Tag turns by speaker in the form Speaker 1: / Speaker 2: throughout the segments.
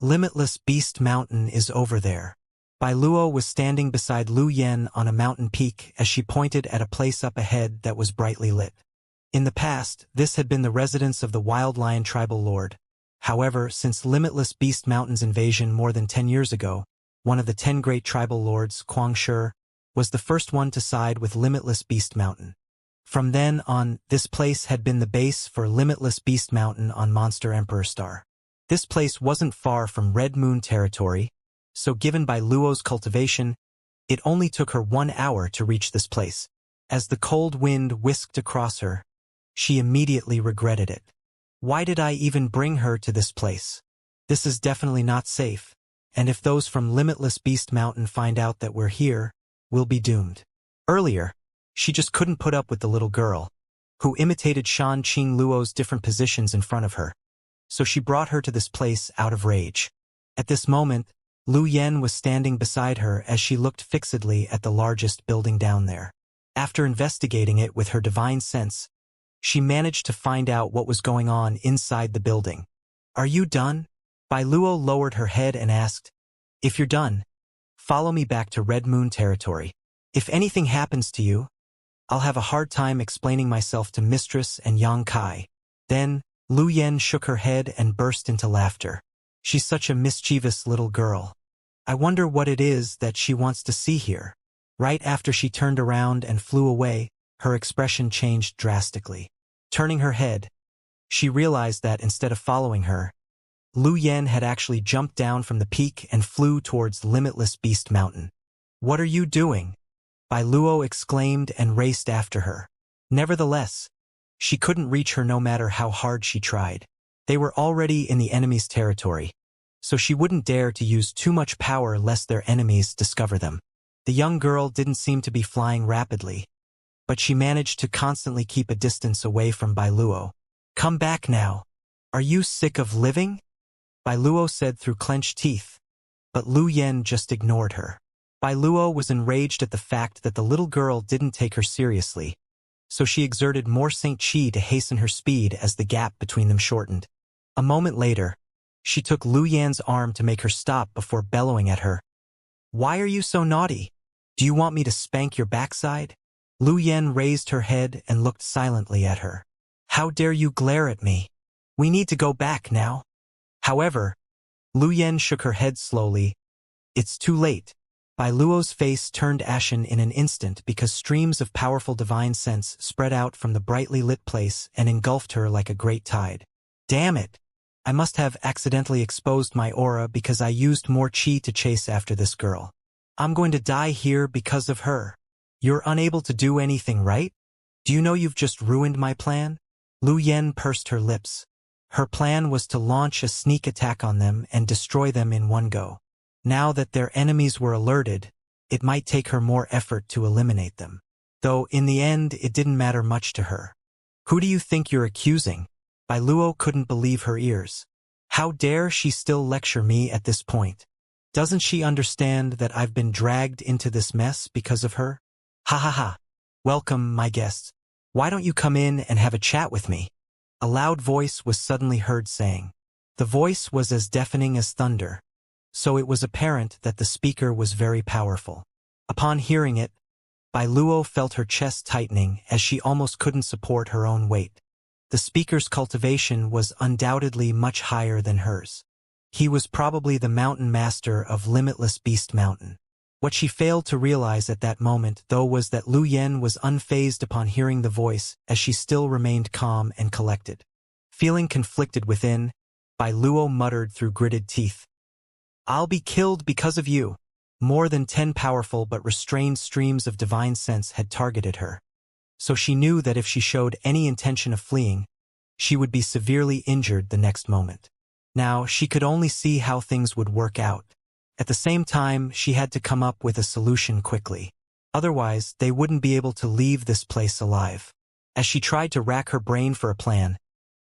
Speaker 1: Limitless Beast Mountain is over there. Bai Luo was standing beside Lu Yen on a mountain peak as she pointed at a place up ahead that was brightly lit. In the past, this had been the residence of the Wild Lion tribal lord. However, since Limitless Beast Mountain's invasion more than 10 years ago, one of the 10 great tribal lords, Kuang Shi, was the first one to side with Limitless Beast Mountain. From then on, this place had been the base for Limitless Beast Mountain on Monster Emperor Star. This place wasn't far from Red Moon territory, so given Bai Luo's cultivation, it only took her 1 hour to reach this place. As the cold wind whisked across her, she immediately regretted it. Why did I even bring her to this place? This is definitely not safe, and if those from Limitless Beast Mountain find out that we're here, we'll be doomed. Earlier, she just couldn't put up with the little girl, who imitated Shan Qing Luo's different positions in front of her. So she brought her to this place out of rage. At this moment, Lu Yen was standing beside her as she looked fixedly at the largest building down there. After investigating it with her divine sense, she managed to find out what was going on inside the building. Are you done? Bai Luo lowered her head and asked, if you're done, follow me back to Red Moon territory. If anything happens to you, I'll have a hard time explaining myself to Mistress and Yang Kai. Then, Lu Yen shook her head and burst into laughter. She's such a mischievous little girl. I wonder what it is that she wants to see here. Right after she turned around and flew away, her expression changed drastically. Turning her head, she realized that instead of following her, Lu Yen had actually jumped down from the peak and flew towards Limitless Beast Mountain. What are you doing? Bai Luo exclaimed and raced after her. Nevertheless, she couldn't reach her no matter how hard she tried. They were already in the enemy's territory, so she wouldn't dare to use too much power lest their enemies discover them. The young girl didn't seem to be flying rapidly, but she managed to constantly keep a distance away from Bai Luo. Come back now. Are you sick of living? Bai Luo said through clenched teeth, but Lu Yen just ignored her. Bai Luo was enraged at the fact that the little girl didn't take her seriously, so she exerted more Saint Chi to hasten her speed as the gap between them shortened. A moment later, she took Lu Yan's arm to make her stop before bellowing at her. Why are you so naughty? Do you want me to spank your backside? Lu Yan raised her head and looked silently at her. How dare you glare at me? We need to go back now. However, Lu Yan shook her head slowly. It's too late. Bai Luo's face turned ashen in an instant because streams of powerful divine sense spread out from the brightly lit place and engulfed her like a great tide. Damn it! I must have accidentally exposed my aura because I used more chi to chase after this girl. I'm going to die here because of her. You're unable to do anything, right? Do you know you've just ruined my plan? Lu Yen pursed her lips. Her plan was to launch a sneak attack on them and destroy them in one go. Now that their enemies were alerted, it might take her more effort to eliminate them. Though in the end it didn't matter much to her. Who do you think you're accusing? Bai Luo couldn't believe her ears. How dare she still lecture me at this point? Doesn't she understand that I've been dragged into this mess because of her? Ha ha ha. Welcome, my guests. Why don't you come in and have a chat with me? A loud voice was suddenly heard saying. The voice was as deafening as thunder, so it was apparent that the speaker was very powerful. Upon hearing it, Bai Luo felt her chest tightening as she almost couldn't support her own weight. The speaker's cultivation was undoubtedly much higher than hers. He was probably the mountain master of Limitless Beast Mountain. What she failed to realize at that moment, though, was that Lu Yen was unfazed upon hearing the voice as she still remained calm and collected. Feeling conflicted within, Bai Luo muttered through gritted teeth. I'll be killed because of you. More than 10 powerful but restrained streams of divine sense had targeted her. So she knew that if she showed any intention of fleeing, she would be severely injured the next moment. Now, she could only see how things would work out. At the same time, she had to come up with a solution quickly. Otherwise, they wouldn't be able to leave this place alive. As she tried to rack her brain for a plan,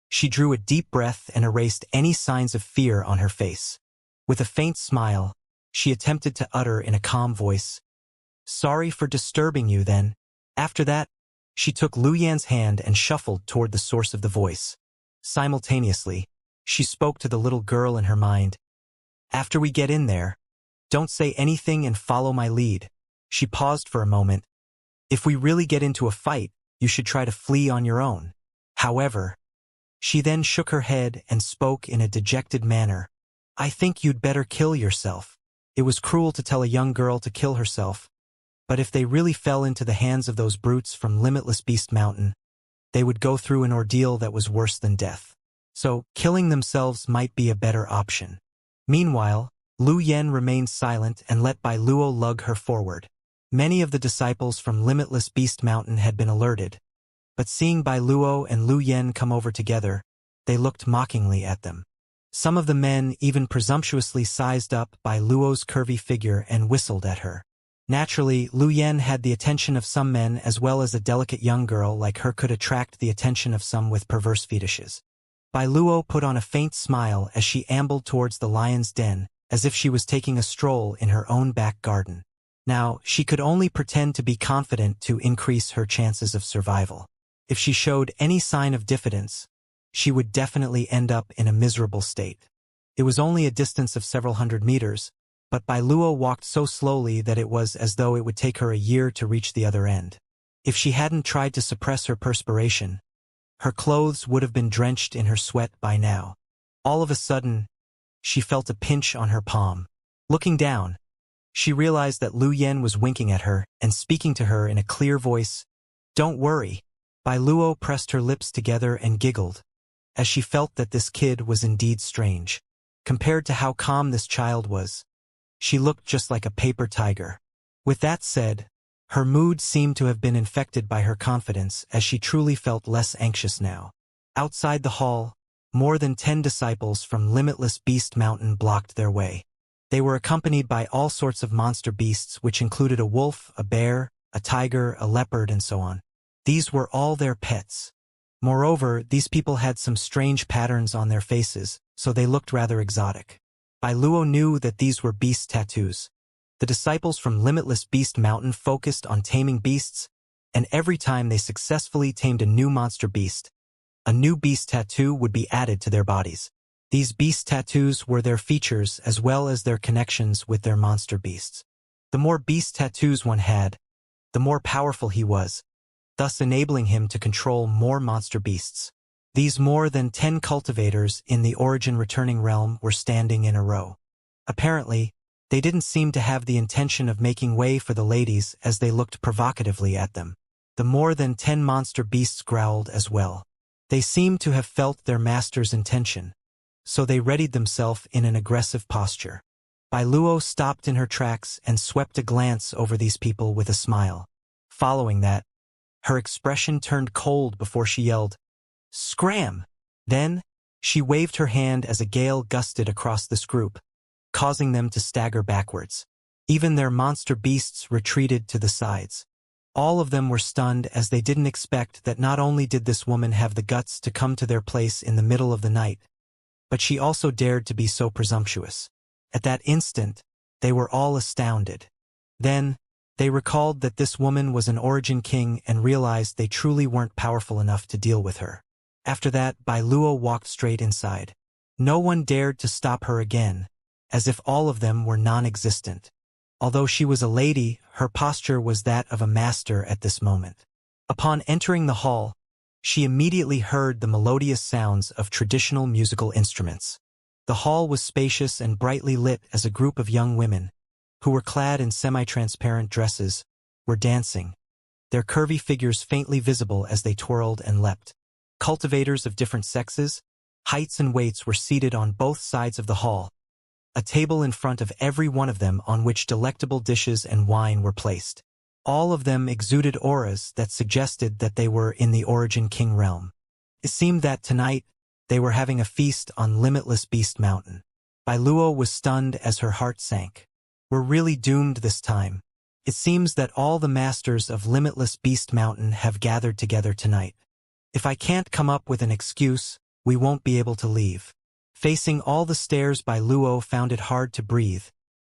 Speaker 1: she drew a deep breath and erased any signs of fear on her face. With a faint smile, she attempted to utter in a calm voice, Sorry for disturbing you then. After that, she took Lu Yan's hand and shuffled toward the source of the voice. Simultaneously, she spoke to the little girl in her mind. After we get in there, don't say anything and follow my lead. She paused for a moment. If we really get into a fight, you should try to flee on your own. However, she then shook her head and spoke in a dejected manner. I think you'd better kill yourself. It was cruel to tell a young girl to kill herself, but if they really fell into the hands of those brutes from Limitless Beast Mountain, they would go through an ordeal that was worse than death. So, killing themselves might be a better option. Meanwhile, Lu Yen remained silent and let Bai Luo lug her forward. Many of the disciples from Limitless Beast Mountain had been alerted, but seeing Bai Luo and Lu Yen come over together, they looked mockingly at them. Some of the men even presumptuously sized up Bai Luo's curvy figure and whistled at her. Naturally, Lu Yen had the attention of some men as well as a delicate young girl like her could attract the attention of some with perverse fetishes. Bai Luo put on a faint smile as she ambled towards the lion's den, as if she was taking a stroll in her own back garden. Now, she could only pretend to be confident to increase her chances of survival. If she showed any sign of diffidence, she would definitely end up in a miserable state. It was only a distance of several hundred meters, but Bai Luo walked so slowly that it was as though it would take her a year to reach the other end. If she hadn't tried to suppress her perspiration, her clothes would have been drenched in her sweat by now. All of a sudden, she felt a pinch on her palm. Looking down, she realized that Lu Yen was winking at her and speaking to her in a clear voice. Don't worry. Bai Luo pressed her lips together and giggled, as she felt that this kid was indeed strange. Compared to how calm this child was, she looked just like a paper tiger. With that said, her mood seemed to have been infected by her confidence as she truly felt less anxious now. Outside the hall, more than 10 disciples from Limitless Beast Mountain blocked their way. They were accompanied by all sorts of monster beasts which included a wolf, a bear, a tiger, a leopard, and so on. These were all their pets. Moreover, these people had some strange patterns on their faces, so they looked rather exotic. Bai Luo knew that these were beast tattoos. The disciples from Limitless Beast Mountain focused on taming beasts, and every time they successfully tamed a new monster beast, a new beast tattoo would be added to their bodies. These beast tattoos were their features as well as their connections with their monster beasts. The more beast tattoos one had, the more powerful he was, thus enabling him to control more monster beasts. These more than 10 cultivators in the Origin Returning Realm were standing in a row. Apparently, they didn't seem to have the intention of making way for the ladies as they looked provocatively at them. The more than 10 monster beasts growled as well. They seemed to have felt their master's intention, so they readied themselves in an aggressive posture. Bai Luo stopped in her tracks and swept a glance over these people with a smile. Following that, her expression turned cold before she yelled, "Scram!" Then, she waved her hand as a gale gusted across this group, causing them to stagger backwards. Even their monster beasts retreated to the sides. All of them were stunned as they didn't expect that not only did this woman have the guts to come to their place in the middle of the night, but she also dared to be so presumptuous. At that instant, they were all astounded. Then, they recalled that this woman was an Origin King and realized they truly weren't powerful enough to deal with her. After that, Bai Luo walked straight inside. No one dared to stop her again, as if all of them were non-existent. Although she was a lady, her posture was that of a master at this moment. Upon entering the hall, she immediately heard the melodious sounds of traditional musical instruments. The hall was spacious and brightly lit as a group of young women, who were clad in semi-transparent dresses, were dancing, their curvy figures faintly visible as they twirled and leapt. Cultivators of different sexes, heights and weights were seated on both sides of the hall, a table in front of every one of them on which delectable dishes and wine were placed. All of them exuded auras that suggested that they were in the Origin King realm. It seemed that tonight, they were having a feast on Limitless Beast Mountain. Bai Luo was stunned as her heart sank. We're really doomed this time. It seems that all the masters of Limitless Beast Mountain have gathered together tonight. If I can't come up with an excuse, we won't be able to leave. Facing all the stairs, Bai Luo found it hard to breathe,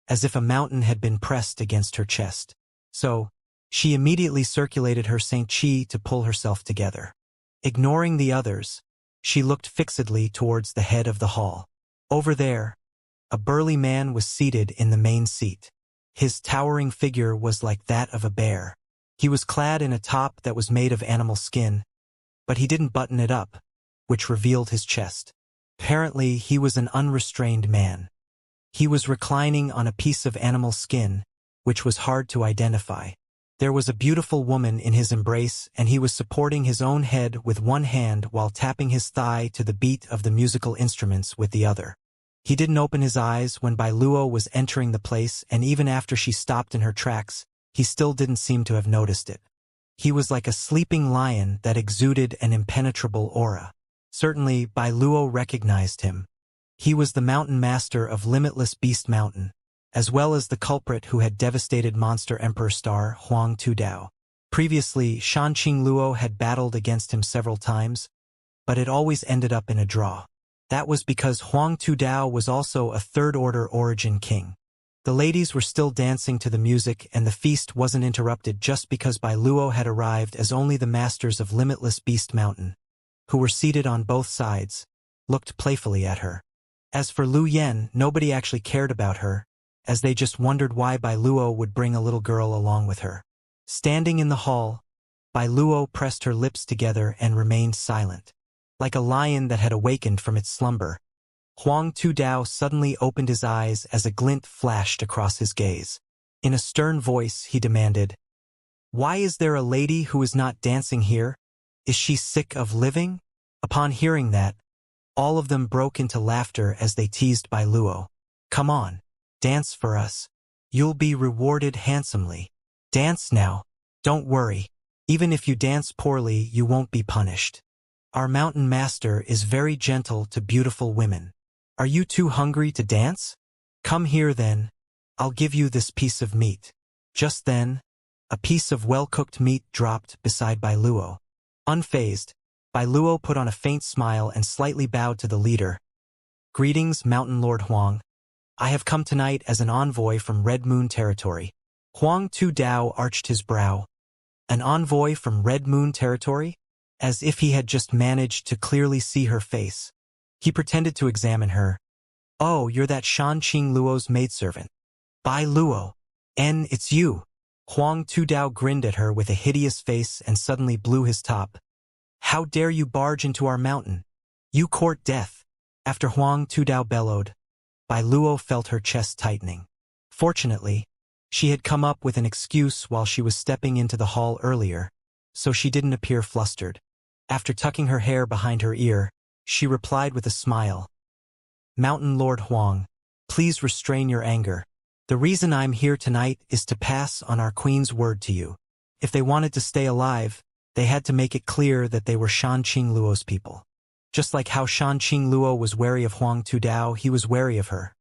Speaker 1: as if a mountain had been pressed against her chest. So, she immediately circulated her Saint Chi to pull herself together. Ignoring the others, she looked fixedly towards the head of the hall. Over there, A burly man was seated in the main seat. His towering figure was like that of a bear. He was clad in a top that was made of animal skin, but he didn't button it up, which revealed his chest. Apparently, he was an unrestrained man. He was reclining on a piece of animal skin, which was hard to identify. There was a beautiful woman in his embrace, and he was supporting his own head with one hand while tapping his thigh to the beat of the musical instruments with the other. He didn't open his eyes when Bai Luo was entering the place, and even after she stopped in her tracks, he still didn't seem to have noticed it. He was like a sleeping lion that exuded an impenetrable aura. Certainly, Bai Luo recognized him. He was the mountain master of Limitless Beast Mountain, as well as the culprit who had devastated Monster Emperor Star Huang Tudao. Previously, Shanqing Luo had battled against him several times, but it always ended up in a draw. That was because Huang Tudao was also a third-order origin king. The ladies were still dancing to the music, and the feast wasn't interrupted just because Bai Luo had arrived as only the masters of Limitless Beast Mountain, who were seated on both sides, looked playfully at her. As for Lu Yen, nobody actually cared about her, as they just wondered why Bai Luo would bring a little girl along with her. Standing in the hall, Bai Luo pressed her lips together and remained silent. Like a lion that had awakened from its slumber, Huang Tudao suddenly opened his eyes as a glint flashed across his gaze. In a stern voice, he demanded, "Why is there a lady who is not dancing here? Is she sick of living?" Upon hearing that, all of them broke into laughter as they teased Bai Luo. "Come on, dance for us. You'll be rewarded handsomely. Dance now. Don't worry. Even if you dance poorly, you won't be punished. Our mountain master is very gentle to beautiful women. Are you too hungry to dance? Come here then. I'll give you this piece of meat." Just then, a piece of well-cooked meat dropped beside Bai Luo. Unfazed, Bai Luo put on a faint smile and slightly bowed to the leader. "Greetings, Mountain Lord Huang. I have come tonight as an envoy from Red Moon territory." Huang Tudao arched his brow. An envoy from Red Moon territory? As if he had just managed to clearly see her face. He pretended to examine her. "Oh, you're that Shanqing Luo's maidservant. Bai Luo. It's you." Huang Tudao grinned at her with a hideous face and suddenly blew his top. "How dare you barge into our mountain? You court death." After Huang Tudao bellowed, Bai Luo felt her chest tightening. Fortunately, she had come up with an excuse while she was stepping into the hall earlier, so she didn't appear flustered. After tucking her hair behind her ear, she replied with a smile, "Mountain Lord Huang, please restrain your anger. The reason I'm here tonight is to pass on our queen's word to you. If they wanted to stay alive, they had to make it clear that they were Shanqing Luo's people. Just like how Shanqing Luo was wary of Huang Tudao, he was wary of her.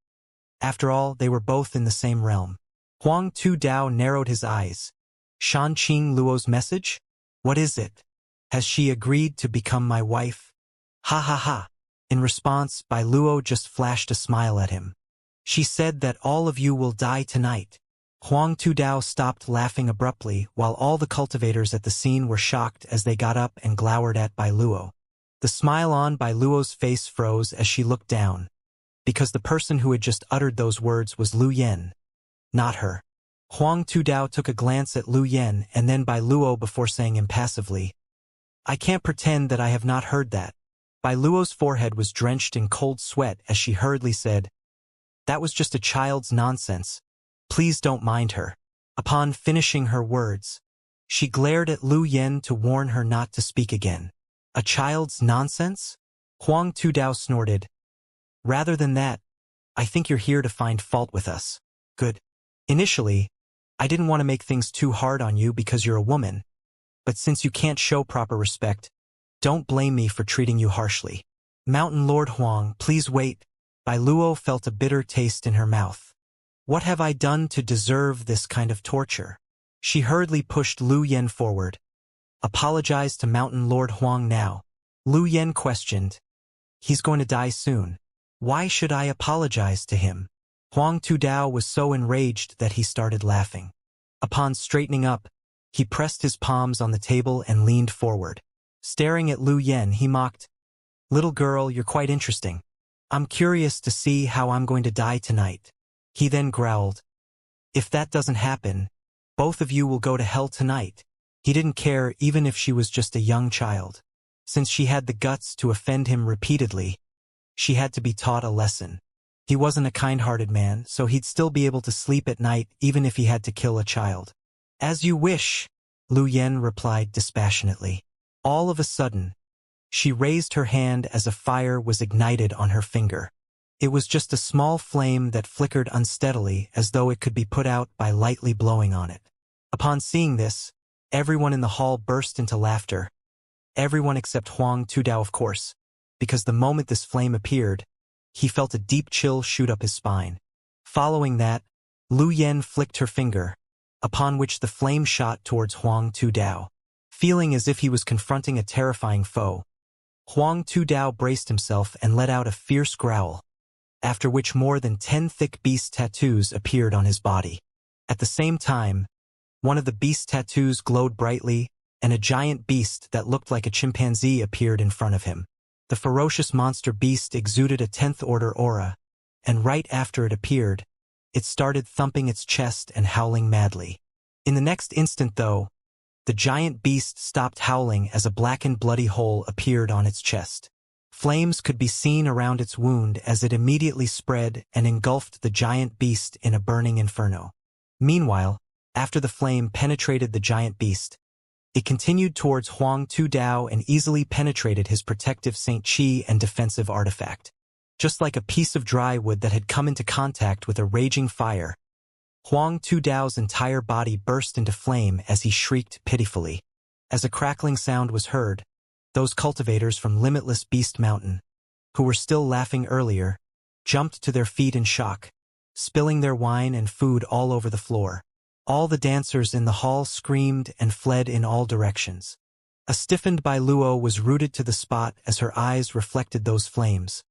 Speaker 1: After all, they were both in the same realm." Huang Tudao narrowed his eyes. "Shanqing Luo's message? What is it? Has she agreed to become my wife?" "Ha ha ha." In response, Bai Luo just flashed a smile at him. "She said that all of you will die tonight." Huang Tudao stopped laughing abruptly, while all the cultivators at the scene were shocked as they got up and glowered at Bai Luo. The smile on Bai Luo's face froze as she looked down, because the person who had just uttered those words was Lu Yen, not her. Huang Tudao took a glance at Lu Yen and then Bai Luo before saying impassively, "I can't pretend that I have not heard that." Bai Luo's forehead was drenched in cold sweat as she hurriedly said, "That was just a child's nonsense. Please don't mind her." Upon finishing her words, she glared at Lu Yen to warn her not to speak again. "A child's nonsense?" Huang Tudao snorted. "Rather than that, I think you're here to find fault with us." "Good. Initially, I didn't want to make things too hard on you because you're a woman, but since you can't show proper respect, don't blame me for treating you harshly." "Mountain Lord Huang, please wait." Bai Luo felt a bitter taste in her mouth. "What have I done to deserve this kind of torture?" She hurriedly pushed Lu Yen forward. "Apologize to Mountain Lord Huang now." Lu Yen questioned. "He's going to die soon. Why should I apologize to him?" Huang Tudao was so enraged that he started laughing. Upon straightening up, he pressed his palms on the table and leaned forward. Staring at Lu Yen, he mocked, "Little girl, you're quite interesting. I'm curious to see how I'm going to die tonight. He then growled. If that doesn't happen, both of you will go to hell tonight. He didn't care even if she was just a young child. Since she had the guts to offend him repeatedly, she had to be taught a lesson. He wasn't a kind-hearted man, so he'd still be able to sleep at night even if he had to kill a child. As you wish, Lu Yen replied dispassionately. All of a sudden, she raised her hand as a fire was ignited on her finger. It was just a small flame that flickered unsteadily as though it could be put out by lightly blowing on it. Upon seeing this, everyone in the hall burst into laughter. Everyone except Huang Tudao, of course, because the moment this flame appeared, he felt a deep chill shoot up his spine. Following that, Lu Yen flicked her finger, upon which the flame shot towards Huang Tudao. Feeling as if he was confronting a terrifying foe, Huang Tudao braced himself and let out a fierce growl, after which more than 10 thick beast tattoos appeared on his body. At the same time, one of the beast tattoos glowed brightly, and a giant beast that looked like a chimpanzee appeared in front of him. The ferocious monster beast exuded a 10th order aura, and right after it appeared, it started thumping its chest and howling madly. In the next instant, though, the giant beast stopped howling as a blackened bloody hole appeared on its chest. Flames could be seen around its wound as it immediately spread and engulfed the giant beast in a burning inferno. Meanwhile, after the flame penetrated the giant beast, it continued towards Huang Tudao and easily penetrated his protective Saint Qi and defensive artifact. Just like a piece of dry wood that had come into contact with a raging fire, Huang Tudao's entire body burst into flame as he shrieked pitifully. As a crackling sound was heard, those cultivators from Limitless Beast Mountain, who were still laughing earlier, jumped to their feet in shock, spilling their wine and food all over the floor. All the dancers in the hall screamed and fled in all directions. A stiffened Bai Luo was rooted to the spot as her eyes reflected those flames,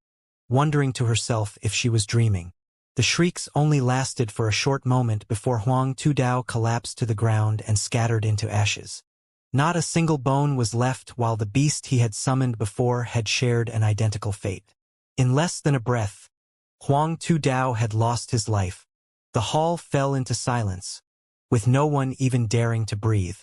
Speaker 1: wondering to herself if she was dreaming. The shrieks only lasted for a short moment before Huang Tudao collapsed to the ground and scattered into ashes. Not a single bone was left while the beast he had summoned before had shared an identical fate. In less than a breath, Huang Tudao had lost his life. The hall fell into silence, with no one even daring to breathe.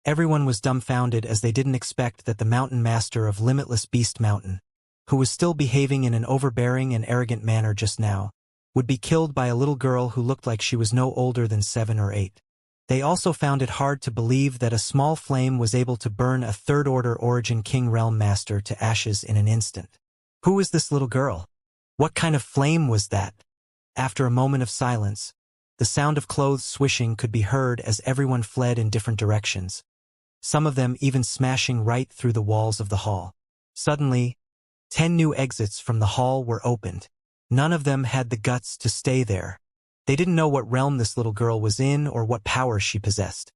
Speaker 1: Everyone was dumbfounded as they didn't expect that the mountain master of Limitless Beast Mountain, who was still behaving in an overbearing and arrogant manner just now, would be killed by a little girl who looked like she was no older than 7 or 8. They also found it hard to believe that a small flame was able to burn a third-order Origin King Realm Master to ashes in an instant. Who was this little girl? What kind of flame was that? After a moment of silence, the sound of clothes swishing could be heard as everyone fled in different directions, some of them even smashing right through the walls of the hall. Suddenly, 10 new exits from the hall were opened. None of them had the guts to stay there. They didn't know what realm this little girl was in or what powers she possessed.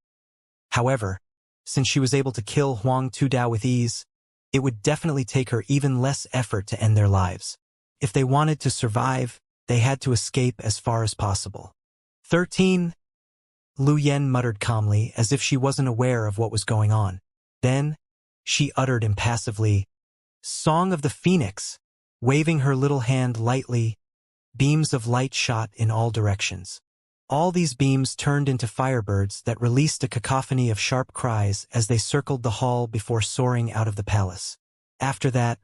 Speaker 1: However, since she was able to kill Huang Tudao with ease, it would definitely take her even less effort to end their lives. If they wanted to survive, they had to escape as far as possible. 13. Lu Yen muttered calmly as if she wasn't aware of what was going on. Then, she uttered impassively, "Song of the Phoenix!" Waving her little hand lightly, beams of light shot in all directions. All these beams turned into firebirds that released a cacophony of sharp cries as they circled the hall before soaring out of the palace. After that,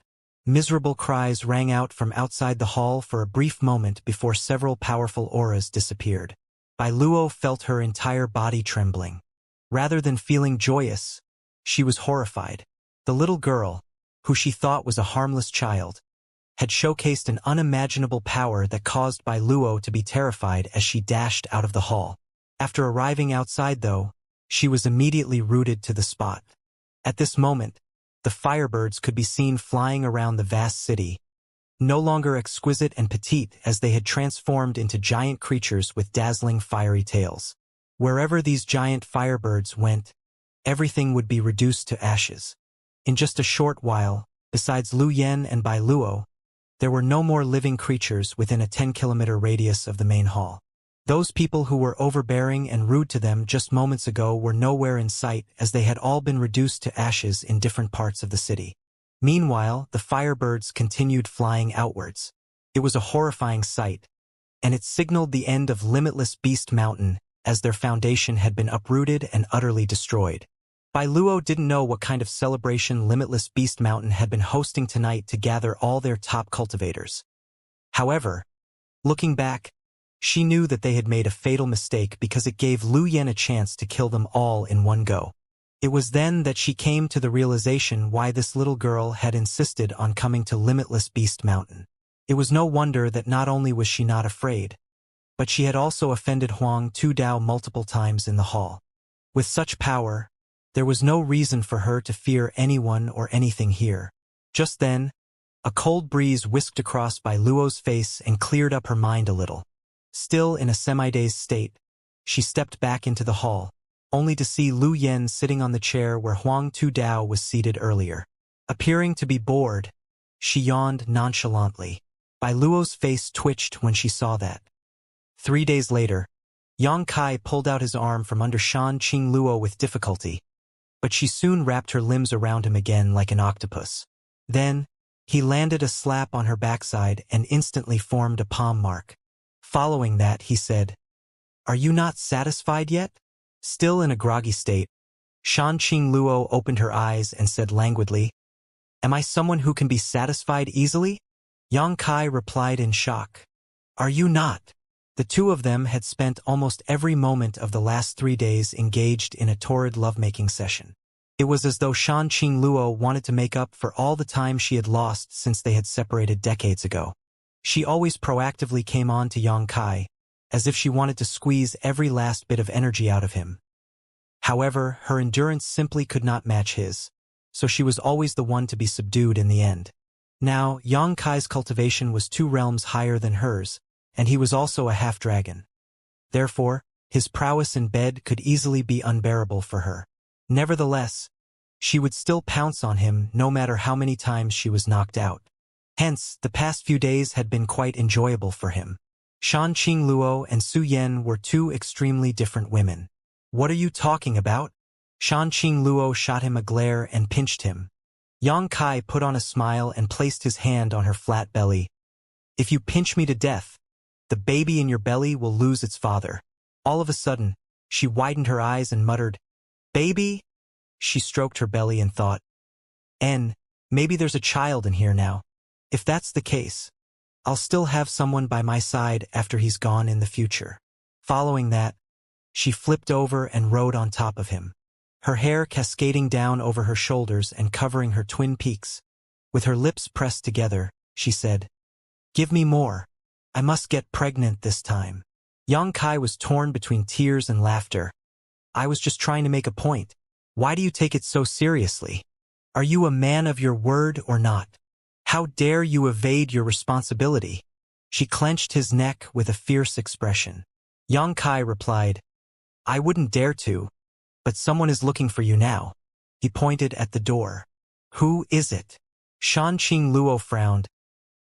Speaker 1: miserable cries rang out from outside the hall for a brief moment before several powerful auras disappeared. Bai Luo felt her entire body trembling. Rather than feeling joyous, she was horrified. The little girl, who she thought was a harmless child, had showcased an unimaginable power that caused Bai Luo to be terrified as she dashed out of the hall. After arriving outside, though, she was immediately rooted to the spot. At this moment, the firebirds could be seen flying around the vast city, no longer exquisite and petite as they had transformed into giant creatures with dazzling fiery tails. Wherever these giant firebirds went, everything would be reduced to ashes. In just a short while, besides Lu Yen and Bai Luo, there were no more living creatures within a 10-kilometer radius of the main hall. Those people who were overbearing and rude to them just moments ago were nowhere in sight as they had all been reduced to ashes in different parts of the city. Meanwhile, the firebirds continued flying outwards. It was a horrifying sight, and it signaled the end of Limitless Beast Mountain, as their foundation had been uprooted and utterly destroyed. Luo didn't know what kind of celebration Limitless Beast Mountain had been hosting tonight to gather all their top cultivators. However, looking back, she knew that they had made a fatal mistake because it gave Lu Yan a chance to kill them all in one go. It was then that she came to the realization why this little girl had insisted on coming to Limitless Beast Mountain. It was no wonder that not only was she not afraid, but she had also offended Huang Tudao multiple times in the hall. With such power, there was no reason for her to fear anyone or anything here. Just then, a cold breeze whisked across Luo's face and cleared up her mind a little. Still in a semi-dazed state, she stepped back into the hall, only to see Lu Yan sitting on the chair where Huang Tudao was seated earlier. Appearing to be bored, she yawned nonchalantly. Luo's face twitched when she saw that. 3 days later, Yang Kai pulled out his arm from under Shan Qing Luo with difficulty, but she soon wrapped her limbs around him again like an octopus. Then, he landed a slap on her backside and instantly formed a palm mark. Following that, he said, "Are you not satisfied yet?" Still in a groggy state, Shan Qing Luo opened her eyes and said languidly, "Am I someone who can be satisfied easily?" Yang Kai replied in shock, "Are you not?" The two of them had spent almost every moment of the last 3 days engaged in a torrid lovemaking session. It was as though Shan Qing Luo wanted to make up for all the time she had lost since they had separated decades ago. She always proactively came on to Yang Kai, as if she wanted to squeeze every last bit of energy out of him. However, her endurance simply could not match his, so she was always the one to be subdued in the end. Now, Yang Kai's cultivation was 2 realms higher than hers, and he was also a half-dragon. Therefore, his prowess in bed could easily be unbearable for her. Nevertheless, she would still pounce on him no matter how many times she was knocked out. Hence, the past few days had been quite enjoyable for him. Shan Qing Luo and Su Yan were 2 extremely different women. "What are you talking about?" Shan Qing Luo shot him a glare and pinched him. Yang Kai put on a smile and placed his hand on her flat belly. "If you pinch me to death, the baby in your belly will lose its father." All of a sudden, she widened her eyes and muttered, "Baby?" She stroked her belly and thought, maybe there's a child in here now. If that's the case, I'll still have someone by my side after he's gone in the future. Following that, she flipped over and rode on top of him, her hair cascading down over her shoulders and covering her twin peaks. With her lips pressed together, she said, "Give me more. I must get pregnant this time." Yang Kai was torn between tears and laughter. "I was just trying to make a point. Why do you take it so seriously? Are you a man of your word or not? How dare you evade your responsibility?" She clenched his neck with a fierce expression. Yang Kai replied, "I wouldn't dare to, but someone is looking for you now." He pointed at the door. "Who is it?" Shan Qing Luo frowned.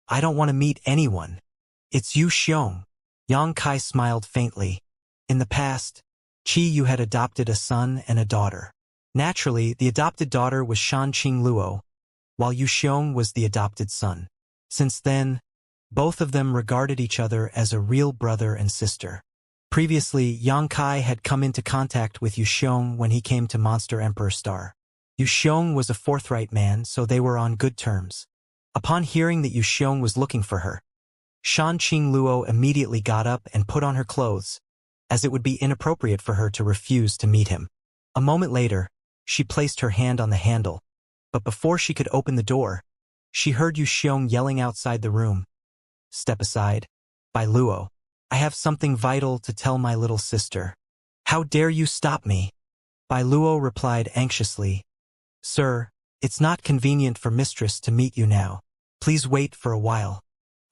Speaker 1: "I don't want to meet anyone. It's Yu Xiong." Yang Kai smiled faintly. In the past, Yu had adopted a son and a daughter. Naturally, the adopted daughter was Shan Qing Luo, while Yu Xiong was the adopted son. Since then, both of them regarded each other as a real brother and sister. Previously, Yang Kai had come into contact with Yu Xiong when he came to Monster Emperor Star. Yu Xiong was a forthright man, so they were on good terms. Upon hearing that Yu Xiong was looking for her, Shan Qing Luo immediately got up and put on her clothes, as it would be inappropriate for her to refuse to meet him. A moment later, she placed her hand on the handle, but before she could open the door, she heard Yu Xiong yelling outside the room, "Step aside, Luo. I have something vital to tell my little sister." "How dare you stop me?" Luo replied anxiously, "Sir, it's not convenient for mistress to meet you now. Please wait for a while.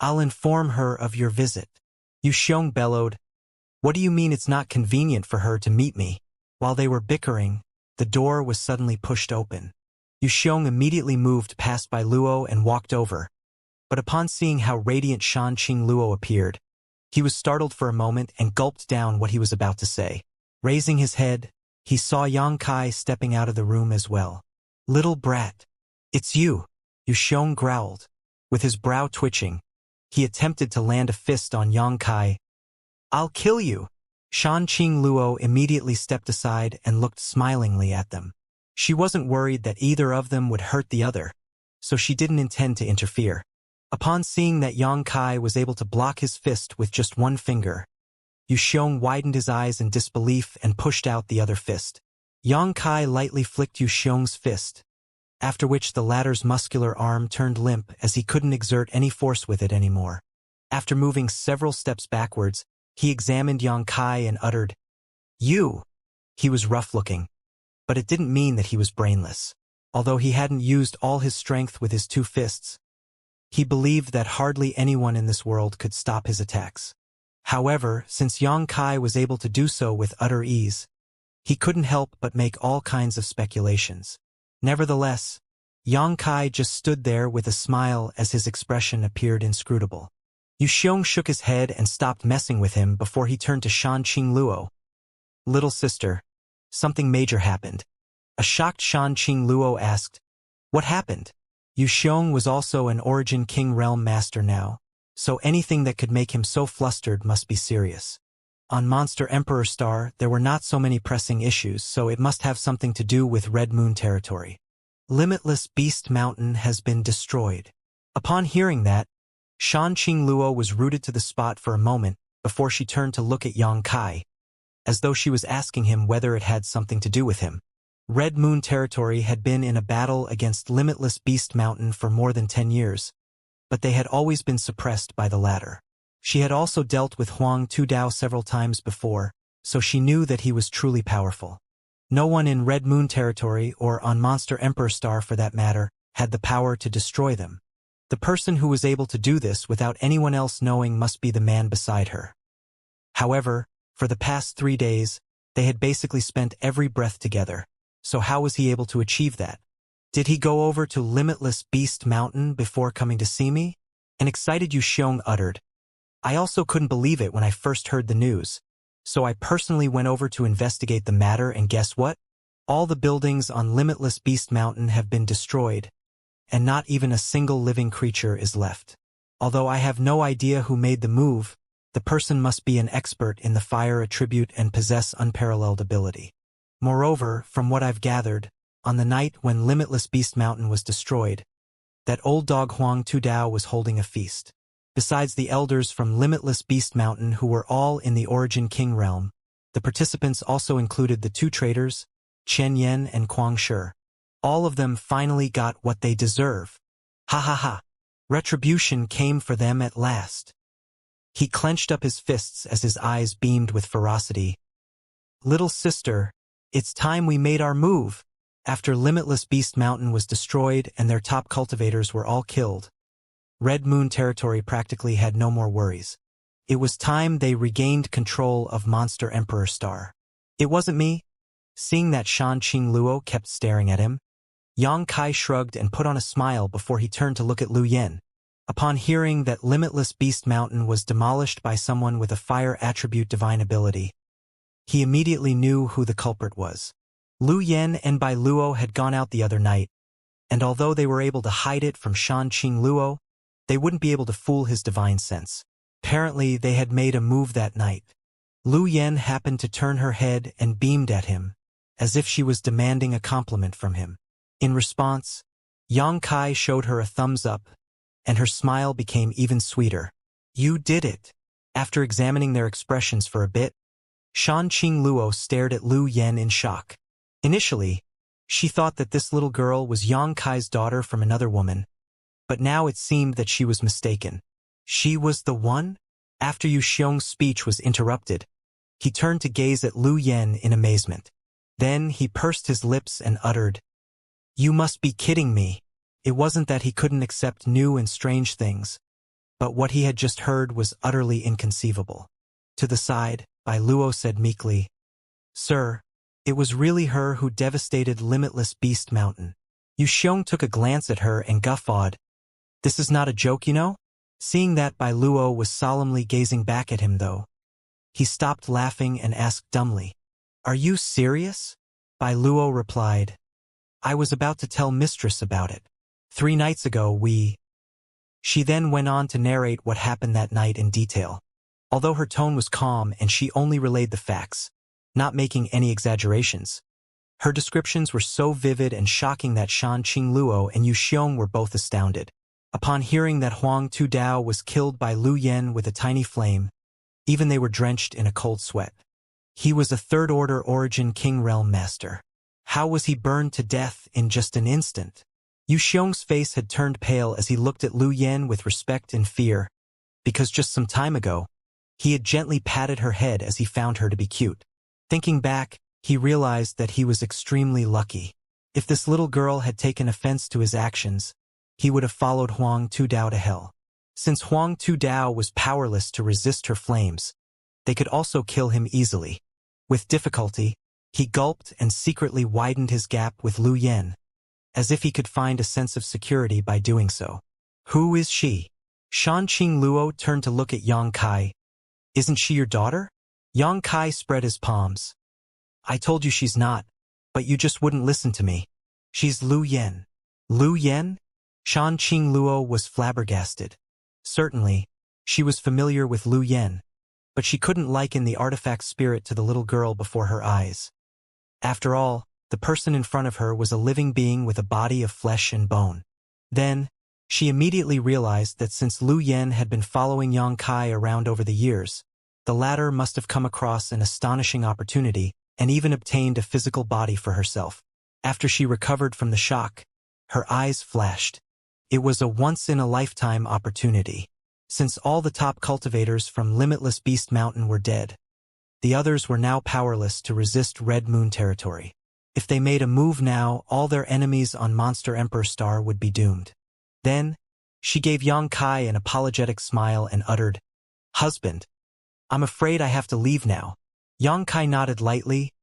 Speaker 1: I'll inform her of your visit." Yu Xiong bellowed, "What do you mean it's not convenient for her to meet me?" While they were bickering, the door was suddenly pushed open. Yu Xiong immediately moved past Luo and walked over, but upon seeing how radiant Shan Qing Luo appeared, he was startled for a moment and gulped down what he was about to say. Raising his head, he saw Yang Kai stepping out of the room as well. "Little brat, it's you," Yu Xiong growled. With his brow twitching, he attempted to land a fist on Yang Kai. "I'll kill you!" Shanqing Luo immediately stepped aside and looked smilingly at them. She wasn't worried that either of them would hurt the other, so she didn't intend to interfere. Upon seeing that Yang Kai was able to block his fist with just one finger, Yu Xiong widened his eyes in disbelief and pushed out the other fist. Yang Kai lightly flicked Yu Xiong's fist, after which the latter's muscular arm turned limp as he couldn't exert any force with it anymore. After moving several steps backwards, he examined Yang Kai and uttered, "You!" He was rough-looking, but it didn't mean that he was brainless. Although he hadn't used all his strength with his two fists, he believed that hardly anyone in this world could stop his attacks. However, since Yang Kai was able to do so with utter ease, he couldn't help but make all kinds of speculations. Nevertheless, Yang Kai just stood there with a smile as his expression appeared inscrutable. Yu Xiong shook his head and stopped messing with him before he turned to Shanqing Luo. "Little sister, something major happened." A shocked Shanqing Luo asked, "What happened?" Yu Xiong was also an Origin King Realm Master now, so anything that could make him so flustered must be serious. On Monster Emperor Star, there were not so many pressing issues, so it must have something to do with Red Moon territory. Limitless Beast Mountain has been destroyed. Upon hearing that, Shanqing Luo was rooted to the spot for a moment before she turned to look at Yang Kai, as though she was asking him whether it had something to do with him. Red Moon territory had been in a battle against Limitless Beast Mountain for more than 10 years, but they had always been suppressed by the latter. She had also dealt with Huang Tudao several times before, so she knew that he was truly powerful. No one in Red Moon territory, or on Monster Emperor Star for that matter, had the power to destroy them. The person who was able to do this without anyone else knowing must be the man beside her. However, for the past 3 days, they had basically spent every breath together, so how was he able to achieve that? Did he go over to Limitless Beast Mountain before coming to see me? An excited Yu Xiong uttered. I also couldn't believe it when I first heard the news, so I personally went over to investigate the matter, and guess what? All the buildings on Limitless Beast Mountain have been destroyed, and not even a single living creature is left. Although I have no idea who made the move, the person must be an expert in the fire attribute and possess unparalleled ability. Moreover, from what I've gathered, on the night when Limitless Beast Mountain was destroyed, that old dog Huang Tudao was holding a feast. Besides the elders from Limitless Beast Mountain who were all in the Origin King realm, the participants also included the 2 traders, Chen Yen and Kuang Shi. All of them finally got what they deserve. Ha ha ha. Retribution came for them at last. He clenched up his fists as his eyes beamed with ferocity. Little sister, it's time we made our move. After Limitless Beast Mountain was destroyed and their top cultivators were all killed, Red Moon territory practically had no more worries. It was time they regained control of Monster Emperor Star. It wasn't me. Seeing that Shanqing Luo kept staring at him, Yang Kai shrugged and put on a smile before he turned to look at Lu Yen. Upon hearing that Limitless Beast Mountain was demolished by someone with a fire attribute divine ability, he immediately knew who the culprit was. Lu Yen and Bai Luo had gone out the other night, and although they were able to hide it from Shanqing Luo, they wouldn't be able to fool his divine sense. Apparently, they had made a move that night. Lu Yen happened to turn her head and beamed at him, as if she was demanding a compliment from him. In response, Yang Kai showed her a thumbs up, and her smile became even sweeter. You did it. After examining their expressions for a bit, Shanqing Luo stared at Lu Yen in shock. Initially, she thought that this little girl was Yang Kai's daughter from another woman, but now it seemed that she was mistaken. She was the one? After Yu Xiong's speech was interrupted, he turned to gaze at Lu Yen in amazement. Then he pursed his lips and uttered, You must be kidding me. It wasn't that he couldn't accept new and strange things, but what he had just heard was utterly inconceivable. To the side, Bai Luo said meekly, Sir, it was really her who devastated Limitless Beast Mountain. Yu Xiong took a glance at her and guffawed. This is not a joke, you know? Seeing that Bai Luo was solemnly gazing back at him though, he stopped laughing and asked dumbly, Are you serious? Bai Luo replied, I was about to tell Mistress about it. 3 nights ago She then went on to narrate what happened that night in detail. Although her tone was calm and she only relayed the facts, not making any exaggerations, her descriptions were so vivid and shocking that Shan Qingluo and Yu Xiong were both astounded. Upon hearing that Huang Tudao was killed by Lu Yen with a tiny flame, even they were drenched in a cold sweat. He was a third-order origin King Realm Master. How was he burned to death in just an instant? Yu Xiong's face had turned pale as he looked at Lu Yen with respect and fear, because just some time ago, he had gently patted her head as he found her to be cute. Thinking back, he realized that he was extremely lucky. If this little girl had taken offense to his actions, he would have followed Huang Tudao to hell. Since Huang Tudao was powerless to resist her flames, they could also kill him easily. With difficulty, he gulped and secretly widened his gap with Lu Yen, as if he could find a sense of security by doing so. Who is she? Shan Qingluo turned to look at Yang Kai. Isn't she your daughter? Yang Kai spread his palms. I told you she's not, but you just wouldn't listen to me. She's Lu Yen. Lu Yen? Shan Qingluo was flabbergasted. Certainly, she was familiar with Lu Yen, but she couldn't liken the artifact spirit to the little girl before her eyes. After all, the person in front of her was a living being with a body of flesh and bone. Then, she immediately realized that since Lu Yen had been following Yang Kai around over the years, the latter must have come across an astonishing opportunity and even obtained a physical body for herself. After she recovered from the shock, her eyes flashed. It was a once-in-a-lifetime opportunity. Since all the top cultivators from Limitless Beast Mountain were dead, the others were now powerless to resist Red Moon territory. If they made a move now, all their enemies on Monster Emperor Star would be doomed. Then, she gave Yang Kai an apologetic smile and uttered, "Husband, I'm afraid I have to leave now." Yang Kai nodded lightly.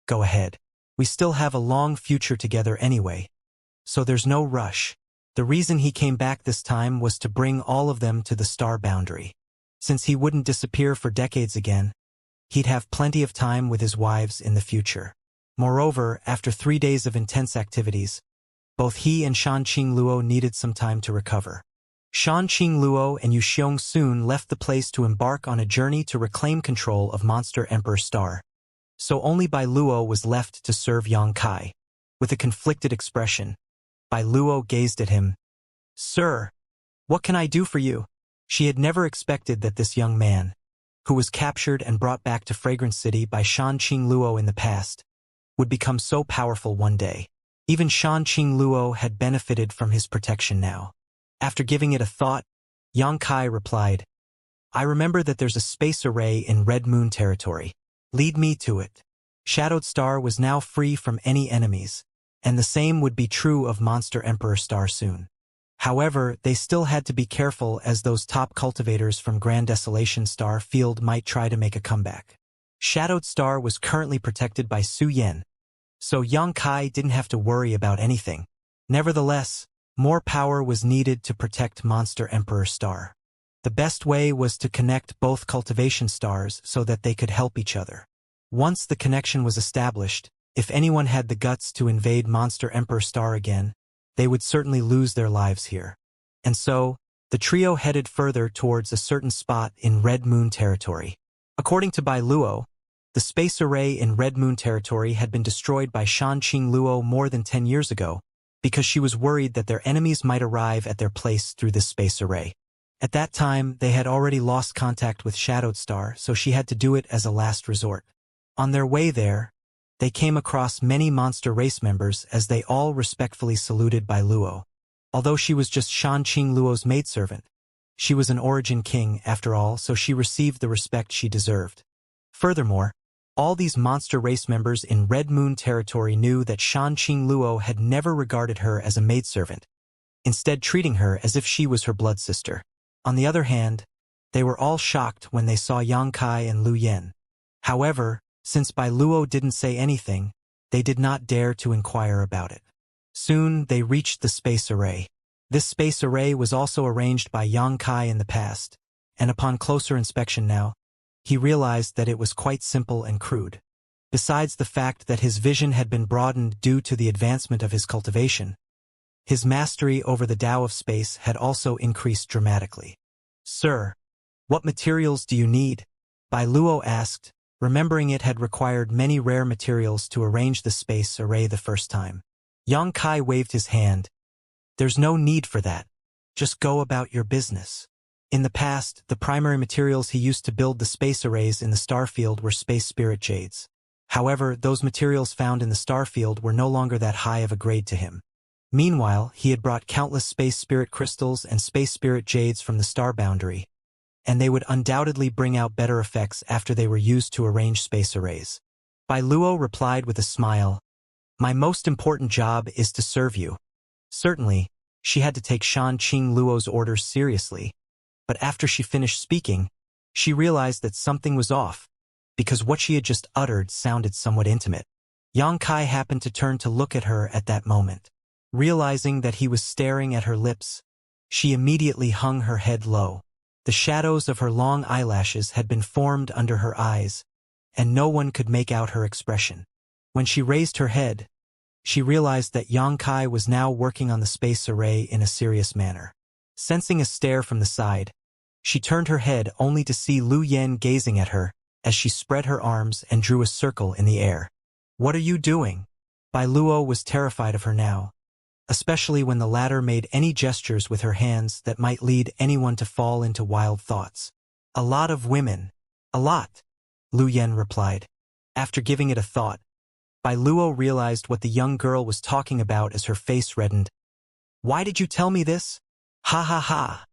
Speaker 1: "Go ahead. We still have a long future together anyway, so there's no rush." The reason he came back this time was to bring all of them to the star boundary. Since he wouldn't disappear for decades again, he'd have plenty of time with his wives in the future. Moreover, after 3 days of intense activities, both he and Shan Qingluo needed some time to recover. Shan Qingluo and Yu Xiong soon left the place to embark on a journey to reclaim control of Monster Emperor Star. So only Bai Luo was left to serve Yang Kai. With a conflicted expression, Bai Luo gazed at him. "Sir, what can I do for you?" She had never expected that this young man, who was captured and brought back to Fragrance City by Shan Qingluo in the past, would become so powerful one day. Even Shan Qingluo had benefited from his protection now. After giving it a thought, Yang Kai replied, "I remember that there's a space array in Red Moon territory. Lead me to it." Shadowed Star was now free from any enemies, and the same would be true of Monster Emperor Star soon. However, they still had to be careful as those top cultivators from Grand Desolation Star Field might try to make a comeback. Shadowed Star was currently protected by Su Yen, so Yang Kai didn't have to worry about anything. Nevertheless, more power was needed to protect Monster Emperor Star. The best way was to connect both cultivation stars so that they could help each other. Once the connection was established, if anyone had the guts to invade Monster Emperor Star again, they would certainly lose their lives here. And so, the trio headed further towards a certain spot in Red Moon territory. According to Bai Luo, the space array in Red Moon territory had been destroyed by Shan Qingluo more than 10 years ago, because she was worried that their enemies might arrive at their place through this space array. At that time, they had already lost contact with Shadowed Star, so she had to do it as a last resort. On their way there, they came across many monster race members as they all respectfully saluted Bai Luo. Although she was just Shan Qingluo's maidservant, she was an origin king after all, so she received the respect she deserved. Furthermore, all these monster race members in Red Moon territory knew that Shan Qingluo had never regarded her as a maidservant, instead treating her as if she was her blood sister. On the other hand, they were all shocked when they saw Yang Kai and Lu Yen. However, since Bai Luo didn't say anything, they did not dare to inquire about it. Soon, they reached the space array. This space array was also arranged by Yang Kai in the past, and upon closer inspection now, he realized that it was quite simple and crude. Besides the fact that his vision had been broadened due to the advancement of his cultivation, His mastery over the Tao of space had also increased dramatically. "Sir, what materials do you need?" Bai Luo asked, remembering it had required many rare materials to arrange the space array the first time. Yang Kai waved his hand. "There's no need for that. Just go about your business." In the past, the primary materials he used to build the space arrays in the starfield were space spirit jades. However, those materials found in the starfield were no longer that high of a grade to him. Meanwhile, he had brought countless space spirit crystals and space spirit jades from the star boundary, and they would undoubtedly bring out better effects after they were used to arrange space arrays. Bai Luo replied with a smile, "My most important job is to serve you." Certainly, she had to take Shan Qing Luo's orders seriously, but after she finished speaking, she realized that something was off, because what she had just uttered sounded somewhat intimate. Yang Kai happened to turn to look at her at that moment. Realizing that he was staring at her lips, she immediately hung her head low. The shadows of her long eyelashes had been formed under her eyes, and no one could make out her expression. When she raised her head, she realized that Yang Kai was now working on the space array in a serious manner. Sensing a stare from the side, she turned her head only to see Lu Yen gazing at her as she spread her arms and drew a circle in the air. "What are you doing?" Bai Luo was terrified of her now, especially when the latter made any gestures with her hands that might lead anyone to fall into wild thoughts. "A lot of women. A lot," Lu Yen replied. After giving it a thought, Bai Luo realized what the young girl was talking about as her face reddened. "Why did you tell me this? Ha ha ha."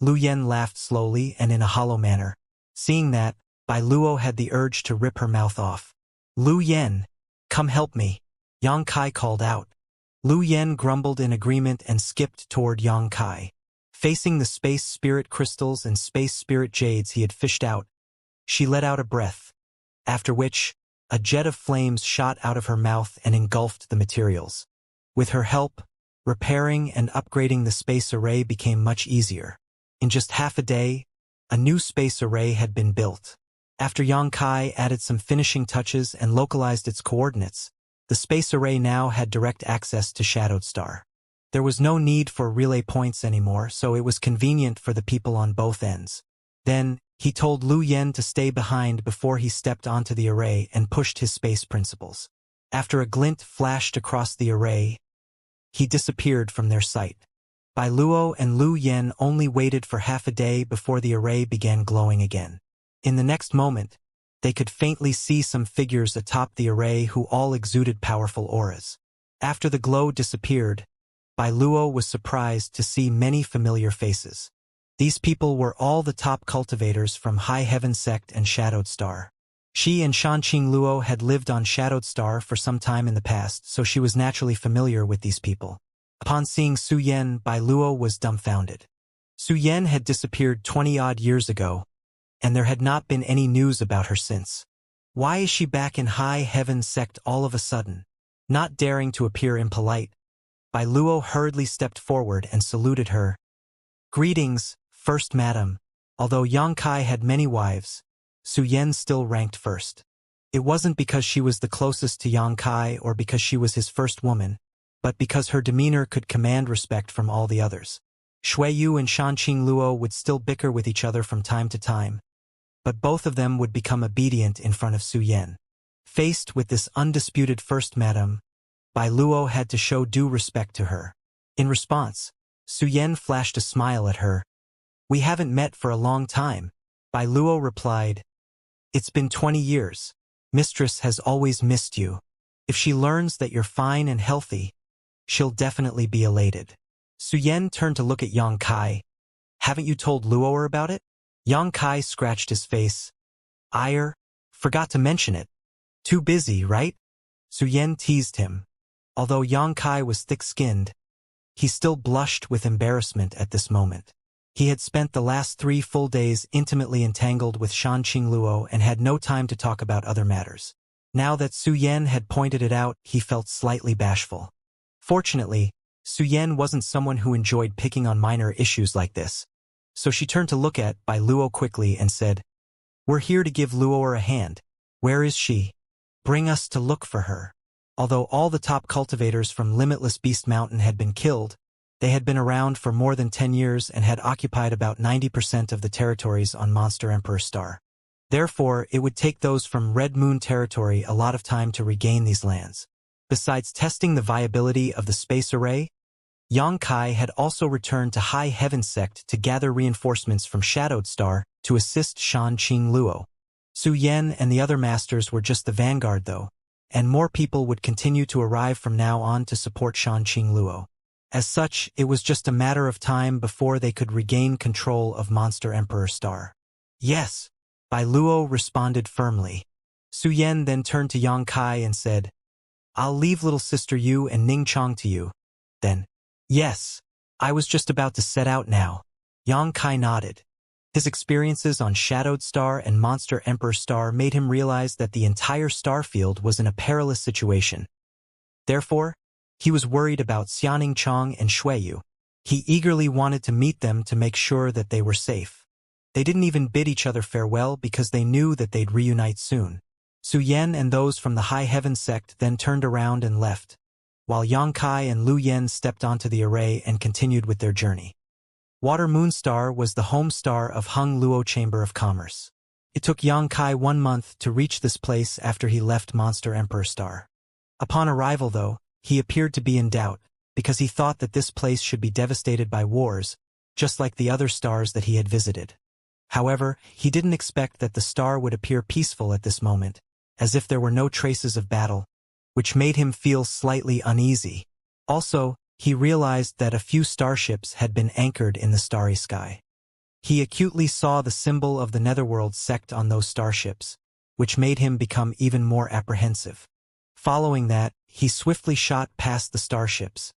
Speaker 1: Lu Yen laughed slowly and in a hollow manner. Seeing that, Bai Luo had the urge to rip her mouth off. "Lu Yen, come help me," Yang Kai called out. Lu Yen grumbled in agreement and skipped toward Yang Kai. Facing the space spirit crystals and space spirit jades he had fished out, she let out a breath, after which, a jet of flames shot out of her mouth and engulfed the materials. With her help, repairing and upgrading the space array became much easier. In just half a day, a new space array had been built. After Yang Kai added some finishing touches and localized its coordinates, the space array now had direct access to Shadowed Star. There was no need for relay points anymore, so it was convenient for the people on both ends. Then, he told Lu Yen to stay behind before he stepped onto the array and pushed his space principles. After a glint flashed across the array, he disappeared from their sight. Bai Luo and Lu Yen only waited for half a day before the array began glowing again. In the next moment, they could faintly see some figures atop the array who all exuded powerful auras. After the glow disappeared, Bai Luo was surprised to see many familiar faces. These people were all the top cultivators from High Heaven Sect and Shadowed Star. She and Shanqing Luo had lived on Shadowed Star for some time in the past, so she was naturally familiar with these people. Upon seeing Su Yen, Bai Luo was dumbfounded. Su Yen had disappeared 20-odd years ago, and there had not been any news about her since. Why is she back in High Heaven Sect all of a sudden? Not daring to appear impolite, Bai Luo hurriedly stepped forward and saluted her. "Greetings, First Madam." Although Yang Kai had many wives, Su Yen still ranked first. It wasn't because she was the closest to Yang Kai or because she was his first woman, but because her demeanor could command respect from all the others. Shui Yu and Shanqing Luo would still bicker with each other from time to time, but both of them would become obedient in front of Su Yen. Faced with this undisputed First Madam, Bai Luo had to show due respect to her. In response, Su Yen flashed a smile at her. "We haven't met for a long time," Bai Luo replied. "It's been 20 years. Mistress has always missed you. If she learns that you're fine and healthy, she'll definitely be elated." Su Yen turned to look at Yang Kai. "Haven't you told Luo about it?" Yang Kai scratched his face. Forgot to mention it. Too busy, right?" Su Yen teased him. Although Yang Kai was thick-skinned, he still blushed with embarrassment at this moment. He had spent the last 3 full days intimately entangled with Shanqing Luo and had no time to talk about other matters. Now that Su Yen had pointed it out, he felt slightly bashful. Fortunately, Su Yen wasn't someone who enjoyed picking on minor issues like this, so she turned to look at Bai Luo quickly and said, "We're here to give Luo a hand. Where is she? Bring us to look for her." Although all the top cultivators from Limitless Beast Mountain had been killed, they had been around for more than 10 years and had occupied about 90% of the territories on Monster Emperor Star. Therefore, it would take those from Red Moon territory a lot of time to regain these lands. Besides testing the viability of the space array, Xianxia had also returned to High Heaven Sect to gather reinforcements from Shadowed Star to assist Shan Qing Luo. Su Yan and the other masters were just the vanguard though, and more people would continue to arrive from now on to support Shan Qing Luo. As such, it was just a matter of time before they could regain control of Monster Emperor Star. Yes, Bai Luo responded firmly. Su Yan then turned to Xianxia and said, I'll leave little sister Yu and Ning Chong to you. Then, yes, I was just about to set out now. Xianxia nodded. His experiences on Shadowed Star and Monster Emperor Star made him realize that the entire starfield was in a perilous situation. Therefore, he was worried about Xianing Chong and Shuiyu. He eagerly wanted to meet them to make sure that they were safe. They didn't even bid each other farewell because they knew that they'd reunite soon. Su Yan and those from the High Heaven Sect then turned around and left, while Xianxia and Lu Yan stepped onto the array and continued with their journey. Water Moon Star was the home star of Hung Luo Chamber of Commerce. It took Xianxia 1 month to reach this place after he left Monster Emperor Star. Upon arrival though, he appeared to be in doubt, because he thought that this place should be devastated by wars, just like the other stars that he had visited. However, he didn't expect that the star would appear peaceful at this moment, as if there were no traces of battle, which made him feel slightly uneasy. Also, he realized that a few starships had been anchored in the starry sky. He acutely saw the symbol of the Netherworld sect on those starships, which made him become even more apprehensive. Following that, he swiftly shot past the starships,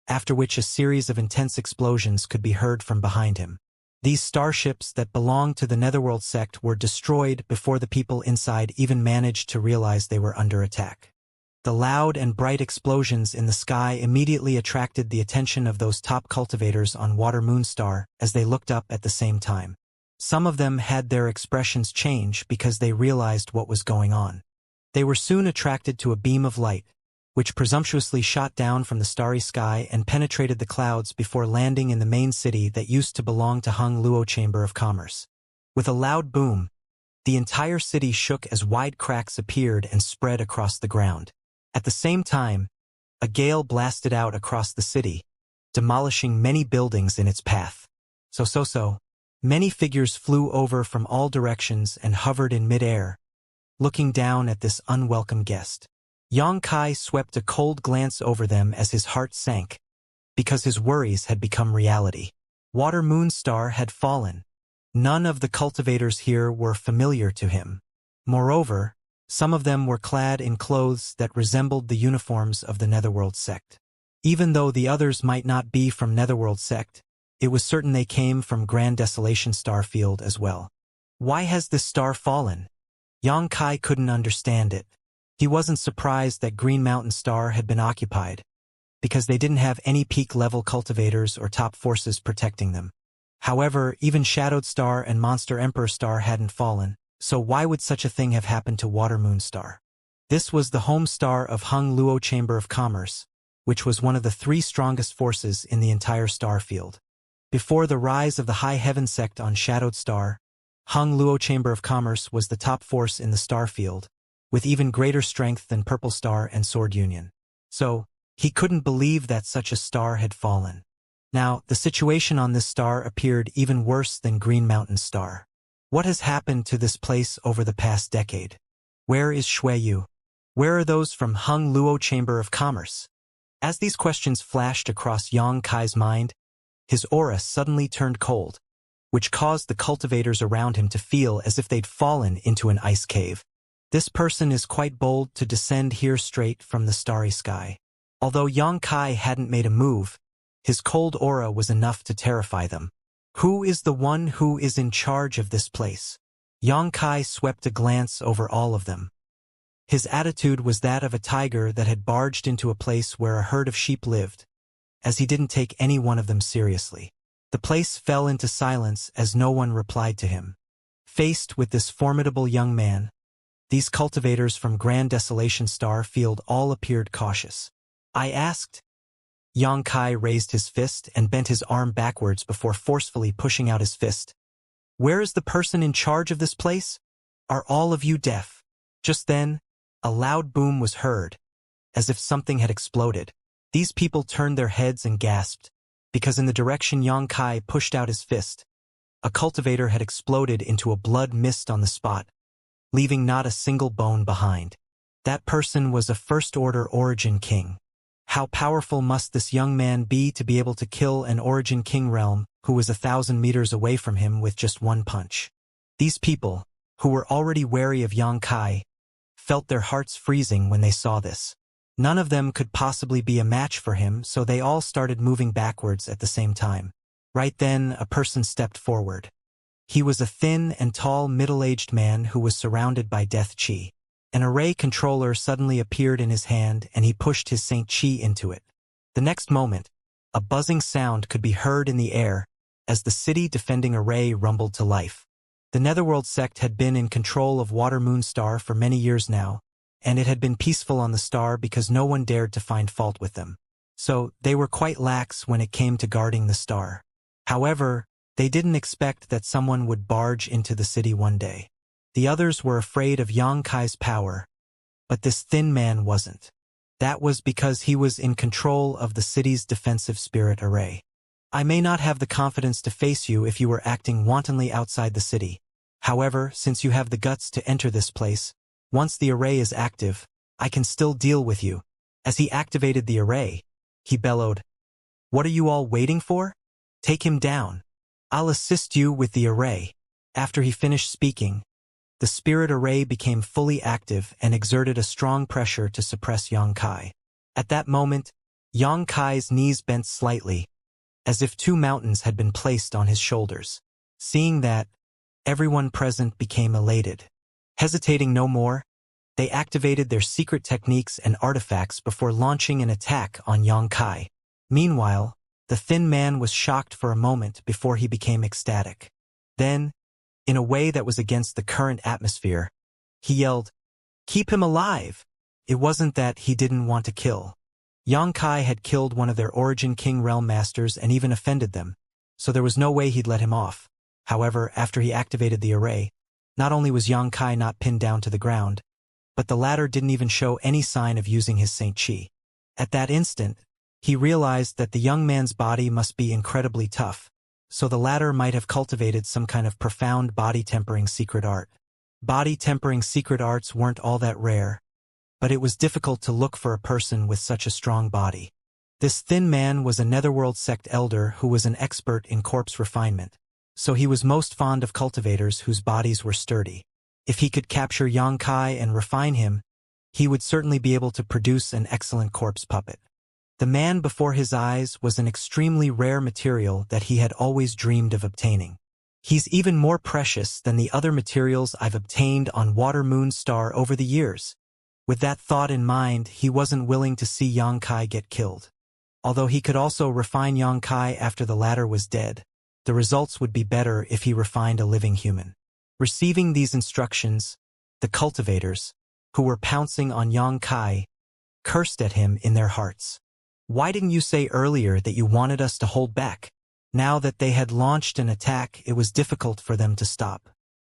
Speaker 1: after which a series of intense explosions could be heard from behind him. These starships that belonged to the Netherworld sect were destroyed before the people inside even managed to realize they were under attack. The loud and bright explosions in the sky immediately attracted the attention of those top cultivators on Water Moon Star as they looked up at the same time. Some of them had their expressions change because they realized what was going on. They were soon attracted to a beam of light, which presumptuously shot down from the starry sky and penetrated the clouds before landing in the main city that used to belong to Hung Luo Chamber of Commerce. With a loud boom, the entire city shook as wide cracks appeared and spread across the ground. At the same time, a gale blasted out across the city, demolishing many buildings in its path. Many figures flew over from all directions and hovered in mid-air, looking down at this unwelcome guest. Xianxia swept a cold glance over them as his heart sank, because his worries had become reality. Water Moon Star had fallen. None of the cultivators here were familiar to him. Moreover, some of them were clad in clothes that resembled the uniforms of the Netherworld sect. Even though the others might not be from Netherworld sect, it was certain they came from Grand Desolation Starfield as well. Why has this star fallen? Xianxia couldn't understand it. He wasn't surprised that Green Mountain Star had been occupied, because they didn't have any peak-level cultivators or top forces protecting them. However, even Shadowed Star and Monster Emperor Star hadn't fallen, so why would such a thing have happened to Water Moon Star? This was the home star of Hung Luo Chamber of Commerce, which was one of the 3 strongest forces in the entire star field. Before the rise of the High Heaven Sect on Shadowed Star, Hung Luo Chamber of Commerce was the top force in the star field, with even greater strength than Purple Star and Sword Union. So, he couldn't believe that such a star had fallen. Now, the situation on this star appeared even worse than Green Mountain Star. What has happened to this place over the past decade? Where is Shuiyu? Where are those from Hung Luo Chamber of Commerce? As these questions flashed across Xianxia's mind, his aura suddenly turned cold, which caused the cultivators around him to feel as if they'd fallen into an ice cave. This person is quite bold to descend here straight from the starry sky. Although Xianxia hadn't made a move, his cold aura was enough to terrify them. Who is the one who is in charge of this place? Xianxia swept a glance over all of them. His attitude was that of a tiger that had barged into a place where a herd of sheep lived, as he didn't take any one of them seriously. The place fell into silence as no one replied to him. Faced with this formidable young man, These cultivators from Grand Desolation Star Field all appeared cautious. I asked. Xianxia raised his fist and bent his arm backwards before forcefully pushing out his fist. Where is the person in charge of this place? Are all of you deaf? Just then, a loud boom was heard, as if something had exploded. These people turned their heads and gasped, because in the direction Xianxia pushed out his fist, a cultivator had exploded into a blood mist on the spot, leaving not a single bone behind. That person was a first-order Origin King. How powerful must this young man be to be able to kill an Origin King realm who was 1,000 meters away from him with just one punch? These people, who were already wary of Xianxia, felt their hearts freezing when they saw this. None of them could possibly be a match for him, so they all started moving backwards at the same time. Right then, a person stepped forward. He was a thin and tall middle-aged man who was surrounded by death chi. An array controller suddenly appeared in his hand and he pushed his Saint Chi into it. The next moment, a buzzing sound could be heard in the air as the city defending array rumbled to life. The Netherworld sect had been in control of Water Moon Star for many years now, and it had been peaceful on the star because no one dared to find fault with them. So, they were quite lax when it came to guarding the star. However, they didn't expect that someone would barge into the city one day. The others were afraid of Xianxia's power, but this thin man wasn't. That was because he was in control of the city's defensive spirit array. I may not have the confidence to face you if you were acting wantonly outside the city. However, since you have the guts to enter this place, once the array is active, I can still deal with you. As he activated the array, he bellowed, "What are you all waiting for? Take him down. I'll assist you with the array." After he finished speaking, the spirit array became fully active and exerted a strong pressure to suppress Xianxia. At that moment, Xianxia's knees bent slightly, as if 2 mountains had been placed on his shoulders. Seeing that, everyone present became elated. Hesitating no more, they activated their secret techniques and artifacts before launching an attack on Xianxia. Meanwhile, the thin man was shocked for a moment before he became ecstatic. Then, in a way that was against the current atmosphere, he yelled, "Keep him alive!" It wasn't that he didn't want to kill. Xianxia had killed one of their Origin King realm masters and even offended them, so there was no way he'd let him off. However, after he activated the array, not only was Xianxia not pinned down to the ground, but the latter didn't even show any sign of using his Saint Chi. At that instant, he realized that the young man's body must be incredibly tough, so the latter might have cultivated some kind of profound body-tempering secret art. Body-tempering secret arts weren't all that rare, but it was difficult to look for a person with such a strong body. This thin man was a Netherworld sect elder who was an expert in corpse refinement, so he was most fond of cultivators whose bodies were sturdy. If he could capture Xianxia and refine him, he would certainly be able to produce an excellent corpse puppet. The man before his eyes was an extremely rare material that he had always dreamed of obtaining. He's even more precious than the other materials I've obtained on Water Moon Star over the years. With that thought in mind, he wasn't willing to see Xianxia get killed. Although he could also refine Xianxia after the latter was dead, the results would be better if he refined a living human. Receiving these instructions, the cultivators, who were pouncing on Xianxia, cursed at him in their hearts. Why didn't you say earlier that you wanted us to hold back? Now that they had launched an attack, it was difficult for them to stop.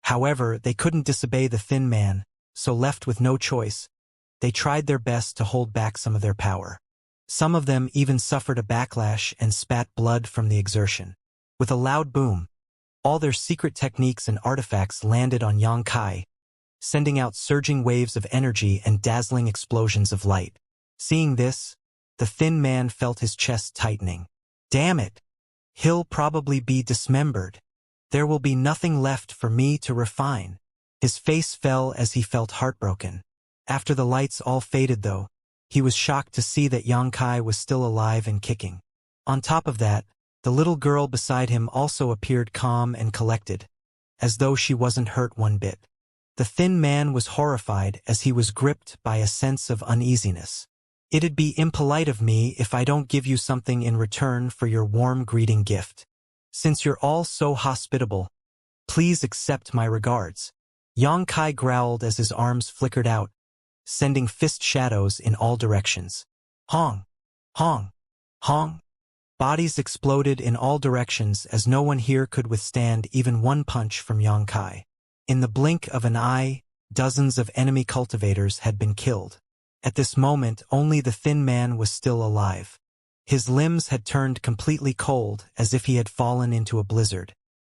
Speaker 1: However, they couldn't disobey the thin man, so left with no choice, they tried their best to hold back some of their power. Some of them even suffered a backlash and spat blood from the exertion. With a loud boom, all their secret techniques and artifacts landed on Xianxia, sending out surging waves of energy and dazzling explosions of light. Seeing this, the thin man felt his chest tightening. Damn it! He'll probably be dismembered. There will be nothing left for me to refine. His face fell as he felt heartbroken. After the lights all faded though, he was shocked to see that Xianxia was still alive and kicking. On top of that, the little girl beside him also appeared calm and collected, as though she wasn't hurt one bit. The thin man was horrified as he was gripped by a sense of uneasiness. It'd be impolite of me if I don't give you something in return for your warm greeting gift. Since you're all so hospitable, please accept my regards. Yang Kai growled as his arms flickered out, sending fist shadows in all directions. Hong! Hong! Hong! Bodies exploded in all directions as no one here could withstand even one punch from Yang Kai. In the blink of an eye, dozens of enemy cultivators had been killed. At this moment, only the thin man was still alive. His limbs had turned completely cold, as if he had fallen into a blizzard.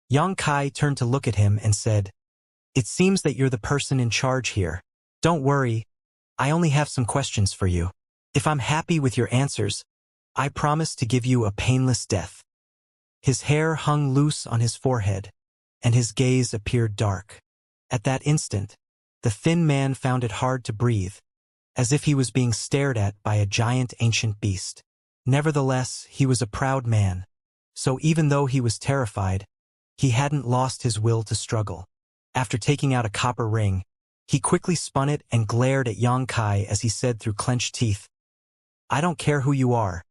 Speaker 1: Yang Kai turned to look at him and said, "It seems that you're the person in charge here. Don't worry, I only have some questions for you. If I'm happy with your answers, I promise to give you a painless death." His hair hung loose on his forehead, and his gaze appeared dark. At that instant, the thin man found it hard to breathe, as if he was being stared at by a giant ancient beast. Nevertheless, he was a proud man, so even though he was terrified, he hadn't lost his will to struggle. After taking out a copper ring, he quickly spun it and glared at Yang Kai as he said through clenched teeth, "I don't care who you are,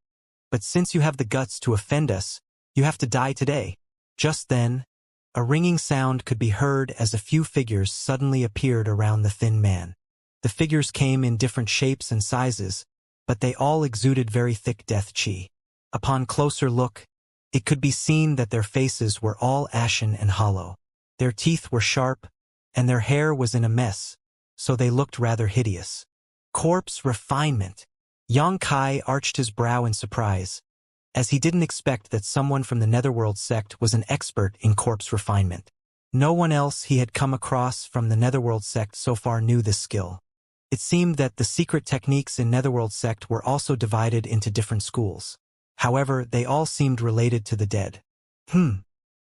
Speaker 1: but since you have the guts to offend us, you have to die today." Just then, a ringing sound could be heard as a few figures suddenly appeared around the thin man. The figures came in different shapes and sizes, but they all exuded very thick death chi. Upon closer look, it could be seen that their faces were all ashen and hollow. Their teeth were sharp, and their hair was in a mess, so they looked rather hideous. Corpse refinement. Yang Kai arched his brow in surprise, as he didn't expect that someone from the Netherworld sect was an expert in corpse refinement. No one else he had come across from the Netherworld sect so far knew this skill. It seemed that the secret techniques in Netherworld sect were also divided into different schools. However, they all seemed related to the dead.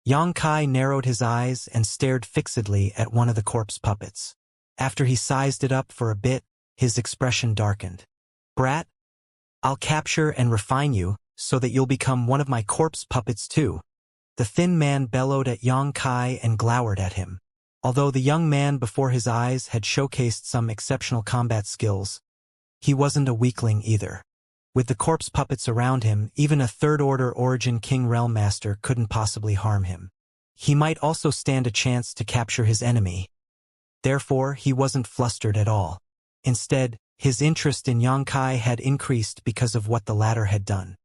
Speaker 1: Yang Kai narrowed his eyes and stared fixedly at one of the corpse puppets. After he sized it up for a bit, his expression darkened. "Brat, I'll capture and refine you, so that you'll become one of my corpse puppets too." The thin man bellowed at Yang Kai and glowered at him. Although the young man before his eyes had showcased some exceptional combat skills, he wasn't a weakling either. With the corpse puppets around him, even a third-order Origin King Realm Master couldn't possibly harm him. He might also stand a chance to capture his enemy. Therefore, he wasn't flustered at all. Instead, his interest in Yang Kai had increased because of what the latter had done.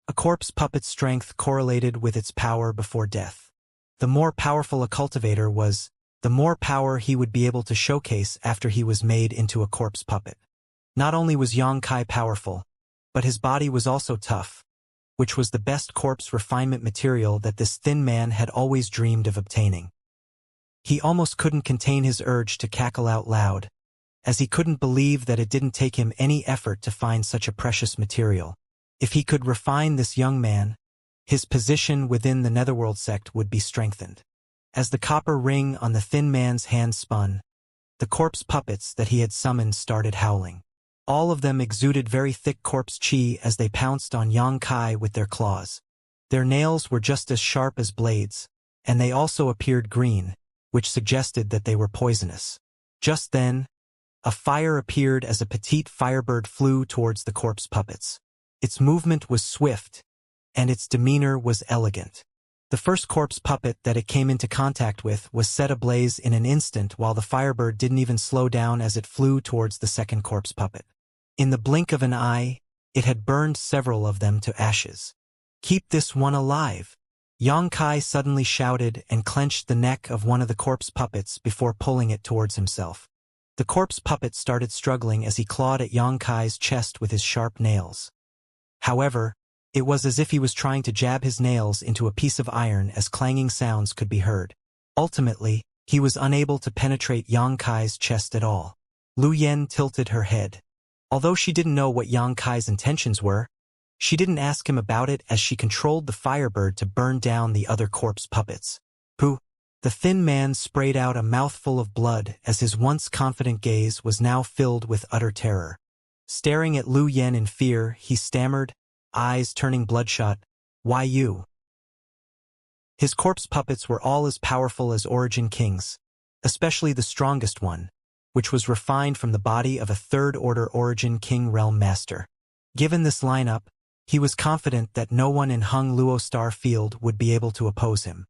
Speaker 1: A corpse puppet's strength correlated with its power before death. The more powerful a cultivator was, the more power he would be able to showcase after he was made into a corpse puppet. Not only was Yang Kai powerful, but his body was also tough, which was the best corpse refinement material that this thin man had always dreamed of obtaining. He almost couldn't contain his urge to cackle out loud, as he couldn't believe that it didn't take him any effort to find such a precious material. If he could refine this young man, his position within the Netherworld sect would be strengthened. As the copper ring on the thin man's hand spun, the corpse puppets that he had summoned started howling. All of them exuded very thick corpse chi as they pounced on Yang Kai with their claws. Their nails were just as sharp as blades, and they also appeared green, which suggested that they were poisonous. Just then, a fire appeared as a petite firebird flew towards the corpse puppets. Its movement was swift, and its demeanor was elegant. The first corpse puppet that it came into contact with was set ablaze in an instant, while the firebird didn't even slow down as it flew towards the second corpse puppet. In the blink of an eye, it had burned several of them to ashes. "Keep this one alive!" Yang Kai suddenly shouted and clenched the neck of one of the corpse puppets before pulling it towards himself. The corpse puppet started struggling as he clawed at Yang Kai's chest with his sharp nails. However, it was as if he was trying to jab his nails into a piece of iron as clanging sounds could be heard. Ultimately, he was unable to penetrate Yang Kai's chest at all. Lu Yen tilted her head. Although she didn't know what Yang Kai's intentions were, she didn't ask him about it as she controlled the firebird to burn down the other corpse puppets. Pooh! The thin man sprayed out a mouthful of blood as his once confident gaze was now filled with utter terror. Staring at Lu Yen in fear, he stammered, eyes turning bloodshot, "Why you?" His corpse puppets were all as powerful as Origin Kings, especially the strongest one, which was refined from the body of a third-order Origin King Realm Master. Given this lineup, he was confident that no one in Hung Luo Star Field would be able to oppose him.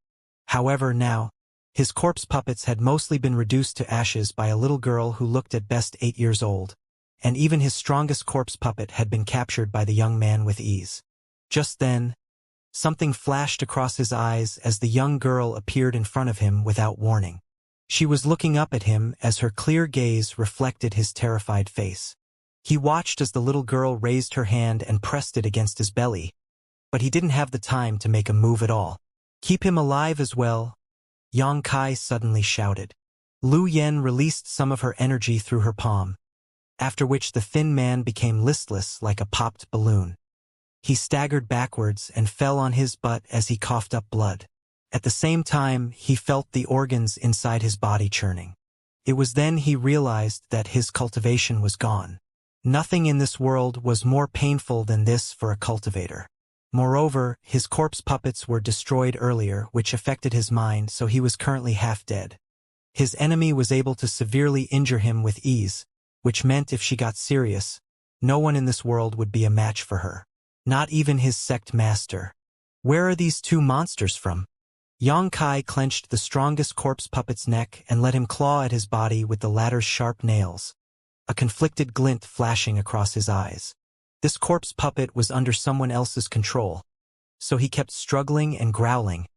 Speaker 1: However, now, His corpse puppets had mostly been reduced to ashes by a little girl who looked at best 8 years old, and even his strongest corpse puppet had been captured by the young man with ease. Just then, something flashed across his eyes as the young girl appeared in front of him without warning. She was looking up at him as her clear gaze reflected his terrified face. He watched as the little girl raised her hand and pressed it against his belly, but he didn't have the time to make a move at all. "Keep him alive as well," Yang Kai suddenly shouted. Lu Yen released some of her energy through her palm, after which the thin man became listless like a popped balloon. He staggered backwards and fell on his butt as he coughed up blood. At the same time, he felt the organs inside his body churning. It was then he realized that his cultivation was gone. Nothing in this world was more painful than this for a cultivator. Moreover, his corpse puppets were destroyed earlier, which affected his mind, so he was currently half dead. His enemy was able to severely injure him with ease, which meant if she got serious, no one in this world would be a match for her. Not even his sect master. Where are these two monsters from? Yang Kai clenched the strongest corpse puppet's neck and let him claw at his body with the latter's sharp nails, a conflicted glint flashing across his eyes. This corpse puppet was under someone else's control, so he kept struggling and growling,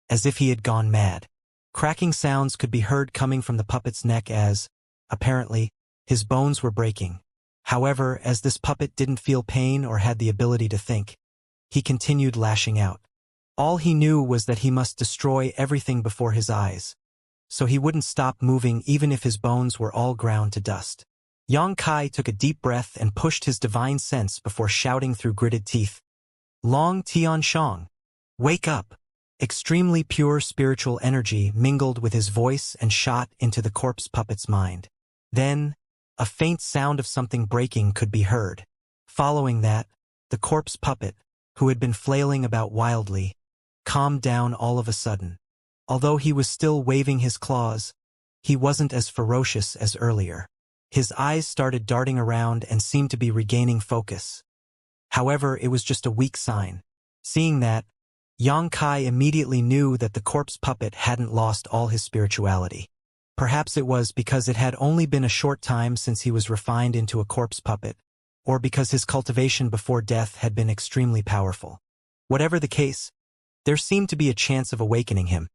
Speaker 1: as if he had gone mad. Cracking sounds could be heard coming from the puppet's neck as, apparently, his bones were breaking. However, as this puppet didn't feel pain or had the ability to think, he continued lashing out. All he knew was that he must destroy everything before his eyes, so he wouldn't stop moving even if his bones were all ground to dust. Yang Kai took a deep breath and pushed his divine sense before shouting through gritted teeth, "Long Tianshang, wake up!" Extremely pure spiritual energy mingled with his voice and shot into the corpse puppet's mind. Then, a faint sound of something breaking could be heard. Following that, the corpse puppet, who had been flailing about wildly, calmed down all of a sudden. Although he was still waving his claws, he wasn't as ferocious as earlier. His eyes started darting around and seemed to be regaining focus. However, it was just a weak sign. Seeing that, Yang Kai immediately knew that the corpse puppet hadn't lost all his spirituality. Perhaps it was because it had only been a short time since he was refined into a corpse puppet, or because his cultivation before death had been extremely powerful. Whatever the case, there seemed to be a chance of awakening him.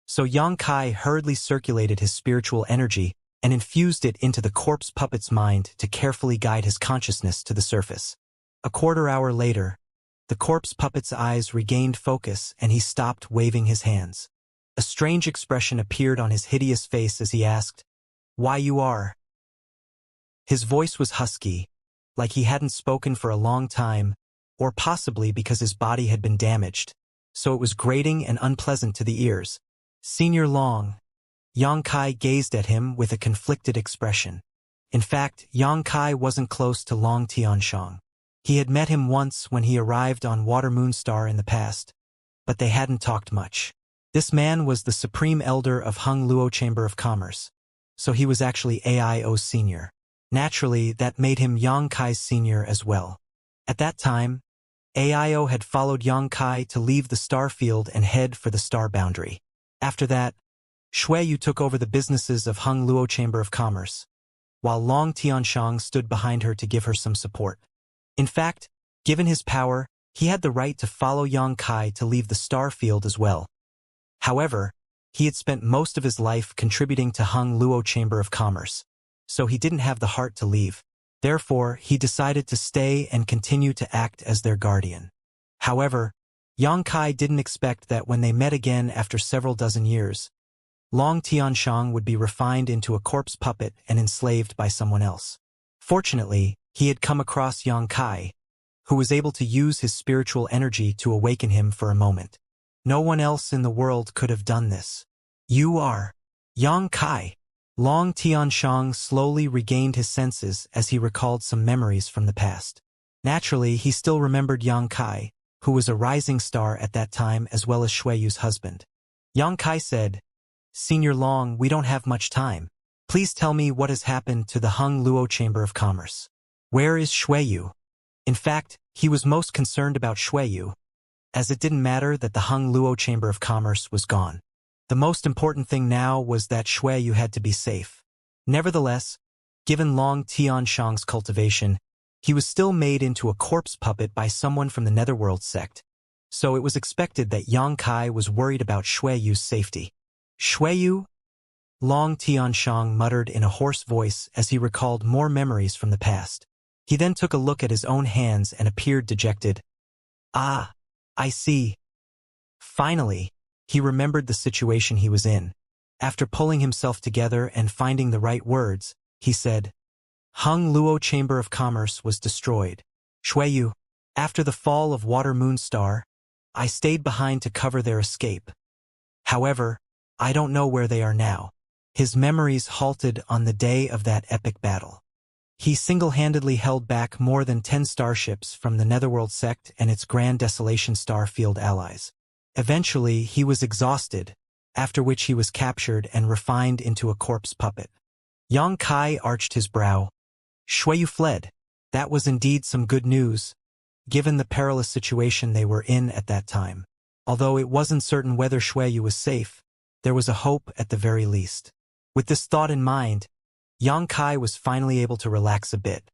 Speaker 1: So Yang Kai hurriedly circulated his spiritual energy and infused it into the corpse puppet's mind to carefully guide his consciousness to the surface. A quarter hour later, the corpse puppet's eyes regained focus and he stopped waving his hands. A strange expression appeared on his hideous face as he asked, "Why you are?" His voice was husky, like he hadn't spoken for a long time, or possibly because his body had been damaged, so it was grating and unpleasant to the ears. "Senior Long." Yang Kai gazed at him with a conflicted expression. In fact, Yang Kai wasn't close to Long Tianshang. He had met him once when he arrived on Water Moonstar in the past, but they hadn't talked much. This man was the supreme elder of Hung Luo Chamber of Commerce, so he was actually AIO's senior. Naturally, that made him Yang Kai's senior as well. At that time, AIO had followed Yang Kai to leave the star field and head for the star boundary. After that, Xueyu took over the businesses of Hung Luo Chamber of Commerce, while Long Tianshang stood behind her to give her some support. In fact, given his power, he had the right to follow Yang Kai to leave the star field as well. However, he had spent most of his life contributing to Hung Luo Chamber of Commerce, so he didn't have the heart to leave. Therefore, he decided to stay and continue to act as their guardian. However, Yang Kai didn't expect that when they met again after several dozen years, Long Tianshang would be refined into a corpse puppet and enslaved by someone else. Fortunately, he had come across Yang Kai, who was able to use his spiritual energy to awaken him for a moment. No one else in the world could have done this. "You are Yang Kai." Long Tianshang slowly regained his senses as he recalled some memories from the past. Naturally, he still remembered Yang Kai, who was a rising star at that time as well as Xueyu's husband. Yang Kai said, "Senior Long, we don't have much time. Please tell me what has happened to the Hung Luo Chamber of Commerce. Where is Xueyu?" In fact, he was most concerned about Xueyu, as it didn't matter that the Hung Luo Chamber of Commerce was gone. The most important thing now was that Shuiyu had to be safe. Nevertheless, given Long Tianshang's cultivation, he was still made into a corpse puppet by someone from the Netherworld sect, so it was expected that Yang Kai was worried about Shuiyu's safety. Shuiyu? Long Tianshang muttered in a hoarse voice as he recalled more memories from the past. He then took a look at his own hands and appeared dejected. Ah, I see. Finally, he remembered the situation he was in. After pulling himself together and finding the right words, he said, Hung Luo Chamber of Commerce was destroyed. Shuiyu, after the fall of Water Moon Star, I stayed behind to cover their escape. However, I don't know where they are now. His memories halted on the day of that epic battle. He single-handedly held back more than 10 starships from the Netherworld sect and its Grand Desolation Star Field allies. Eventually, he was exhausted, after which he was captured and refined into a corpse puppet. Yang Kai arched his brow. Shuiyu fled. That was indeed some good news, given the perilous situation they were in at that time. Although it wasn't certain whether Shuiyu was safe, there was a hope at the very least. With this thought in mind, Yang Kai was finally able to relax a bit.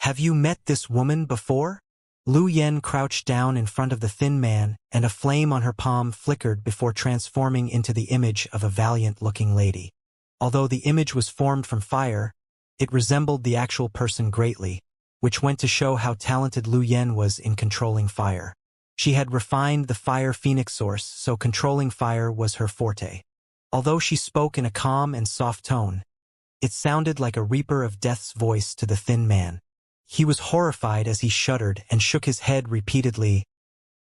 Speaker 1: Have you met this woman before? Lu Yen crouched down in front of the thin man, and a flame on her palm flickered before transforming into the image of a valiant-looking lady. Although the image was formed from fire, it resembled the actual person greatly, which went to show how talented Lu Yen was in controlling fire. She had refined the fire phoenix source, so controlling fire was her forte. Although she spoke in a calm and soft tone, it sounded like a reaper of death's voice to the thin man. He was horrified as he shuddered and shook his head repeatedly.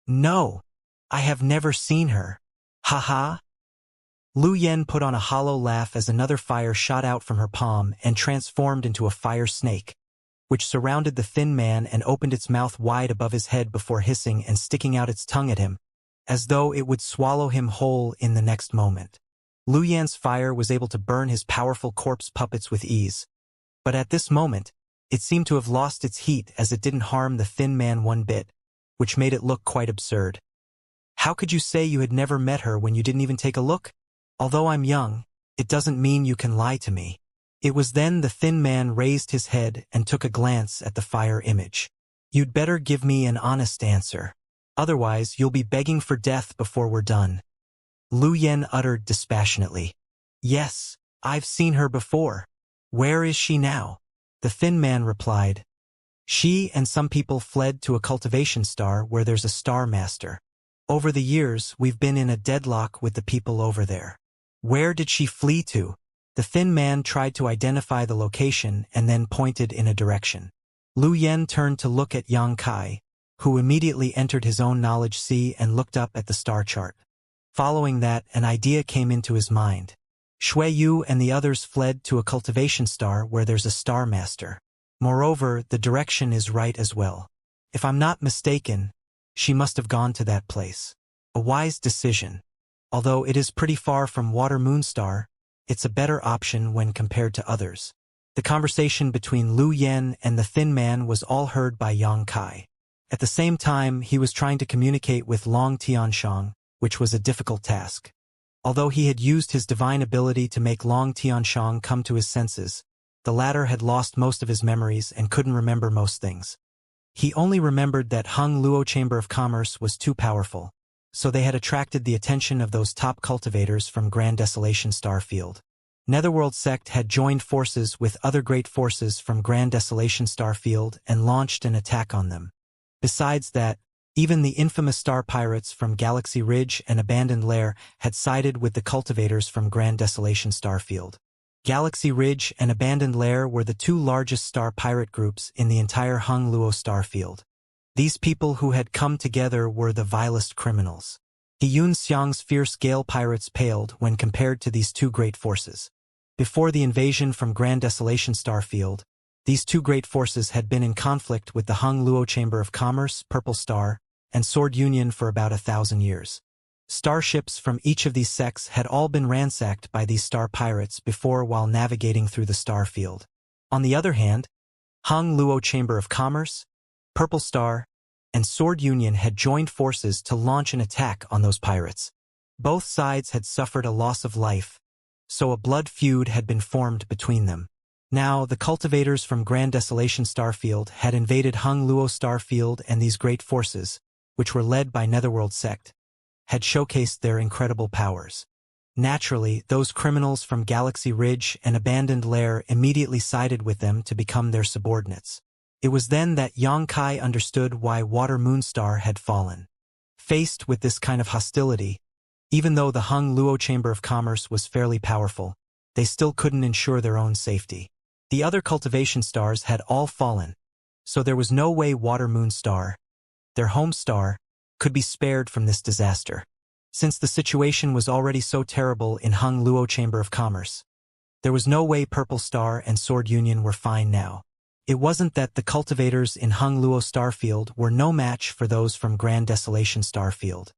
Speaker 1: No, I have never seen her. Ha ha. Lu Yen put on a hollow laugh as another fire shot out from her palm and transformed into a fire snake, which surrounded the thin man and opened its mouth wide above his head before hissing and sticking out its tongue at him, as though it would swallow him whole in the next moment. Lu Yan's fire was able to burn his powerful corpse puppets with ease, but at this moment, it seemed to have lost its heat as it didn't harm the thin man one bit, which made it look quite absurd. How could you say you had never met her when you didn't even take a look? Although I'm young, it doesn't mean you can lie to me. It was then the thin man raised his head and took a glance at the fire image. You'd better give me an honest answer. Otherwise, you'll be begging for death before we're done. Lu Yen uttered dispassionately. Yes, I've seen her before. Where is she now? The thin man replied. She and some people fled to a cultivation star where there's a star master. Over the years, we've been in a deadlock with the people over there. Where did she flee to? The thin man tried to identify the location and then pointed in a direction. Lu Yen turned to look at Yang Kai, who immediately entered his own knowledge sea and looked up at the star chart. Following that, an idea came into his mind. Shuiyu and the others fled to a cultivation star where there's a star master. Moreover, the direction is right as well. If I'm not mistaken, she must have gone to that place. A wise decision. Although it is pretty far from Water Moon Star, it's a better option when compared to others. The conversation between Lu Yen and the thin man was all heard by Yang Kai. At the same time, he was trying to communicate with Long Tianshang, which was a difficult task. Although he had used his divine ability to make Long Tianshang come to his senses, the latter had lost most of his memories and couldn't remember most things. He only remembered that Hung Luo Chamber of Commerce was too powerful, so they had attracted the attention of those top cultivators from Grand Desolation Star Field. Netherworld sect had joined forces with other great forces from Grand Desolation Star Field and launched an attack on them. Besides that, even the infamous star pirates from Galaxy Ridge and Abandoned Lair had sided with the cultivators from Grand Desolation Star Field. Galaxy Ridge and Abandoned Lair were the two largest star pirate groups in the entire Hung Luo star field. These people who had come together were the vilest criminals. Yun Xiang's fierce gale pirates paled when compared to these two great forces. Before the invasion from Grand Desolation Star Field, these two great forces had been in conflict with the Hung Luo Chamber of Commerce, Purple Star, and Sword Union for about 1,000 years. Starships from each of these sects had all been ransacked by these star pirates before while navigating through the star field. On the other hand, Hung Luo Chamber of Commerce, Purple Star, and Sword Union had joined forces to launch an attack on those pirates. Both sides had suffered a loss of life, so a blood feud had been formed between them. Now, the cultivators from Grand Desolation Starfield had invaded Hung Luo Starfield, and these great forces, which were led by Netherworld Sect, had showcased their incredible powers. Naturally, those criminals from Galaxy Ridge and Abandoned Lair immediately sided with them to become their subordinates. It was then that Xianxia understood why Water Moonstar had fallen. Faced with this kind of hostility, even though the Hung Luo Chamber of Commerce was fairly powerful, they still couldn't ensure their own safety. The other cultivation stars had all fallen, so there was no way Water Moonstar, their home star, could be spared from this disaster. Since the situation was already so terrible in Hung Luo Chamber of Commerce, there was no way Purple Star and Sword Union were fine now. It wasn't that the cultivators in Hung Luo Starfield were no match for those from Grand Desolation Starfield.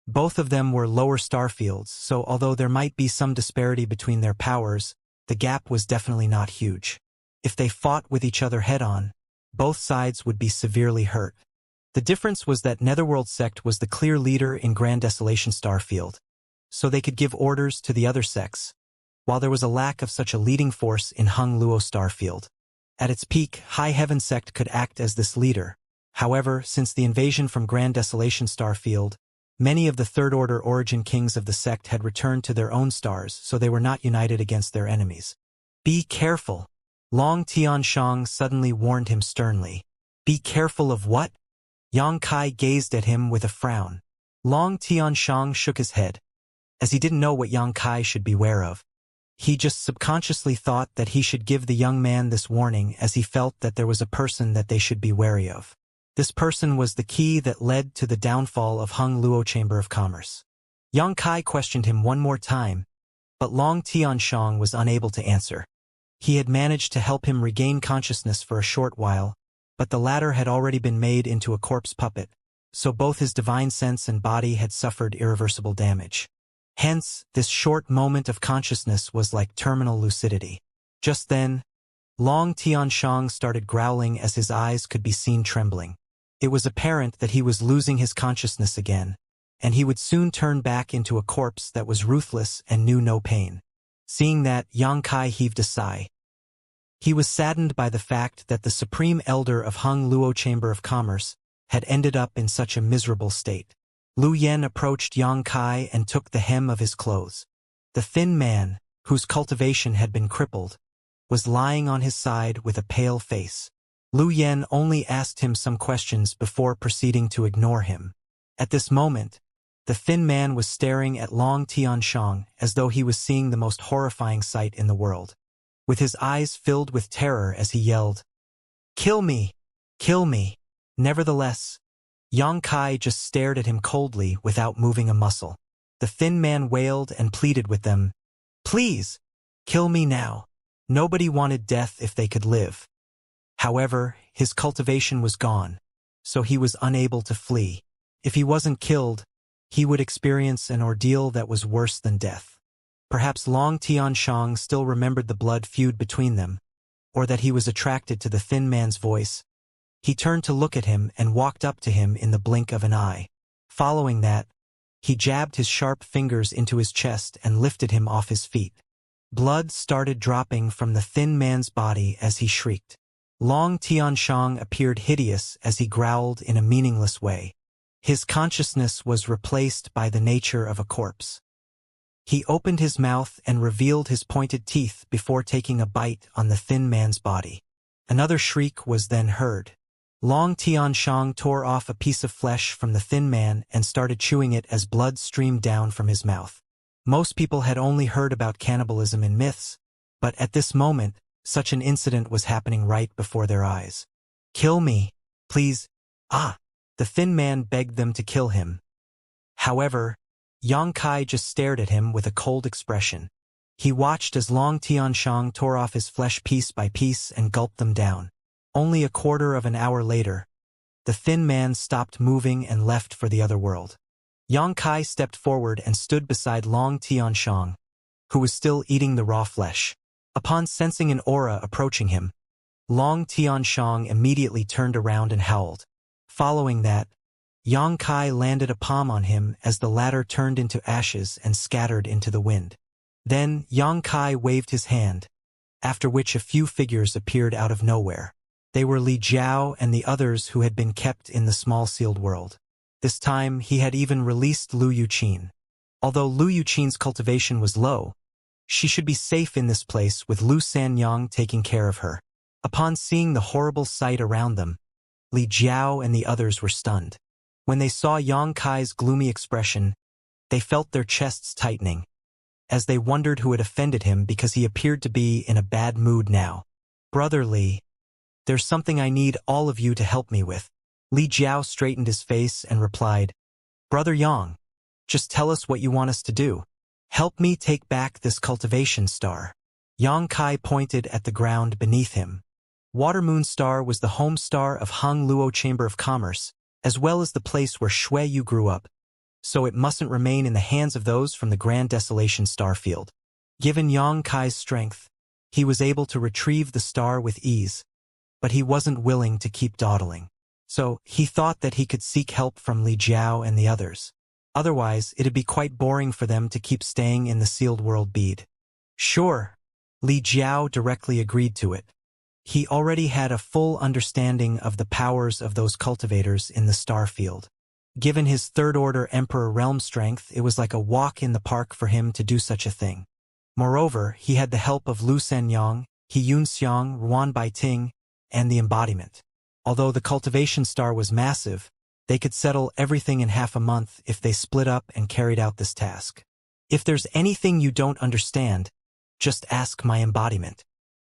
Speaker 1: Both of them were lower starfields, so although there might be some disparity between their powers, the gap was definitely not huge. If they fought with each other head-on, both sides would be severely hurt. The difference was that Netherworld Sect was the clear leader in Grand Desolation Starfield, so they could give orders to the other sects, while there was a lack of such a leading force in Hung Luo Starfield. At its peak, High Heaven Sect could act as this leader. However, since the invasion from Grand Desolation Starfield, many of the Third Order Origin Kings of the sect had returned to their own stars, so they were not united against their enemies. Be careful, Long Tianshang suddenly warned him sternly. Be careful of what? Xianxia gazed at him with a frown. Long Tianshang shook his head, as he didn't know what Xianxia should beware of. He just subconsciously thought that he should give the young man this warning, as he felt that there was a person that they should be wary of. This person was the key that led to the downfall of Hung Luo Chamber of Commerce. Xianxia questioned him one more time, but Long Tianshang was unable to answer. He had managed to help him regain consciousness for a short while, but the latter had already been made into a corpse puppet, so both his divine sense and body had suffered irreversible damage. Hence, this short moment of consciousness was like terminal lucidity. Just then, Long Tianshang started growling as his eyes could be seen trembling. It was apparent that he was losing his consciousness again, and he would soon turn back into a corpse that was ruthless and knew no pain. Seeing that, Xianxia heaved a sigh. He was saddened by the fact that the Supreme Elder of Hung Luo Chamber of Commerce had ended up in such a miserable state. Lu Yen approached Xianxia and took the hem of his clothes. The thin man, whose cultivation had been crippled, was lying on his side with a pale face. Lu Yen only asked him some questions before proceeding to ignore him. At this moment, the thin man was staring at Long Tianshang as though he was seeing the most horrifying sight in the world, with his eyes filled with terror as he yelled, "Kill me! Kill me!" Nevertheless, Xianxia just stared at him coldly without moving a muscle. The thin man wailed and pleaded with them, "Please, kill me now." Nobody wanted death if they could live. However, his cultivation was gone, so he was unable to flee. If he wasn't killed, he would experience an ordeal that was worse than death. Perhaps Long Tianshang still remembered the blood feud between them, or that he was attracted to the thin man's voice. He turned to look at him and walked up to him in the blink of an eye. Following that, he jabbed his sharp fingers into his chest and lifted him off his feet. Blood started dropping from the thin man's body as he shrieked. Long Tianshang appeared hideous as he growled in a meaningless way. His consciousness was replaced by the nature of a corpse. He opened his mouth and revealed his pointed teeth before taking a bite on the thin man's body. Another shriek was then heard. Long Tianshang tore off a piece of flesh from the thin man and started chewing it as blood streamed down from his mouth. Most people had only heard about cannibalism in myths, but at this moment, such an incident was happening right before their eyes. "Kill me, please." "Ah!" The thin man begged them to kill him. However, Xianxia just stared at him with a cold expression. He watched as Long Tianshang tore off his flesh piece by piece and gulped them down. Only a quarter of an hour later, the thin man stopped moving and left for the other world. Xianxia stepped forward and stood beside Long Tianshang, who was still eating the raw flesh. Upon sensing an aura approaching him, Long Tianshang immediately turned around and howled. Following that, Yang Kai landed a palm on him as the latter turned into ashes and scattered into the wind. Then Yang Kai waved his hand, after which a few figures appeared out of nowhere. They were Li Jiao and the others who had been kept in the small sealed world. This time he had even released Lu Yuqin. Although Lu Yuqin's cultivation was low, she should be safe in this place with Lu Sanyang taking care of her. Upon seeing the horrible sight around them, Li Jiao and the others were stunned. When they saw Yang Kai's gloomy expression, they felt their chests tightening, as they wondered who had offended him because he appeared to be in a bad mood now. "Brother Li, there's something I need all of you to help me with." Li Jiao straightened his face and replied, "Brother Yang, just tell us what you want us to do. Help me take back this cultivation star." Yang Kai pointed at the ground beneath him. Water Moon Star was the home star of Hung Luo Chamber of Commerce, as well as the place where Shui Yu grew up, so it mustn't remain in the hands of those from the Grand Desolation star field. Given Yang Kai's strength, he was able to retrieve the star with ease, but he wasn't willing to keep dawdling. So he thought that he could seek help from Li Jiao and the others. Otherwise, it'd be quite boring for them to keep staying in the sealed world bead. Sure, Li Jiao directly agreed to it. He already had a full understanding of the powers of those cultivators in the star field. Given his third-order Emperor realm strength, it was like a walk in the park for him to do such a thing. Moreover, he had the help of Lu Sanyang, He Yunxiang, Ruan Baiting, and the embodiment. Although the cultivation star was massive, they could settle everything in half a month if they split up and carried out this task. If there's anything you don't understand, just ask my embodiment.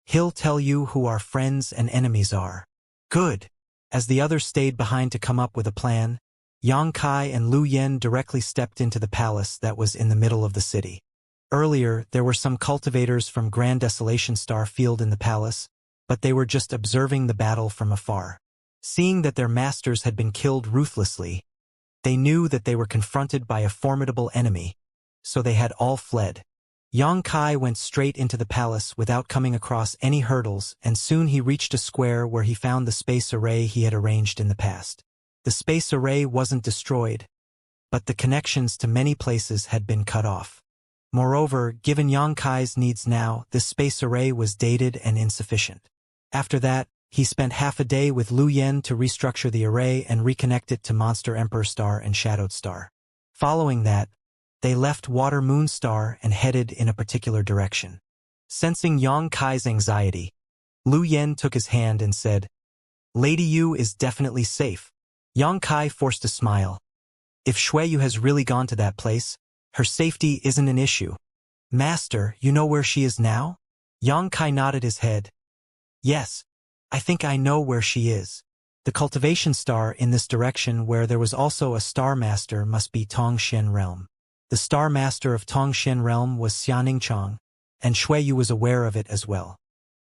Speaker 1: He'll tell you who our friends and enemies are. Good. As the others stayed behind to come up with a plan, Yang Kai and Lu Yen directly stepped into the palace that was in the middle of the city. Earlier, there were some cultivators from Grand Desolation Star Field in the palace, but they were just observing the battle from afar. Seeing that their masters had been killed ruthlessly, they knew that they were confronted by a formidable enemy, so they had all fled. Yang Kai went straight into the palace without coming across any hurdles, and soon he reached a square where he found the space array he had arranged in the past. The space array wasn't destroyed, but the connections to many places had been cut off. Moreover, given Yang Kai's needs now, this space array was dated and insufficient. After that, he spent half a day with Lu Yen to restructure the array and reconnect it to Monster Emperor Star and Shadowed Star. Following that, they left Water Moon Star and headed in a particular direction. Sensing Yang Kai's anxiety, Lu Yen took his hand and said, "Lady Yu is definitely safe." Yang Kai forced a smile. If Shui Yu has really gone to that place, her safety isn't an issue. "Master, you know where she is now?" Yang Kai nodded his head. "Yes, I think I know where she is." The cultivation star in this direction where there was also a star master must be Tongxian realm. The star master of Tongxian realm was Xianxia, and Shui Yu was aware of it as well.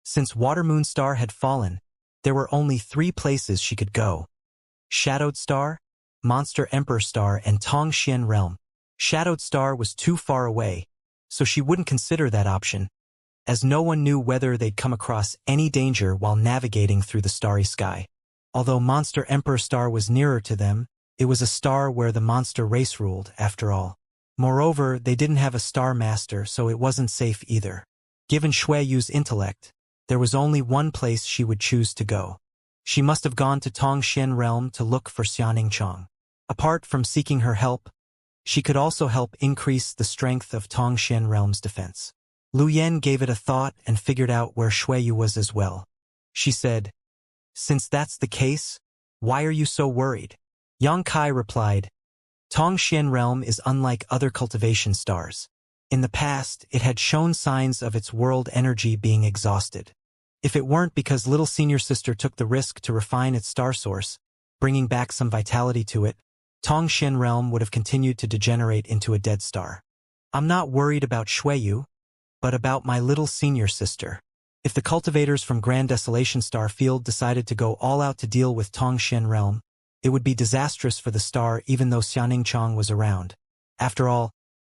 Speaker 1: Since Water Moon Star had fallen, there were only 3 places she could go: Shadowed Star, Monster Emperor Star, and Tongxian realm. Shadowed Star was too far away, so she wouldn't consider that option, as no one knew whether they'd come across any danger while navigating through the starry sky. Although Monster Emperor Star was nearer to them, it was a star where the monster race ruled, after all. Moreover, they didn't have a star master, so it wasn't safe either. Given Shui Yu's intellect, there was only one place she would choose to go. She must have gone to Tongxian realm to look for Xianxia. Apart from seeking her help, she could also help increase the strength of Tongxian realm's defense. Lu Yen gave it a thought and figured out where Shui Yu was as well. She said, "Since that's the case, why are you so worried?" Yang Kai replied, "Tongxian realm is unlike other cultivation stars. In the past, it had shown signs of its world energy being exhausted. If it weren't because little senior sister took the risk to refine its star source, bringing back some vitality to it, Tongxian realm would have continued to degenerate into a dead star. I'm not worried about Shui Yu, but about my little senior sister. If the cultivators from Grand Desolation Star Field decided to go all out to deal with Tongxian realm, it would be disastrous for the star even though Xianxia was around. After all,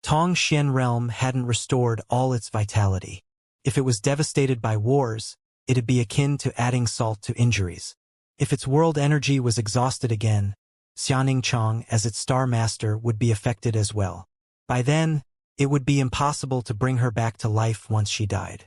Speaker 1: Tongxian realm hadn't restored all its vitality. If it was devastated by wars, it'd be akin to adding salt to injuries. If its world energy was exhausted again, Xianxia as its star master would be affected as well. By then, it would be impossible to bring her back to life once she died.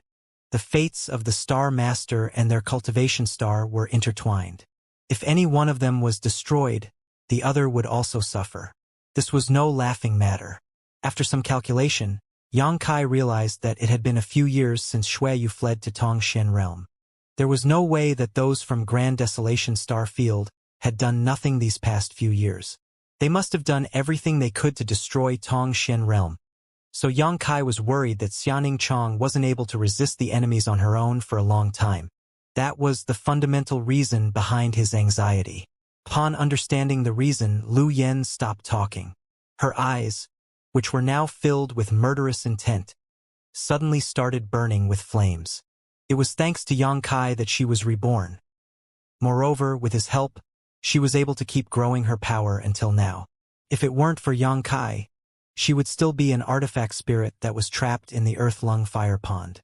Speaker 1: The fates of the star master and their cultivation star were intertwined. If any one of them was destroyed, the other would also suffer. This was no laughing matter. After some calculation, Xianxia realized that it had been a few years since Shuiyu fled to Tongxian realm. There was no way that those from Grand Desolation Star Field had done nothing these past few years. They must have done everything they could to destroy Tongxian realm. So Xianxia was worried that Xianxia wasn't able to resist the enemies on her own for a long time. That was the fundamental reason behind his anxiety. Upon understanding the reason, Lu Yen stopped talking. Her eyes, which were now filled with murderous intent, suddenly started burning with flames. It was thanks to Xianxia that she was reborn. Moreover, with his help, she was able to keep growing her power until now. If it weren't for Xianxia, she would still be an artifact spirit that was trapped in the Earth-Lung fire pond.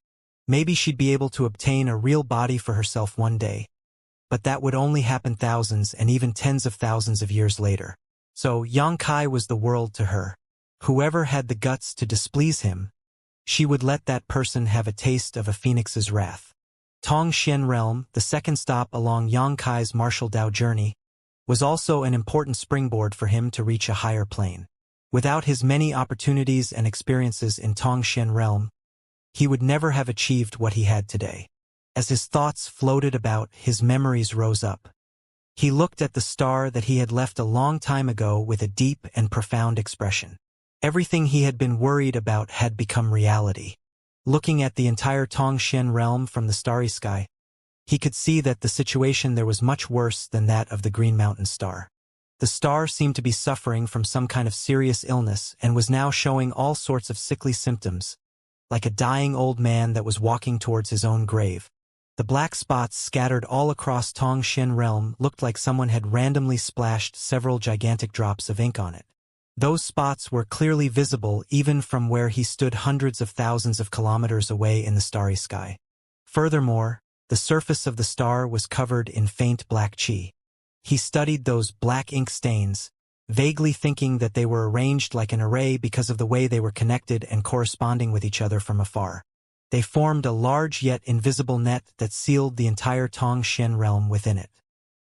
Speaker 1: Maybe she'd be able to obtain a real body for herself one day, but that would only happen thousands and even tens of thousands of years later. So Xianxia was the world to her. Whoever had the guts to displease him, she would let that person have a taste of a phoenix's wrath. Tongxian Realm, the second stop along Xianxia's martial Dao journey, was also an important springboard for him to reach a higher plane. Without his many opportunities and experiences in Tongxian Realm, he would never have achieved what he had today. As his thoughts floated about, his memories rose up. He looked at the star that he had left a long time ago with a deep and profound expression. Everything he had been worried about had become reality. Looking at the entire Tongxian realm from the starry sky, he could see that the situation there was much worse than that of the Green Mountain star. The star seemed to be suffering from some kind of serious illness and was now showing all sorts of sickly symptoms, like a dying old man that was walking towards his own grave. The black spots scattered all across Tongxian realm looked like someone had randomly splashed several gigantic drops of ink on it. Those spots were clearly visible even from where he stood hundreds of thousands of kilometers away in the starry sky. Furthermore, the surface of the star was covered in faint black chi. He studied those black ink stains, vaguely thinking that they were arranged like an array because of the way they were connected and corresponding with each other from afar. They formed a large yet invisible net that sealed the entire Tongxian realm within it.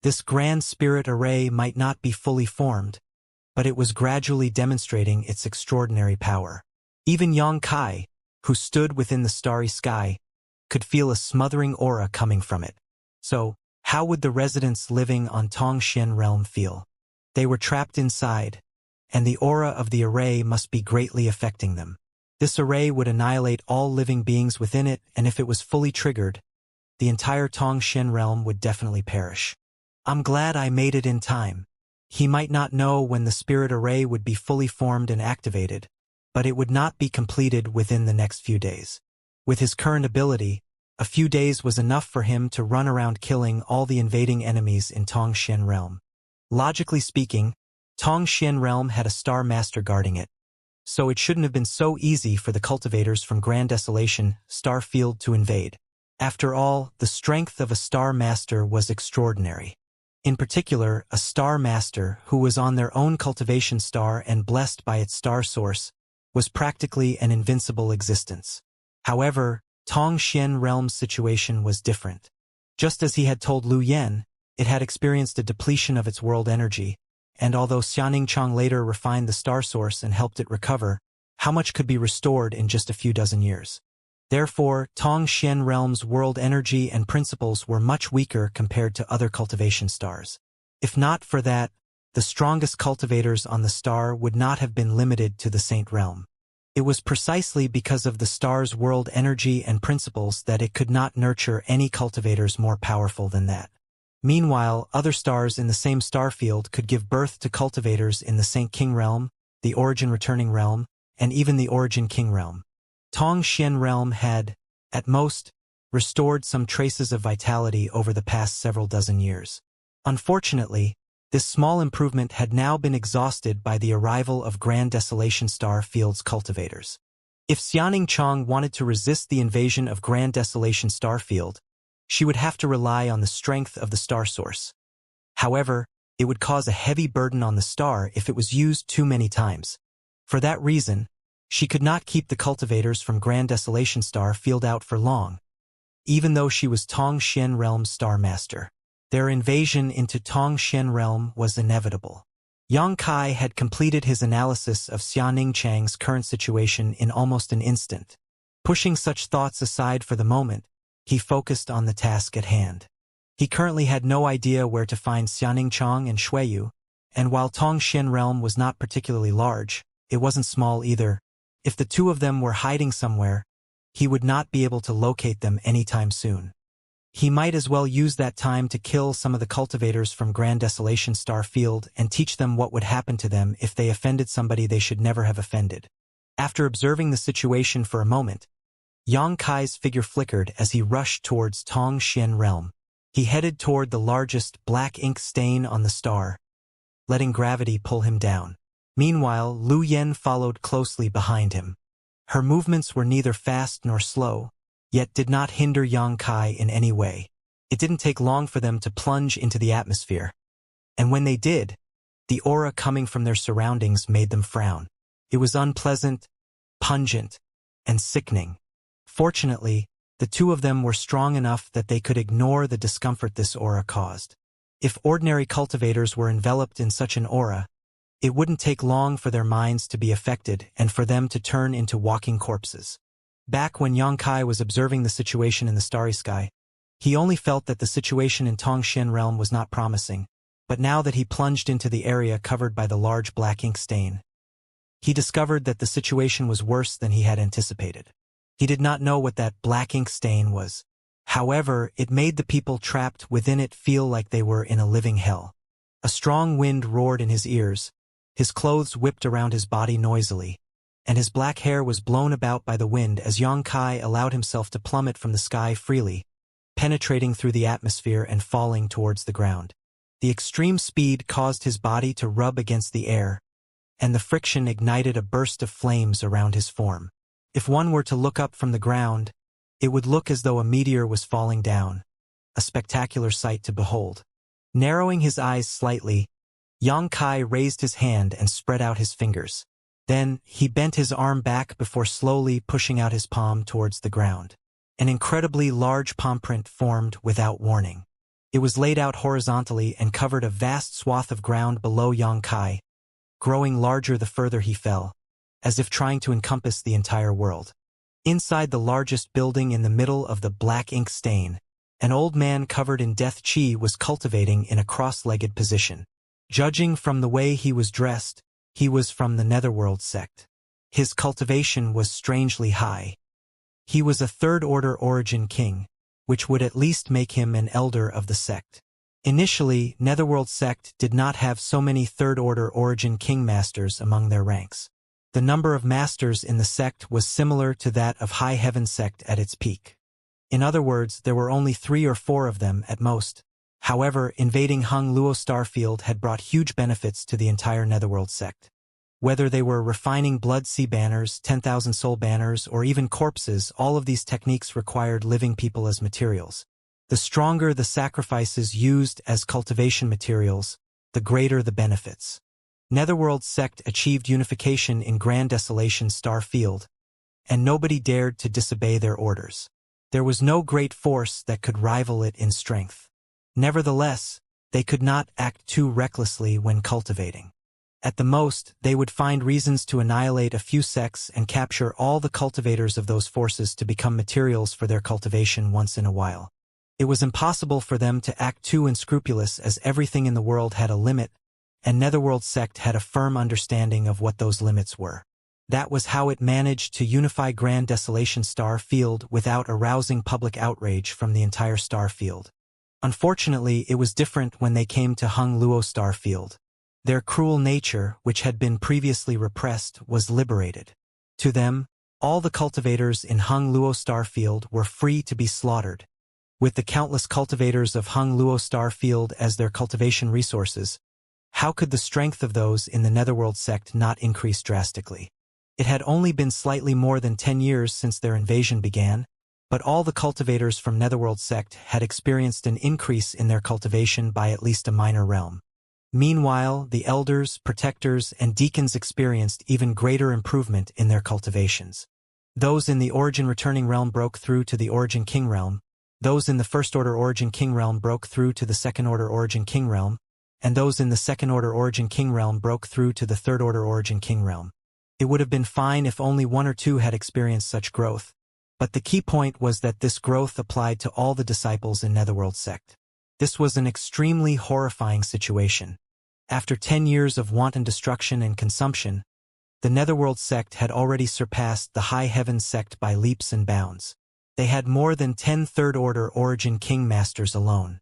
Speaker 1: This grand spirit array might not be fully formed, but it was gradually demonstrating its extraordinary power. Even Xianxia, who stood within the starry sky, could feel a smothering aura coming from it. So, how would the residents living on Tongxian realm feel? They were trapped inside, and the aura of the array must be greatly affecting them. This array would annihilate all living beings within it, and if it was fully triggered, the entire Tongxian realm would definitely perish. I'm glad I made it in time. He might not know when the spirit array would be fully formed and activated, but it would not be completed within the next few days. With his current ability, a few days was enough for him to run around killing all the invading enemies in Tongxian realm. Logically speaking, Tongxian realm had a star master guarding it, so it shouldn't have been so easy for the cultivators from Grand Desolation Star Field to invade. After all, the strength of a star master was extraordinary. In particular, a star master who was on their own cultivation star and blessed by its star source was practically an invincible existence. However, Tongxian realm's situation was different. Just as he had told Lu Yen, it had experienced a depletion of its world energy, and although Xianxia later refined the star source and helped it recover, how much could be restored in just a few dozen years? Therefore, Tongxian realm's world energy and principles were much weaker compared to other cultivation stars. If not for that, the strongest cultivators on the star would not have been limited to the Saint realm. It was precisely because of the star's world energy and principles that it could not nurture any cultivators more powerful than that. Meanwhile, other stars in the same star field could give birth to cultivators in the Saint King realm, the Origin Returning realm, and even the Origin King realm. Tongxian realm had, at most, restored some traces of vitality over the past several dozen years. Unfortunately, this small improvement had now been exhausted by the arrival of Grand Desolation Star Field's cultivators. If Xianxia wanted to resist the invasion of Grand Desolation Star Field, she would have to rely on the strength of the star source. However, it would cause a heavy burden on the star if it was used too many times. For that reason, she could not keep the cultivators from Grand Desolation Star Field out for long, even though she was Tong Xian Realm's Star Master. Their invasion into Tong Xian Realm was inevitable. Yang Kai had completed his analysis of Xianxia's current situation in almost an instant. Pushing such thoughts aside for the moment, he focused on the task at hand. He currently had no idea where to find Xianxia and Xueyu, and while Tong Xian Realm was not particularly large, it wasn't small either. If the two of them were hiding somewhere, he would not be able to locate them anytime soon. He might as well use that time to kill some of the cultivators from Grand Desolation Star Field and teach them what would happen to them if they offended somebody they should never have offended. After observing the situation for a moment, Yang Kai's figure flickered as he rushed towards Tong Xian Realm. He headed toward the largest black ink stain on the star, letting gravity pull him down. Meanwhile, Lu Yen followed closely behind him. Her movements were neither fast nor slow, yet did not hinder Yang Kai in any way. It didn't take long for them to plunge into the atmosphere. And when they did, the aura coming from their surroundings made them frown. It was unpleasant, pungent, and sickening. Fortunately, the two of them were strong enough that they could ignore the discomfort this aura caused. If ordinary cultivators were enveloped in such an aura, it wouldn't take long for their minds to be affected and for them to turn into walking corpses. Back when Yang Kai was observing the situation in the starry sky, he only felt that the situation in Tongxian Realm was not promising, but now that he plunged into the area covered by the large black ink stain, he discovered that the situation was worse than he had anticipated. He did not know what that black ink stain was. However, it made the people trapped within it feel like they were in a living hell. A strong wind roared in his ears, his clothes whipped around his body noisily, and his black hair was blown about by the wind as Yang Kai allowed himself to plummet from the sky freely, penetrating through the atmosphere and falling towards the ground. The extreme speed caused his body to rub against the air, and the friction ignited a burst of flames around his form. If one were to look up from the ground, it would look as though a meteor was falling down, a spectacular sight to behold. Narrowing his eyes slightly, Yang Kai raised his hand and spread out his fingers. Then, he bent his arm back before slowly pushing out his palm towards the ground. An incredibly large palm print formed without warning. It was laid out horizontally and covered a vast swath of ground below Yang Kai, growing larger the further he fell, as if trying to encompass the entire world. Inside the largest building in the middle of the black ink stain, an old man covered in death chi was cultivating in a cross-legged position. Judging from the way he was dressed, he was from the Netherworld sect. His cultivation was strangely high. He was a third-order origin king, which would at least make him an elder of the sect. Initially, Netherworld sect did not have so many third-order origin king masters among their ranks. The number of masters in the sect was similar to that of High Heaven sect at its peak. In other words, there were only 3 or 4 of them at most. However, invading Hung Luo Starfield had brought huge benefits to the entire Netherworld sect. Whether they were refining Blood Sea banners, 10,000 soul banners, or even corpses, all of these techniques required living people as materials. The stronger the sacrifices used as cultivation materials, the greater the benefits. Netherworld sect achieved unification in Grand Desolation Star Field, and nobody dared to disobey their orders. There was no great force that could rival it in strength. Nevertheless, they could not act too recklessly when cultivating. At the most, they would find reasons to annihilate a few sects and capture all the cultivators of those forces to become materials for their cultivation once in a while. It was impossible for them to act too unscrupulous, as everything in the world had a limit, and Netherworld sect had a firm understanding of what those limits were. That was how it managed to unify Grand Desolation Star Field without arousing public outrage from the entire star field. Unfortunately, it was different when they came to Hung Luo Star Field. Their cruel nature, which had been previously repressed, was liberated. To them, all the cultivators in Hung Luo Star Field were free to be slaughtered. With the countless cultivators of Hung Luo Star Field as their cultivation resources, how could the strength of those in the Netherworld sect not increase drastically? It had only been slightly more than 10 years since their invasion began, but all the cultivators from Netherworld sect had experienced an increase in their cultivation by at least a minor realm. Meanwhile, the elders, protectors, and deacons experienced even greater improvement in their cultivations. Those in the Origin Returning Realm broke through to the Origin King Realm, those in the First Order Origin King Realm broke through to the Second Order Origin King Realm, and those in the Second Order Origin King Realm broke through to the Third Order Origin King Realm. It would have been fine if only one or two had experienced such growth, but the key point was that this growth applied to all the disciples in Netherworld sect. This was an extremely horrifying situation. After 10 years of wanton destruction and consumption, the Netherworld sect had already surpassed the High Heavens sect by leaps and bounds. They had more than 10 Third Order Origin King Masters alone.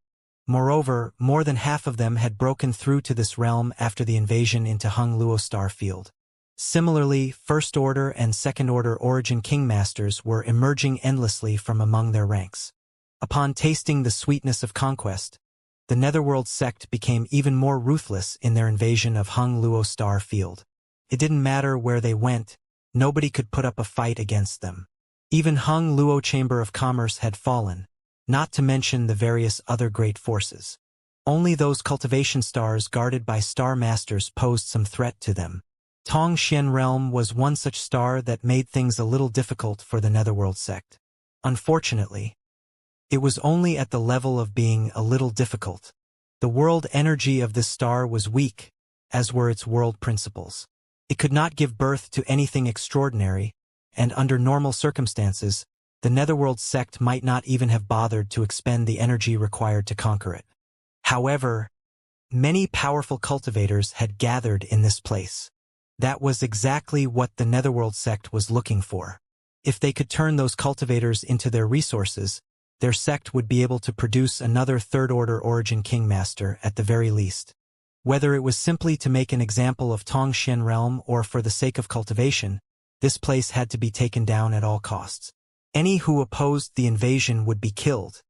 Speaker 1: Moreover, more than half of them had broken through to this realm after the invasion into Hung Luo Star Field. Similarly, First Order and Second Order Origin King Masters were emerging endlessly from among their ranks. Upon tasting the sweetness of conquest, the Netherworld sect became even more ruthless in their invasion of Hung Luo Star Field. It didn't matter where they went, nobody could put up a fight against them. Even Hung Luo Chamber of Commerce had fallen, not to mention the various other great forces. Only those cultivation stars guarded by star masters posed some threat to them. Tongxian Realm was one such star that made things a little difficult for the Netherworld sect. Unfortunately, it was only at the level of being a little difficult. The world energy of this star was weak, as were its world principles. It could not give birth to anything extraordinary, and under normal circumstances, the Netherworld sect might not even have bothered to expend the energy required to conquer it. However, many powerful cultivators had gathered in this place. That was exactly what the Netherworld sect was looking for. If they could turn those cultivators into their resources, their sect would be able to produce another Third Order Origin King Master at the very least. Whether it was simply to make an example of Tongxian Realm or for the sake of cultivation, this place had to be taken down at all costs. Any who opposed the invasion would be killed.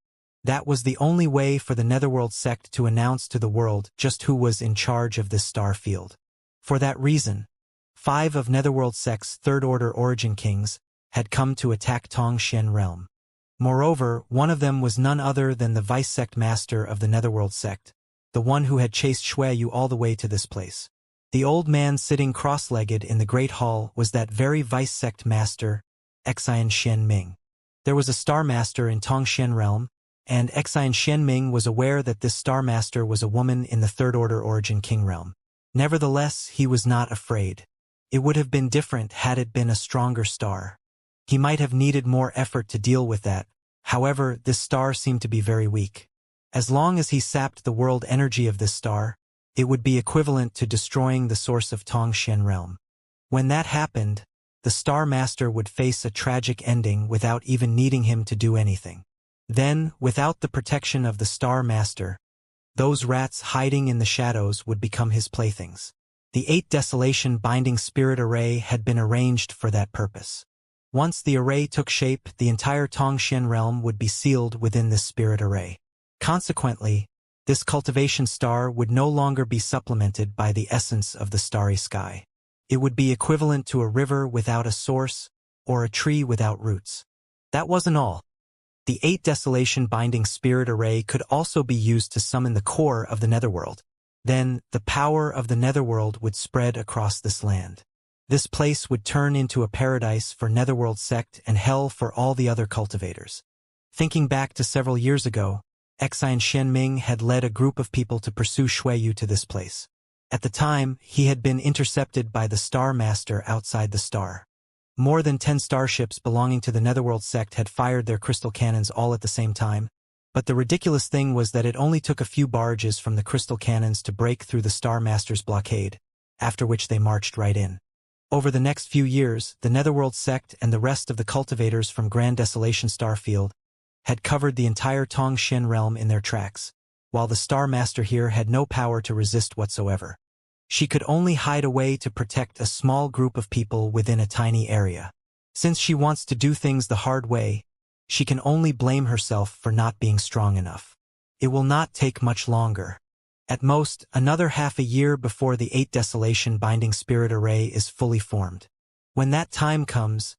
Speaker 1: That was the only way for the Netherworld sect to announce to the world just who was in charge of this star field. For that reason, 5 of Netherworld sect's Third Order Origin Kings had come to attack Tongxian Realm. Moreover, one of them was none other than the Vice Sect Master of the Netherworld sect, the one who had chased Xueyu all the way to this place. The old man sitting cross-legged in the Great Hall was that very Vice Sect Master, Xianxia Ming. There was a Star Master in Tongxian Realm, and Xianxia Ming was aware that this Star Master was a woman in the Third Order Origin King Realm. Nevertheless, he was not afraid. It would have been different had it been a stronger star. He might have needed more effort to deal with that. However, this star seemed to be very weak. As long as he sapped the world energy of this star, it would be equivalent to destroying the source of Tongxian Realm. When that happened, the Star Master would face a tragic ending without even needing him to do anything. Then, without the protection of the Star Master, those rats hiding in the shadows would become his playthings. The 8 Desolation Binding Spirit Array had been arranged for that purpose. Once the array took shape, the entire Tongxian Realm would be sealed within this spirit array. Consequently, this cultivation star would no longer be supplemented by the essence of the starry sky. It would be equivalent to a river without a source, or a tree without roots. That wasn't all. The 8 Desolation Binding Spirit Array could also be used to summon the core of the Netherworld. Then, the power of the Netherworld would spread across this land. This place would turn into a paradise for Netherworld sect and hell for all the other cultivators. Thinking back to several years ago, Xianxia Ming had led a group of people to pursue Xueyu to this place. At the time, he had been intercepted by the Star Master outside the star. More than 10 starships belonging to the Netherworld sect had fired their crystal cannons all at the same time, but the ridiculous thing was that it only took a few barges from the crystal cannons to break through the Star Master's blockade, after which they marched right in. Over the next few years, the Netherworld sect and the rest of the cultivators from Grand Desolation Starfield had covered the entire Tongxian Realm in their tracks, while the Star Master here had no power to resist whatsoever. She could only hide away to protect a small group of people within a tiny area. Since she wants to do things the hard way, she can only blame herself for not being strong enough. It will not take much longer. At most, another half a year before the 8 Desolation Binding Spirit Array is fully formed. When that time comes,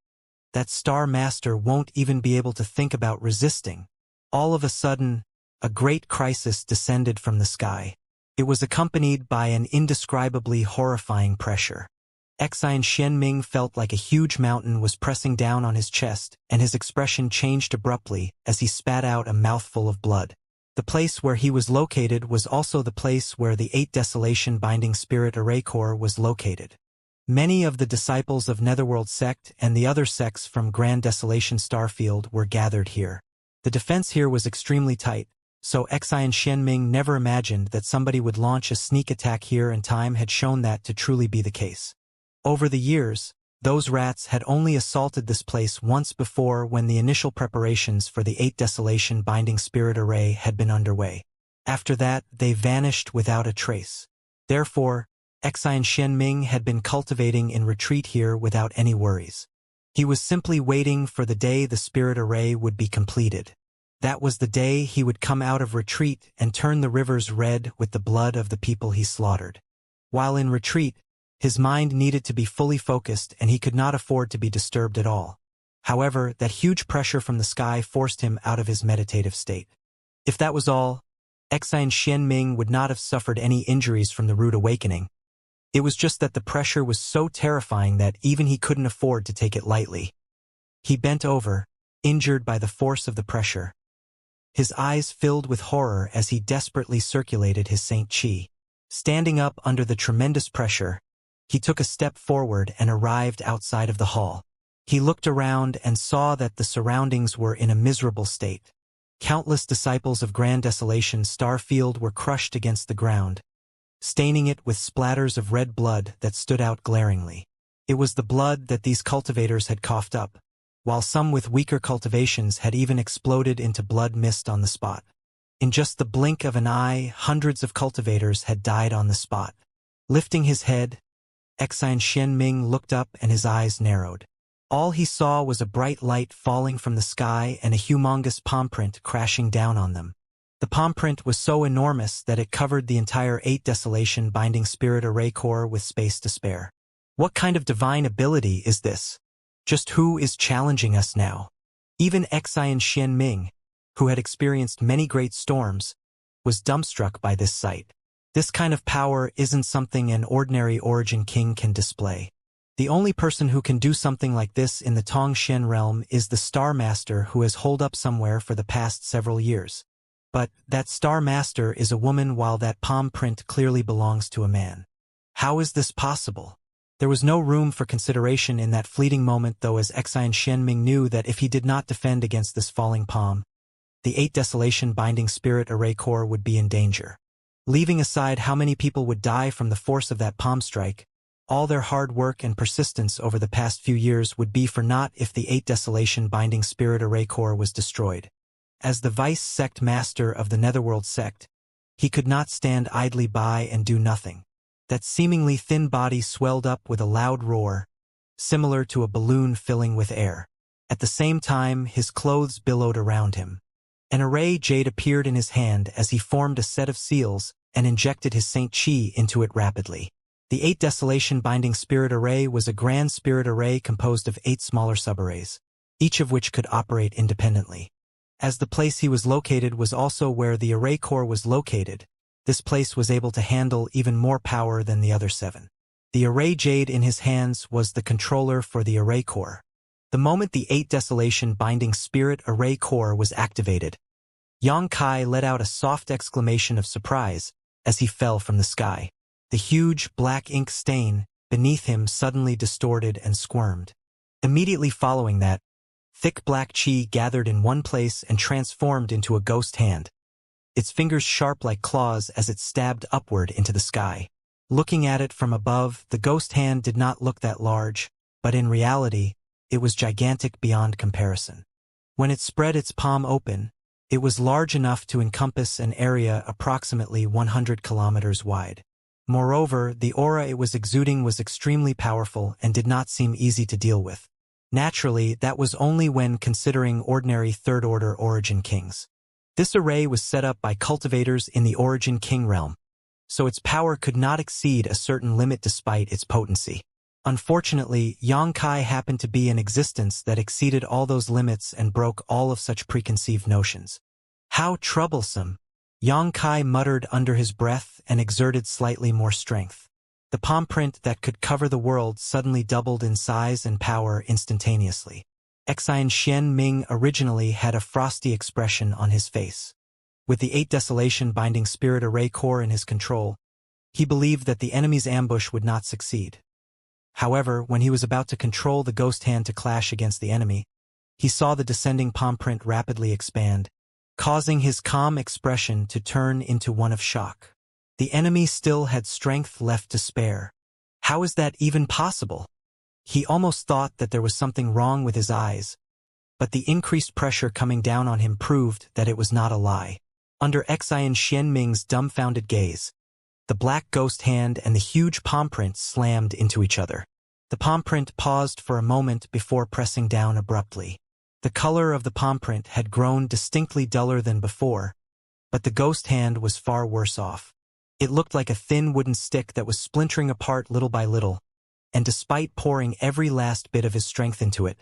Speaker 1: that Star Master won't even be able to think about resisting. All of a sudden, a great crisis descended from the sky. It was accompanied by an indescribably horrifying pressure. Xianxia felt like a huge mountain was pressing down on his chest, and his expression changed abruptly as he spat out a mouthful of blood. The place where he was located was also the place where the 8 Desolation Binding Spirit Array Core was located. Many of the disciples of Netherworld Sect and the other sects from Grand Desolation Starfield were gathered here. The defense here was extremely tight, so Xianxia never imagined that somebody would launch a sneak attack here, and time had shown that to truly be the case. Over the years, those rats had only assaulted this place once before, when the initial preparations for the 8 Desolation Binding Spirit Array had been underway. After that, they vanished without a trace. Therefore, Xianxia had been cultivating in retreat here without any worries. He was simply waiting for the day the spirit array would be completed. That was the day he would come out of retreat and turn the rivers red with the blood of the people he slaughtered. While in retreat, his mind needed to be fully focused, and he could not afford to be disturbed at all. However, that huge pressure from the sky forced him out of his meditative state. If that was all, Xianxia would not have suffered any injuries from the rude awakening. It was just that the pressure was so terrifying that even he couldn't afford to take it lightly. He bent over, injured by the force of the pressure. His eyes filled with horror as he desperately circulated his Saint Chi. Standing up under the tremendous pressure, he took a step forward and arrived outside of the hall. He looked around and saw that the surroundings were in a miserable state. Countless disciples of Grand Desolation Starfield were crushed against the ground, staining it with splatters of red blood that stood out glaringly. It was the blood that these cultivators had coughed up, while some with weaker cultivations had even exploded into blood mist on the spot. In just the blink of an eye, hundreds of cultivators had died on the spot. Lifting his head, Xianxia looked up and his eyes narrowed. All he saw was a bright light falling from the sky and a humongous palm print crashing down on them. The palm print was so enormous that it covered the entire 8 Desolation Binding Spirit Array Core with space to spare. What kind of divine ability is this? Just who is challenging us now? Even Xianxia, who had experienced many great storms, was dumbstruck by this sight. This kind of power isn't something an ordinary Origin King can display. The only person who can do something like this in the Tongshen realm is the Star Master, who has holed up somewhere for the past several years. But that Star Master is a woman, while that palm print clearly belongs to a man. How is this possible? There was no room for consideration in that fleeting moment, though, as Xianxia knew that if he did not defend against this falling palm, the 8 Desolation Binding Spirit Array Core would be in danger. Leaving aside how many people would die from the force of that palm strike, all their hard work and persistence over the past few years would be for naught if the 8 Desolation Binding Spirit Array Core was destroyed. As the Vice Sect Master of the Netherworld Sect, he could not stand idly by and do nothing. That seemingly thin body swelled up with a loud roar, similar to a balloon filling with air. At the same time, his clothes billowed around him. An array jade appeared in his hand as he formed a set of seals and injected his Saint Chi into it rapidly. The 8 Desolation Binding Spirit Array was a grand spirit array composed of 8 smaller subarrays, each of which could operate independently. As the place he was located was also where the array core was located, this place was able to handle even more power than the other 7. The array jade in his hands was the controller for the array core. The moment the 8 Desolation Binding Spirit Array Core was activated, Xianxia let out a soft exclamation of surprise as he fell from the sky. The huge black ink stain beneath him suddenly distorted and squirmed. Immediately following that, thick black chi gathered in one place and transformed into a ghost hand, its fingers sharp like claws as it stabbed upward into the sky. Looking at it from above, the ghost hand did not look that large, but in reality, it was gigantic beyond comparison. When it spread its palm open, it was large enough to encompass an area approximately 100 kilometers wide. Moreover, the aura it was exuding was extremely powerful and did not seem easy to deal with. Naturally, that was only when considering ordinary third-order Origin Kings. This array was set up by cultivators in the Origin King realm, so its power could not exceed a certain limit despite its potency. Unfortunately, Xianxia happened to be in existence that exceeded all those limits and broke all of such preconceived notions. How troublesome! Xianxia muttered under his breath and exerted slightly more strength. The palm print that could cover the world suddenly doubled in size and power instantaneously. Xianxia originally had a frosty expression on his face. With the 8 Desolation binding spirit array core in his control, he believed that the enemy's ambush would not succeed. However, when he was about to control the ghost hand to clash against the enemy, he saw the descending palm print rapidly expand, causing his calm expression to turn into one of shock. The enemy still had strength left to spare. How is that even possible? He almost thought that there was something wrong with his eyes, but the increased pressure coming down on him proved that it was not a lie. Under Xianxia's dumbfounded gaze, the black ghost hand and the huge palm print slammed into each other. The palm print paused for a moment before pressing down abruptly. The color of the palm print had grown distinctly duller than before, but the ghost hand was far worse off. It looked like a thin wooden stick that was splintering apart little by little, and despite pouring every last bit of his strength into it,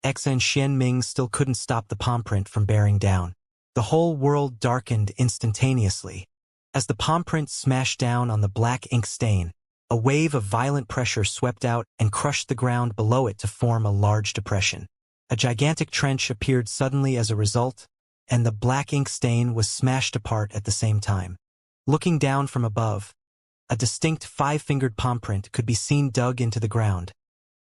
Speaker 1: Xianxia still couldn't stop the palm print from bearing down. The whole world darkened instantaneously. As the palm print smashed down on the black ink stain, a wave of violent pressure swept out and crushed the ground below it to form a large depression. A gigantic trench appeared suddenly as a result, and the black ink stain was smashed apart at the same time. Looking down from above, a distinct 5-fingered palm print could be seen dug into the ground,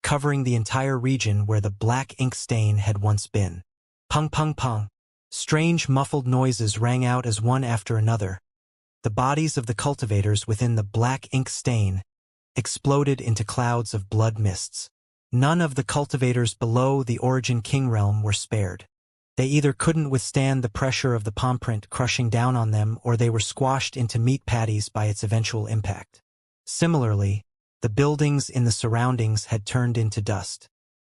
Speaker 1: covering the entire region where the black ink stain had once been. Pung pung pung. Strange muffled noises rang out as one after another. The bodies of the cultivators within the black ink stain exploded into clouds of blood mists. None of the cultivators below the Origin King realm were spared. They either couldn't withstand the pressure of the palm print crushing down on them, or they were squashed into meat patties by its eventual impact. Similarly, the buildings in the surroundings had turned into dust.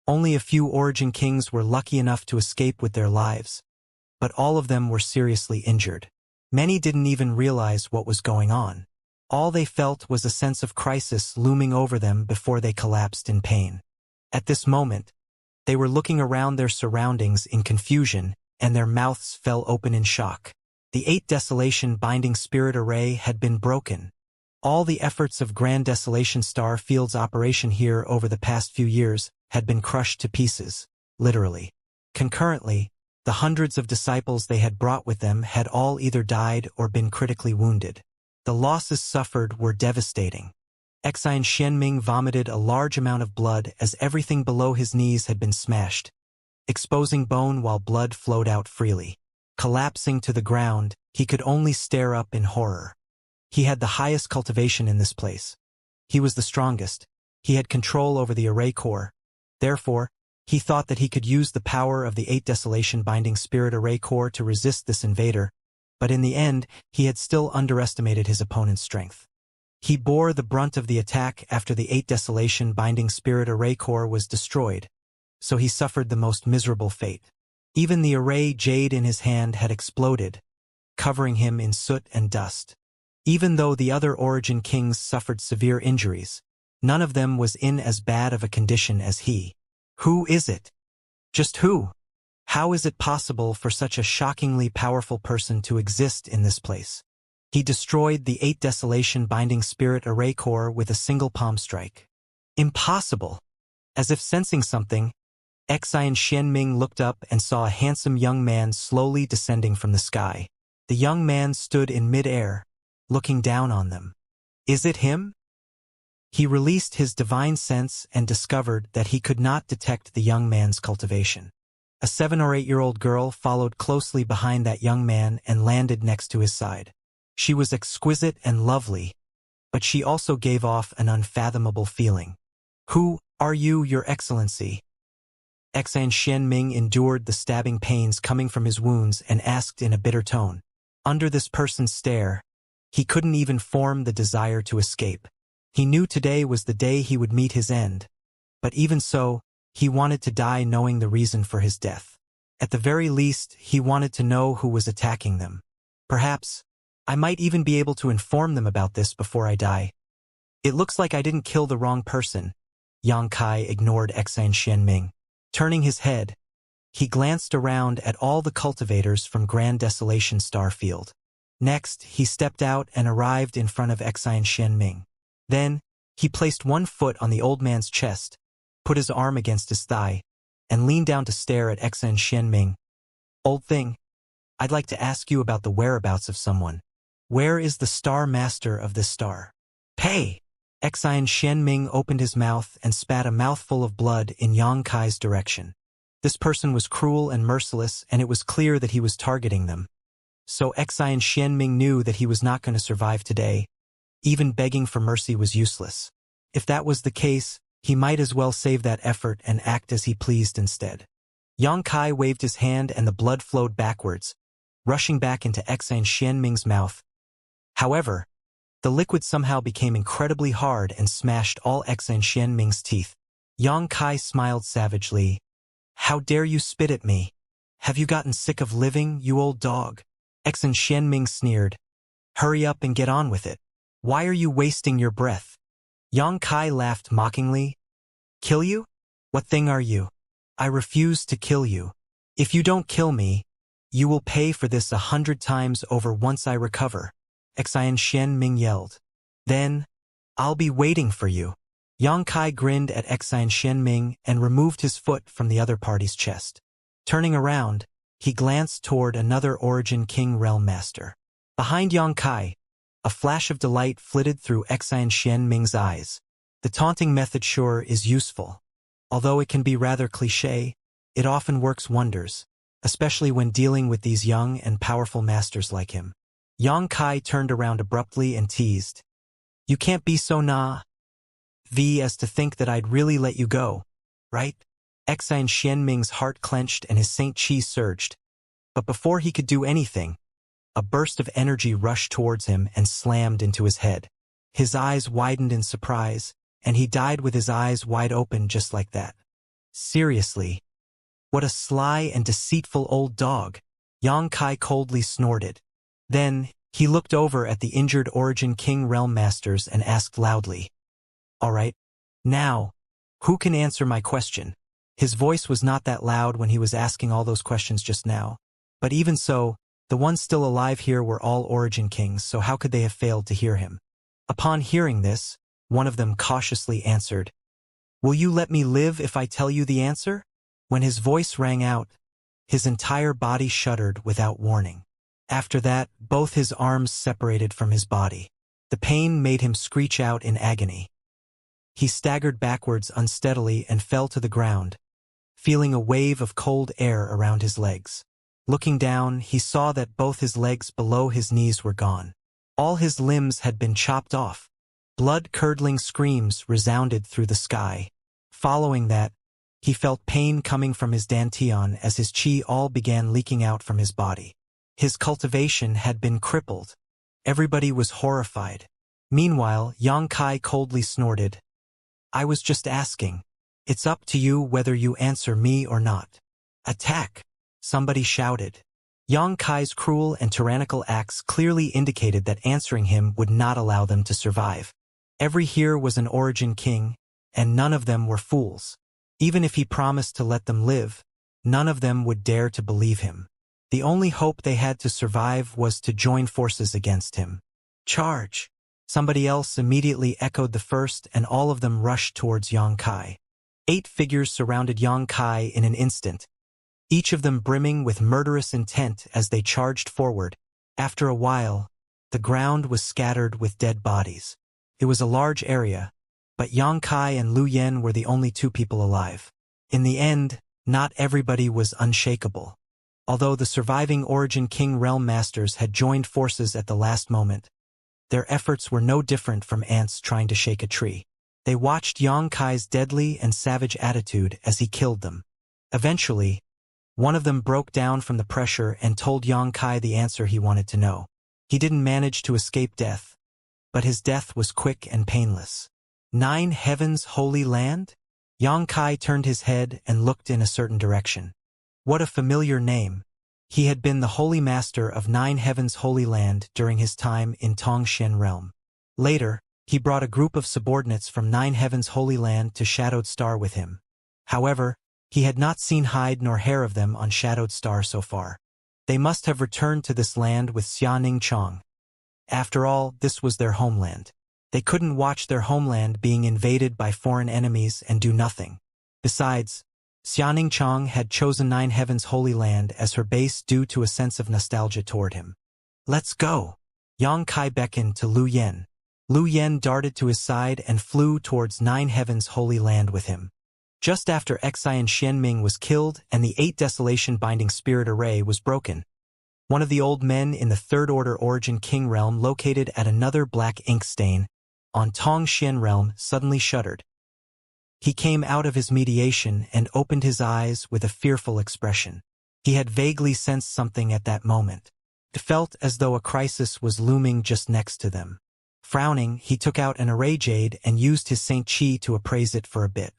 Speaker 1: Only a few Origin Kings were lucky enough to escape with their lives, but all of them were seriously injured. Many didn't even realize what was going on. All they felt was a sense of crisis looming over them before they collapsed in pain. At this moment, they were looking around their surroundings in confusion, and their mouths fell open in shock. The 8 Desolation binding spirit array had been broken. All the efforts of Grand Desolation Star Field's operation here over the past few years had been crushed to pieces, literally. Concurrently, the hundreds of disciples they had brought with them had all either died or been critically wounded. The losses suffered were devastating. Xianxia vomited a large amount of blood as everything below his knees had been smashed, exposing bone while blood flowed out freely. Collapsing to the ground, he could only stare up in horror. He had the highest cultivation in this place. He was the strongest. He had control over the array core. Therefore, he thought that he could use the power of the 8 Desolation binding spirit array core to resist this invader, but in the end, he had still underestimated his opponent's strength. He bore the brunt of the attack after the 8 Desolation binding spirit array core was destroyed, so he suffered the most miserable fate. Even the array jade in his hand had exploded, covering him in soot and dust. Even though the other Origin Kings suffered severe injuries, none of them was in as bad of a condition as he. Who is it? Just who? How is it possible for such a shockingly powerful person to exist in this place? He destroyed the 8 Desolation binding spirit array core with a single palm strike. Impossible! As if sensing something, Xianxia looked up and saw a handsome young man slowly descending from the sky. The young man stood in mid-air, looking down on them. Is it him? He released his divine sense and discovered that he could not detect the young man's cultivation. A 7 or 8-year-old girl followed closely behind that young man and landed next to his side. She was exquisite and lovely, but she also gave off an unfathomable feeling. Who are you, Your Excellency? Xianxia endured the stabbing pains coming from his wounds and asked in a bitter tone. Under this person's stare, he couldn't even form the desire to escape. He knew today was the day he would meet his end, but even so, he wanted to die knowing the reason for his death. At the very least, he wanted to know who was attacking them. Perhaps, I might even be able to inform them about this before I die. It looks like I didn't kill the wrong person. Yang Kai ignored Xianxia. Turning his head, he glanced around at all the cultivators from Grand Desolation Star Field. Next, he stepped out and arrived in front of Xianxia. Then, he placed one foot on the old man's chest, put his arm against his thigh, and leaned down to stare at Xianxia. Old thing, I'd like to ask you about the whereabouts of someone. Where is the star master of this star? Pay! Xianxia opened his mouth and spat a mouthful of blood in Yang Kai's direction. This person was cruel and merciless, and it was clear that he was targeting them. So Xianxia knew that he was not going to survive today. Even begging for mercy was useless. If that was the case, he might as well save that effort and act as he pleased instead. Yang Kai waved his hand and the blood flowed backwards, rushing back into Xianxia's mouth. However, the liquid somehow became incredibly hard and smashed all Xianxia's teeth. Yang Kai smiled savagely. How dare you spit at me? Have you gotten sick of living, you old dog? Xianxia sneered. Hurry up and get on with it. Why are you wasting your breath? Yang Kai laughed mockingly. Kill you? What thing are you? I refuse to kill you. If you don't kill me, you will pay for this 100 times over once I recover. Xianxia yelled. Then, I'll be waiting for you. Yang Kai grinned at Xianxia and removed his foot from the other party's chest. Turning around, he glanced toward another Origin King Realm Master. Behind Yang Kai, a flash of delight flitted through Xianxia's eyes. The taunting method sure is useful. Although it can be rather cliché, it often works wonders, especially when dealing with these young and powerful masters like him. Yang Kai turned around abruptly and teased. You can't be so as to think that I'd really let you go, right? Xianxia's heart clenched and his Saint Chi surged. But before he could do anything, a burst of energy rushed towards him and slammed into his head. His eyes widened in surprise, and he died with his eyes wide open just like that. Seriously? What a sly and deceitful old dog, Yang Kai coldly snorted. Then, he looked over at the injured Origin King Realm Masters and asked loudly. All right. Now, who can answer my question? His voice was not that loud when he was asking all those questions just now. But even so, the ones still alive here were all Origin Kings, so how could they have failed to hear him? Upon hearing this, one of them cautiously answered. Will you let me live if I tell you the answer? When his voice rang out, his entire body shuddered without warning. After that, both his arms separated from his body. The pain made him screech out in agony. He staggered backwards unsteadily and fell to the ground, feeling a wave of cold air around his legs. Looking down, he saw that both his legs below his knees were gone. All his limbs had been chopped off. Blood-curdling screams resounded through the sky. Following that, he felt pain coming from his dantian as his chi all began leaking out from his body. His cultivation had been crippled. Everybody was horrified. Meanwhile, Yang Kai coldly snorted. I was just asking. It's up to you whether you answer me or not. Attack! Somebody shouted. Yang Kai's cruel and tyrannical acts clearly indicated that answering him would not allow them to survive. Every here was an Origin King, and none of them were fools. Even if he promised to let them live, none of them would dare to believe him. The only hope they had to survive was to join forces against him. Charge! Somebody else immediately echoed the first, and all of them rushed towards Yang Kai. 8 figures surrounded Yang Kai in an instant, each of them brimming with murderous intent as they charged forward. After a while, the ground was scattered with dead bodies. It was a large area, but Yang Kai and Lu Yen were the only 2 people alive. In the end, not everybody was unshakable. Although the surviving Origin King Realm Masters had joined forces at the last moment, their efforts were no different from ants trying to shake a tree. They watched Yang Kai's deadly and savage attitude as he killed them. Eventually, one of them broke down from the pressure and told Yang Kai the answer he wanted to know. He didn't manage to escape death, but his death was quick and painless. 9 Heavens Holy Land? Yang Kai turned his head and looked in a certain direction. What a familiar name. He had been the Holy Master of 9 Heavens Holy Land during his time in Tongshen Realm. Later, he brought a group of subordinates from 9 Heavens Holy Land to Shadowed Star with him. However, he had not seen hide nor hair of them on Shadowed Star so far. They must have returned to this land with Xianxia. After all, this was their homeland. They couldn't watch their homeland being invaded by foreign enemies and do nothing. Besides, Xianxia had chosen Nine Heavens' Holy Land as her base due to a sense of nostalgia toward him. "Let's go!" Yang Kai beckoned to Lu Yen. Lu Yen darted to his side and flew towards Nine Heavens' Holy Land with him. Just after Xian Xianming was killed and the 8 Desolation Binding Spirit Array was broken, one of the old men in the Third Order Origin King realm located at another black ink stain on Tong Xian realm suddenly shuddered. He came out of his mediation and opened his eyes with a fearful expression. He had vaguely sensed something at that moment. It felt as though a crisis was looming just next to them. Frowning, he took out an array jade and used his Saint Chi to appraise it for a bit.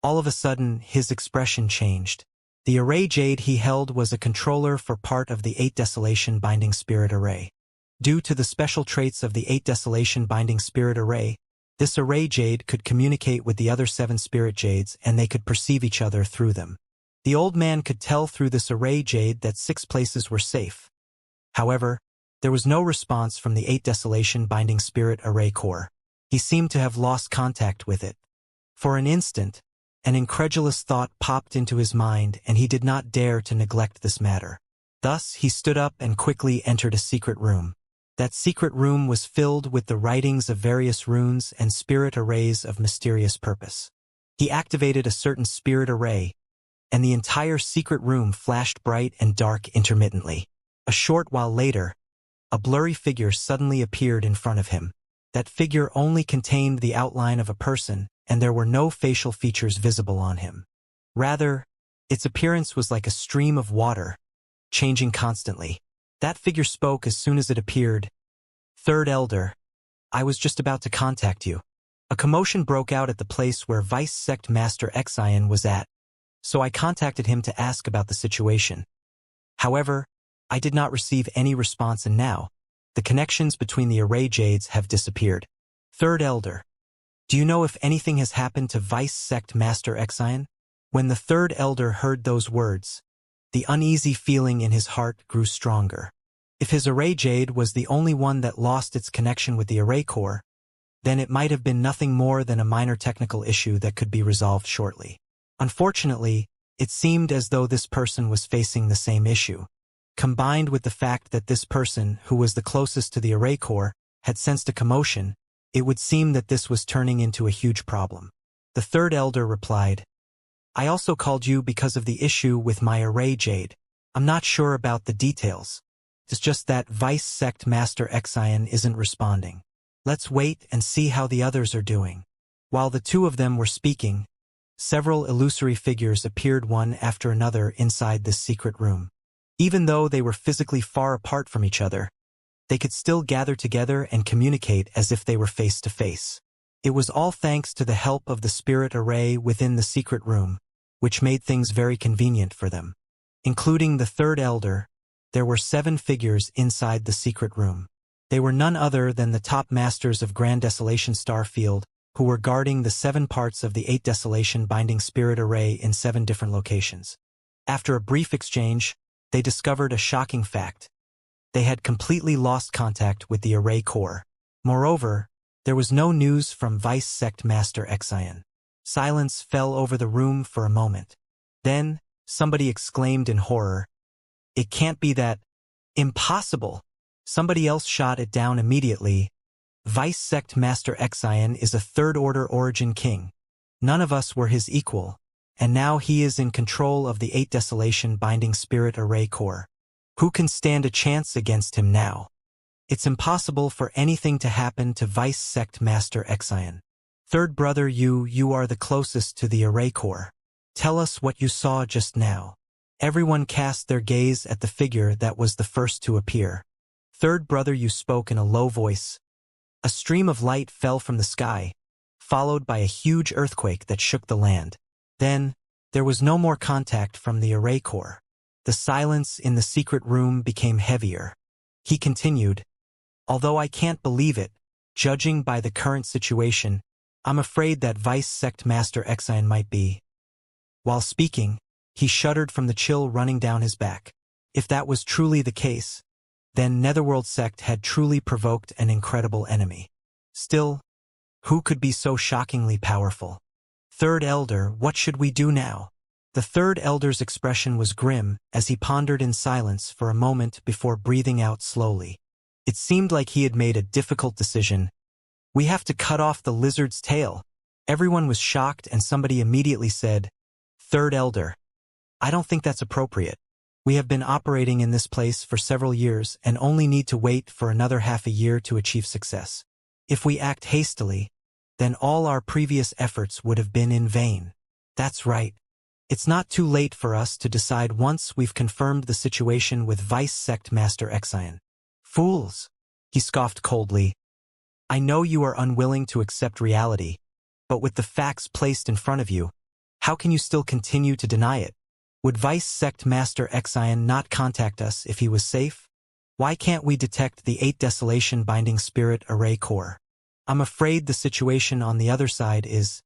Speaker 1: All of a sudden, his expression changed. The array jade he held was a controller for part of the 8 Desolation Binding Spirit Array. Due to the special traits of the 8 Desolation Binding Spirit Array, this array jade could communicate with the other 7 spirit jades and they could perceive each other through them. The old man could tell through this array jade that 6 places were safe. However, there was no response from the 8 Desolation Binding Spirit Array core. He seemed to have lost contact with it. For an instant, an incredulous thought popped into his mind and he did not dare to neglect this matter. Thus, he stood up and quickly entered a secret room. That secret room was filled with the writings of various runes and spirit arrays of mysterious purpose. He activated a certain spirit array, and the entire secret room flashed bright and dark intermittently. A short while later, a blurry figure suddenly appeared in front of him. That figure only contained the outline of a person, and there were no facial features visible on him. Rather, its appearance was like a stream of water, changing constantly. That figure spoke as soon as it appeared. "Third Elder, I was just about to contact you." A commotion broke out at the place where Vice Sect Master Xian was at, so I contacted him to ask about the situation. However, I did not receive any response and now, the connections between the array jades have disappeared. "Third Elder, do you know if anything has happened to Vice Sect Master Xian?" When the Third Elder heard those words, the uneasy feeling in his heart grew stronger. If his array jade was the only one that lost its connection with the array core, then it might have been nothing more than a minor technical issue that could be resolved shortly. Unfortunately, it seemed as though this person was facing the same issue. Combined with the fact that this person, who was the closest to the array core, had sensed a commotion, it would seem that this was turning into a huge problem. The Third Elder replied, "I also called you because of the issue with my array jade. I'm not sure about the details. It's just that Vice Sect Master Xian isn't responding. Let's wait and see how the others are doing." While the two of them were speaking, several illusory figures appeared one after another inside this secret room. Even though they were physically far apart from each other, they could still gather together and communicate as if they were face to face. It was all thanks to the help of the spirit array within the secret room, which made things very convenient for them. Including the Third Elder, there were 7 figures inside the secret room. They were none other than the top masters of Grand Desolation Starfield, who were guarding the 7 parts of the 8 Desolation Binding Spirit Array in 7 different locations. After a brief exchange, they discovered a shocking fact. They had completely lost contact with the array core. Moreover, there was no news from Vice Sect Master Xian. Silence fell over the room for a moment. Then, somebody exclaimed in horror, "It can't be that. Impossible!" Somebody else shot it down immediately. "Vice Sect Master Xian is a Third Order Origin King. None of us were his equal, and now he is in control of the 8 Desolation Binding Spirit Array core. Who can stand a chance against him now? It's impossible for anything to happen to Vice Sect Master Xian. Third brother, you are the closest to the array core. Tell us what you saw just now." Everyone cast their gaze at the figure that was the first to appear. "Third brother," you spoke in a low voice. A stream of light fell from the sky, followed by a huge earthquake that shook the land. Then, there was no more contact from the array core. The silence in the secret room became heavier. He continued, "Although I can't believe it, judging by the current situation, I'm afraid that Vice Sect Master Xian might be." While speaking, he shuddered from the chill running down his back. If that was truly the case, then Netherworld sect had truly provoked an incredible enemy. Still, who could be so shockingly powerful? Third Elder, what should we do now? The Third Elder's expression was grim as he pondered in silence for a moment before breathing out slowly. It seemed like he had made a difficult decision. We have to cut off the lizard's tail. Everyone was shocked and somebody immediately said, Third Elder, I don't think that's appropriate. We have been operating in this place for several years and only need to wait for another half a year to achieve success. If we act hastily, then all our previous efforts would have been in vain. That's right. It's not too late for us to decide once we've confirmed the situation with Vice Sect Master Xian. Fools! He scoffed coldly. I know you are unwilling to accept reality, but with the facts placed in front of you, how can you still continue to deny it? Would Vice Sect Master Xian not contact us if he was safe? Why can't we detect the 8 Desolation Binding Spirit Array Core? I'm afraid the situation on the other side is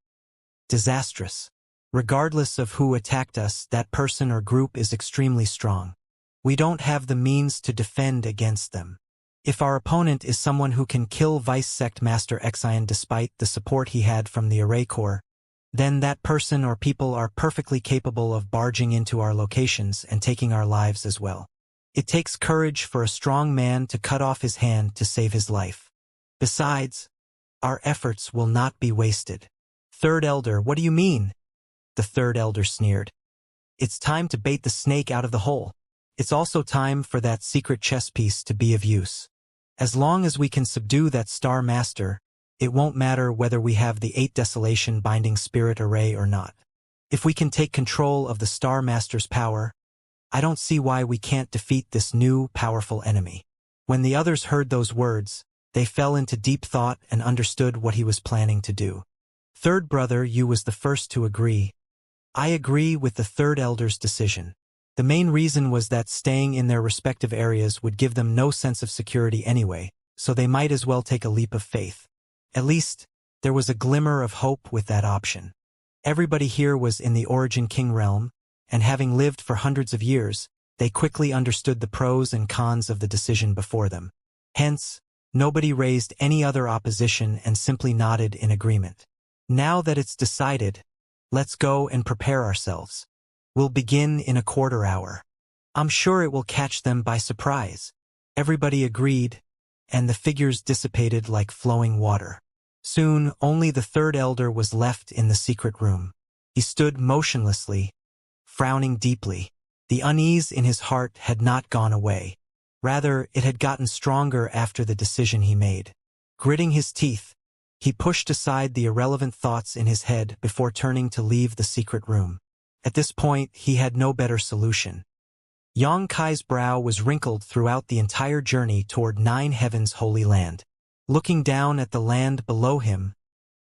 Speaker 1: disastrous. Regardless of who attacked us, that person or group is extremely strong. We don't have the means to defend against them. If our opponent is someone who can kill Vice Sect Master Xian despite the support he had from the Array Core, then that person or people are perfectly capable of barging into our locations and taking our lives as well. It takes courage for a strong man to cut off his hand to save his life. Besides, our efforts will not be wasted. Third Elder, what do you mean? The Third Elder sneered. It's time to bait the snake out of the hole. It's also time for that secret chess piece to be of use. As long as we can subdue that Star Master, it won't matter whether we have the 8 Desolation Binding Spirit Array or not. If we can take control of the Star Master's power, I don't see why we can't defeat this new, powerful enemy. When the others heard those words, they fell into deep thought and understood what he was planning to do. Third Brother Yu was the first to agree. I agree with the Third Elder's decision. The main reason was that staying in their respective areas would give them no sense of security anyway, so they might as well take a leap of faith. At least, there was a glimmer of hope with that option. Everybody here was in the Origin King realm, and having lived for hundreds of years, they quickly understood the pros and cons of the decision before them. Hence, nobody raised any other opposition and simply nodded in agreement. Now that it's decided, let's go and prepare ourselves. We'll begin in a quarter hour. I'm sure it will catch them by surprise. Everybody agreed, and the figures dissipated like flowing water. Soon, only the Third Elder was left in the secret room. He stood motionlessly, frowning deeply. The unease in his heart had not gone away. Rather, it had gotten stronger after the decision he made. Gritting his teeth, he pushed aside the irrelevant thoughts in his head before turning to leave the secret room. At this point, he had no better solution. Xianxia's brow was wrinkled throughout the entire journey toward Nine Heavens' holy land. Looking down at the land below him,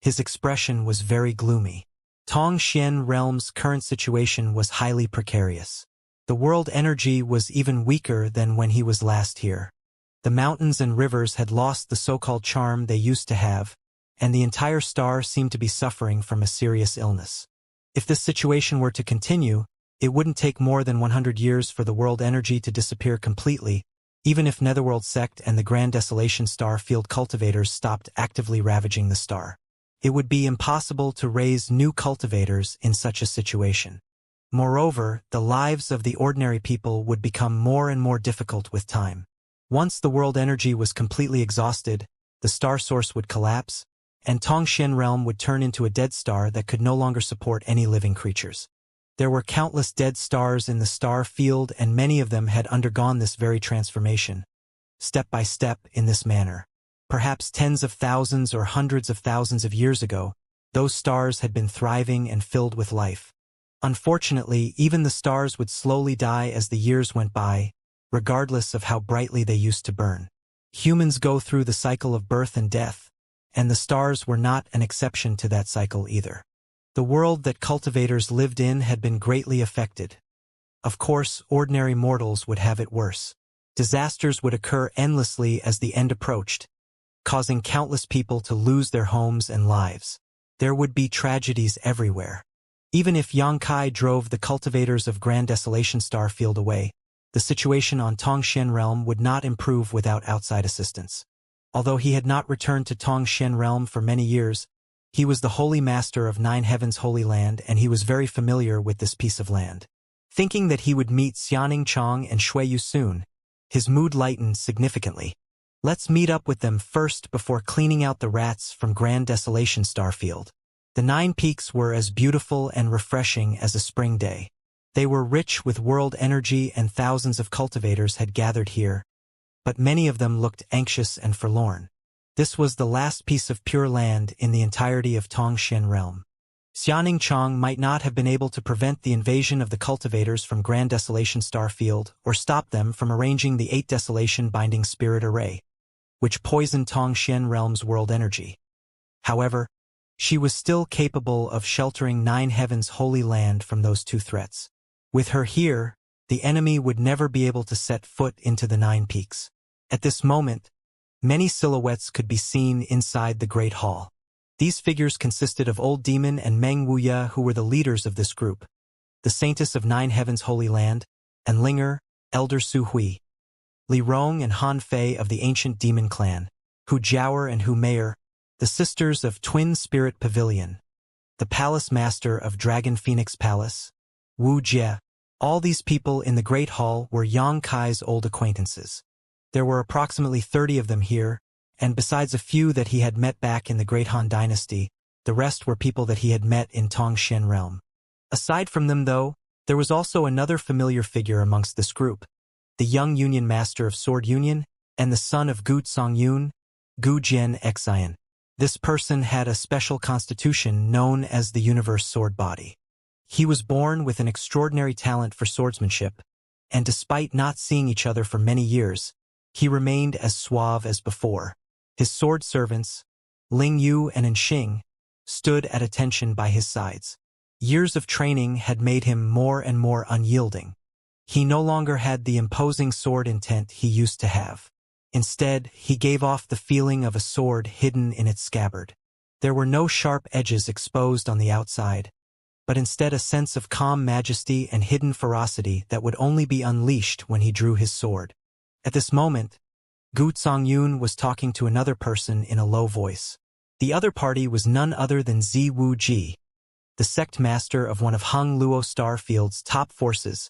Speaker 1: his expression was very gloomy. Tongxian realm's current situation was highly precarious. The world energy was even weaker than when he was last here. The mountains and rivers had lost the so-called charm they used to have, and the entire star seemed to be suffering from a serious illness. If this situation were to continue, it wouldn't take more than 100 years for the world energy to disappear completely, even if Netherworld Sect and the Grand Desolation Star Field cultivators stopped actively ravaging the star. It would be impossible to raise new cultivators in such a situation. Moreover, the lives of the ordinary people would become more and more difficult with time. Once the world energy was completely exhausted, the star source would collapse, and Tongxian realm would turn into a dead star that could no longer support any living creatures. There were countless dead stars in the star field, and many of them had undergone this very transformation, step by step in this manner. Perhaps tens of thousands or hundreds of thousands of years ago, those stars had been thriving and filled with life. Unfortunately, even the stars would slowly die as the years went by, regardless of how brightly they used to burn. Humans go through the cycle of birth and death, and the stars were not an exception to that cycle either. The world that cultivators lived in had been greatly affected. Of course, ordinary mortals would have it worse. Disasters would occur endlessly as the end approached, causing countless people to lose their homes and lives. There would be tragedies everywhere. Even if Xianxia drove the cultivators of Grand Desolation Starfield away, the situation on Tongshan Realm would not improve without outside assistance. Although he had not returned to Tongshan Realm for many years, he was the Holy Master of Nine Heavens' Holy Land, and he was very familiar with this piece of land. Thinking that he would meet Xianxia and Shuiyu soon, his mood lightened significantly. Let's meet up with them first before cleaning out the rats from Grand Desolation Starfield. The 9 peaks were as beautiful and refreshing as a spring day. They were rich with world energy, and thousands of cultivators had gathered here, but many of them looked anxious and forlorn. This was the last piece of pure land in the entirety of Tongshan Realm. Xianxia might not have been able to prevent the invasion of the cultivators from Grand Desolation Starfield or stop them from arranging the 8 Desolation Binding Spirit Array, which poisoned Tongshan Realm's world energy. However, she was still capable of sheltering Nine Heavens' Holy Land from those 2 threats. With her here, the enemy would never be able to set foot into the 9 peaks. At this moment, many silhouettes could be seen inside the Great Hall. These figures consisted of Old Demon and Meng Wuxia, who were the leaders of this group, the Saintess of Nine Heavens' Holy Land, and Linger, Elder Su Hui, Li Rong and Han Fei of the Ancient Demon Clan, Hu Jiaoer and Hu Meier, the Sisters of Twin Spirit Pavilion, the Palace Master of Dragon Phoenix Palace, Wu Jie. All these people in the Great Hall were Yang Kai's old acquaintances. There were approximately 30 of them here, and besides a few that he had met back in the Great Han Dynasty, the rest were people that he had met in Tongshan Realm. Aside from them, though, there was also another familiar figure amongst this group, the young Union Master of Sword Union and the son of Gu Songyun, Gu Jian Xian. This person had a special constitution known as the Universe Sword Body. He was born with an extraordinary talent for swordsmanship, and despite not seeing each other for many years, he remained as suave as before. His sword servants, Ling Yu and Enxing, stood at attention by his sides. Years of training had made him more and more unyielding. He no longer had the imposing sword intent he used to have. Instead, he gave off the feeling of a sword hidden in its scabbard. There were no sharp edges exposed on the outside, but instead a sense of calm majesty and hidden ferocity that would only be unleashed when he drew his sword. At this moment, Gu Songyun was talking to another person in a low voice. The other party was none other than Zi Wuji, the sect master of one of Hung Luo Starfield's top forces,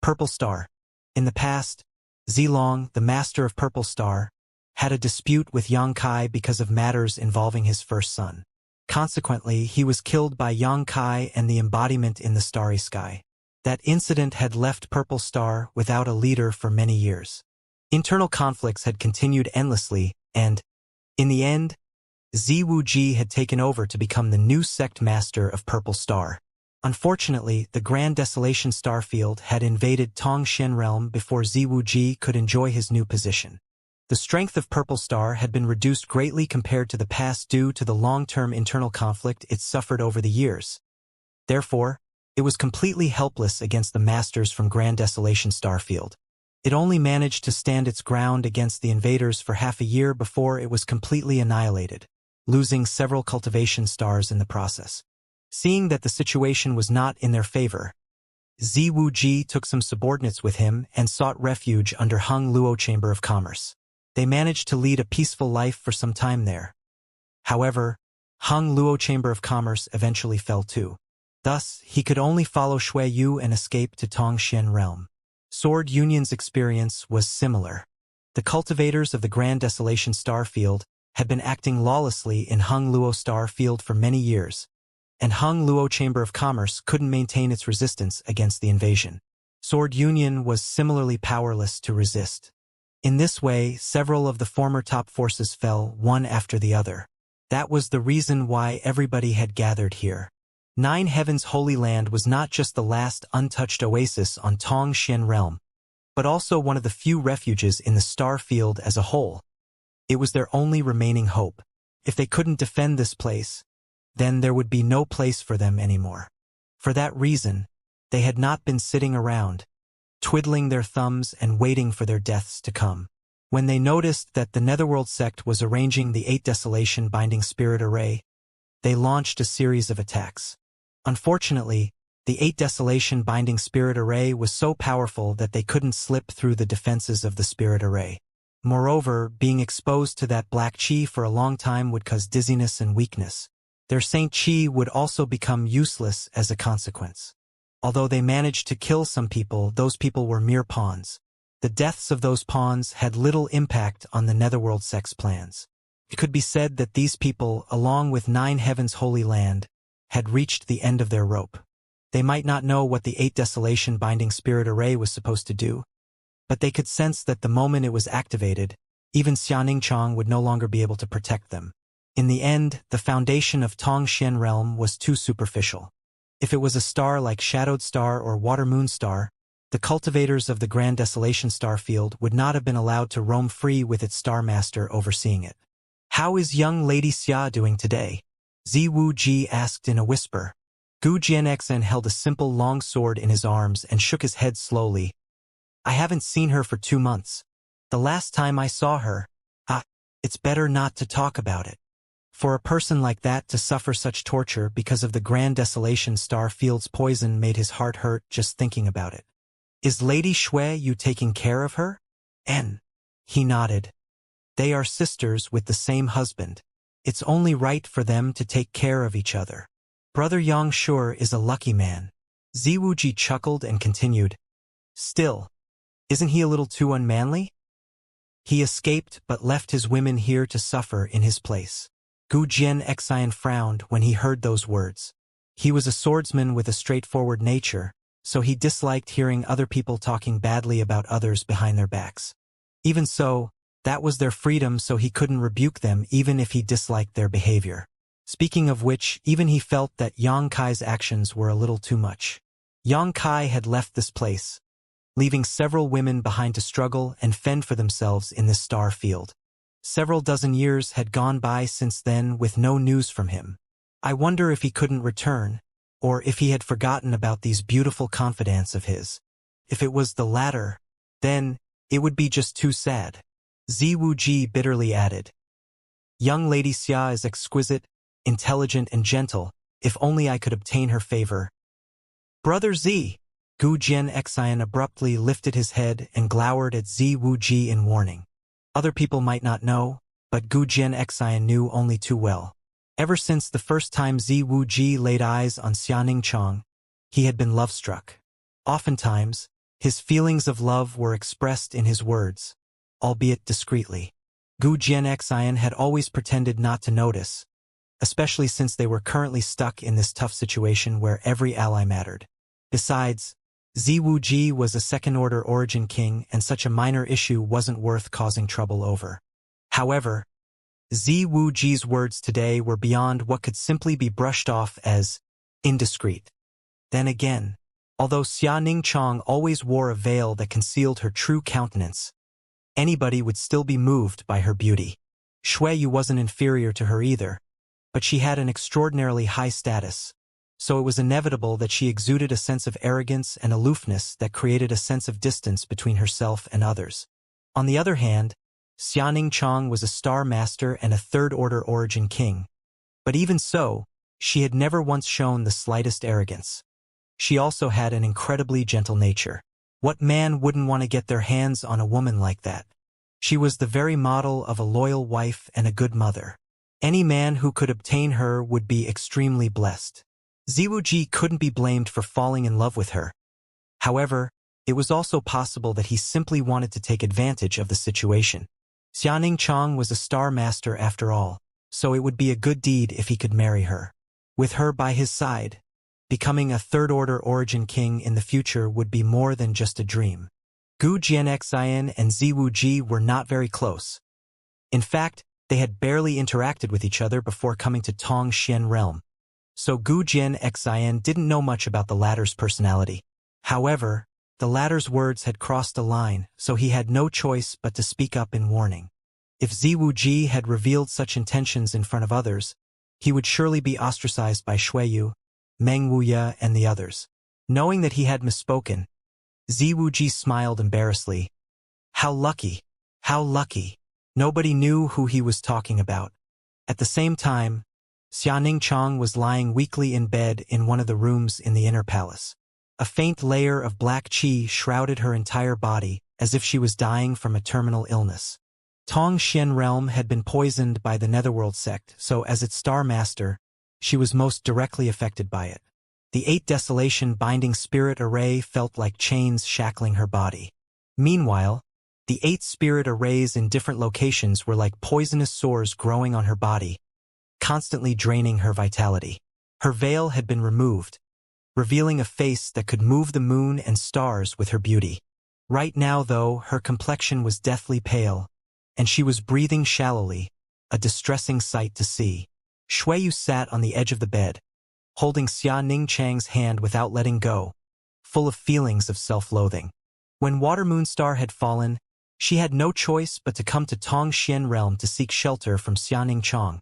Speaker 1: Purple Star. In the past, Zilong, the master of Purple Star, had a dispute with Yang Kai because of matters involving his first son. Consequently, he was killed by Yang Kai and the embodiment in the starry sky. That incident had left Purple Star without a leader for many years. Internal conflicts had continued endlessly, and, in the end, Zi Wuji had taken over to become the new sect master of Purple Star. Unfortunately, the Grand Desolation Starfield had invaded Tongshan Realm before Zi Wuji could enjoy his new position. The strength of Purple Star had been reduced greatly compared to the past due to the long-term internal conflict it suffered over the years. Therefore, it was completely helpless against the masters from Grand Desolation Starfield. It only managed to stand its ground against the invaders for half a year before it was completely annihilated, losing several cultivation stars in the process. Seeing that the situation was not in their favor, Zi Wuji took some subordinates with him and sought refuge under Hung Luo Chamber of Commerce. They managed to lead a peaceful life for some time there. However, Hung Luo Chamber of Commerce eventually fell too. Thus, he could only follow Shuiyu and escape to Tongshan Realm. Sword Union's experience was similar. The cultivators of the Grand Desolation Starfield had been acting lawlessly in Hung Luo Starfield for many years, and Hung Luo Chamber of Commerce couldn't maintain its resistance against the invasion. Sword Union was similarly powerless to resist. In this way, several of the former top forces fell one after the other. That was the reason why everybody had gathered here. Nine Heavens' Holy Land was not just the last untouched oasis on Tongshan Realm, but also one of the few refuges in the star field as a whole. It was their only remaining hope. If they couldn't defend this place, then there would be no place for them anymore. For that reason, they had not been sitting around, twiddling their thumbs and waiting for their deaths to come. When they noticed that the Netherworld sect was arranging the 8 Desolation Binding Spirit Array, they launched a series of attacks. Unfortunately, The 8 Desolation Binding Spirit Array was so powerful that they couldn't slip through the defenses of the Spirit Array. Moreover, being exposed to that black chi for a long time would cause dizziness and weakness. Their Saint Chi would also become useless as a consequence. Although they managed to kill some people, those people were mere pawns. The deaths of those pawns had little impact on the Netherworld sex plans. It could be said that these people, along with 9 Heavens Holy Land, had reached the end of their rope. They might not know what the 8 Desolation Binding Spirit Array was supposed to do, but they could sense that the moment it was activated, even Xianxia would no longer be able to protect them. In the end, the foundation of Tongxian realm was too superficial. If it was a star like Shadowed Star or Water Moon Star, the cultivators of the Grand Desolation Star Field would not have been allowed to roam free with its Star Master overseeing it. "How is young Lady Xia doing today?" Ziwu asked in a whisper. Gu Jianxan held a simple long sword in his arms and shook his head slowly. "I haven't seen her for 2 months. The last time I saw her, it's better not to talk about it. For a person like that to suffer such torture because of the Grand Desolation Star Field's poison made his heart hurt just thinking about it. Is Lady Shui Yu taking care of her?" He nodded. "They are sisters with the same husband. It's only right for them to take care of each other. Brother Yang sure is a lucky man." Ziwu chuckled and continued. "Still, isn't he a little too unmanly? He escaped but left his women here to suffer in his place." Gu Jianxian frowned when he heard those words. He was a swordsman with a straightforward nature, so he disliked hearing other people talking badly about others behind their backs. Even so, that was their freedom, so he couldn't rebuke them even if he disliked their behavior. Speaking of which, even he felt that Yang Kai's actions were a little too much. Yang Kai had left this place, leaving several women behind to struggle and fend for themselves in this star field. Several dozen years had gone by since then with no news from him. I wonder if he couldn't return, or if he had forgotten about these beautiful confidants of his. If it was the latter, then it would be just too sad. Ziwu bitterly added. Young Lady Xia is exquisite, intelligent and gentle, if only I could obtain her favor. Brother Z! Gu Jianxian abruptly lifted his head and glowered at Ziwu in warning. Other people might not know, but Gu Jianxian knew only too well. Ever since the first time Ziwu laid eyes on Xianxia, he had been love-struck. Oftentimes, his feelings of love were expressed in his words, albeit discreetly. Gu Jianxian had always pretended not to notice, especially since they were currently stuck in this tough situation where every ally mattered. Besides, Ziwu was a second-order origin king, and such a minor issue wasn't worth causing trouble over. However, Ziwu words today were beyond what could simply be brushed off as indiscreet. Then again, although Xianxia always wore a veil that concealed her true countenance, anybody would still be moved by her beauty. Shui Yu wasn't inferior to her either, but she had an extraordinarily high status, so it was inevitable that she exuded a sense of arrogance and aloofness that created a sense of distance between herself and others. On the other hand, Xianxia was a star master and a third-order origin king, but even so, she had never once shown the slightest arrogance. She also had an incredibly gentle nature. What man wouldn't want to get their hands on a woman like that? She was the very model of a loyal wife and a good mother. Any man who could obtain her would be extremely blessed. Ziwu couldn't be blamed for falling in love with her. However, it was also possible that he simply wanted to take advantage of the situation. Xianxia was a star master after all, so it would be a good deed if he could marry her. With her by his side, becoming a third-order origin king in the future would be more than just a dream. Gu Jianxian and Ziwu were not very close. In fact, they had barely interacted with each other before coming to Tongxian realm. So Gu Jianxian didn't know much about the latter's personality. However, the latter's words had crossed a line, so he had no choice but to speak up in warning. If Ziwu had revealed such intentions in front of others, he would surely be ostracized by Shui Yu, Meng Wuya, and the others. Knowing that he had misspoken, Ziwu smiled embarrassedly. How lucky! How lucky! Nobody knew who he was talking about. At the same time, Xianing Chang was lying weakly in bed in one of the rooms in the inner palace. A faint layer of black qi shrouded her entire body, as if she was dying from a terminal illness. Tong Xian realm had been poisoned by the Netherworld sect, so as its star master, she was most directly affected by it. The 8 desolation binding spirit array felt like chains shackling her body. Meanwhile, the 8 spirit arrays in different locations were like poisonous sores growing on her body, constantly draining her vitality. Her veil had been removed, revealing a face that could move the moon and stars with her beauty. Right now, though, her complexion was deathly pale, and she was breathing shallowly, a distressing sight to see. Shuiyu sat on the edge of the bed, holding Xia Ningchang's hand without letting go, full of feelings of self-loathing. When Water Moonstar had fallen, she had no choice but to come to Tong Xian realm to seek shelter from Xia Ningchang.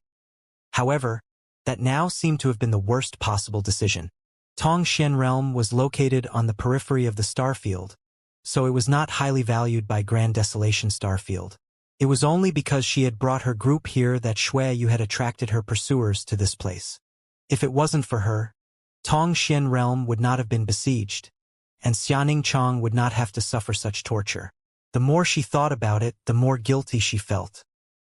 Speaker 1: However, that now seemed to have been the worst possible decision. Tong Xian realm was located on the periphery of the starfield, so it was not highly valued by Grand Desolation Starfield. It was only because she had brought her group here that Shuiyu had attracted her pursuers to this place. If it wasn't for her, Tong Xian realm would not have been besieged, and Xianing Chang would not have to suffer such torture. The more she thought about it, the more guilty she felt.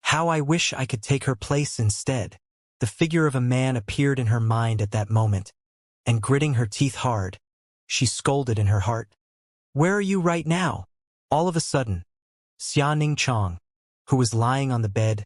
Speaker 1: How I wish I could take her place instead. The figure of a man appeared in her mind at that moment, and gritting her teeth hard, she scolded in her heart. Where are you right now? All of a sudden, Xianing Chang, who was lying on the bed,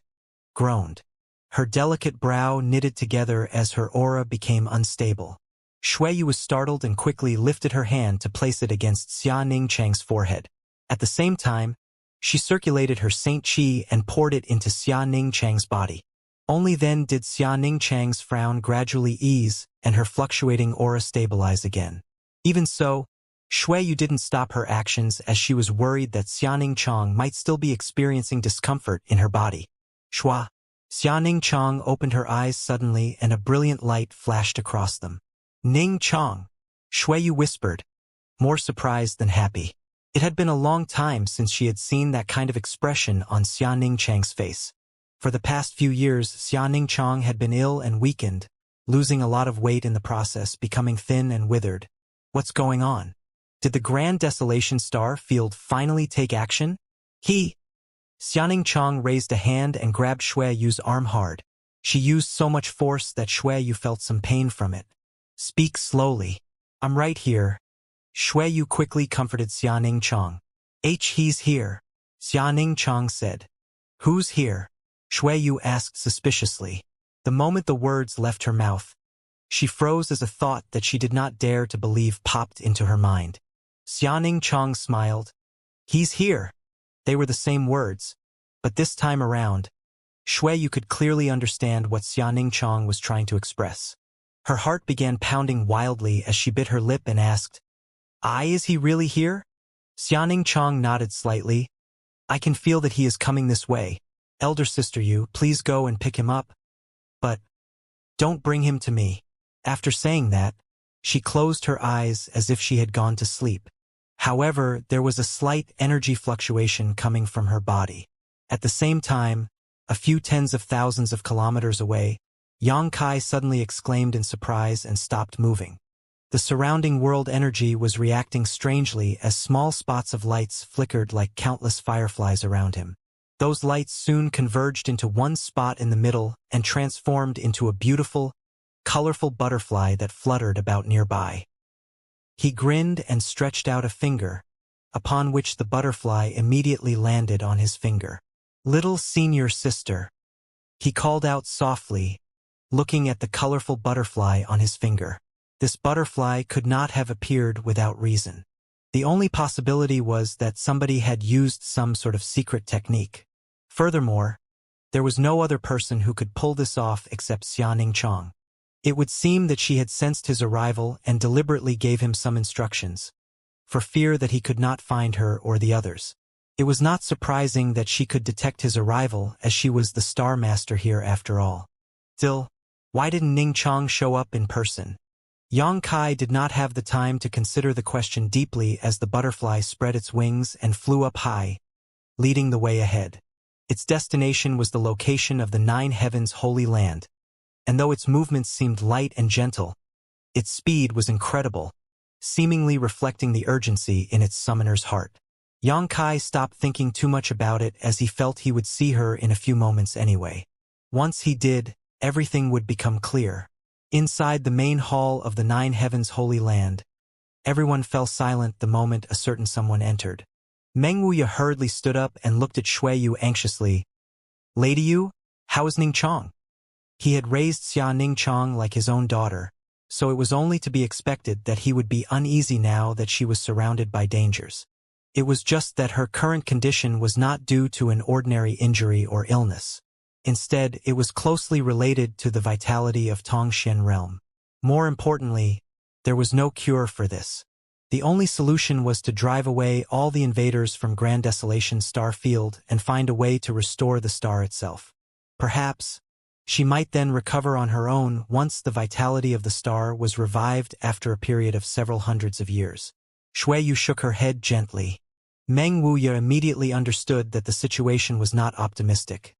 Speaker 1: groaned. Her delicate brow knitted together as her aura became unstable. Shuiyu was startled and quickly lifted her hand to place it against Xia Ningchang's forehead. At the same time, she circulated her Saint Qi and poured it into Xia Ningchang's body. Only then did Xia Ningchang's frown gradually ease and her fluctuating aura stabilize again. Even so, Shuiyu didn't stop her actions as she was worried that Xia Ningchang might still be experiencing discomfort in her body. Shua. Xia Ningchang opened her eyes suddenly and a brilliant light flashed across them. Ningchang, Shuiyu whispered, more surprised than happy. It had been a long time since she had seen that kind of expression on Xia Ningchang's face. For the past few years, Xia Ningchang had been ill and weakened, losing a lot of weight in the process, becoming thin and withered. What's going on? Did the Grand Desolation Star Field finally take action? Xianing Chang raised a hand and grabbed Shuiyu's arm hard. She used so much force that Shuiyu felt some pain from it. Speak slowly. I'm right here. Shuiyu quickly comforted Xianing Chang. He's here, Xianing Chang said. Who's here? Shuiyu asked suspiciously. The moment the words left her mouth, she froze as a thought that she did not dare to believe popped into her mind. Xianing Chang smiled. He's here. They were the same words, but this time around, Shuiyu could clearly understand what Xianing Chang was trying to express. Her heart began pounding wildly as she bit her lip and asked, Is he really here? Xianing Chang nodded slightly. I can feel that he is coming this way. Elder sister Yu, please go and pick him up. But don't bring him to me. After saying that, she closed her eyes as if she had gone to sleep. However, there was a slight energy fluctuation coming from her body. At the same time, a few tens of thousands of kilometers away, Yang Kai suddenly exclaimed in surprise and stopped moving. The surrounding world energy was reacting strangely as small spots of lights flickered like countless fireflies around him. Those lights soon converged into one spot in the middle and transformed into a beautiful, colorful butterfly that fluttered about nearby. He grinned and stretched out a finger, upon which the butterfly immediately landed on his finger. Little senior sister, he called out softly, looking at the colorful butterfly on his finger. This butterfly could not have appeared without reason. The only possibility was that somebody had used some sort of secret technique. Furthermore, there was no other person who could pull this off except Xianing Chang. It would seem that she had sensed his arrival and deliberately gave him some instructions, for fear that he could not find her or the others. It was not surprising that she could detect his arrival, as she was the Star Master here after all. Still, why didn't Ning Chang show up in person? Yang Kai did not have the time to consider the question deeply as the butterfly spread its wings and flew up high, leading the way ahead. Its destination was the location of the Nine Heavens Holy Land, and though its movements seemed light and gentle, its speed was incredible, seemingly reflecting the urgency in its summoner's heart. Yang Kai stopped thinking too much about it as he felt he would see her in a few moments anyway. Once he did, everything would become clear. Inside the main hall of the Nine Heavens Holy Land, everyone fell silent the moment a certain someone entered. Meng Wuya hurriedly stood up and looked at Shui Yu anxiously. "Lady Yu, how is Ning Chong?" He had raised Xia Ning Chong like his own daughter, so it was only to be expected that he would be uneasy now that she was surrounded by dangers. It was just that her current condition was not due to an ordinary injury or illness. Instead, it was closely related to the vitality of Tongxian realm. More importantly, there was no cure for this. The only solution was to drive away all the invaders from Grand Desolation Star Field and find a way to restore the star itself. Perhaps, she might then recover on her own once the vitality of the star was revived after a period of several hundreds of years. Shui Yu shook her head gently. Meng Wuya immediately understood that the situation was not optimistic.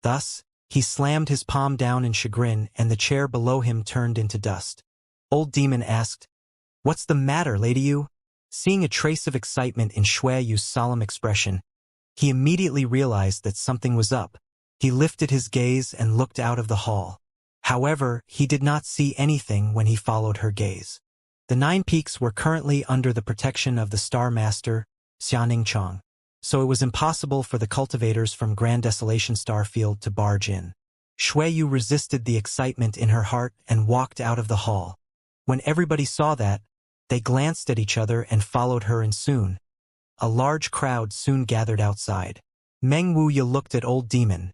Speaker 1: Thus, he slammed his palm down in chagrin and the chair below him turned into dust. Old Demon asked, "What's the matter, Lady Yu?" Seeing a trace of excitement in Shui Yu's solemn expression, he immediately realized that something was up. He lifted his gaze and looked out of the hall. However, he did not see anything when he followed her gaze. The Nine Peaks were currently under the protection of the Star Master, Xianing Chong, so it was impossible for the cultivators from Grand Desolation Star Field to barge in. Shui Yu resisted the excitement in her heart and walked out of the hall. When everybody saw that, they glanced at each other and followed her, and soon, a large crowd soon gathered outside. Meng Wuya looked at Old Demon.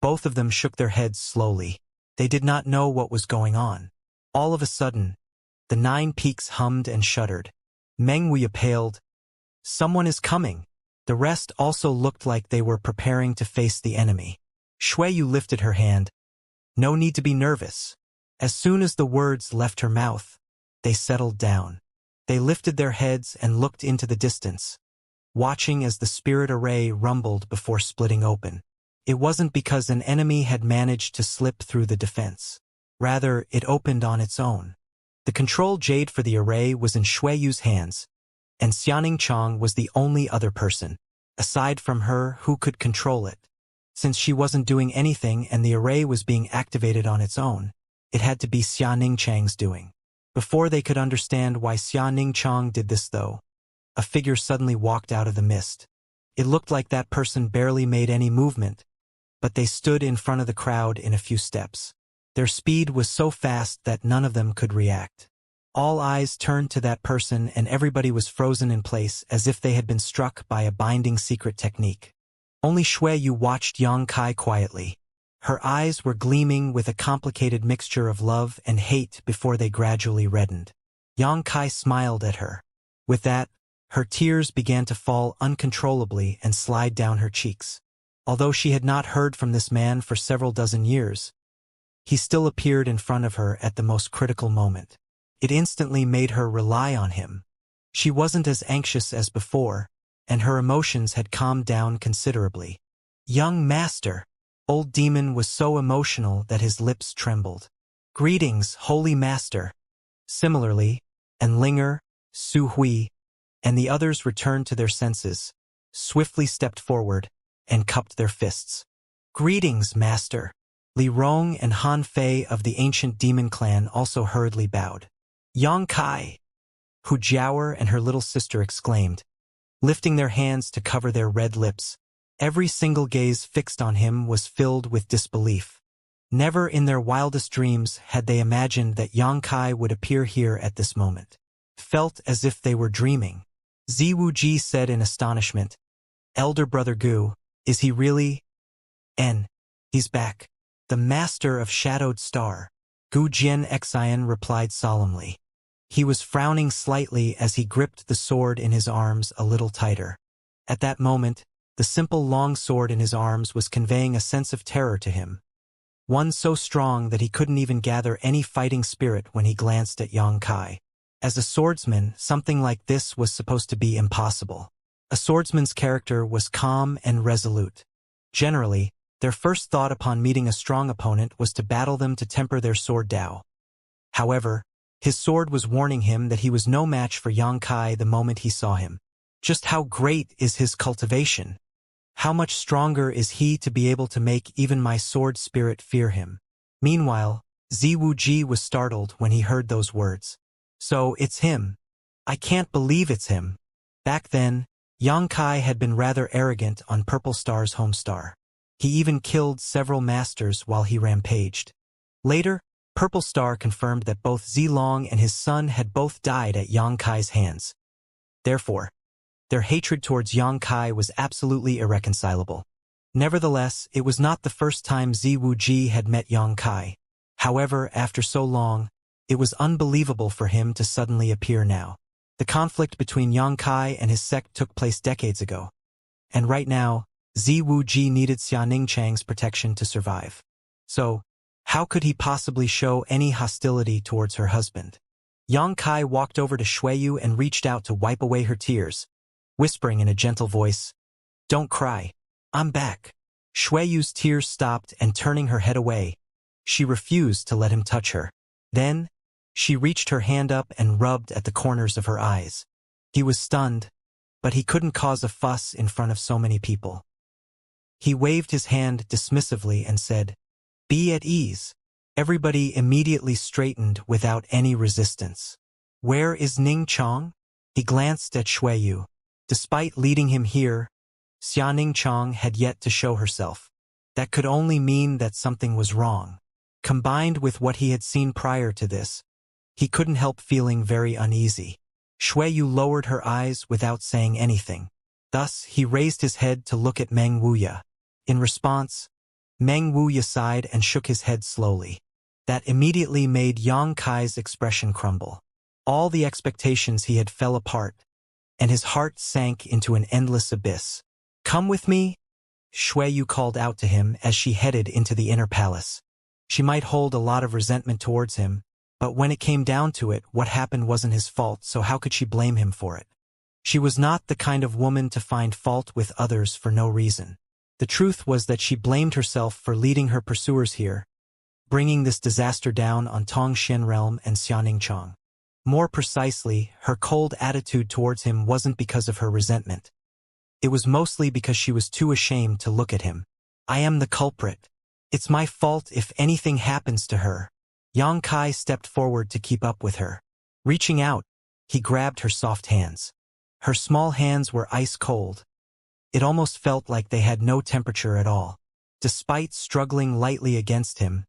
Speaker 1: Both of them shook their heads slowly. They did not know what was going on. All of a sudden, the Nine Peaks hummed and shuddered. Meng Wuya paled. "Someone is coming." The rest also looked like they were preparing to face the enemy. Shui Yu lifted her hand. "No need to be nervous." As soon as the words left her mouth, they settled down. They lifted their heads and looked into the distance, watching as the spirit array rumbled before splitting open. It wasn't because an enemy had managed to slip through the defense. Rather, it opened on its own. The control jade for the array was in Shui Yu's hands, and Xianing Chong was the only other person, aside from her, who could control it. Since she wasn't doing anything and the array was being activated on its own, it had to be Xianing Chang's doing. Before they could understand why Xianing Chong did this though, a figure suddenly walked out of the mist. It looked like that person barely made any movement, but they stood in front of the crowd in a few steps. Their speed was so fast that none of them could react. All eyes turned to that person and everybody was frozen in place as if they had been struck by a binding secret technique. Only Shui Yu watched Yang Kai quietly. Her eyes were gleaming with a complicated mixture of love and hate before they gradually reddened. Yang Kai smiled at her. With that, her tears began to fall uncontrollably and slide down her cheeks. Although she had not heard from this man for several dozen years, he still appeared in front of her at the most critical moment. It instantly made her rely on him. She wasn't as anxious as before, and her emotions had calmed down considerably. "Young Master!" Old Demon was so emotional that his lips trembled. "Greetings, Holy Master." Similarly, Enlinger, Su Hui, and the others returned to their senses, swiftly stepped forward, and cupped their fists. "Greetings, Master." Li Rong and Han Fei of the ancient demon clan also hurriedly bowed. "Yang Kai!" Hu Jiaoer and her little sister exclaimed, lifting their hands to cover their red lips. Every single gaze fixed on him was filled with disbelief. Never in their wildest dreams had they imagined that Yang Kai would appear here at this moment. Felt as if they were dreaming. Ziwu Ji said in astonishment, "Elder Brother Gu, is he really?" He's back. The Master of Shadowed Star." Gu Jian Xian replied solemnly. He was frowning slightly as he gripped the sword in his arms a little tighter. At that moment, the simple long sword in his arms was conveying a sense of terror to him. One so strong that he couldn't even gather any fighting spirit when he glanced at Yang Kai. As a swordsman, something like this was supposed to be impossible. A swordsman's character was calm and resolute. Generally, Their first thought upon meeting a strong opponent was to battle them to temper their sword Dao. However, his sword was warning him that he was no match for Xianxia the moment he saw him. Just how great is his cultivation? How much stronger is he to be able to make even my sword spirit fear him? Meanwhile, Ziwuji was startled when he heard those words. So, it's him. I can't believe it's him. Back then, Xianxia had been rather arrogant on Purple Star's homestar. He even killed several masters while he rampaged. Later, Purple Star confirmed that both Zilong and his son had both died at Xianxia's hands. Therefore, their hatred towards Xianxia was absolutely irreconcilable. Nevertheless, it was not the first time Ziwuji had met Xianxia. However, after so long, it was unbelievable for him to suddenly appear now. The conflict between Xianxia and his sect took place decades ago. And right now, Ziwuji needed Xianxing's protection to survive. So, how could he possibly show any hostility towards her husband? Xianxia walked over to Xueyu and reached out to wipe away her tears, whispering in a gentle voice, "Don't cry. I'm back." Xueyu's tears stopped, and turning her head away, she refused to let him touch her. Then, she reached her hand up and rubbed at the corners of her eyes. He was stunned, but he couldn't cause a fuss in front of so many people. He waved his hand dismissively and said, "Be at ease." Everybody immediately straightened without any resistance. "Where is Ning Chong?" He glanced at Xueyu. Despite leading him here, Xianxia had yet to show herself. That could only mean that something was wrong. Combined with what he had seen prior to this, he couldn't help feeling very uneasy. Xueyu lowered her eyes without saying anything. Thus, he raised his head to look at Meng Wuya. In response, Meng Wuya sighed and shook his head slowly. That immediately made Xianxia's expression crumble. All the expectations he had fell apart, and his heart sank into an endless abyss. "Come with me," Xueyu called out to him as she headed into the inner palace. She might hold a lot of resentment towards him, but when it came down to it, what happened wasn't his fault, so how could she blame him for it? She was not the kind of woman to find fault with others for no reason. The truth was that she blamed herself for leading her pursuers here, bringing this disaster down on Tongxian Realm and Xianxia. More precisely, her cold attitude towards him wasn't because of her resentment. It was mostly because she was too ashamed to look at him. "I am the culprit. It's my fault if anything happens to her." Xianxia stepped forward to keep up with her. Reaching out, he grabbed her soft hands. Her small hands were ice cold. It almost felt like they had no temperature at all. Despite struggling lightly against him,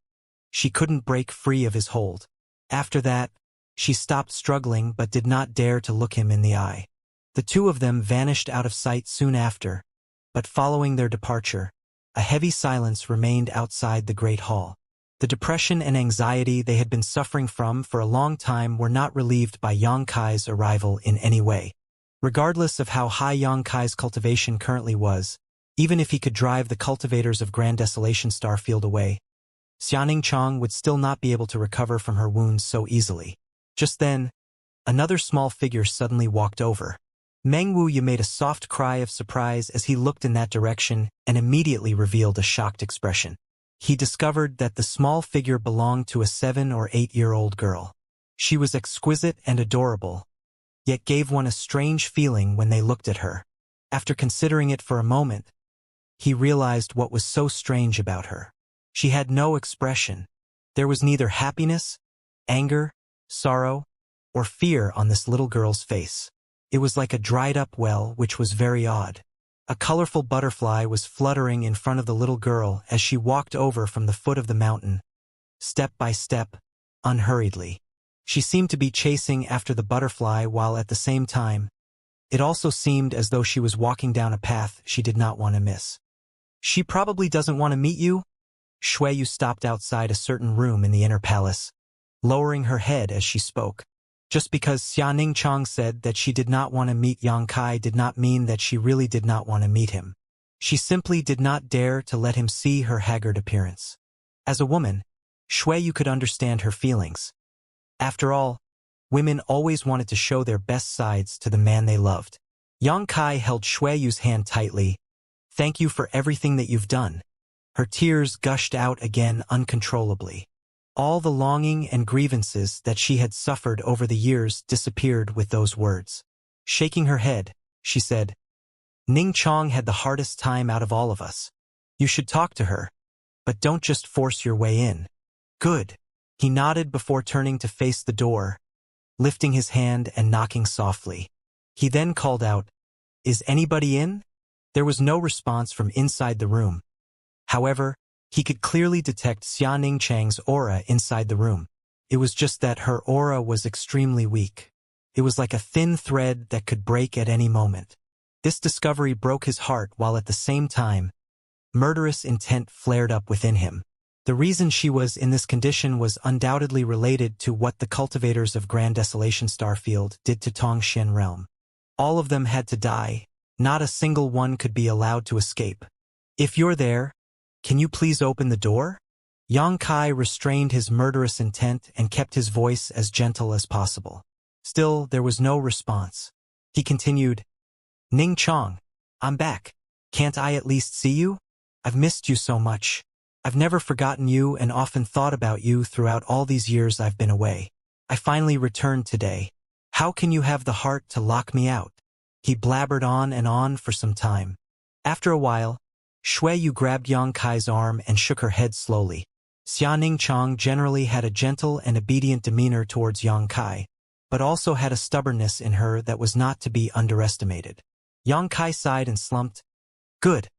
Speaker 1: she couldn't break free of his hold. After that, she stopped struggling but did not dare to look him in the eye. The two of them vanished out of sight soon after, but following their departure, a heavy silence remained outside the Great Hall. The depression and anxiety they had been suffering from for a long time were not relieved by Xianxia's arrival in any way. Regardless of how high Xianxia's cultivation currently was, even if he could drive the cultivators of Grand Desolation Starfield away, Xianxia would still not be able to recover from her wounds so easily. Just then, another small figure suddenly walked over. Meng Wuya made a soft cry of surprise as he looked in that direction and immediately revealed a shocked expression. He discovered that the small figure belonged to a 7- or 8-year-old girl. She was exquisite and adorable, yet gave one a strange feeling when they looked at her. After considering it for a moment, he realized what was so strange about her. She had no expression. There was neither happiness, anger, sorrow, or fear on this little girl's face. It was like a dried-up well, which was very odd. A colorful butterfly was fluttering in front of the little girl as she walked over from the foot of the mountain, step by step, unhurriedly. She seemed to be chasing after the butterfly while at the same time, it also seemed as though she was walking down a path she did not want to miss. "She probably doesn't want to meet you?" Xueyu stopped outside a certain room in the inner palace, lowering her head as she spoke. Just because Xianxia said that she did not want to meet Xianxia did not mean that she really did not want to meet him. She simply did not dare to let him see her haggard appearance. As a woman, Xueyu could understand her feelings. After all, women always wanted to show their best sides to the man they loved. Xianxia held Xueyu's hand tightly. "Thank you for everything that you've done. Her tears gushed out again uncontrollably. All the longing and grievances that she had suffered over the years disappeared with those words. Shaking her head, she said, "Ning Chong had the hardest time out of all of us. You should talk to her, but don't just force your way in." "Good." He nodded before turning to face the door, lifting his hand and knocking softly. He then called out, "Is anybody in?" There was no response from inside the room. However, he could clearly detect Xia Ningchang's aura inside the room. It was just that her aura was extremely weak. It was like a thin thread that could break at any moment. This discovery broke his heart while at the same time, murderous intent flared up within him. The reason she was in this condition was undoubtedly related to what the cultivators of Grand Desolation Starfield did to Tongxian Realm. All of them had to die. Not a single one could be allowed to escape. "If you're there, can you please open the door?" Yang Kai restrained his murderous intent and kept his voice as gentle as possible. Still, there was no response. He continued, "Ning Chong, I'm back. Can't I at least see you? I've missed you so much. I've never forgotten you and often thought about you throughout all these years I've been away. I finally returned today. How can you have the heart to lock me out?" He blabbered on and on for some time. After a while, Shui Yu grabbed Yang Kai's arm and shook her head slowly. Xia Ningchang generally had a gentle and obedient demeanor towards Yang Kai, but also had a stubbornness in her that was not to be underestimated. Yang Kai sighed and slumped. "Good.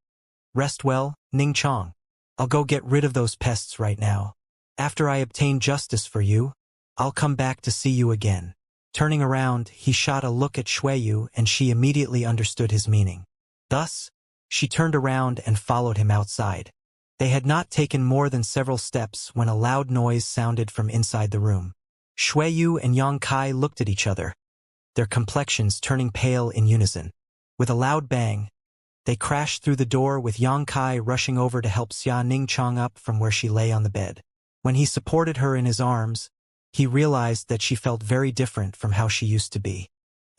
Speaker 1: Rest well, Ning Chong. I'll go get rid of those pests right now. After I obtain justice for you, I'll come back to see you again." Turning around, he shot a look at Shui Yu and she immediately understood his meaning. Thus, she turned around and followed him outside. They had not taken more than several steps when a loud noise sounded from inside the room. Shui Yu and Yang Kai looked at each other, their complexions turning pale in unison. With a loud bang, they crashed through the door with Yang Kai rushing over to help Xia Ningchang up from where she lay on the bed. When he supported her in his arms, he realized that she felt very different from how she used to be.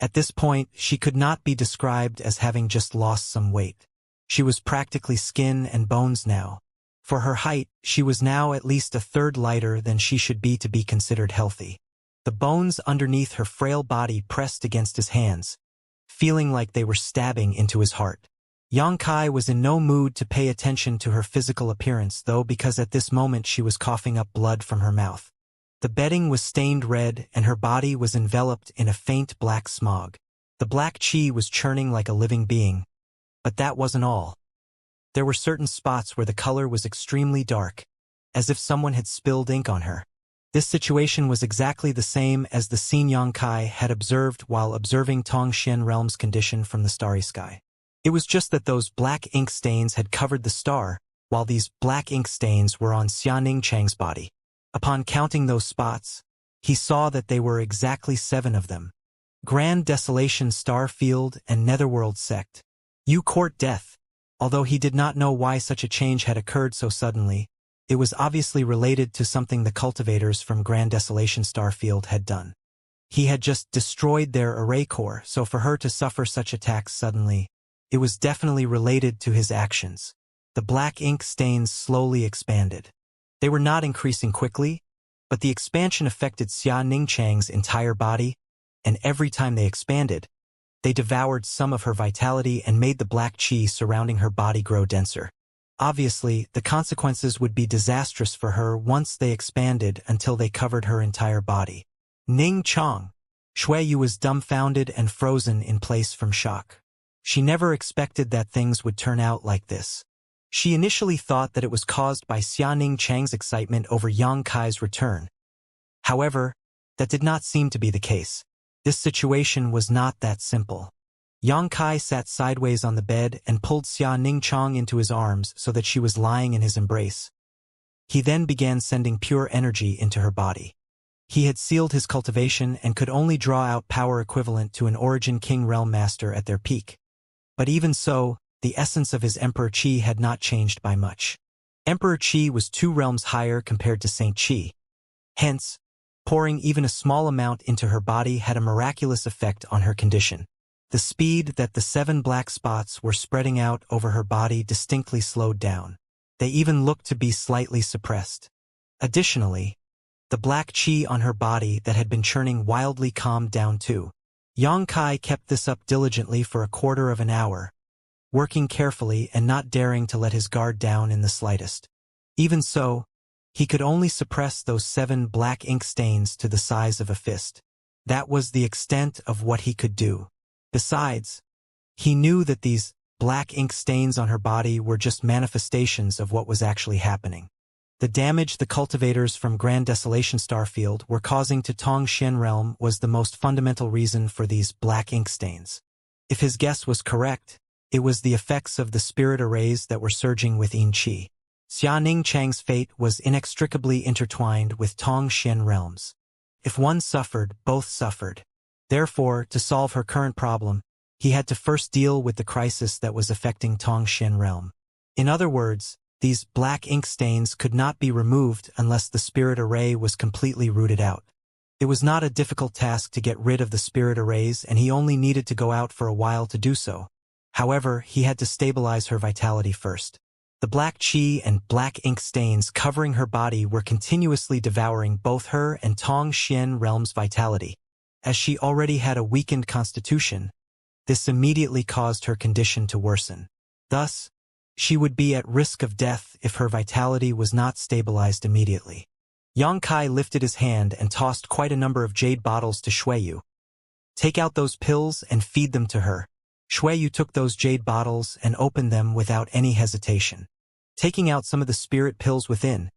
Speaker 1: At this point, she could not be described as having just lost some weight. She was practically skin and bones now. For her height, she was now at least a third lighter than she should be to be considered healthy. The bones underneath her frail body pressed against his hands, feeling like they were stabbing into his heart. Yang Kai was in no mood to pay attention to her physical appearance, though, because at this moment she was coughing up blood from her mouth. The bedding was stained red and her body was enveloped in a faint black smog. The black chi was churning like a living being. But that wasn't all. There were certain spots where the color was extremely dark, as if someone had spilled ink on her. This situation was exactly the same as the scene Yang Kai had observed while observing Tongxian Realm's condition from the starry sky. It was just that those black ink stains had covered the star, while these black ink stains were on Xia Ningchang's body. Upon counting those spots, he saw that they were exactly 7 of them. Grand Desolation Starfield and Netherworld Sect. You court death. Although he did not know why such a change had occurred so suddenly, it was obviously related to something the cultivators from Grand Desolation Starfield had done. He had just destroyed their array core, so for her to suffer such attacks suddenly, it was definitely related to his actions. The black ink stains slowly expanded. They were not increasing quickly, but the expansion affected Xia Ningchang's entire body, and every time they expanded, they devoured some of her vitality and made the black chi surrounding her body grow denser. Obviously, the consequences would be disastrous for her once they expanded until they covered her entire body. Ning Chong. Shui Yu was dumbfounded and frozen in place from shock. She never expected that things would turn out like this. She initially thought that it was caused by Xia Ningchang's excitement over Yang Kai's return. However, that did not seem to be the case. This situation was not that simple. Yang Kai sat sideways on the bed and pulled Xia Ningchang into his arms so that she was lying in his embrace. He then began sending pure energy into her body. He had sealed his cultivation and could only draw out power equivalent to an Origin King Realm Master at their peak. But even so, the essence of his Emperor Qi had not changed by much. Emperor Qi was 2 realms higher compared to Saint Qi. Hence, pouring even a small amount into her body had a miraculous effect on her condition. The speed that the 7 black spots were spreading out over her body distinctly slowed down. They even looked to be slightly suppressed. Additionally, the black qi on her body that had been churning wildly calmed down too. Yang Kai kept this up diligently for a quarter of an hour, working carefully and not daring to let his guard down in the slightest. Even so, he could only suppress those 7 black ink stains to the size of a fist. That was the extent of what he could do. Besides, he knew that these black ink stains on her body were just manifestations of what was actually happening. The damage the cultivators from Grand Desolation Starfield were causing to Tongxian realm was the most fundamental reason for these black ink stains. If his guess was correct, it was the effects of the spirit arrays that were surging within qi. Xia Chang's fate was inextricably intertwined with Tongxian realms. If one suffered, both suffered. Therefore, to solve her current problem, he had to first deal with the crisis that was affecting Tongxian realm. In other words, these black ink stains could not be removed unless the spirit array was completely rooted out. It was not a difficult task to get rid of the spirit arrays, and he only needed to go out for a while to do so. However, he had to stabilize her vitality first. The black qi and black ink stains covering her body were continuously devouring both her and Tongxian realm's vitality. As she already had a weakened constitution, this immediately caused her condition to worsen. Thus, she would be at risk of death if her vitality was not stabilized immediately. Yang Kai lifted his hand and tossed quite a number of jade bottles to Shuiyu. "Take out those pills and feed them to her." Shuiyu took those jade bottles and opened them without any hesitation. Taking out some of the spirit pills within,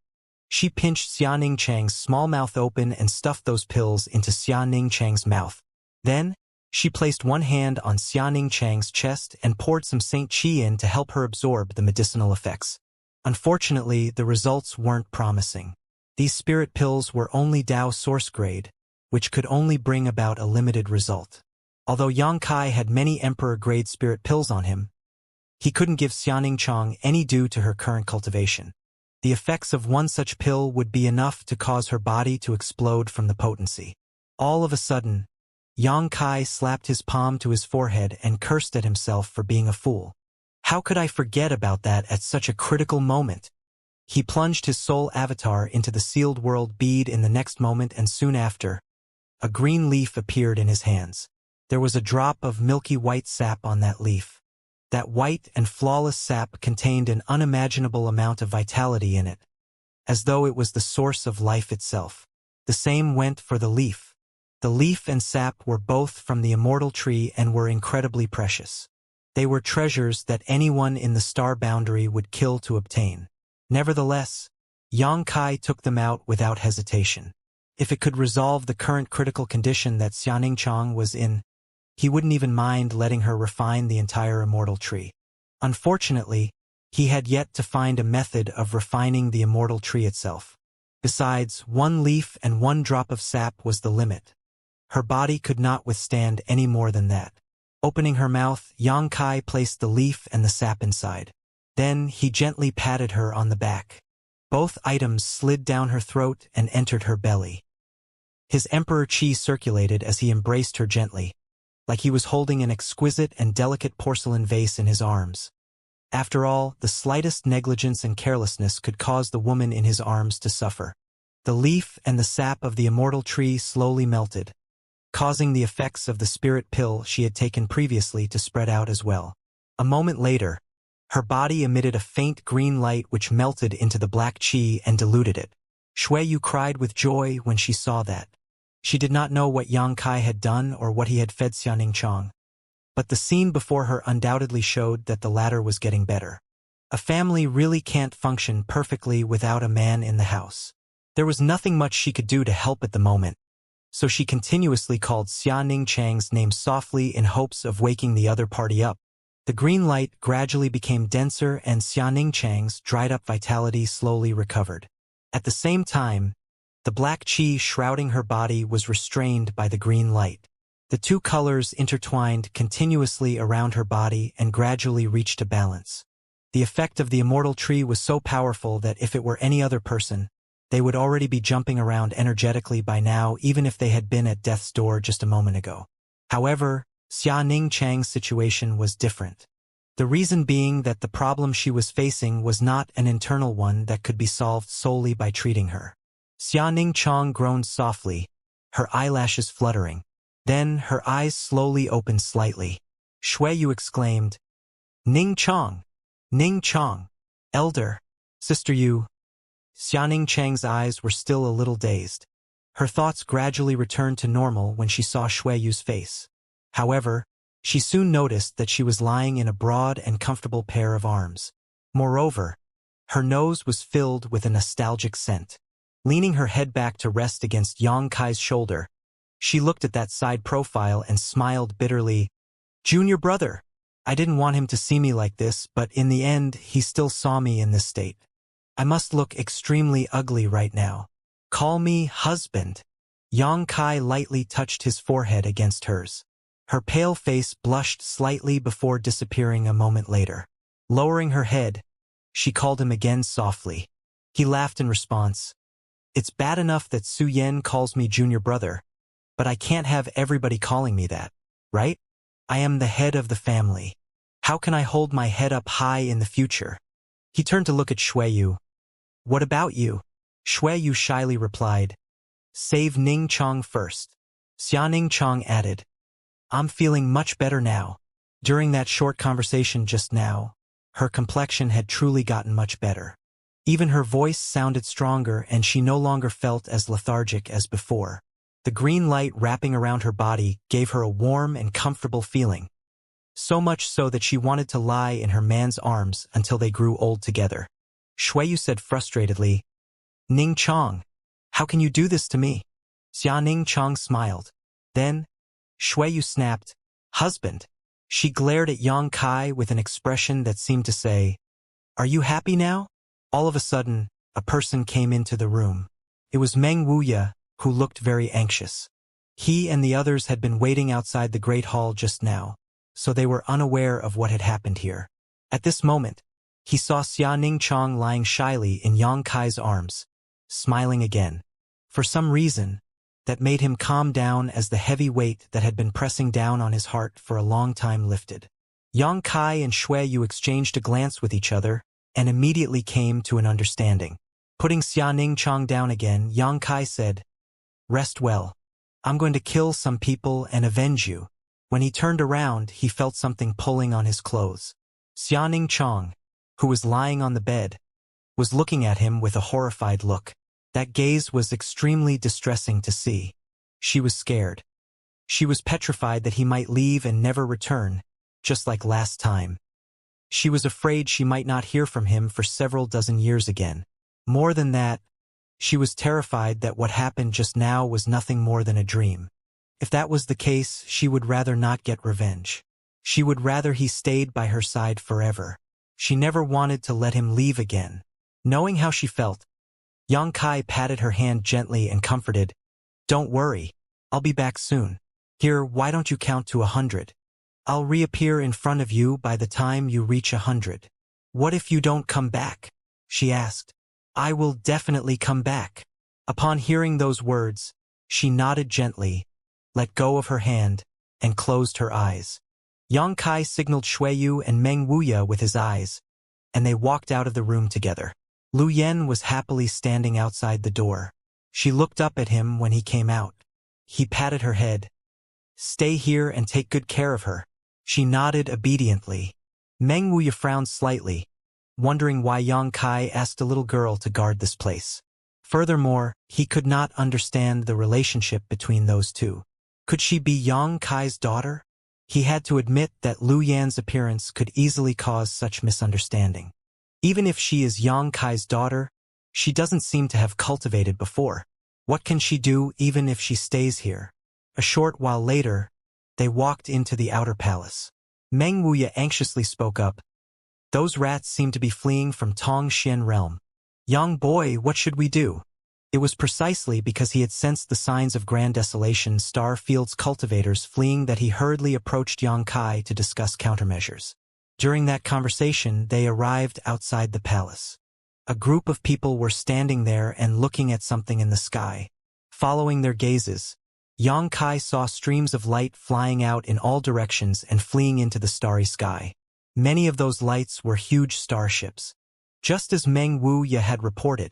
Speaker 1: she pinched Xia Chang's small mouth open and stuffed those pills into Xia Chang's mouth. Then, she placed one hand on Xia Chang's chest and poured some Saint Qi in to help her absorb the medicinal effects. Unfortunately, the results weren't promising. These spirit pills were only Dao source grade, which could only bring about a limited result. Although Yang Kai had many Emperor-grade spirit pills on him, he couldn't give Xia Chang any due to her current cultivation. The effects of one such pill would be enough to cause her body to explode from the potency. All of a sudden, Yang Kai slapped his palm to his forehead and cursed at himself for being a fool. How could I forget about that at such a critical moment? He plunged his soul avatar into the sealed world bead in the next moment, and soon after, a green leaf appeared in his hands. There was a drop of milky white sap on that leaf. That white and flawless sap contained an unimaginable amount of vitality in it, as though it was the source of life itself. The same went for the leaf. The leaf and sap were both from the immortal tree and were incredibly precious. They were treasures that anyone in the star boundary would kill to obtain. Nevertheless, Yang Kai took them out without hesitation. If it could resolve the current critical condition that Xia Chang was in, he wouldn't even mind letting her refine the entire immortal tree. Unfortunately, he had yet to find a method of refining the immortal tree itself. Besides, one leaf and one drop of sap was the limit. Her body could not withstand any more than that. Opening her mouth, Yang Kai placed the leaf and the sap inside. Then he gently patted her on the back. Both items slid down her throat and entered her belly. His emperor qi circulated as he embraced her gently, like he was holding an exquisite and delicate porcelain vase in his arms. After all, the slightest negligence and carelessness could cause the woman in his arms to suffer. The leaf and the sap of the immortal tree slowly melted, causing the effects of the spirit pill she had taken previously to spread out as well. A moment later, her body emitted a faint green light which melted into the black qi and diluted it. Shuiyu cried with joy when she saw that. She did not know what Yang Kai had done or what he had fed Xia Chang, but the scene before her undoubtedly showed that the latter was getting better. A family really can't function perfectly without a man in the house. There was nothing much she could do to help at the moment, so she continuously called Xia Chang's name softly in hopes of waking the other party up. The green light gradually became denser and Xia Chang's dried-up vitality slowly recovered. At the same time, the black qi shrouding her body was restrained by the green light. The two colors intertwined continuously around her body and gradually reached a balance. The effect of the immortal tree was so powerful that if it were any other person, they would already be jumping around energetically by now, even if they had been at death's door just a moment ago. However, Xia Chang's situation was different. The reason being that the problem she was facing was not an internal one that could be solved solely by treating her. Xianxia groaned softly, her eyelashes fluttering. Then her eyes slowly opened slightly. Shuiyu exclaimed, "Ning Chong! Ning Chong! Elder! Sister Yu!" Xianxia's eyes were still a little dazed. Her thoughts gradually returned to normal when she saw Shuiyu's face. However, she soon noticed that she was lying in a broad and comfortable pair of arms. Moreover, her nose was filled with a nostalgic scent. Leaning her head back to rest against Yang Kai's shoulder, she looked at that side profile and smiled bitterly. "Junior brother! I didn't want him to see me like this, but in the end, he still saw me in this state. I must look extremely ugly right now. Call me husband." Yang Kai lightly touched his forehead against hers. Her pale face blushed slightly before disappearing a moment later. Lowering her head, she called him again softly. He laughed in response. "It's bad enough that Su Yan calls me junior brother, but I can't have everybody calling me that, right? I am the head of the family. How can I hold my head up high in the future?" He turned to look at Shuiyu. "What about you?" Shuiyu shyly replied, "Save Ning Chong first." Xianxia added, "I'm feeling much better now." During that short conversation just now, her complexion had truly gotten much better. Even her voice sounded stronger and she no longer felt as lethargic as before. The green light wrapping around her body gave her a warm and comfortable feeling. So much so that she wanted to lie in her man's arms until they grew old together. Shuiyu said frustratedly, "Ning Chong, how can you do this to me?" Xianxia smiled. Then, Shuiyu snapped, "Husband." She glared at Yang Kai with an expression that seemed to say, "Are you happy now?" All of a sudden, a person came into the room. It was Meng Wuya, who looked very anxious. He and the others had been waiting outside the Great Hall just now, so they were unaware of what had happened here. At this moment, he saw Xianxia lying shyly in Yang Kai's arms, smiling again. For some reason, that made him calm down as the heavy weight that had been pressing down on his heart for a long time lifted. Yang Kai and Shuiyu exchanged a glance with each other and immediately came to an understanding. Putting Xianxia down again, Yang Kai said, "Rest well. I'm going to kill some people and avenge you." When he turned around, he felt something pulling on his clothes. Xianxia, who was lying on the bed, was looking at him with a horrified look. That gaze was extremely distressing to see. She was scared. She was petrified that he might leave and never return, just like last time. She was afraid she might not hear from him for several dozen years again. More than that, she was terrified that what happened just now was nothing more than a dream. If that was the case, she would rather not get revenge. She would rather he stayed by her side forever. She never wanted to let him leave again. Knowing how she felt, Yang Kai patted her hand gently and comforted, "Don't worry, I'll be back soon. Here, why don't you count to 100? I'll reappear in front of you by the time you reach 100. "What if you don't come back?" she asked. "I will definitely come back." Upon hearing those words, she nodded gently, let go of her hand, and closed her eyes. Yang Kai signaled Shuiyu and Meng Wuya with his eyes, and they walked out of the room together. Lu Yen was happily standing outside the door. She looked up at him when he came out. He patted her head. "Stay here and take good care of her." She nodded obediently. Meng Wuya frowned slightly, wondering why Yang Kai asked a little girl to guard this place. Furthermore, he could not understand the relationship between those two. Could she be Yang Kai's daughter? He had to admit that Lu Yan's appearance could easily cause such misunderstanding. Even if she is Yang Kai's daughter, she doesn't seem to have cultivated before. What can she do even if she stays here? A short while later, they walked into the outer palace. Meng Wuya anxiously spoke up. "Those rats seem to be fleeing from Tong Xian realm. Young boy, what should we do?" It was precisely because he had sensed the signs of grand desolation Star Field's cultivators fleeing that he hurriedly approached Yang Kai to discuss countermeasures. During that conversation, they arrived outside the palace. A group of people were standing there and looking at something in the sky. Following their gazes, Yang Kai saw streams of light flying out in all directions and fleeing into the starry sky. Many of those lights were huge starships. Just as Meng Wuya had reported,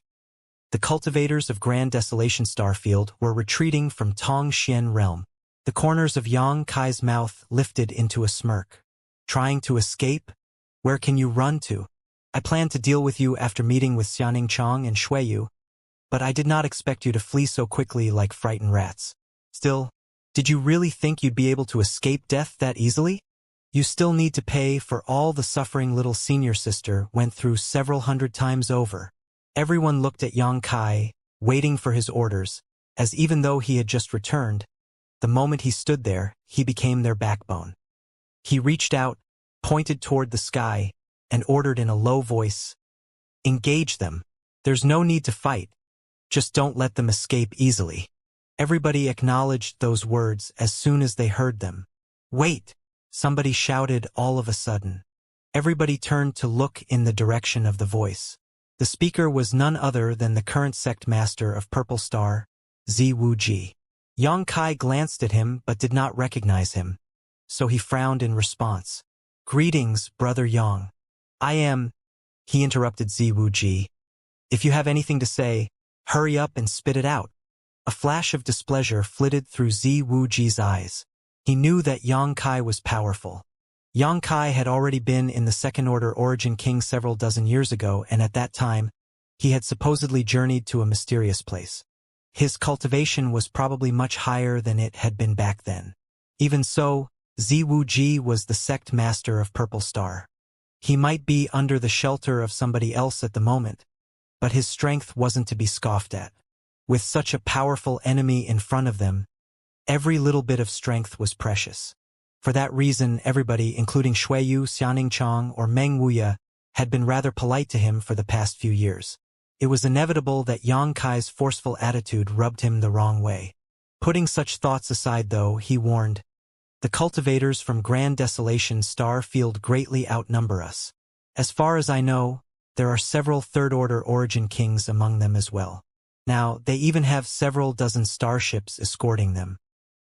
Speaker 1: the cultivators of Grand Desolation Starfield were retreating from Tong Xian realm. The corners of Yang Kai's mouth lifted into a smirk. Trying to escape? Where can you run to? I planned to deal with you after meeting with Xianning and Shuiyu, but I did not expect you to flee so quickly like frightened rats. Still, did you really think you'd be able to escape death that easily? You still need to pay for all the suffering little senior sister went through several hundred times over. Everyone looked at Yang Kai, waiting for his orders, as even though he had just returned, the moment he stood there, he became their backbone. He reached out, pointed toward the sky, and ordered in a low voice, "Engage them. There's no need to fight. Just don't let them escape easily." Everybody acknowledged those words as soon as they heard them. "Wait!" somebody shouted all of a sudden. Everybody turned to look in the direction of the voice. The speaker was none other than the current sect master of Purple Star, Ziwuji. Yang Kai glanced at him but did not recognize him, so he frowned in response. "Greetings, Brother Yang. I am—" He interrupted Ziwuji. "If you have anything to say, hurry up and spit it out." A flash of displeasure flitted through Ziwuji's eyes. He knew that Yang Kai was powerful. Yang Kai had already been in the Second Order Origin King several dozen years ago, and at that time, he had supposedly journeyed to a mysterious place. His cultivation was probably much higher than it had been back then. Even so, Ziwuji was the sect master of Purple Star. He might be under the shelter of somebody else at the moment, but his strength wasn't to be scoffed at. With such a powerful enemy in front of them, every little bit of strength was precious. For that reason, everybody, including Shuiyu, Xianning or Meng Wuya, had been rather polite to him for the past few years. It was inevitable that Yang Kai's forceful attitude rubbed him the wrong way. Putting such thoughts aside, though, he warned, "The cultivators from Grand Desolation Star Field greatly outnumber us. As far as I know, there are several Third-Order Origin Kings among them as well. Now, they even have several dozen starships escorting them.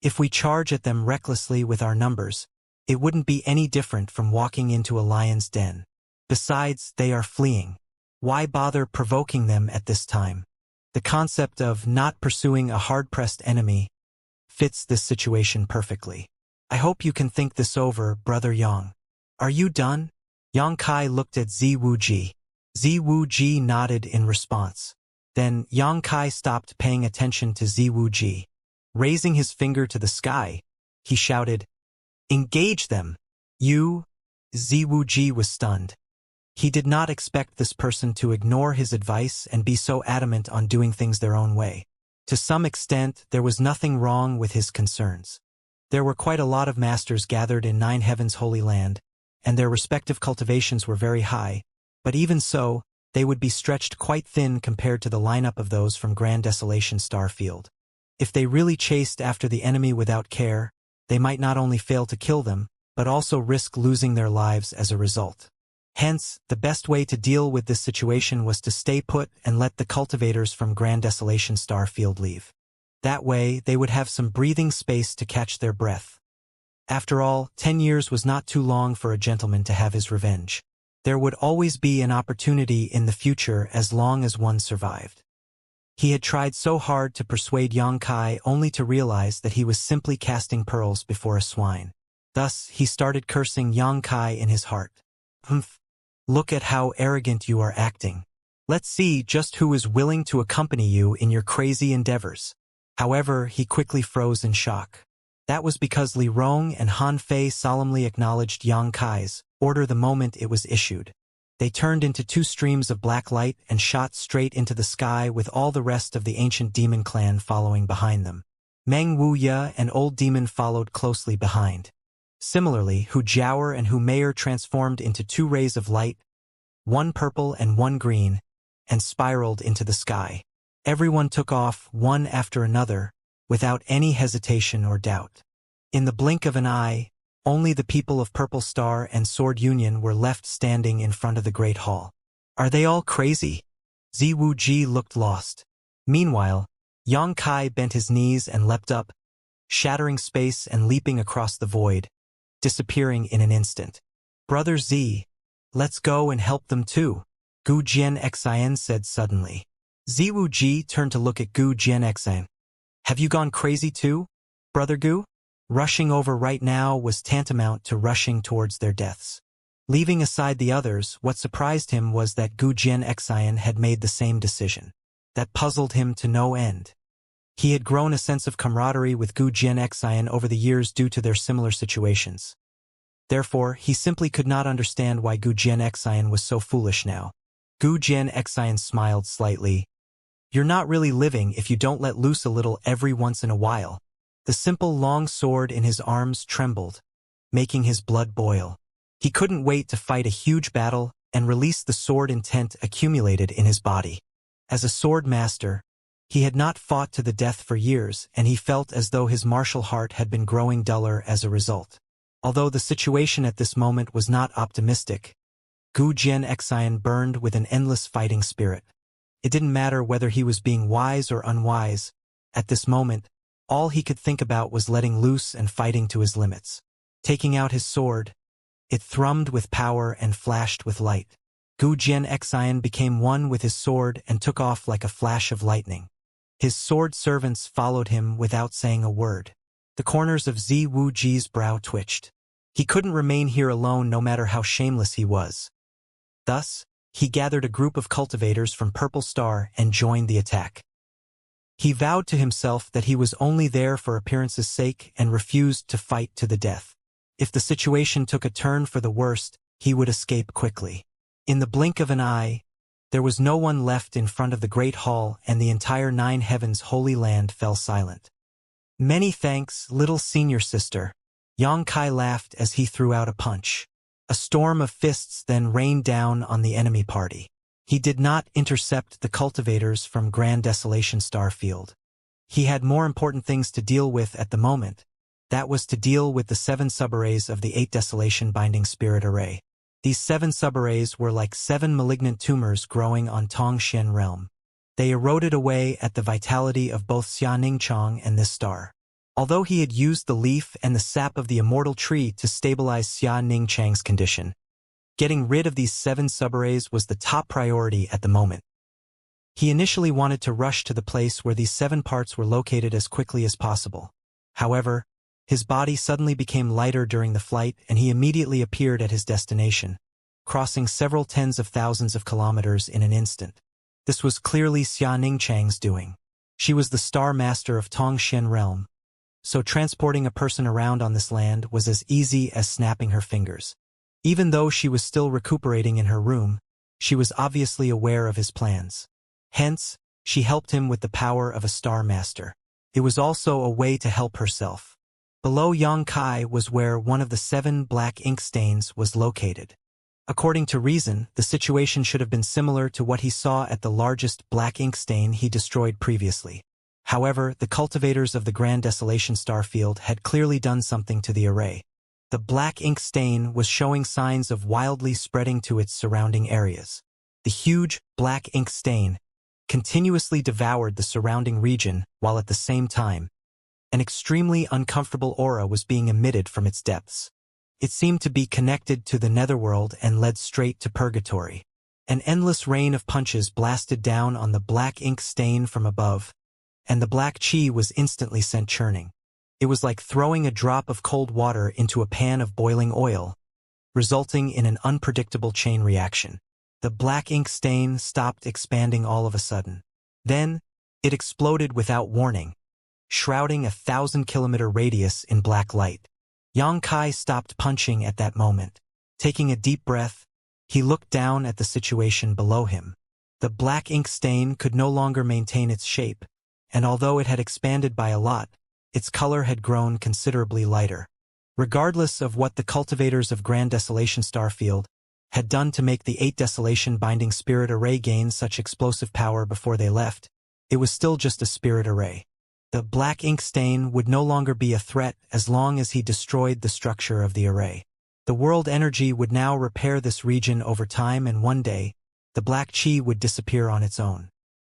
Speaker 1: If we charge at them recklessly with our numbers, it wouldn't be any different from walking into a lion's den. Besides, they are fleeing. Why bother provoking them at this time?" The concept of not pursuing a hard-pressed enemy fits this situation perfectly. "I hope you can think this over, Brother Yang. Are you done?" Yang Kai looked at Ziwuji. Ziwuji nodded in response. Then Yang Kai stopped paying attention to Ziwuji. Raising his finger to the sky, he shouted, "Engage them! You—" Ziwuji was stunned. He did not expect this person to ignore his advice and be so adamant on doing things their own way. To some extent, there was nothing wrong with his concerns. There were quite a lot of masters gathered in Nine Heavens' Holy Land, and their respective cultivations were very high, but even so, they would be stretched quite thin compared to the lineup of those from Grand Desolation Starfield. If they really chased after the enemy without care, they might not only fail to kill them, but also risk losing their lives as a result. Hence, the best way to deal with this situation was to stay put and let the cultivators from Grand Desolation Starfield leave. That way, they would have some breathing space to catch their breath. After all, 10 years was not too long for a gentleman to have his revenge. There would always be an opportunity in the future as long as one survived. He had tried so hard to persuade Yang Kai only to realize that he was simply casting pearls before a swine. Thus, he started cursing Yang Kai in his heart. "Humph! Look at how arrogant you are acting. Let's see just who is willing to accompany you in your crazy endeavors." However, he quickly froze in shock. That was because Li Rong and Han Fei solemnly acknowledged Yang Kai's order the moment it was issued. They turned into two streams of black light and shot straight into the sky with all the rest of the ancient demon clan following behind them. Meng Wuya and Old Demon followed closely behind. Similarly, Hu Jiaoer and Hu Meier transformed into two rays of light, one purple and one green, and spiraled into the sky. Everyone took off one after another, without any hesitation or doubt. In the blink of an eye, only the people of Purple Star and Sword Union were left standing in front of the Great Hall. "Are they all crazy?" Ziwuji looked lost. Meanwhile, Yang Kai bent his knees and leapt up, shattering space and leaping across the void, disappearing in an instant. Brother Z, let's go and help them too, Gu Jianxian said suddenly. Ziwu Ji turned to look at Gu Jianxian. Have you gone crazy too, Brother Gu? Rushing over right now was tantamount to rushing towards their deaths. Leaving aside the others, what surprised him was that Gu Jianxian had made the same decision. That puzzled him to no end. He had grown a sense of camaraderie with Gu Jianxian over the years due to their similar situations. Therefore, he simply could not understand why Gu Jianxian was so foolish now. Gu Jianxian smiled slightly. You're not really living if you don't let loose a little every once in a while. The simple long sword in his arms trembled, making his blood boil. He couldn't wait to fight a huge battle and release the sword intent accumulated in his body. As a sword master, he had not fought to the death for years, and he felt as though his martial heart had been growing duller as a result. Although the situation at this moment was not optimistic, Gu Jianxian burned with an endless fighting spirit. It didn't matter whether he was being wise or unwise. At this moment, all he could think about was letting loose and fighting to his limits. Taking out his sword, it thrummed with power and flashed with light. Gu Jianxian became one with his sword and took off like a flash of lightning. His sword servants followed him without saying a word. The corners of Ziwu Ji's brow twitched. He couldn't remain here alone no matter how shameless he was. Thus, he gathered a group of cultivators from Purple Star and joined the attack. He vowed to himself that he was only there for appearance's sake and refused to fight to the death. If the situation took a turn for the worst, he would escape quickly. In the blink of an eye, there was no one left in front of the Great Hall, and the entire Nine Heavens Holy Land fell silent. Many thanks, little senior sister. Xianxia laughed as he threw out a punch. A storm of fists then rained down on the enemy party. He did not intercept the cultivators from Grand Desolation Starfield. He had more important things to deal with at the moment. That was to deal with the 7 subarrays of the 8 Desolation Binding Spirit Array. These 7 subarrays were like 7 malignant tumors growing on Tongxian realm. They eroded away at the vitality of both Xianxia and this star. Although he had used the leaf and the sap of the immortal tree to stabilize Xianxia's condition, getting rid of these 7 subarrays was the top priority at the moment. He initially wanted to rush to the place where these 7 parts were located as quickly as possible. However, his body suddenly became lighter during the flight, and he immediately appeared at his destination, crossing several tens of thousands of kilometers in an instant. This was clearly Xianxia's doing. She was the star master of Tongxian realm, so transporting a person around on this land was as easy as snapping her fingers. Even though she was still recuperating in her room, she was obviously aware of his plans. Hence, she helped him with the power of a star master. It was also a way to help herself. Below Xianxia was where one of the 7 black ink stains was located. According to reason, the situation should have been similar to what he saw at the largest black ink stain he destroyed previously. However, the cultivators of the Grand Desolation Starfield had clearly done something to the array. The black ink stain was showing signs of wildly spreading to its surrounding areas. The huge, black ink stain continuously devoured the surrounding region, while at the same time, an extremely uncomfortable aura was being emitted from its depths. It seemed to be connected to the netherworld and led straight to purgatory. An endless rain of punches blasted down on the black ink stain from above, and the black chi was instantly sent churning. It was like throwing a drop of cold water into a pan of boiling oil, resulting in an unpredictable chain reaction. The black ink stain stopped expanding all of a sudden. Then, it exploded without warning, shrouding a 1,000-kilometer radius in black light. Xianxia stopped punching at that moment. Taking a deep breath, he looked down at the situation below him. The black ink stain could no longer maintain its shape, and although it had expanded by a lot, its color had grown considerably lighter. Regardless of what the cultivators of Grand Desolation Starfield had done to make the 8 Desolation Binding Spirit Array gain such explosive power before they left, it was still just a spirit array. The black ink stain would no longer be a threat as long as he destroyed the structure of the array. The world energy would now repair this region over time, and one day, the black chi would disappear on its own.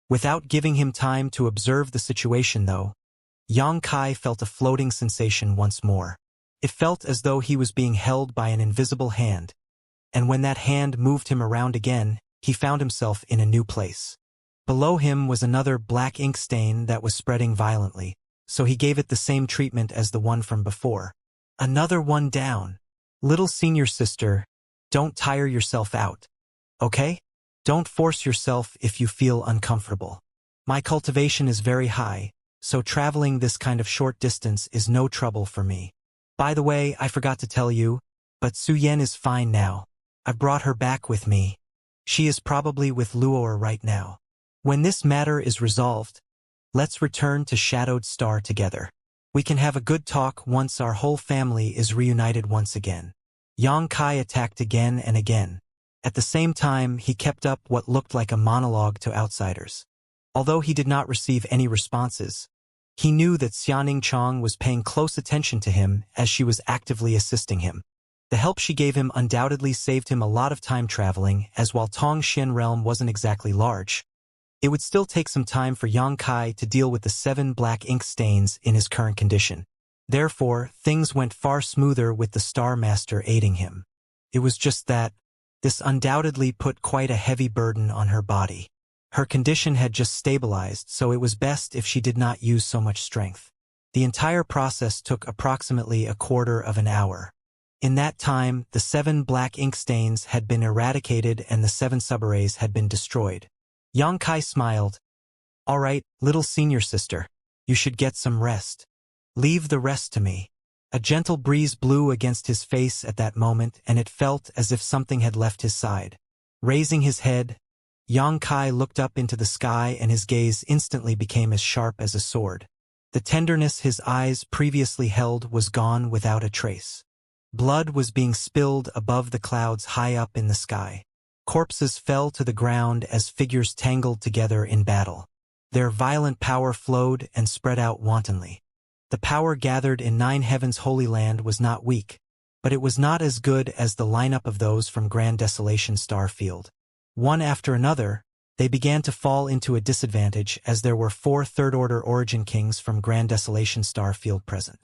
Speaker 1: Without giving him time to observe the situation though, Xianxia felt a floating sensation once more. It felt as though he was being held by an invisible hand, and when that hand moved him around again, he found himself in a new place. Below him was another black ink stain that was spreading violently, so he gave it the same treatment as the one from before. Another one down. Little senior sister, don't tire yourself out. Okay? Don't force yourself if you feel uncomfortable. My cultivation is very high, so traveling this kind of short distance is no trouble for me. By the way, I forgot to tell you, but Su Yan is fine now. I've brought her back with me. She is probably with Luor right now. When this matter is resolved, let's return to Shadowed Star together. We can have a good talk once our whole family is reunited once again. Yang Kai attacked again and again. At the same time, he kept up what looked like a monologue to outsiders. Although he did not receive any responses, he knew that Xianing Chong was paying close attention to him as she was actively assisting him. The help she gave him undoubtedly saved him a lot of time traveling, as while Tongxian realm wasn't exactly large, it would still take some time for Yang Kai to deal with the 7 black ink stains in his current condition. Therefore, things went far smoother with the Star Master aiding him. It was just that this undoubtedly put quite a heavy burden on her body. Her condition had just stabilized, so it was best if she did not use so much strength. The entire process took approximately a quarter of an hour. In that time, the 7 black ink stains had been eradicated and the 7 subarrays had been destroyed. Yang Kai smiled. All right, little senior sister, you should get some rest. Leave the rest to me. A gentle breeze blew against his face at that moment, and it felt as if something had left his side. Raising his head, Yang Kai looked up into the sky and his gaze instantly became as sharp as a sword. The tenderness his eyes previously held was gone without a trace. Blood was being spilled above the clouds high up in the sky. Corpses fell to the ground as figures tangled together in battle. Their violent power flowed and spread out wantonly. The power gathered in 9 Heavens Holy Land was not weak, but it was not as good as the lineup of those from Grand Desolation Starfield. One after another, they began to fall into a disadvantage as there were 4 third-order origin kings from Grand Desolation Starfield present.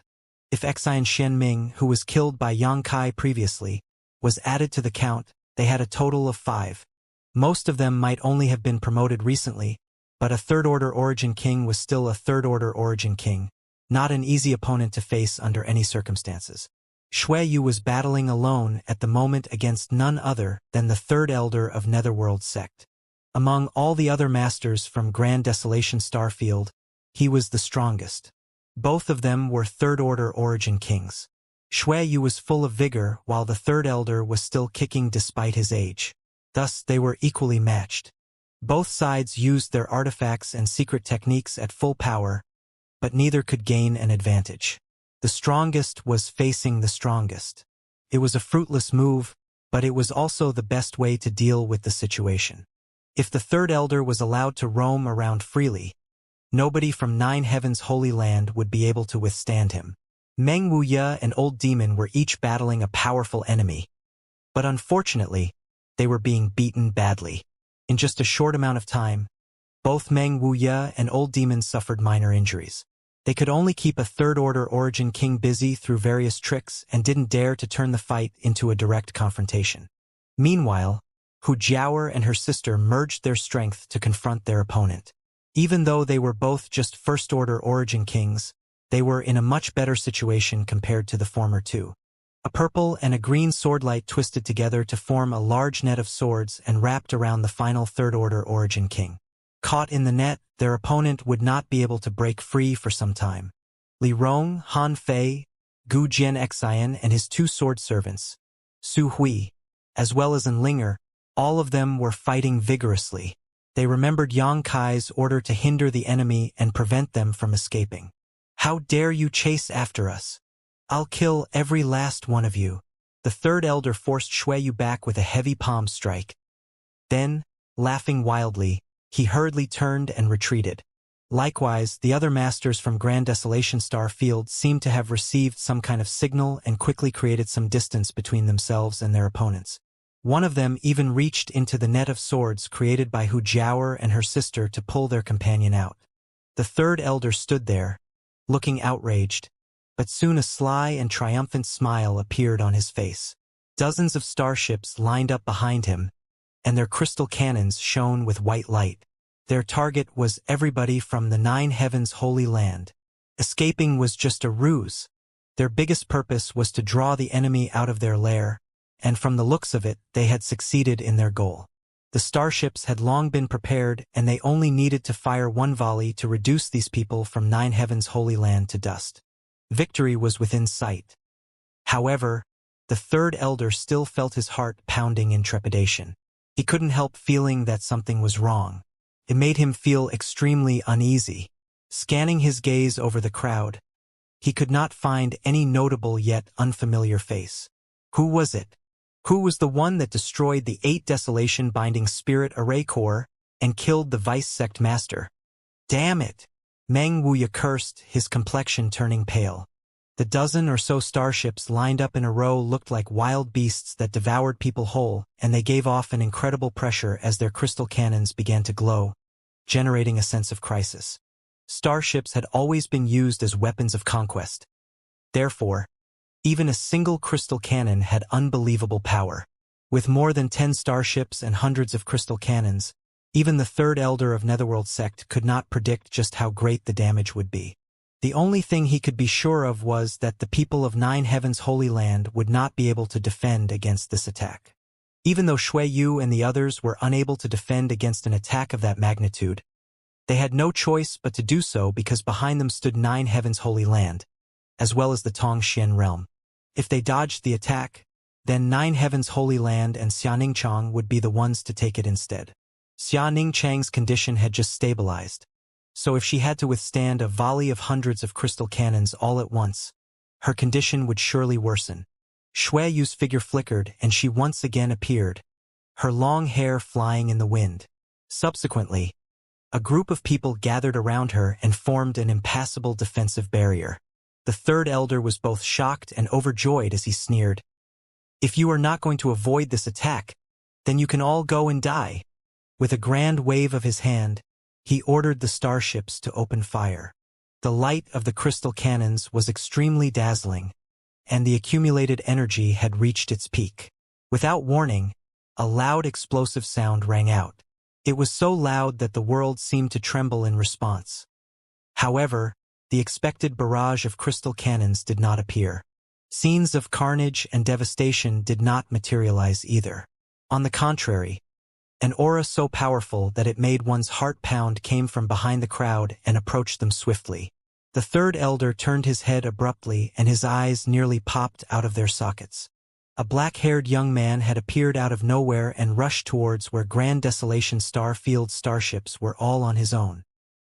Speaker 1: If Xian Shenming, who was killed by Yang Kai previously, was added to the count, they had a total of 5. Most of them might only have been promoted recently, but a third-order origin king was still a third-order origin king, not an easy opponent to face under any circumstances. Shui Yu was battling alone at the moment against none other than the third elder of Netherworld sect. Among all the other masters from Grand Desolation Starfield, he was the strongest. Both of them were third-order origin kings. Shui Yu was full of vigor while the third elder was still kicking despite his age. Thus, they were equally matched. Both sides used their artifacts and secret techniques at full power, but neither could gain an advantage. The strongest was facing the strongest. It was a fruitless move, but it was also the best way to deal with the situation. If the third elder was allowed to roam around freely, nobody from 9 Heavens Holy Land would be able to withstand him. Meng Wuya and Old Demon were each battling a powerful enemy, but unfortunately, they were being beaten badly. In just a short amount of time, both Meng Wuya and Old Demon suffered minor injuries. They could only keep a third-order origin king busy through various tricks and didn't dare to turn the fight into a direct confrontation. Meanwhile, Hu Jiaoer and her sister merged their strength to confront their opponent. Even though they were both just first-order origin kings, they were in a much better situation compared to the former two. A purple and a green swordlight twisted together to form a large net of swords and wrapped around the final third-order origin king. Caught in the net, their opponent would not be able to break free for some time. Li Rong, Han Fei, Gu Jianxian and his 2 sword servants, Su Hui, as well as Enlinger, all of them were fighting vigorously. They remembered Yang Kai's order to hinder the enemy and prevent them from escaping. How dare you chase after us? I'll kill every last one of you. The third elder forced Shui Yu back with a heavy palm strike. Then, laughing wildly, he hurriedly turned and retreated. Likewise, the other masters from Grand Desolation Starfield seemed to have received some kind of signal and quickly created some distance between themselves and their opponents. One of them even reached into the net of swords created by Hu Jiaoer and her sister to pull their companion out. The third elder stood there, looking outraged, but soon a sly and triumphant smile appeared on his face. Dozens of starships lined up behind him, and their crystal cannons shone with white light. Their target was everybody from the 9 heavens holy land. Escaping was just a ruse. Their biggest purpose was to draw the enemy out of their lair, and from the looks of it, they had succeeded in their goal. The starships had long been prepared, and they only needed to fire one volley to reduce these people from 9 heavens holy land to dust. Victory was within sight. However, the third elder still felt his heart pounding in trepidation. He couldn't help feeling that something was wrong. It made him feel extremely uneasy. Scanning his gaze over the crowd, he could not find any notable yet unfamiliar face. Who was it? Who was the one that destroyed the 8 desolation-binding spirit array core and killed the vice sect master? Damn it! Meng Wuya cursed, his complexion turning pale. The dozen or so starships lined up in a row looked like wild beasts that devoured people whole, and they gave off an incredible pressure as their crystal cannons began to glow, generating a sense of crisis. Starships had always been used as weapons of conquest. Therefore, even a single crystal cannon had unbelievable power. With more than 10 starships and hundreds of crystal cannons, even the third elder of Netherworld sect could not predict just how great the damage would be. The only thing he could be sure of was that the people of 9 heavens holy land would not be able to defend against this attack. Even though Shui Yu and the others were unable to defend against an attack of that magnitude, they had no choice but to do so because behind them stood 9 heavens holy land, as well as the Tongxian realm. If they dodged the attack, then 9 heavens holy land and Xianxia would be the ones to take it instead. Xianxia's condition had just stabilized, so if she had to withstand a volley of hundreds of crystal cannons all at once, her condition would surely worsen. Shui Yu's figure flickered and she once again appeared, her long hair flying in the wind. Subsequently, a group of people gathered around her and formed an impassable defensive barrier. The third elder was both shocked and overjoyed as he sneered, "If you are not going to avoid this attack, then you can all go and die." With a grand wave of his hand, he ordered the starships to open fire. The light of the crystal cannons was extremely dazzling, and the accumulated energy had reached its peak. Without warning, a loud explosive sound rang out. It was so loud that the world seemed to tremble in response. However, the expected barrage of crystal cannons did not appear. Scenes of carnage and devastation did not materialize either. On the contrary, an aura so powerful that it made one's heart pound came from behind the crowd and approached them swiftly. The third elder turned his head abruptly and his eyes nearly popped out of their sockets. A black-haired young man had appeared out of nowhere and rushed towards where Grand Desolation Starfield starships were all on his own.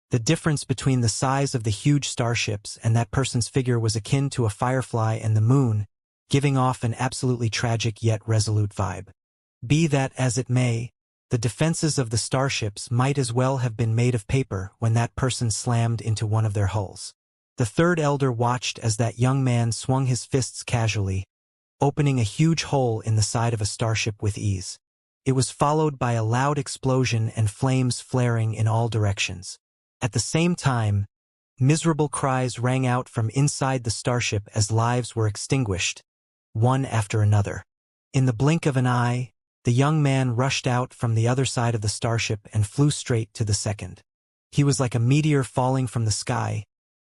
Speaker 1: The difference between the size of the huge starships and that person's figure was akin to a firefly and the moon, giving off an absolutely tragic yet resolute vibe. Be that as it may, the defenses of the starships might as well have been made of paper when that person slammed into one of their hulls. The third elder watched as that young man swung his fists casually, opening a huge hole in the side of a starship with ease. It was followed by a loud explosion and flames flaring in all directions. At the same time, miserable cries rang out from inside the starship as lives were extinguished, one after another. In the blink of an eye, the young man rushed out from the other side of the starship and flew straight to the second. He was like a meteor falling from the sky,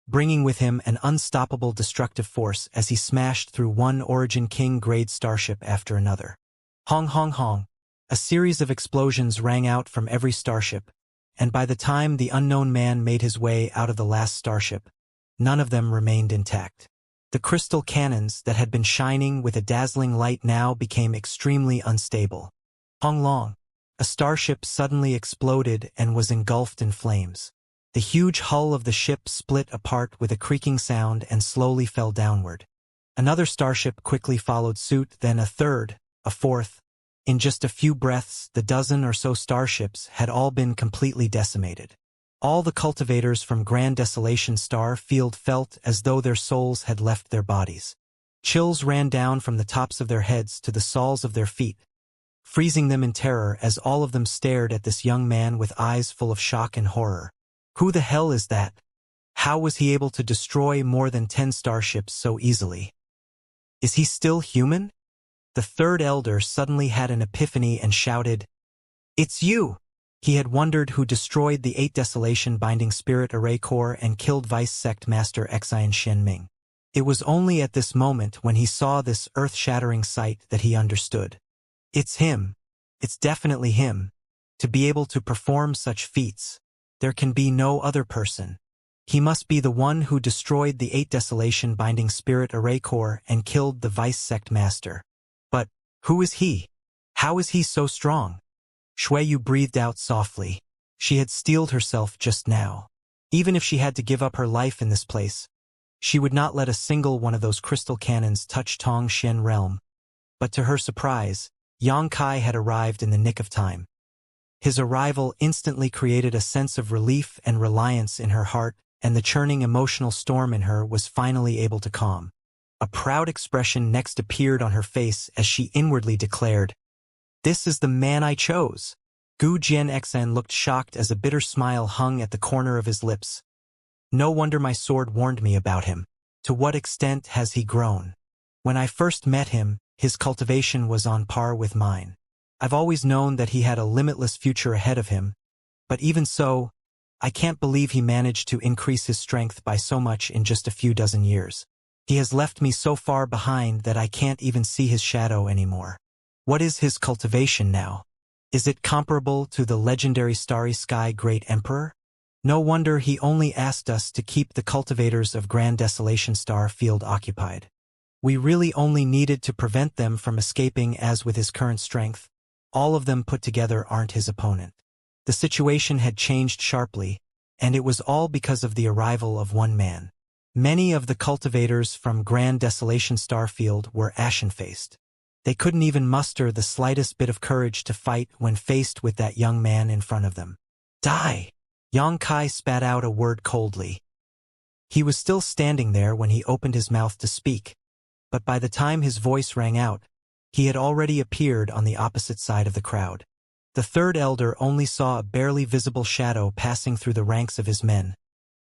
Speaker 1: bringing with him an unstoppable destructive force as he smashed through one Origin King-grade starship after another. Hong hong hong. A series of explosions rang out from every starship, and by the time the unknown man made his way out of the last starship, none of them remained intact. The crystal cannons that had been shining with a dazzling light now became extremely unstable. Hong long. A starship suddenly exploded and was engulfed in flames. The huge hull of the ship split apart with a creaking sound and slowly fell downward. Another starship quickly followed suit, then a third, a fourth. In just a few breaths, the dozen or so starships had all been completely decimated. All the cultivators from Grand Desolation Starfield felt as though their souls had left their bodies. Chills ran down from the tops of their heads to the soles of their feet, freezing them in terror as all of them stared at this young man with eyes full of shock and horror. Who the hell is that? How was he able to destroy more than 10 starships so easily? Is he still human? The third elder suddenly had an epiphany and shouted, "It's you!" He had wondered who destroyed the 8 Desolation Binding Spirit Array Core and killed Vice Sect Master Xian Shenming. It was only at this moment when he saw this earth-shattering sight that he understood. It's him. It's definitely him. To be able to perform such feats, there can be no other person. He must be the one who destroyed the 8 Desolation Binding Spirit Array Core and killed the Vice Sect Master. But who is he? How is he so strong? Shuiyu breathed out softly. She had steeled herself just now. Even if she had to give up her life in this place, she would not let a single one of those crystal cannons touch Tong Shen realm. But to her surprise, Yang Kai had arrived in the nick of time. His arrival instantly created a sense of relief and reliance in her heart, and the churning emotional storm in her was finally able to calm. A proud expression next appeared on her face as she inwardly declared, "This is the man I chose." Gu Jianxan looked shocked as a bitter smile hung at the corner of his lips. "No wonder my sword warned me about him. To what extent has he grown? When I first met him, his cultivation was on par with mine. I've always known that he had a limitless future ahead of him, but even so, I can't believe he managed to increase his strength by so much in just a few dozen years. He has left me so far behind that I can't even see his shadow anymore. What is his cultivation now? Is it comparable to the legendary Starry Sky Great Emperor? No wonder he only asked us to keep the cultivators of Grand Desolation Star Field occupied. We really only needed to prevent them from escaping, as with his current strength, all of them put together aren't his opponent." The situation had changed sharply, and it was all because of the arrival of one man. Many of the cultivators from Grand Desolation Starfield were ashen-faced. They couldn't even muster the slightest bit of courage to fight when faced with that young man in front of them. "Die!" Yang Kai spat out a word coldly. He was still standing there when he opened his mouth to speak, but by the time his voice rang out, he had already appeared on the opposite side of the crowd. The third elder only saw a barely visible shadow passing through the ranks of his men,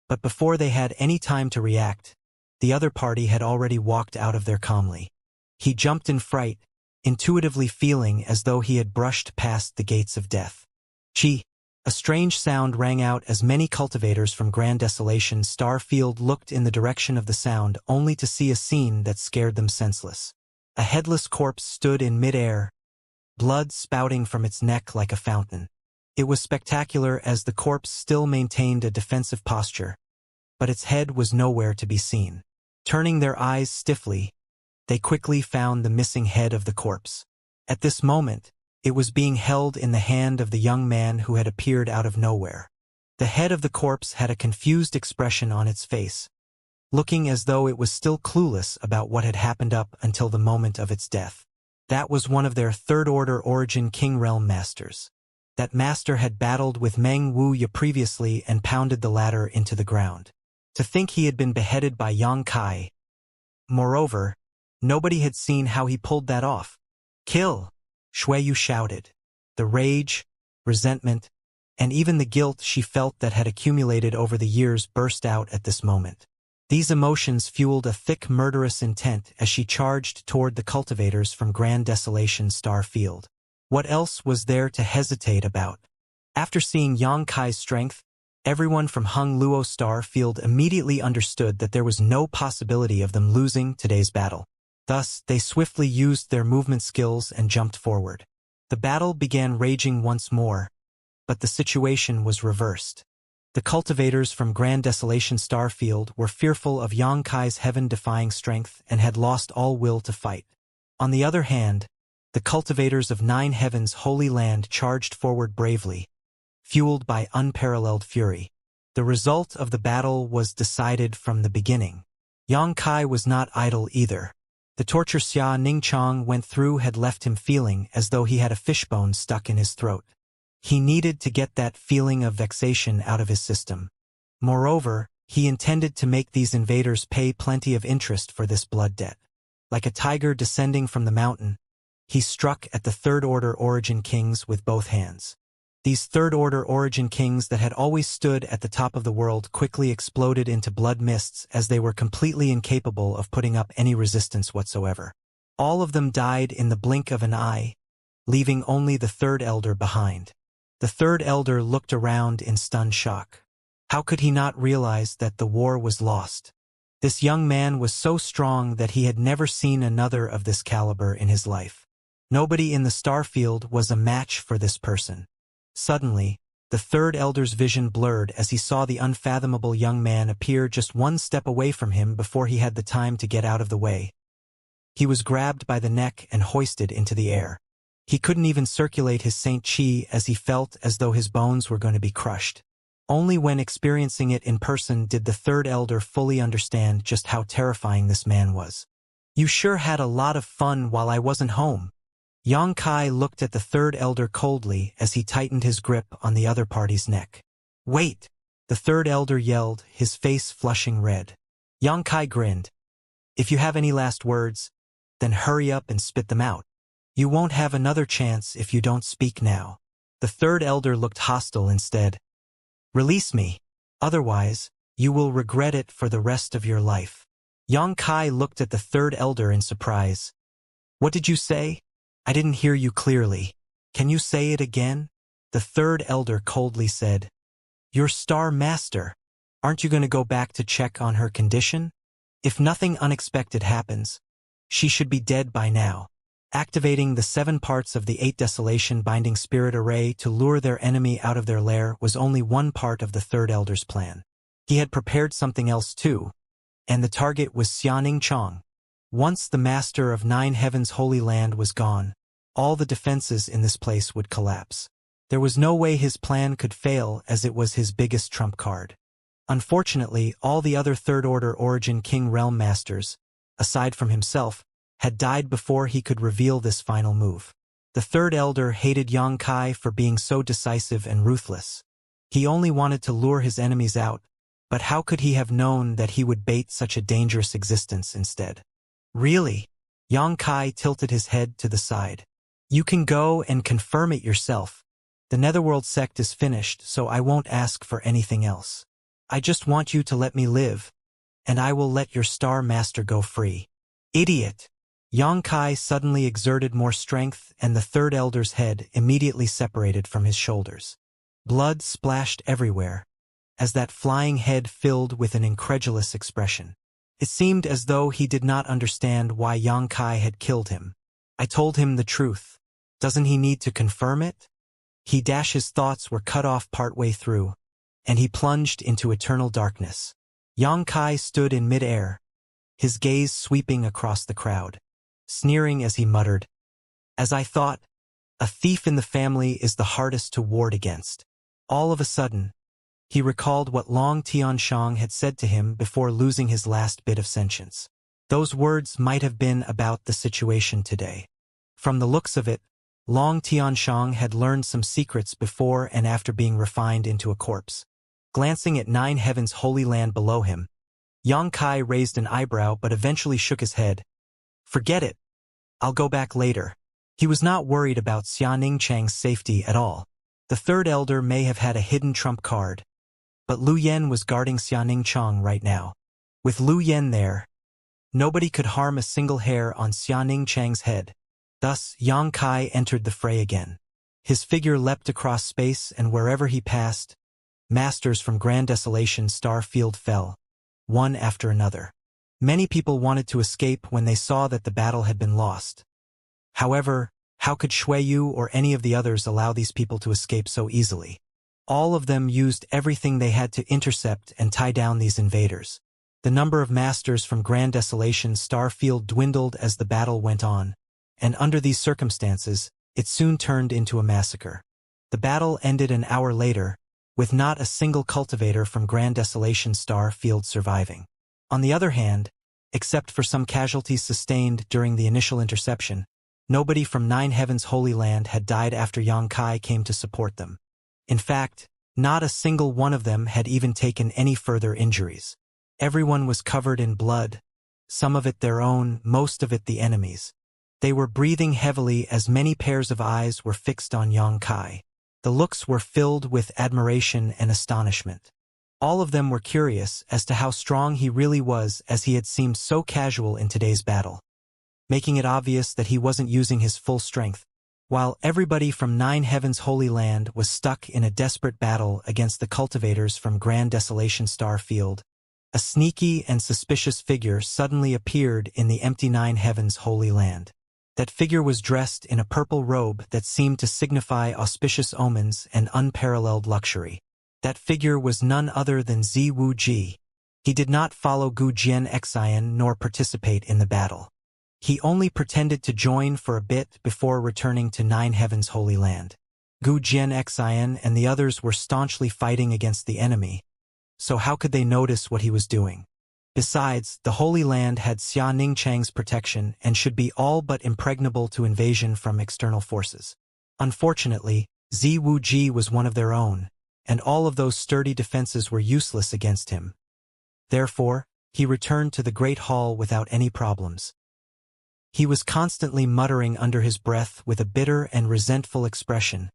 Speaker 1: but before they had any time to react, the other party had already walked out of there calmly. He jumped in fright, intuitively feeling as though he had brushed past the gates of death. Chi! A strange sound rang out as many cultivators from Grand Desolation Starfield looked in the direction of the sound, only to see a scene that scared them senseless. A headless corpse stood in mid-air, blood spouting from its neck like a fountain. It was spectacular as the corpse still maintained a defensive posture, but its head was nowhere to be seen. Turning their eyes stiffly, they quickly found the missing head of the corpse. At this moment, it was being held in the hand of the young man who had appeared out of nowhere. The head of the corpse had a confused expression on its face, looking as though it was still clueless about what had happened up until the moment of its death. That was one of their third-order origin King Realm Masters. That master had battled with Meng Wuya previously and pounded the latter into the ground. To think he had been beheaded by Yang Kai. Moreover, nobody had seen how he pulled that off. "Kill!" Shuiyu shouted. The rage, resentment, and even the guilt she felt that had accumulated over the years burst out at this moment. These emotions fueled a thick murderous intent as she charged toward the cultivators from Grand Desolation Starfield. What else was there to hesitate about? After seeing Yang Kai's strength, everyone from Hung Luo Starfield immediately understood that there was no possibility of them losing today's battle. Thus, they swiftly used their movement skills and jumped forward. The battle began raging once more, but the situation was reversed. The cultivators from Grand Desolation Starfield were fearful of Yang Kai's heaven-defying strength and had lost all will to fight. On the other hand, the cultivators of Nine Heavens' Holy Land charged forward bravely, fueled by unparalleled fury. The result of the battle was decided from the beginning. Yang Kai was not idle either. The torture Xia Ningchang went through had left him feeling as though he had a fishbone stuck in his throat. He needed to get that feeling of vexation out of his system. Moreover, he intended to make these invaders pay plenty of interest for this blood debt. Like a tiger descending from the mountain, he struck at the third-order origin kings with both hands. These third-order origin kings that had always stood at the top of the world quickly exploded into blood mists as they were completely incapable of putting up any resistance whatsoever. All of them died in the blink of an eye, leaving only the third elder behind. The third elder looked around in stunned shock. How could he not realize that the war was lost? This young man was so strong that he had never seen another of this caliber in his life. Nobody in the starfield was a match for this person. Suddenly, the third elder's vision blurred as he saw the unfathomable young man appear just one step away from him before he had the time to get out of the way. He was grabbed by the neck and hoisted into the air. He couldn't even circulate his Saint Chi as he felt as though his bones were going to be crushed. Only when experiencing it in person did the third elder fully understand just how terrifying this man was. "You sure had a lot of fun while I wasn't home." Xianxia looked at the third elder coldly as he tightened his grip on the other party's neck. "Wait!" the third elder yelled, his face flushing red. Xianxia grinned. "If you have any last words, then hurry up and spit them out. You won't have another chance if you don't speak now." The third elder looked hostile instead. "Release me. Otherwise, you will regret it for the rest of your life." Xianxia looked at the third elder in surprise. "What did you say? I didn't hear you clearly. Can you say it again?" The third elder coldly said. "Your star master. Aren't you going to go back to check on her condition? If nothing unexpected happens, she should be dead by now." Activating the 7 parts of the 8 Desolation Binding Spirit Array to lure their enemy out of their lair was only one part of the third elder's plan. He had prepared something else too, and the target was Xianxia. Once the master of 9 Heavens' Holy Land was gone, all the defenses in this place would collapse. There was no way his plan could fail as it was his biggest trump card. Unfortunately, all the other Third Order Origin King Realm Masters, aside from himself, had died before he could reveal this final move. The third elder hated Xianxia for being so decisive and ruthless. He only wanted to lure his enemies out, but how could he have known that he would bait such a dangerous existence instead? "Really?" Xianxia tilted his head to the side. "You can go and confirm it yourself. The Netherworld sect is finished, so I won't ask for anything else. I just want you to let me live, and I will let your Star Master go free." "Idiot!" Xianxia suddenly exerted more strength, and the third elder's head immediately separated from his shoulders. Blood splashed everywhere, as that flying head filled with an incredulous expression. It seemed as though he did not understand why Xianxia had killed him. "I told him the truth. Doesn't he need to confirm it?" His thoughts were cut off partway through, and he plunged into eternal darkness. Xianxia stood in mid-air, his gaze sweeping across the crowd, sneering as he muttered, "As I thought, a thief in the family is the hardest to ward against." All of a sudden, he recalled what Long Tianxiang had said to him before losing his last bit of sentience. Those words might have been about the situation today. From the looks of it, Long Tianxiang had learned some secrets before and after being refined into a corpse. Glancing at 9 Heavens' Holy Land below him, Xianxia raised an eyebrow but eventually shook his head. "Forget it. I'll go back later." He was not worried about Xianxiang's safety at all. The third elder may have had a hidden trump card, but Lu Yen was guarding Xianxia right now. With Lu Yen there, nobody could harm a single hair on Xianxiang's head. Thus, Xianxia entered the fray again. His figure leapt across space, and wherever he passed, masters from Grand Desolation Star Field fell, one after another. Many people wanted to escape when they saw that the battle had been lost. However, how could Xueyu or any of the others allow these people to escape so easily? All of them used everything they had to intercept and tie down these invaders. The number of masters from Grand Desolation Star Field dwindled as the battle went on, and under these circumstances, it soon turned into a massacre. The battle ended an hour later, with not a single cultivator from Grand Desolation Star Field surviving. On the other hand, except for some casualties sustained during the initial interception, nobody from 9 Heavens' Holy Land had died after Xianxia came to support them. In fact, not a single one of them had even taken any further injuries. Everyone was covered in blood, some of it their own, most of it the enemy's. They were breathing heavily as many pairs of eyes were fixed on Xianxia. The looks were filled with admiration and astonishment. All of them were curious as to how strong he really was, as he had seemed so casual in today's battle. making it obvious that he wasn't using his full strength. While everybody from Nine Heavens' Holy Land was stuck in a desperate battle against the cultivators from Grand Desolation Star Field, a sneaky and suspicious figure suddenly appeared in the empty Nine Heavens' Holy Land. That figure was dressed in a purple robe that seemed to signify auspicious omens and unparalleled luxury. That figure was none other than Zi Wuji. He did not follow Gu Jianxian nor participate in the battle. He only pretended to join for a bit before returning to Nine Heavens' Holy Land. Gu Jianxian and the others were staunchly fighting against the enemy, so how could they notice what he was doing? Besides, the Holy Land had Xia Ningchang's protection and should be all but impregnable to invasion from external forces. Unfortunately, Zi Wuji was one of their own, and all of those sturdy defenses were useless against him. Therefore, he returned to the Great Hall without any problems. He was constantly muttering under his breath with a bitter and resentful expression,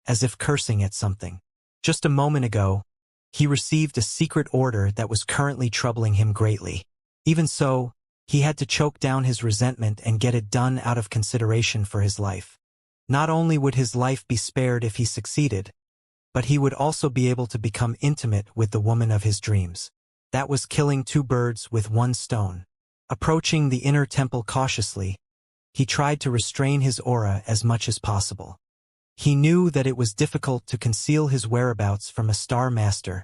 Speaker 1: as if cursing at something. Just a moment ago, he received a secret order that was currently troubling him greatly. Even so, he had to choke down his resentment and get it done out of consideration for his life. Not only would his life be spared if he succeeded, but he would also be able to become intimate with the woman of his dreams. That was killing two birds with one stone. Approaching the inner temple cautiously, he tried to restrain his aura as much as possible. He knew that it was difficult to conceal his whereabouts from a Star Master,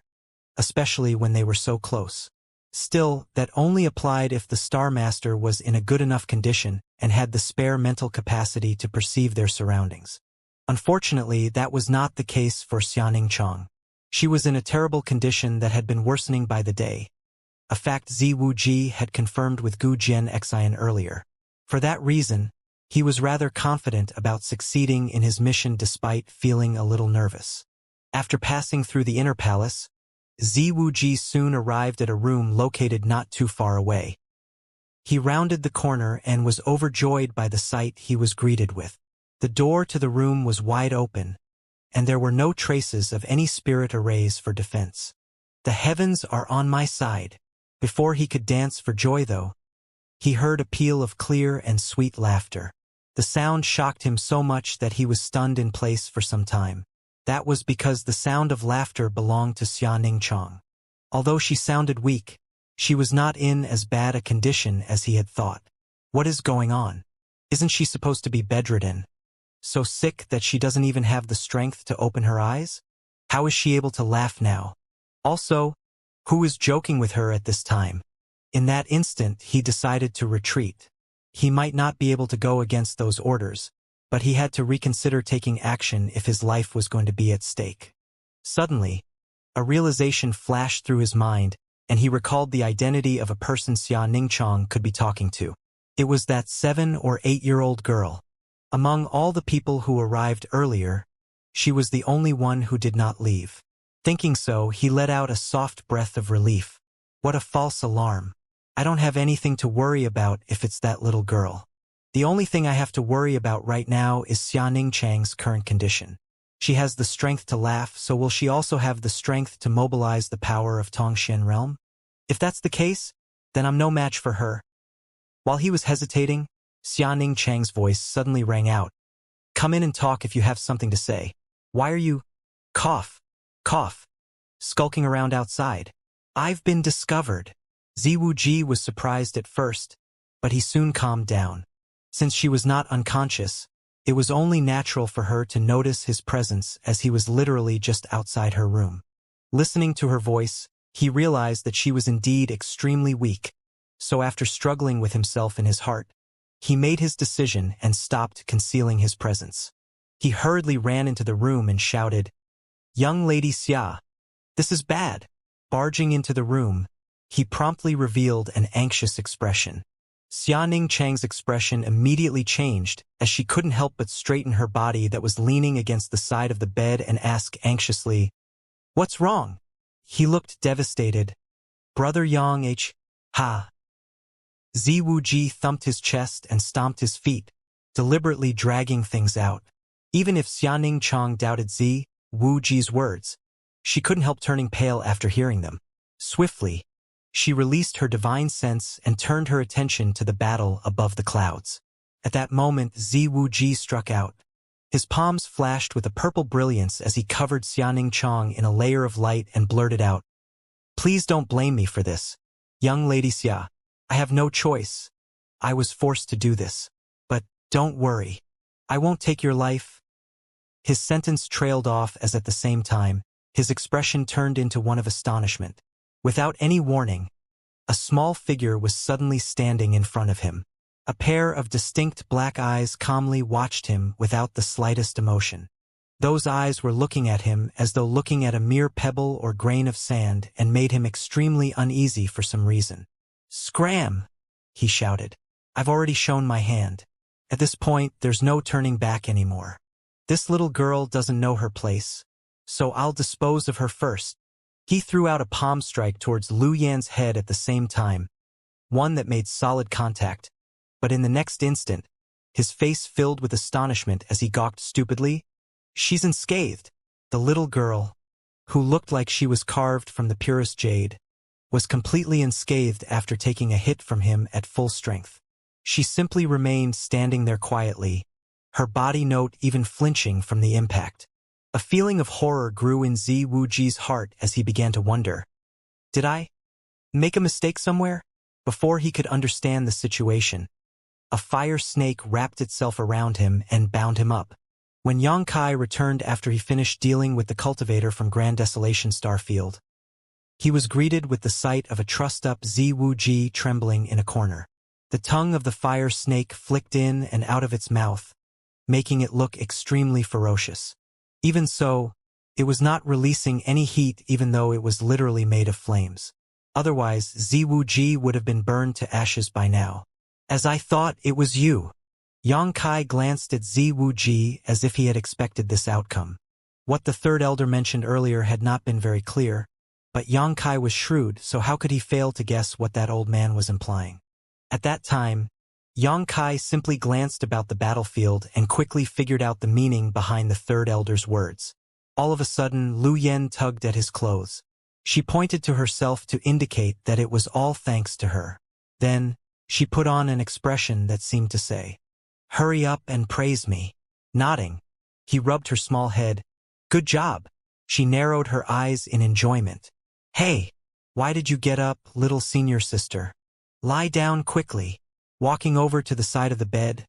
Speaker 1: especially when they were so close. Still, that only applied if the Star Master was in a good enough condition and had the spare mental capacity to perceive their surroundings. Unfortunately, that was not the case for Xianxia. She was in a terrible condition that had been worsening by the day, a fact Zi Wuji had confirmed with Gu Jianxian earlier. For that reason, he was rather confident about succeeding in his mission despite feeling a little nervous. After passing through the inner palace, Zi Wuji soon arrived at a room located not too far away. He rounded the corner and was overjoyed by the sight he was greeted with. The door to the room was wide open, and there were no traces of any spirit arrays for defense. The heavens are on my side. Before he could dance for joy, though, he heard a peal of clear and sweet laughter. The sound shocked him so much that he was stunned in place for some time. That was because the sound of laughter belonged to Xianxia. Although she sounded weak, she was not in as bad a condition as he had thought. What is going on? Isn't she supposed to be bedridden? So sick that she doesn't even have the strength to open her eyes? How is she able to laugh now? Also, who is joking with her at this time? In that instant, he decided to retreat. He might not be able to go against those orders, but he had to reconsider taking action if his life was going to be at stake. Suddenly, a realization flashed through his mind, and he recalled the identity of a person Xianxia could be talking to. It was that 7- or 8-year-old girl. Among all the people who arrived earlier, she was the only one who did not leave. Thinking so, he let out a soft breath of relief. What a false alarm. I don't have anything to worry about if it's that little girl. The only thing I have to worry about right now is Xianxia's current condition. She has the strength to laugh, so will she also have the strength to mobilize the power of Tongxian realm? If that's the case, then I'm no match for her. While he was hesitating, Xianxia's voice suddenly rang out. Come in and talk if you have something to say. Why are you... cough, skulking around outside? I've been discovered. Zi Wuji was surprised at first, but he soon calmed down. Since she was not unconscious, it was only natural for her to notice his presence as he was literally just outside her room. Listening to her voice, he realized that she was indeed extremely weak, so after struggling with himself in his heart, he made his decision and stopped concealing his presence. He hurriedly ran into the room and shouted, "Young Lady Xia, this is bad." Barging into the room, he promptly revealed an anxious expression. Xianxia's expression immediately changed as she couldn't help but straighten her body that was leaning against the side of the bed and ask anxiously, "What's wrong?" He looked devastated. "Brother Yang ha." Zi Wuji thumped his chest and stomped his feet, deliberately dragging things out. Even if Xianxia doubted Zi Wuji's words, she couldn't help turning pale after hearing them. Swiftly, She released her divine sense and turned her attention to the battle above the clouds. At that moment, Ziwuji struck out. His palms flashed with a purple brilliance as he covered Xianxia in a layer of light and blurted out, "Please don't blame me for this. Young Lady Xia, I have no choice. I was forced to do this. But don't worry. I won't take your life." His sentence trailed off as at the same time, his expression turned into one of astonishment. Without any warning, a small figure was suddenly standing in front of him. A pair of distinct black eyes calmly watched him without the slightest emotion. Those eyes were looking at him as though looking at a mere pebble or grain of sand and made him extremely uneasy for some reason. "Scram!" he shouted. "I've already shown my hand. At this point, there's no turning back anymore. This little girl doesn't know her place, so I'll dispose of her first." He threw out a palm strike towards Lu Yan's head at the same time, one that made solid contact, but in the next instant, his face filled with astonishment as he gawked stupidly. "She's unscathed." The little girl, who looked like she was carved from the purest jade, was completely unscathed after taking a hit from him at full strength. She simply remained standing there quietly, her body note even flinching from the impact. A feeling of horror grew in Ziwuji's heart as he began to wonder, did I make a mistake somewhere? Before he could understand the situation, a fire snake wrapped itself around him and bound him up. When Yongkai returned after he finished dealing with the cultivator from Grand Desolation Starfield, he was greeted with the sight of a trussed-up Ziwuji trembling in a corner. The tongue of the fire snake flicked in and out of its mouth, making it look extremely ferocious. Even so, it was not releasing any heat even though it was literally made of flames. Otherwise, Ziwuji would have been burned to ashes by now. "As I thought, it was you." Yongkai glanced at Ziwuji as if he had expected this outcome. What the third elder mentioned earlier had not been very clear, but Yongkai was shrewd, so how could he fail to guess what that old man was implying? At that time, Yongkai simply glanced about the battlefield and quickly figured out the meaning behind the third elder's words. All of a sudden, Lu Yan tugged at his clothes. She pointed to herself to indicate that it was all thanks to her. Then, she put on an expression that seemed to say, "Hurry up and praise me." Nodding, he rubbed her small head. "Good job." She narrowed her eyes in enjoyment. "Hey, why did you get up, little senior sister? Lie down quickly." Walking over to the side of the bed,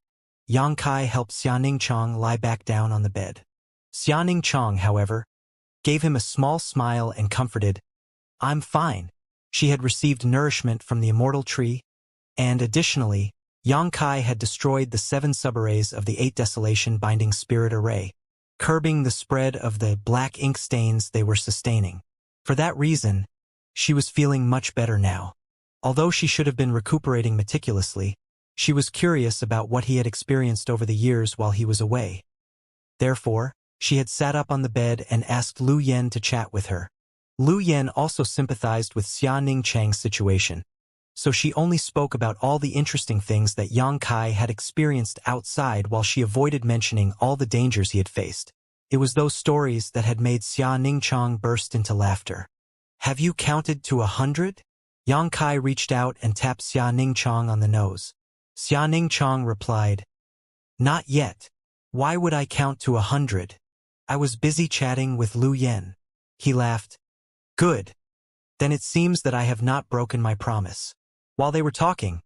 Speaker 1: Yongkai helped Xianxia lie back down on the bed. Xianxia, however, gave him a small smile and comforted, "I'm fine." She had received nourishment from the Immortal tree, and additionally, Yongkai had destroyed the 7 subarrays of the 8 Desolation Binding Spirit Array, curbing the spread of the black ink stains they were sustaining. For that reason, she was feeling much better now. Although she should have been recuperating meticulously, she was curious about what he had experienced over the years while he was away. Therefore, she had sat up on the bed and asked Lu Yan to chat with her. Lu Yan also sympathized with Xianxia's situation, so she only spoke about all the interesting things that Yongkai had experienced outside while she avoided mentioning all the dangers he had faced. It was those stories that had made Xianxia burst into laughter. "Have you counted to 100? Yongkai reached out and tapped Xianxia on the nose. Xianxia replied, "Not yet. Why would I count to 100? I was busy chatting with Lu Yan." He laughed. "Good. Then it seems that I have not broken my promise." While they were talking,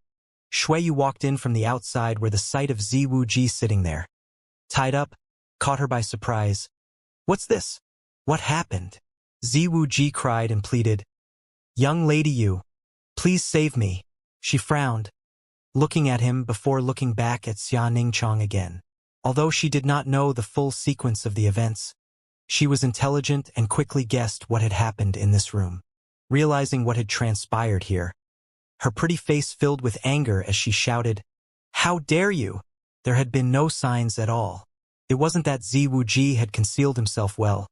Speaker 1: Shuiyu walked in from the outside where the sight of Ziwuji sitting there, tied up, caught her by surprise. "What's this? What happened?" Ziwuji cried and pleaded, "Young lady you, please save me." She frowned, looking at him before looking back at Xianxia again. Although she did not know the full sequence of the events, she was intelligent and quickly guessed what had happened in this room. Realizing what had transpired here, her pretty face filled with anger as she shouted, "How dare you!" There had been no signs at all. It wasn't that Ziwuji had concealed himself well.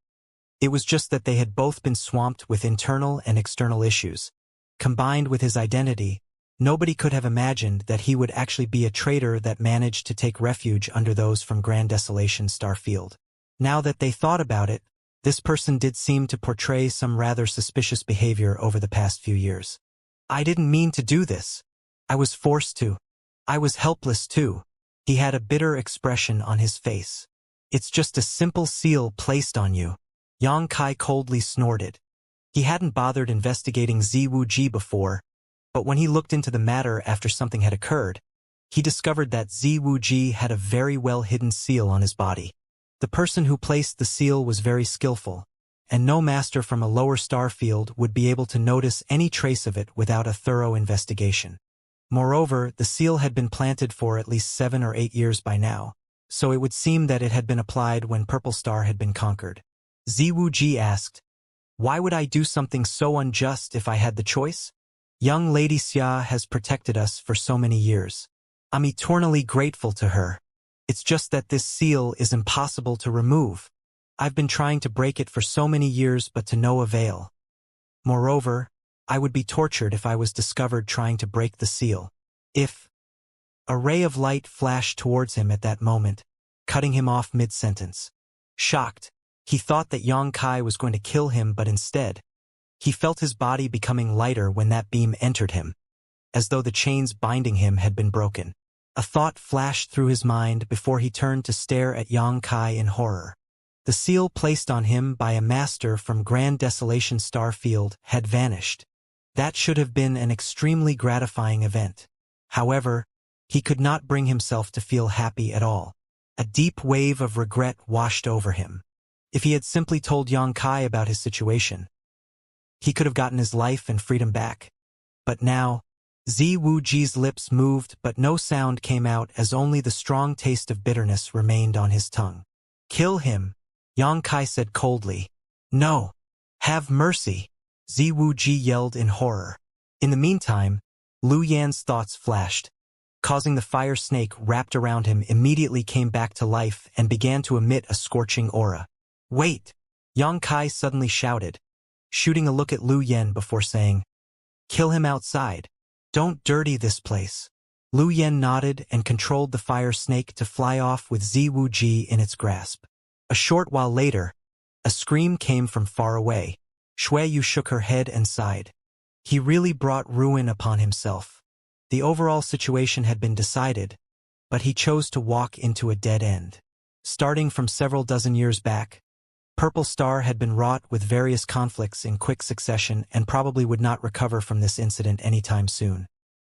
Speaker 1: It was just that they had both been swamped with internal and external issues. Combined with his identity, nobody could have imagined that he would actually be a traitor that managed to take refuge under those from Grand Desolation Starfield. Now that they thought about it, this person did seem to portray some rather suspicious behavior over the past few years. I didn't mean to do this. I was forced to. I was helpless too. He had a bitter expression on his face. It's just a simple seal placed on you. Yang Kai coldly snorted. He hadn't bothered investigating Ziwuji before, but when he looked into the matter after something had occurred, he discovered that Ziwuji had a very well-hidden seal on his body. The person who placed the seal was very skillful, and no master from a lower star field would be able to notice any trace of it without a thorough investigation. Moreover, the seal had been planted for at least 7 or 8 years by now, so it would seem that it had been applied when Purple Star had been conquered. Ziwuji asked, "Why would I do something so unjust if I had the choice? Young Lady Xia has protected us for so many years. I'm eternally grateful to her. It's just that this seal is impossible to remove. I've been trying to break it for so many years but to no avail. Moreover, I would be tortured if I was discovered trying to break the seal. If..." A ray of light flashed towards him at that moment, cutting him off mid-sentence. Shocked, he thought that Yang Kai was going to kill him, but instead, he felt his body becoming lighter when that beam entered him, as though the chains binding him had been broken. A thought flashed through his mind before he turned to stare at Yang Kai in horror. The seal placed on him by a master from Grand Desolation Star Field had vanished. That should have been an extremely gratifying event. However, he could not bring himself to feel happy at all. A deep wave of regret washed over him. If he had simply told Yang Kai about his situation, he could have gotten his life and freedom back. But now, Ziwuji's lips moved but no sound came out, as only the strong taste of bitterness remained on his tongue. "Kill him," Yang Kai said coldly. "No. Have mercy," Ziwuji yelled in horror. In the meantime, Lu Yan's thoughts flashed, causing the fire snake wrapped around him immediately came back to life and began to emit a scorching aura. "Wait!" Yang Kai suddenly shouted, shooting a look at Lu Yan before saying, "Kill him outside. Don't dirty this place." Lu Yan nodded and controlled the fire snake to fly off with Ziwuji in its grasp. A short while later, a scream came from far away. Xueyu shook her head and sighed. He really brought ruin upon himself. The overall situation had been decided, but he chose to walk into a dead end. Starting from several dozen years back, Purple Star had been wrought with various conflicts in quick succession and probably would not recover from this incident anytime soon.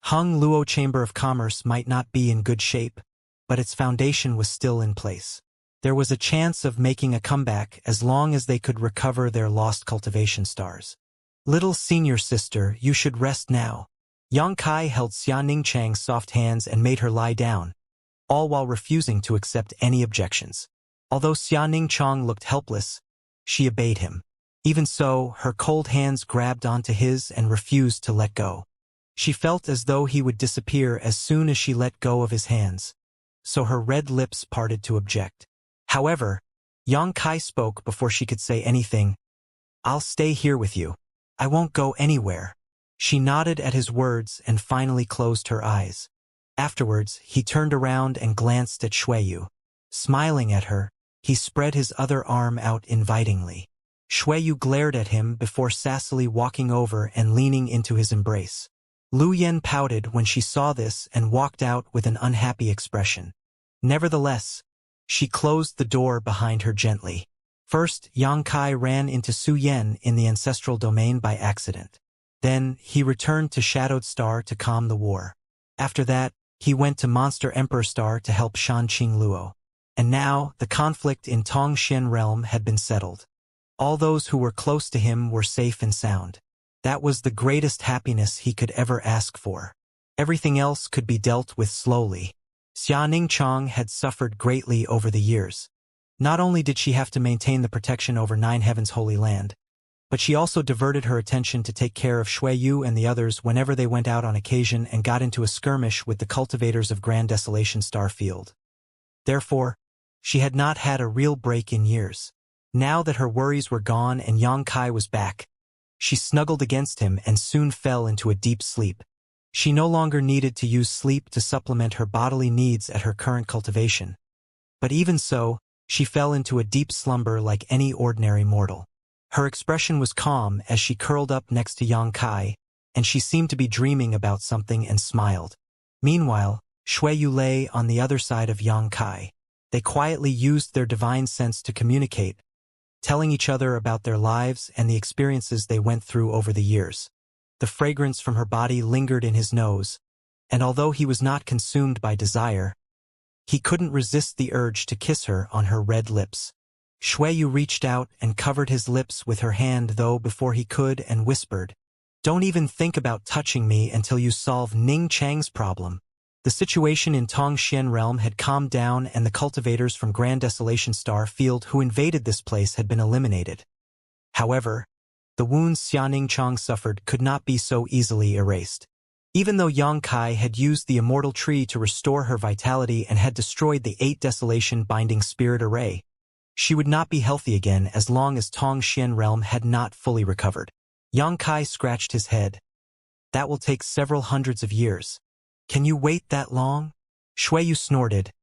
Speaker 1: Hung Luo Chamber of Commerce might not be in good shape, but its foundation was still in place. There was a chance of making a comeback as long as they could recover their lost cultivation stars. "Little senior sister, you should rest now." Yang Kai held Xianxia's soft hands and made her lie down, all while refusing to accept any objections. Although Xianxia looked helpless, she obeyed him. Even so, her cold hands grabbed onto his and refused to let go. She felt as though he would disappear as soon as she let go of his hands, so her red lips parted to object. However, Yang Kai spoke before she could say anything. "I'll stay here with you. I won't go anywhere." She nodded at his words and finally closed her eyes. Afterwards, he turned around and glanced at Xueyu. Smiling at her, he spread his other arm out invitingly. Xueyu glared at him before sassily walking over and leaning into his embrace. Lu Yan pouted when she saw this and walked out with an unhappy expression. Nevertheless, she closed the door behind her gently. First, Yang Kai ran into Su Yan in the ancestral domain by accident. Then, he returned to Shadowed Star to calm the war. After that, he went to Monster Emperor Star to help Shanqing Luo. And now, the conflict in Tongxian realm had been settled. All those who were close to him were safe and sound. That was the greatest happiness he could ever ask for. Everything else could be dealt with slowly. Xianxia had suffered greatly over the years. Not only did she have to maintain the protection over Nine Heavens Holy Land, but she also diverted her attention to take care of Xueyu and the others whenever they went out on occasion and got into a skirmish with the cultivators of Grand Desolation Star Field. Therefore, she had not had a real break in years. Now that her worries were gone and Yang Kai was back, she snuggled against him and soon fell into a deep sleep. She no longer needed to use sleep to supplement her bodily needs at her current cultivation. But even so, she fell into a deep slumber like any ordinary mortal. Her expression was calm as she curled up next to Yang Kai, and she seemed to be dreaming about something and smiled. Meanwhile, Shuiyu lay on the other side of Yang Kai. They quietly used their divine sense to communicate, telling each other about their lives and the experiences they went through over the years. The fragrance from her body lingered in his nose, and although he was not consumed by desire, he couldn't resist the urge to kiss her on her red lips. Shuiyu reached out and covered his lips with her hand though before he could and whispered, "Don't even think about touching me until you solve Ning Chang's problem." The situation in Tongxian realm had calmed down and the cultivators from Grand Desolation Star Field who invaded this place had been eliminated. However, the wounds Xianning Chang suffered could not be so easily erased. Even though Yang Kai had used the Immortal Tree to restore her vitality and had destroyed the 8 Desolation Binding Spirit Array, she would not be healthy again as long as Tongxian realm had not fully recovered. Yang Kai scratched his head. "That will take several hundreds of years. Can you wait that long?" Shuiyu snorted.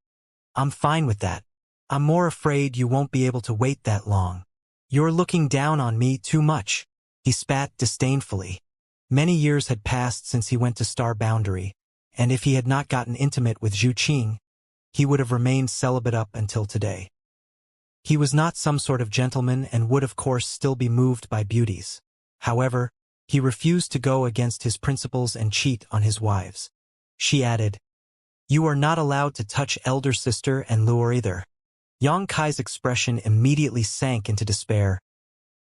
Speaker 1: "I'm fine with that. I'm more afraid you won't be able to wait that long. You're looking down on me too much." He spat disdainfully. Many years had passed since he went to Star Boundary, and if he had not gotten intimate with Zhu Qing, he would have remained celibate up until today. He was not some sort of gentleman and would of course still be moved by beauties. However, he refused to go against his principles and cheat on his wives. She added, "You are not allowed to touch elder sister and lure either." Yang Kai's expression immediately sank into despair.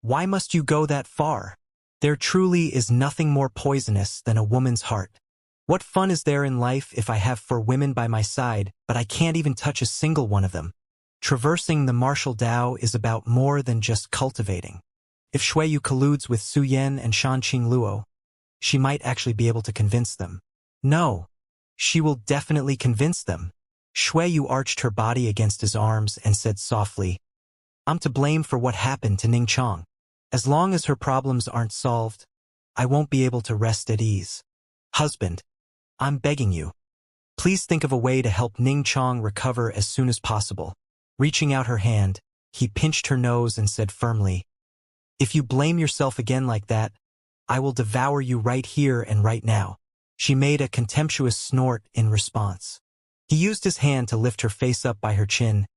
Speaker 1: "Why must you go that far? There truly is nothing more poisonous than a woman's heart. What fun is there in life if I have 4 women by my side, but I can't even touch a single one of them? Traversing the martial Tao is about more than just cultivating." If Shuiyu colludes with Su Yan and Shanqing Luo, she might actually be able to convince them. No, she will definitely convince them. Shuiyu arched her body against his arms and said softly, "I'm to blame for what happened to Ning Chang. As long as her problems aren't solved, I won't be able to rest at ease. Husband, I'm begging you. Please think of a way to help Ning Chang recover as soon as possible." Reaching out her hand, he pinched her nose and said firmly, "If you blame yourself again like that, I will devour you right here and right now." She made a contemptuous snort in response. He used his hand to lift her face up by her chin.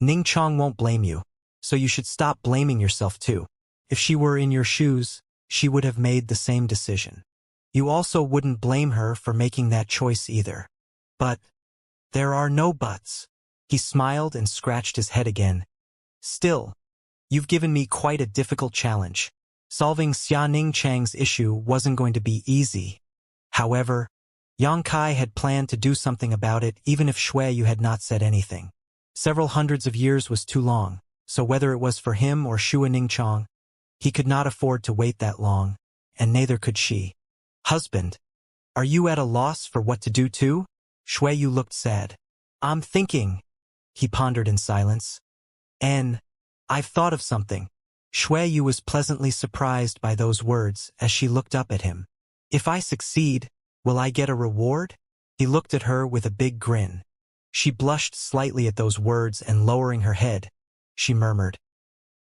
Speaker 1: "Ning Chang won't blame you, so you should stop blaming yourself too. If she were in your shoes, she would have made the same decision. You also wouldn't blame her for making that choice either. But there are no buts." He smiled and scratched his head again. "Still, you've given me quite a difficult challenge. Solving Xianning Chang's issue wasn't going to be easy." However, Yang Kai had planned to do something about it even if Shuiyu had not said anything. Several hundreds of years was too long, so whether it was for him or Shua Ning Chang, he could not afford to wait that long, and neither could she. "Husband, are you at a loss for what to do too?" Shuiyu looked sad. "I'm thinking," he pondered in silence. I've thought of something." Shuiyu was pleasantly surprised by those words as she looked up at him. "If I succeed, will I get a reward?" He looked at her with a big grin. She blushed slightly at those words and lowering her head, she murmured,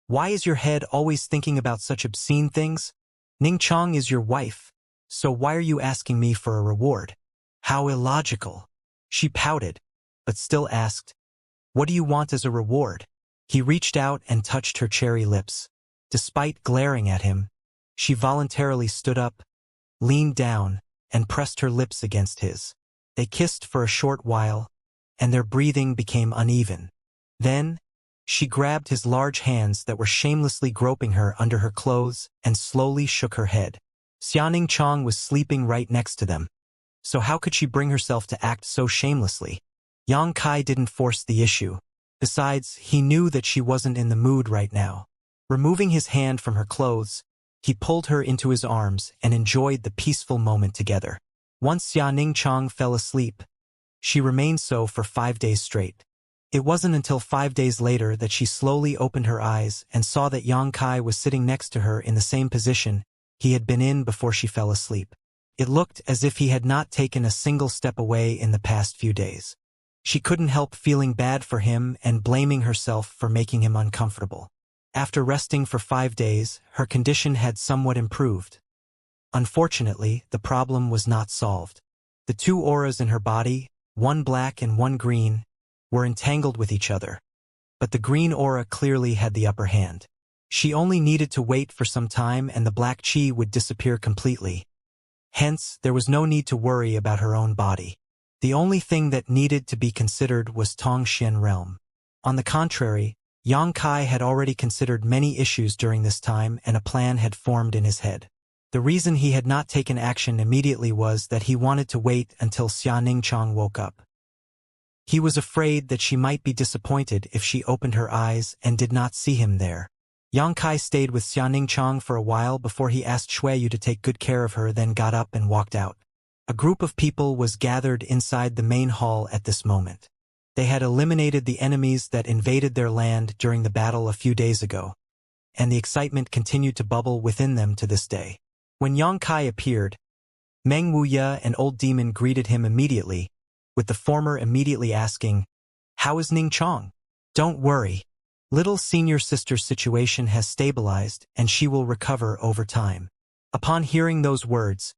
Speaker 1: "Why is your head always thinking about such obscene things? Ning Chang is your wife, so why are you asking me for a reward?" "How illogical." She pouted, but still asked, "What do you want as a reward?" He reached out and touched her cherry lips. Despite glaring at him, she voluntarily stood up, leaned down, and pressed her lips against his. They kissed for a short while, and their breathing became uneven. Then, she grabbed his large hands that were shamelessly groping her under her clothes and slowly shook her head. Xianning Chang was sleeping right next to them, so how could she bring herself to act so shamelessly? Yang Kai didn't force the issue. Besides, he knew that she wasn't in the mood right now. Removing his hand from her clothes, he pulled her into his arms and enjoyed the peaceful moment together. Once Xianning Chang fell asleep, she remained so for 5 days straight. It wasn't until 5 days later that she slowly opened her eyes and saw that Yang Kai was sitting next to her in the same position he had been in before she fell asleep. It looked as if he had not taken a single step away in the past few days. She couldn't help feeling bad for him and blaming herself for making him uncomfortable. After resting for 5 days, her condition had somewhat improved. Unfortunately, the problem was not solved. The two auras in her body, one black and one green, were entangled with each other. But the green aura clearly had the upper hand. She only needed to wait for some time and the black chi would disappear completely. Hence, there was no need to worry about her own body. The only thing that needed to be considered was Tongxian realm. On the contrary, Yang Kai had already considered many issues during this time and a plan had formed in his head. The reason he had not taken action immediately was that he wanted to wait until Xia Ningchang woke up. He was afraid that she might be disappointed if she opened her eyes and did not see him there. Yang Kai stayed with Xia Ningchang for a while before he asked Xueyu to take good care of her, then got up and walked out. A group of people was gathered inside the main hall at this moment. They had eliminated the enemies that invaded their land during the battle a few days ago, and the excitement continued to bubble within them to this day. When Yang Kai appeared, Meng Wuya and Old Demon greeted him immediately, with the former immediately asking, "How is Ning Chong?" "Don't worry. Little senior sister's situation has stabilized and she will recover over time." Upon hearing those words,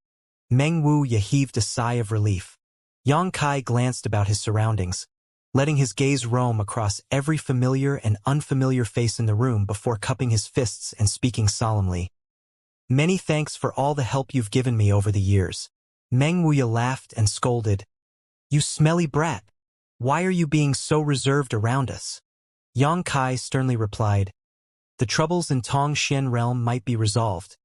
Speaker 1: Meng Wuya heaved a sigh of relief. Yang Kai glanced about his surroundings, letting his gaze roam across every familiar and unfamiliar face in the room before cupping his fists and speaking solemnly. "Many thanks for all the help you've given me over the years." Meng Wuya laughed and scolded, "You smelly brat! Why are you being so reserved around us?" Yang Kai sternly replied, "The troubles in Tongxian realm might be resolved,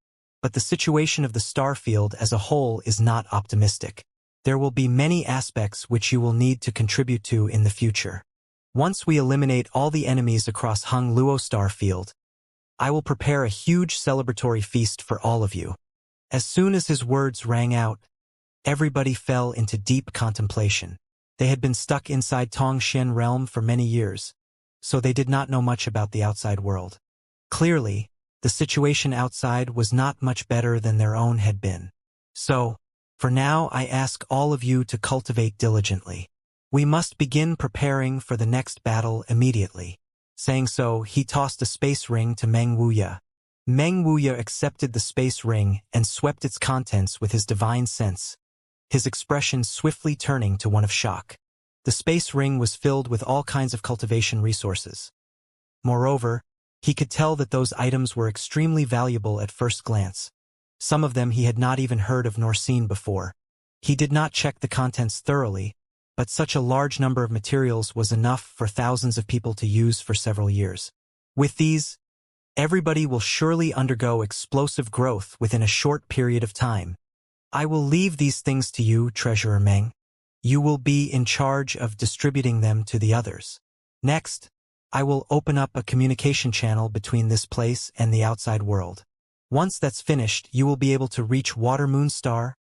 Speaker 1: but the situation of the star field as a whole is not optimistic. There will be many aspects which you will need to contribute to in the future. Once we eliminate all the enemies across Hung Luo star field, I will prepare a huge celebratory feast for all of you." As soon as his words rang out, everybody fell into deep contemplation. They had been stuck inside Tongxian realm for many years, so they did not know much about the outside world. Clearly, the situation outside was not much better than their own had been. So, for now I ask all of you to cultivate diligently. We must begin preparing for the next battle immediately. Saying so, he tossed a space ring to Meng Wuya. Meng Wuya accepted the space ring and swept its contents with his divine sense, his expression swiftly turning to one of shock. The space ring was filled with all kinds of cultivation resources. Moreover, he could tell that those items were extremely valuable at first glance. Some of them he had not even heard of nor seen before. He did not check the contents thoroughly, but such a large number of materials was enough for thousands of people to use for several years. With these, everybody will surely undergo explosive growth within a short period of time. I will leave these things to you, Treasurer Meng. You will be in charge of distributing them to the others. Next, I will open up a communication channel between this place and the outside world. Once that's finished, you will be able to reach Water Moon Star,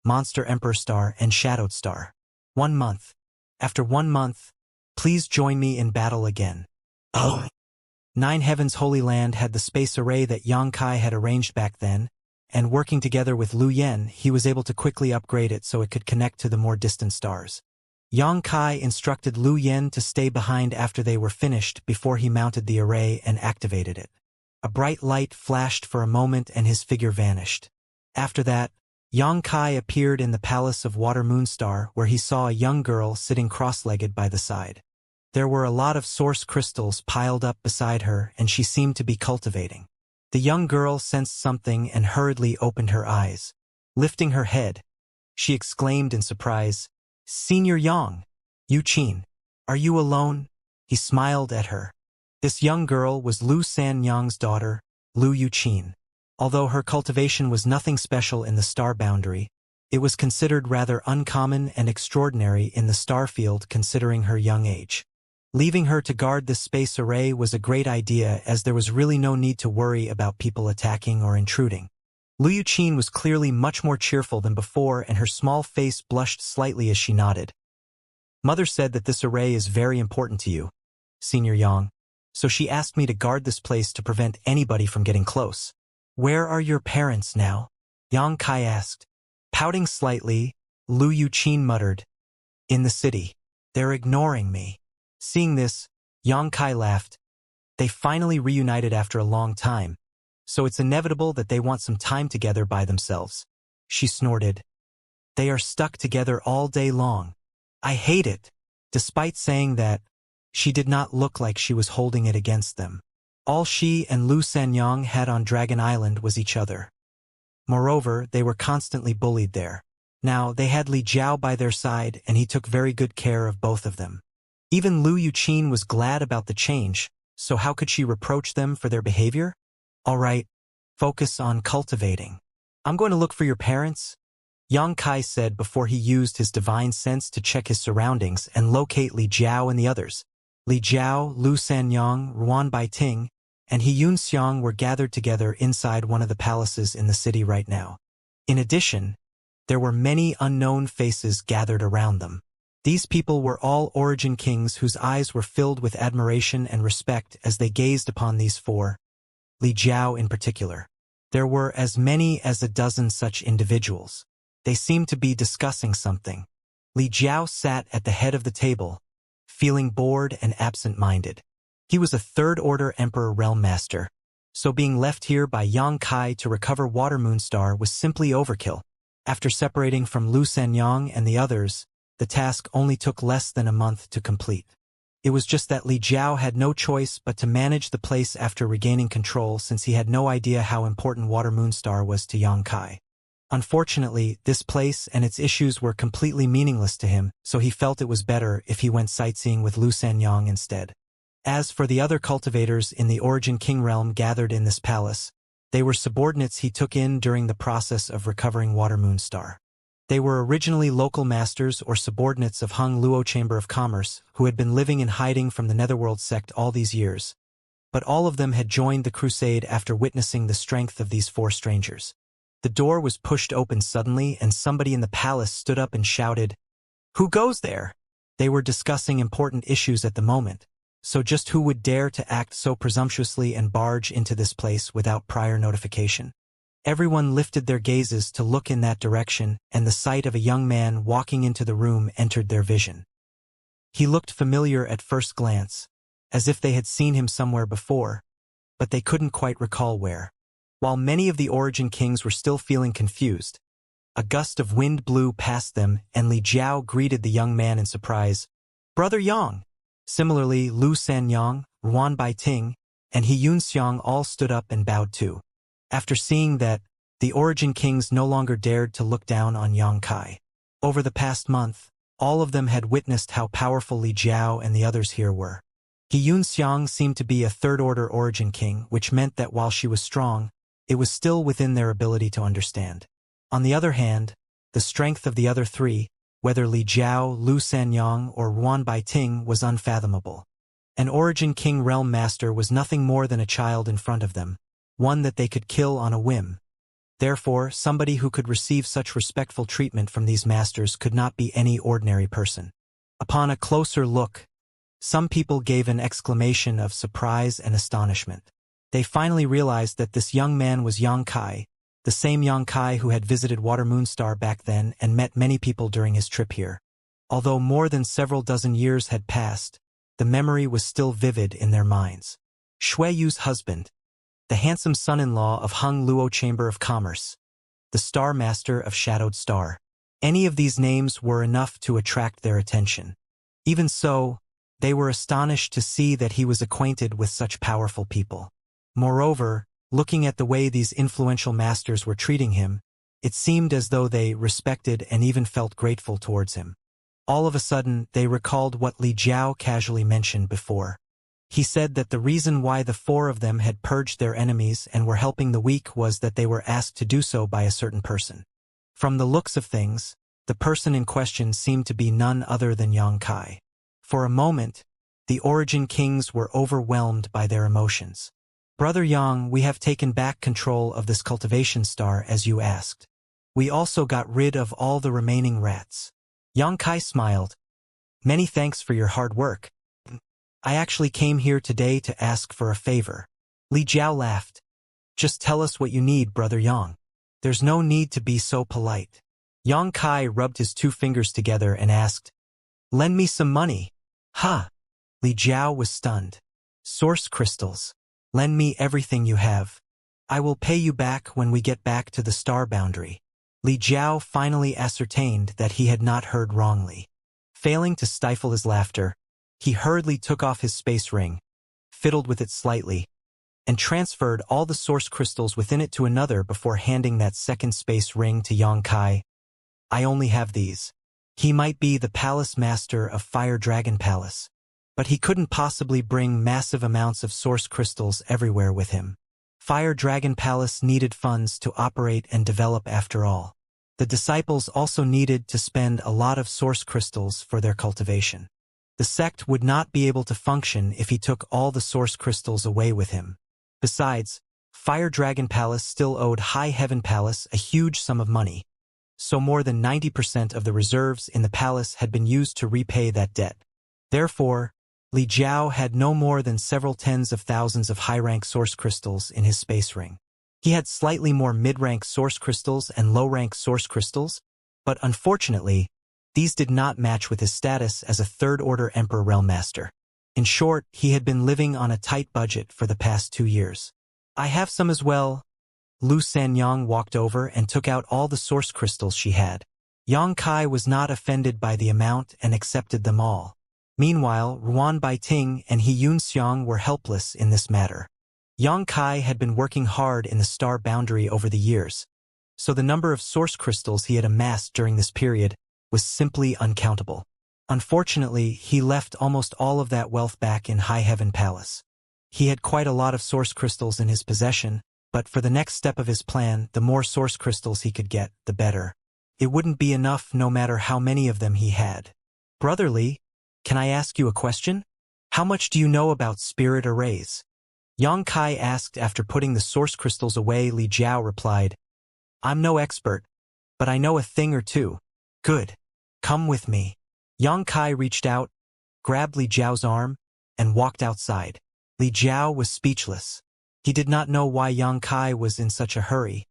Speaker 1: Monster Emperor Star, and Shadowed Star. 1 month. After 1 month, please join me in battle again. Oh. Nine Heavens Holy Land had the space array that Yang Kai had arranged back then, and working together with Lu Yen, he was able to quickly upgrade it so it could connect to the more distant stars. Yang Kai instructed Lu Yen to stay behind after they were finished before he mounted the array and activated it. A bright light flashed for a moment and his figure vanished. After that, Yang Kai appeared in the palace of Water Moon Star, where he saw a young girl sitting cross-legged by the side. There were a lot of source crystals piled up beside her, and she seemed to be cultivating. The young girl sensed something and hurriedly opened her eyes. Lifting her head, she exclaimed in surprise, "Senior Yang, Yu Qin, are you alone?" He smiled at her. This young girl was Lu San Yang's daughter, Lu Yu Qin. Although her cultivation was nothing special in the star boundary, it was considered rather uncommon and extraordinary in the star field considering her young age. Leaving her to guard this space array was a great idea, as there was really no need to worry about people attacking or intruding. Lu Yuqin was clearly much more cheerful than before, and her small face blushed slightly as she nodded. "Mother said that this array is very important to you, Senior Yang, so she asked me to guard this place to prevent anybody from getting close." "Where are your parents now?" Yang Kai asked. Pouting slightly, Lu Yuqin muttered, "In the city. They're ignoring me." Seeing this, Yang Kai laughed. They finally reunited after a long time, so it's inevitable that they want some time together by themselves. she snorted. They are stuck together all day long. I hate it. Despite saying that, she did not look like she was holding it against them. All she and Lu Sanyang had on Dragon Island was each other. Moreover, they were constantly bullied there. Now, they had Li Jiao by their side, and he took very good care of both of them. Even Lu Yuqin was glad about the change, so how could she reproach them for their behavior? All right, focus on cultivating. I'm going to look for your parents, Yang Kai said before he used his divine sense to check his surroundings and locate Li Jiao and the others. Li Jiao, Lu Sanyang, Ruan Baiting, and He Yunxiang were gathered together inside one of the palaces in the city right now. In addition, there were many unknown faces gathered around them. These people were all origin kings whose eyes were filled with admiration and respect as they gazed upon these four, Li Jiao in particular. There were as many as a dozen such individuals. They seemed to be discussing something. Li Jiao sat at the head of the table, feeling bored and absent-minded. He was a third-order Emperor Realm Master, so being left here by Yang Kai to recover Water Moonstar was simply overkill. After separating from Lu Sanyang and the others, the task only took less than a month to complete. It was just that Li Jiao had no choice but to manage the place after regaining control since he had no idea how important Water Moonstar was to Yang Kai. Unfortunately, this place and its issues were completely meaningless to him, so he felt it was better if he went sightseeing with Lu Sanyang instead. As for the other cultivators in the Origin King realm gathered in this palace, they were subordinates he took in during the process of recovering Water Moonstar. They were originally local masters or subordinates of Hung Luo Chamber of Commerce who had been living in hiding from the Netherworld sect all these years, but all of them had joined the crusade after witnessing the strength of these four strangers. The door was pushed open suddenly and somebody in the palace stood up and shouted, "Who goes there?" They were discussing important issues at the moment, so just who would dare to act so presumptuously and barge into this place without prior notification? Everyone lifted their gazes to look in that direction, and the sight of a young man walking into the room entered their vision. He looked familiar at first glance, as if they had seen him somewhere before, but they couldn't quite recall where. While many of the Origin Kings were still feeling confused, a gust of wind blew past them and Li Jiao greeted the young man in surprise. "Brother Yang!" Similarly, Lu Sanyang, Ruan Baiting, and He Yunxiang all stood up and bowed too. After seeing that, the Origin Kings no longer dared to look down on Yang Kai. Over the past month, all of them had witnessed how powerful Li Jiao and the others here were. He Yunxiang seemed to be a third-order Origin King, which meant that while she was strong, it was still within their ability to understand. On the other hand, the strength of the other three, whether Li Jiao, Lu Sanyang, or Ruan Baiting, was unfathomable. An Origin King Realm Master was nothing more than a child in front of them, one that they could kill on a whim. Therefore, somebody who could receive such respectful treatment from these masters could not be any ordinary person. Upon a closer look, some people gave an exclamation of surprise and astonishment. They finally realized that this young man was Yang Kai, the same Yang Kai who had visited Water Moonstar back then and met many people during his trip here. Although more than several dozen years had passed, the memory was still vivid in their minds. Shui Yu's husband, the handsome son-in-law of Hung Luo Chamber of Commerce, the Star Master of Shadowed Star. Any of these names were enough to attract their attention. Even so, they were astonished to see that he was acquainted with such powerful people. Moreover, looking at the way these influential masters were treating him, it seemed as though they respected and even felt grateful towards him. All of a sudden, they recalled what Li Jiao casually mentioned before. He said that the reason why the four of them had purged their enemies and were helping the weak was that they were asked to do so by a certain person. From the looks of things, the person in question seemed to be none other than Yang Kai. For a moment, the Origin Kings were overwhelmed by their emotions. "Brother Yang, we have taken back control of this cultivation star as you asked. We also got rid of all the remaining rats." Yang Kai smiled. "Many thanks for your hard work. I actually came here today to ask for a favor." Li Jiao laughed. "Just tell us what you need, Brother Yang. There's no need to be so polite." Yang Kai rubbed his two fingers together and asked, "Lend me some money." "Ha!" Li Jiao was stunned. "Source crystals. Lend me everything you have. I will pay you back when we get back to the star boundary." Li Jiao finally ascertained that he had not heard wrongly. Failing to stifle his laughter, he hurriedly took off his space ring, fiddled with it slightly, and transferred all the source crystals within it to another before handing that second space ring to Yang Kai. I only have these. He might be the palace master of Fire Dragon Palace, but he couldn't possibly bring massive amounts of source crystals everywhere with him. Fire Dragon Palace needed funds to operate and develop after all. The disciples also needed to spend a lot of source crystals for their cultivation. The sect would not be able to function if he took all the source crystals away with him. Besides, Fire Dragon Palace still owed High Heaven Palace a huge sum of money, so more than 90% of the reserves in the palace had been used to repay that debt. Therefore, Li Jiao had no more than several tens of thousands of high-rank source crystals in his space ring. He had slightly more mid-rank source crystals and low-rank source crystals, but unfortunately, these did not match with his status as a third-order Emperor Realm Master. In short, he had been living on a tight budget for the past 2 years. I have some as well. Lu Sanyang walked over and took out all the source crystals she had. Yang Kai was not offended by the amount and accepted them all. Meanwhile, Ruan Baiting and He Yunxiang were helpless in this matter. Yang Kai had been working hard in the star boundary over the years, so the number of source crystals he had amassed during this period was simply uncountable. Unfortunately, he left almost all of that wealth back in High Heaven Palace. He had quite a lot of source crystals in his possession, but for the next step of his plan, the more source crystals he could get, the better. It wouldn't be enough no matter how many of them he had. Brotherly, can I ask you a question? How much do you know about spirit arrays? Yang Kai asked after putting the source crystals away. Li Jiao replied, I'm no expert, but I know a thing or two. Good. Come with me. Yang Kai reached out, grabbed Li Jiao's arm, and walked outside. Li Jiao was speechless. He did not know why Yang Kai was in such a hurry,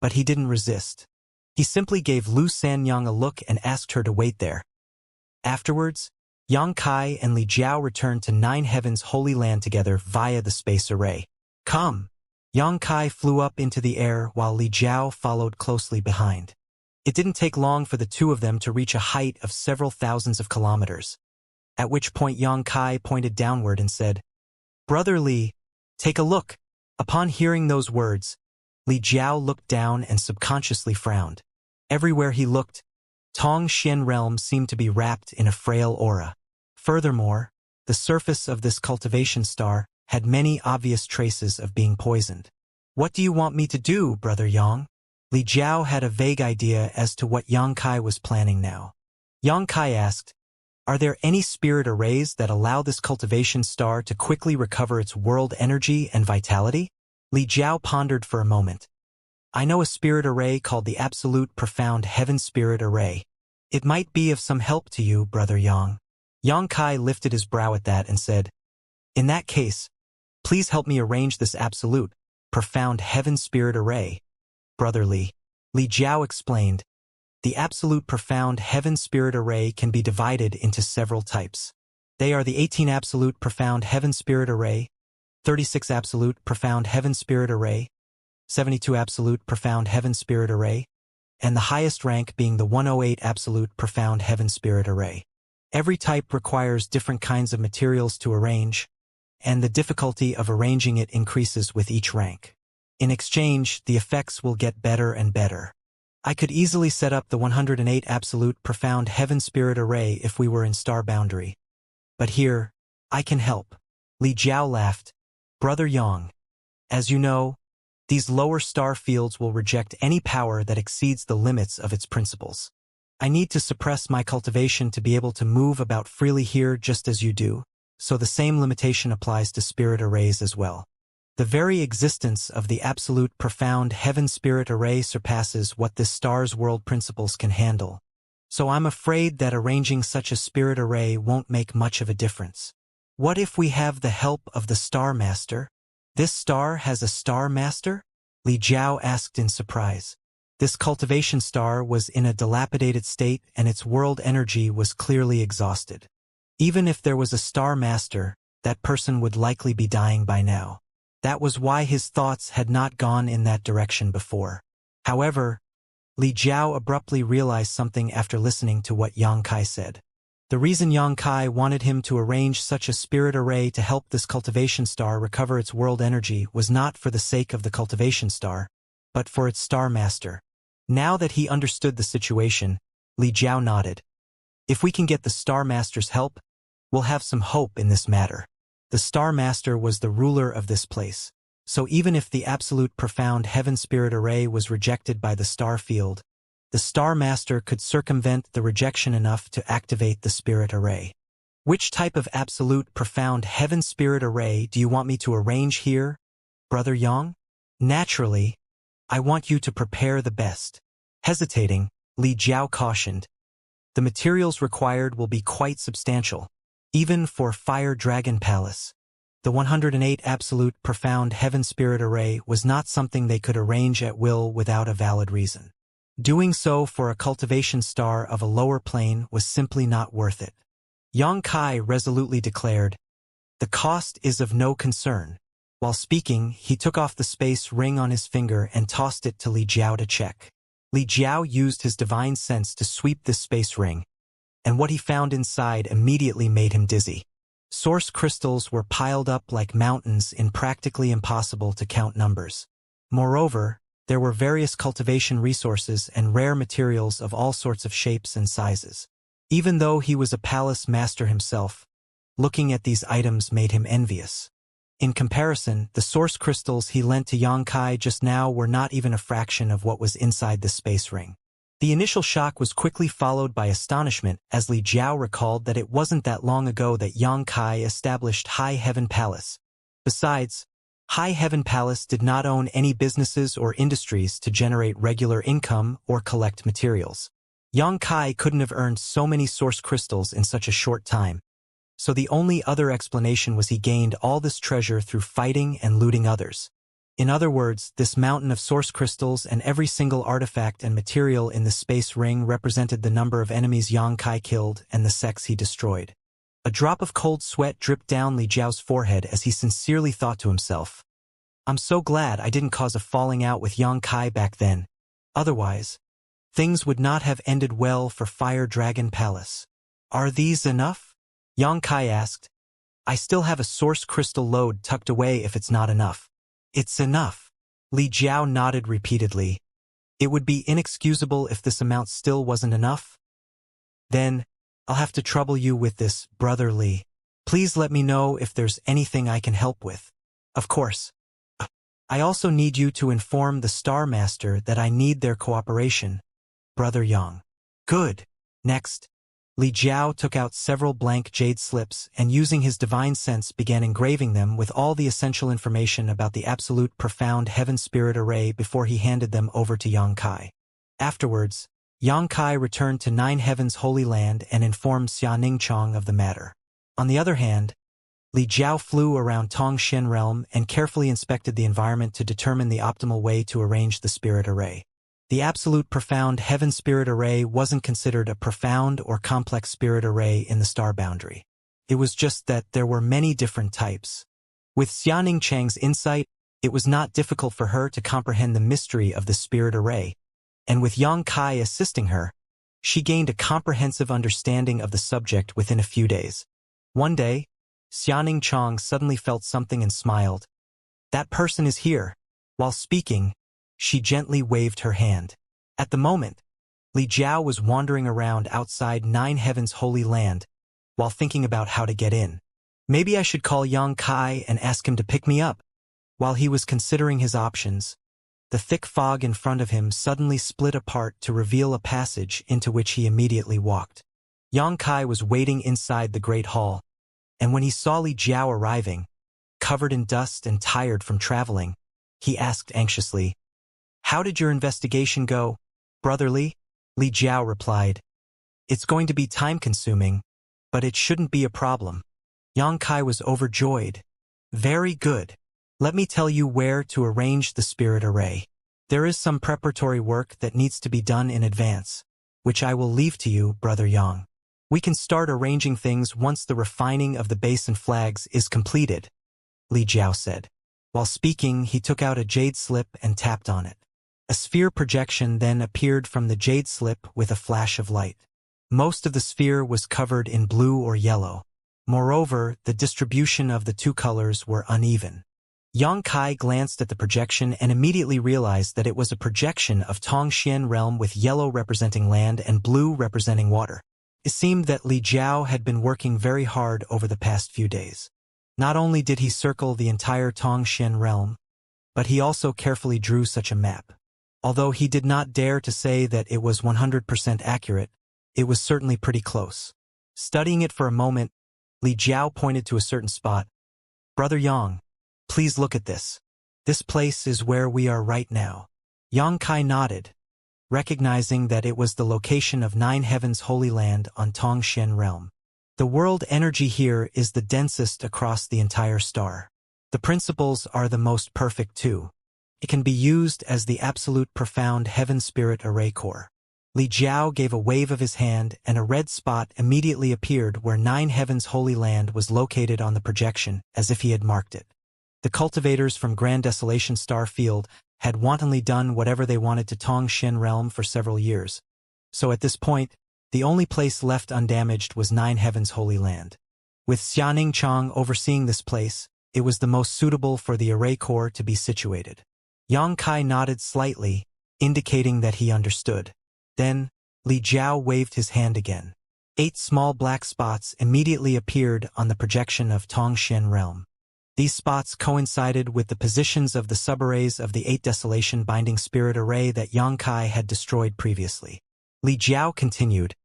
Speaker 1: but he didn't resist. He simply gave Lu Sanyang a look and asked her to wait there. Afterwards, Yang Kai and Li Jiao returned to Nine Heavens Holy Land together via the space array. Come! Yang Kai flew up into the air while Li Jiao followed closely behind. It didn't take long for the two of them to reach a height of several thousands of kilometers, at which point Yang Kai pointed downward and said, Brother Li, take a look. Upon hearing those words, Li Jiao looked down and subconsciously frowned. Everywhere he looked, Tong Xian realm seemed to be wrapped in a frail aura. Furthermore, the surface of this cultivation star had many obvious traces of being poisoned. What do you want me to do, Brother Yang? Li Jiao had a vague idea as to what Yang Kai was planning now. Yang Kai asked, Are there any spirit arrays that allow this cultivation star to quickly recover its world energy and vitality? Li Jiao pondered for a moment. I know a spirit array called the Absolute Profound Heaven Spirit Array. It might be of some help to you, Brother Yang. Yang Kai lifted his brow at that and said, In that case, please help me arrange this Absolute Profound Heaven Spirit Array. Brother Li. Li Jiao explained, The Absolute Profound Heaven Spirit Array can be divided into several types. They are the 18 Absolute Profound Heaven Spirit Array, 36 Absolute Profound Heaven Spirit Array, 72 Absolute Profound Heaven Spirit Array, and the highest rank being the 108 Absolute Profound Heaven Spirit Array. Every type requires different kinds of materials to arrange, and the difficulty of arranging it increases with each rank. In exchange, the effects will get better and better. I could easily set up the 108 Absolute Profound Heaven Spirit Array if we were in Star Boundary. But here, I can help. Li Jiao laughed. Brother Yang, as you know, these lower star fields will reject any power that exceeds the limits of its principles. I need to suppress my cultivation to be able to move about freely here just as you do, so the same limitation applies to spirit arrays as well. The very existence of the Absolute Profound Heaven Spirit Array surpasses what this star's world principles can handle. So I'm afraid that arranging such a spirit array won't make much of a difference. What if we have the help of the Star Master? This star has a Star Master? Li Jiao asked in surprise. This cultivation star was in a dilapidated state and its world energy was clearly exhausted. Even if there was a Star Master, that person would likely be dying by now. That was why his thoughts had not gone in that direction before. However, Li Jiao abruptly realized something after listening to what Yang Kai said. The reason Yang Kai wanted him to arrange such a spirit array to help this cultivation star recover its world energy was not for the sake of the cultivation star, but for its star master. Now that he understood the situation, Li Jiao nodded. If we can get the star master's help, we'll have some hope in this matter. The star master was the ruler of this place. So even if the absolute profound heaven spirit array was rejected by the star field, the star master could circumvent the rejection enough to activate the spirit array. Which type of absolute profound heaven spirit array do you want me to arrange here, Brother Yang? Naturally, I want you to prepare the best. Hesitating, Li Jiao cautioned. The materials required will be quite substantial, even for Fire Dragon Palace. The 108 absolute profound heaven spirit array was not something they could arrange at will without a valid reason. Doing so for a cultivation star of a lower plane was simply not worth it. Yang Kai resolutely declared, "The cost is of no concern." While speaking, he took off the space ring on his finger and tossed it to Li Jiao to check. Li Jiao used his divine sense to sweep this space ring, and what he found inside immediately made him dizzy. Source crystals were piled up like mountains in practically impossible to count numbers. Moreover, there were various cultivation resources and rare materials of all sorts of shapes and sizes. Even though he was a palace master himself, looking at these items made him envious. In comparison, the source crystals he lent to Yang Kai just now were not even a fraction of what was inside the space ring. The initial shock was quickly followed by astonishment as Li Jiao recalled that it wasn't that long ago that Yang Kai established High Heaven Palace. Besides, High Heaven Palace did not own any businesses or industries to generate regular income or collect materials. Yang Kai couldn't have earned so many source crystals in such a short time. So the only other explanation was he gained all this treasure through fighting and looting others. In other words, this mountain of source crystals and every single artifact and material in the space ring represented the number of enemies Yang Kai killed and the sects he destroyed. A drop of cold sweat dripped down Li Jiao's forehead as he sincerely thought to himself, "I'm so glad I didn't cause a falling out with Yang Kai back then. Otherwise, things would not have ended well for Fire Dragon Palace." "Are these enough?" Yang Kai asked. "I still have a source crystal load tucked away if it's not enough." "It's enough." Li Jiao nodded repeatedly. "It would be inexcusable if this amount still wasn't enough." "Then, I'll have to trouble you with this, Brother Li. Please let me know if there's anything I can help with." "Of course. I also need you to inform the Star Master that I need their cooperation, Brother Yang." "Good." Next, Li Jiao took out several blank jade slips and using his divine sense began engraving them with all the essential information about the absolute profound heaven spirit array before he handed them over to Yang Kai. Afterwards, Yang Kai returned to Nine Heavens Holy Land and informed Xianxia of the matter. On the other hand, Li Jiao flew around Tongshan Realm and carefully inspected the environment to determine the optimal way to arrange the spirit array. The absolute profound heaven spirit array wasn't considered a profound or complex spirit array in the star boundary. It was just that there were many different types. With Xianxia's insight, it was not difficult for her to comprehend the mystery of the spirit array, and with Yang Kai assisting her, she gained a comprehensive understanding of the subject within a few days. One day, Xianxia suddenly felt something and smiled. "That person is here." While speaking, she gently waved her hand. At the moment, Li Jiao was wandering around outside Nine Heavens Holy Land while thinking about how to get in. Maybe I should call Yang Kai and ask him to pick me up. While he was considering his options, the thick fog in front of him suddenly split apart to reveal a passage into which he immediately walked. Yang Kai was waiting inside the great hall, and when he saw Li Jiao arriving, covered in dust and tired from traveling, he asked anxiously, "How did your investigation go, Brother Li?" Li Jiao replied, "It's going to be time-consuming, but it shouldn't be a problem." Yang Kai was overjoyed. "Very good. Let me tell you where to arrange the spirit array. There is some preparatory work that needs to be done in advance, which I will leave to you, Brother Yang. We can start arranging things once the refining of the base and flags is completed," Li Jiao said. While speaking, he took out a jade slip and tapped on it. A sphere projection then appeared from the jade slip with a flash of light. Most of the sphere was covered in blue or yellow. Moreover, the distribution of the two colors were uneven. Yang Kai glanced at the projection and immediately realized that it was a projection of Tongxian realm with yellow representing land and blue representing water. It seemed that Li Jiao had been working very hard over the past few days. Not only did he circle the entire Tongxian realm, but he also carefully drew such a map. Although he did not dare to say that it was 100% accurate, it was certainly pretty close. Studying it for a moment, Li Jiao pointed to a certain spot. "Brother Yang, please look at this. This place is where we are right now." Yang Kai nodded, recognizing that it was the location of Nine Heavens Holy Land on Tongxian realm. The world energy here is the densest across the entire star. The principles are the most perfect too. It can be used as the absolute profound heaven spirit array core. Li Jiao gave a wave of his hand and a red spot immediately appeared where Nine Heavens Holy Land was located on the projection, as if he had marked it. The cultivators from Grand Desolation Star Field had wantonly done whatever they wanted to Tongxian realm for several years. So at this point, the only place left undamaged was Nine Heavens Holy Land. With Xianxia overseeing this place, it was the most suitable for the array core to be situated. Yang Kai nodded slightly, indicating that he understood. Then, Li Jiao waved his hand again. 8 small black spots immediately appeared on the projection of Tongxian realm. These spots coincided with the positions of the subarrays of the 8 Desolation Binding Spirit array that Yang Kai had destroyed previously. Li Jiao continued,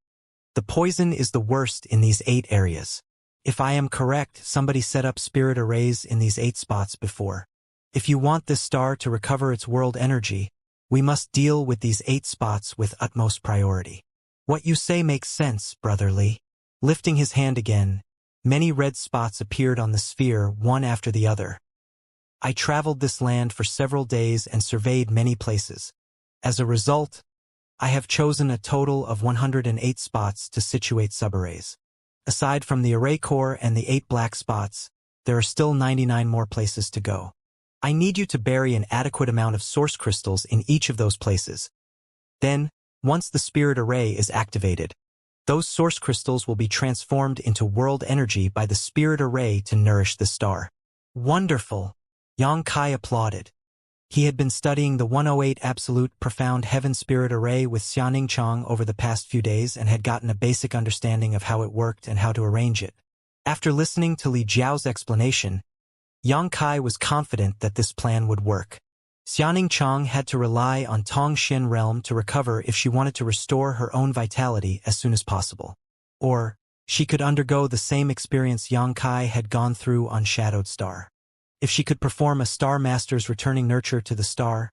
Speaker 1: "The poison is the worst in these 8 areas. If I am correct, somebody set up spirit arrays in these 8 spots before. If you want this star to recover its world energy, we must deal with these 8 spots with utmost priority." "What you say makes sense, Brother Li." Lifting his hand again, many red spots appeared on the sphere one after the other. "I traveled this land for several days and surveyed many places. As a result, I have chosen a total of 108 spots to situate subarrays. Aside from the array core and the 8 black spots, there are still 99 more places to go. I need you to bury an adequate amount of source crystals in each of those places. Then, once the spirit array is activated, those source crystals will be transformed into world energy by the spirit array to nourish the star." "Wonderful!" Yang Kai applauded. He had been studying the 108 Absolute Profound Heaven Spirit Array with Xianxia over the past few days and had gotten a basic understanding of how it worked and how to arrange it. After listening to Li Jiao's explanation, Yang Kai was confident that this plan would work. Xianxia had to rely on Tongxian realm to recover if she wanted to restore her own vitality as soon as possible. Or, she could undergo the same experience Yang Kai had gone through on Shadowed Star. If she could perform a Star Master's returning nurture to the star,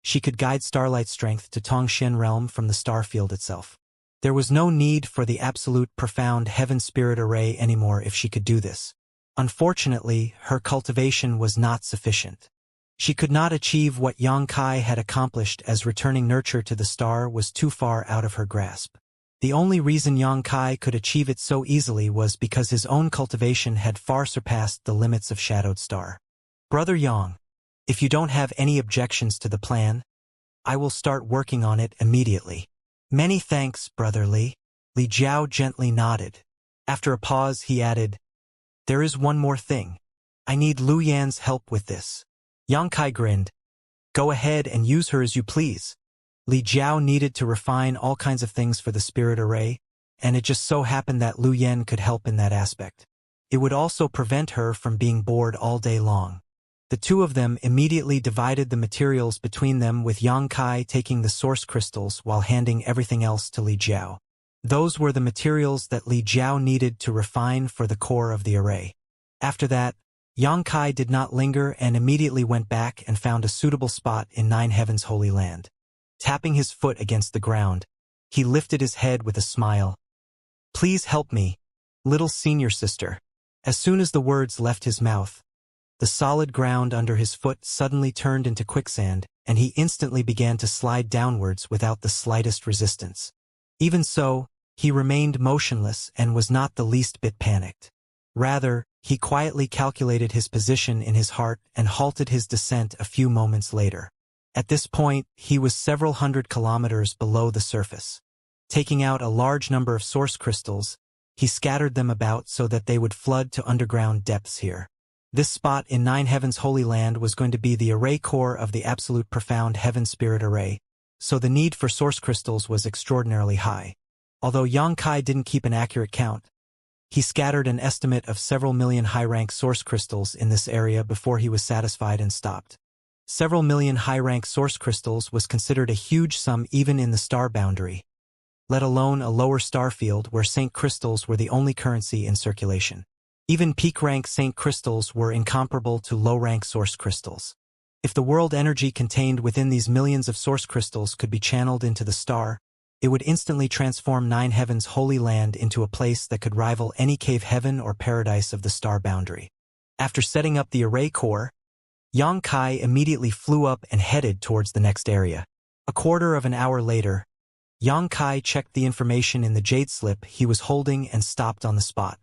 Speaker 1: she could guide starlight strength to Tongxian realm from the star field itself. There was no need for the absolute profound heaven spirit array anymore if she could do this. Unfortunately, her cultivation was not sufficient. She could not achieve what Yang Kai had accomplished as returning nurture to the star was too far out of her grasp. The only reason Yang Kai could achieve it so easily was because his own cultivation had far surpassed the limits of Shadowed Star. "Brother Yang, if you don't have any objections to the plan, I will start working on it immediately." "Many thanks, Brother Li." Li Jiao gently nodded. After a pause, he added, "There is one more thing. I need Lu Yan's help with this." Yang Kai grinned. "Go ahead and use her as you please." Li Jiao needed to refine all kinds of things for the spirit array, and it just so happened that Lu Yan could help in that aspect. It would also prevent her from being bored all day long. The two of them immediately divided the materials between them, with Yang Kai taking the source crystals while handing everything else to Li Jiao. Those were the materials that Li Jiao needed to refine for the core of the array. After that, Yang Kai did not linger and immediately went back and found a suitable spot in Nine Heavens Holy Land. Tapping his foot against the ground, he lifted his head with a smile. "Please help me, little senior sister." As soon as the words left his mouth, the solid ground under his foot suddenly turned into quicksand, and he instantly began to slide downwards without the slightest resistance. Even so, he remained motionless and was not the least bit panicked. Rather, he quietly calculated his position in his heart and halted his descent a few moments later. At this point, he was several hundred kilometers below the surface. Taking out a large number of source crystals, he scattered them about so that they would flood to underground depths here. This spot in Nine Heavens Holy Land was going to be the array core of the Absolute Profound Heaven Spirit Array, so the need for source crystals was extraordinarily high. Although Xianxia didn't keep an accurate count, he scattered an estimate of several million high-rank source crystals in this area before he was satisfied and stopped. Several million high-rank source crystals was considered a huge sum even in the star boundary, let alone a lower star field where Saint crystals were the only currency in circulation. Even peak-rank Saint crystals were incomparable to low-rank source crystals. If the world energy contained within these millions of source crystals could be channeled into the star, it would instantly transform Nine Heavens Holy Land into a place that could rival any cave heaven or paradise of the star boundary. After setting up the array core, Xianxia immediately flew up and headed towards the next area. A quarter of an hour later, Xianxia checked the information in the jade slip he was holding and stopped on the spot.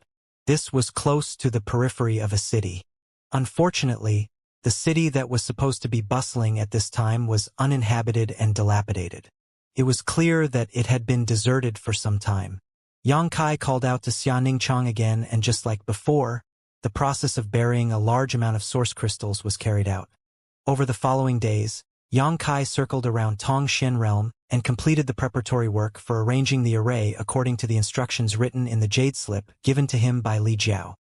Speaker 1: This was close to the periphery of a city. Unfortunately, the city that was supposed to be bustling at this time was uninhabited and dilapidated. It was clear that it had been deserted for some time. Xianxia called out to Xianxia again, and just like before, the process of burying a large amount of source crystals was carried out. Over the following days, Xianxia circled around Tongshan realm and completed the preparatory work for arranging the array according to the instructions written in the jade slip given to him by Li Jiao.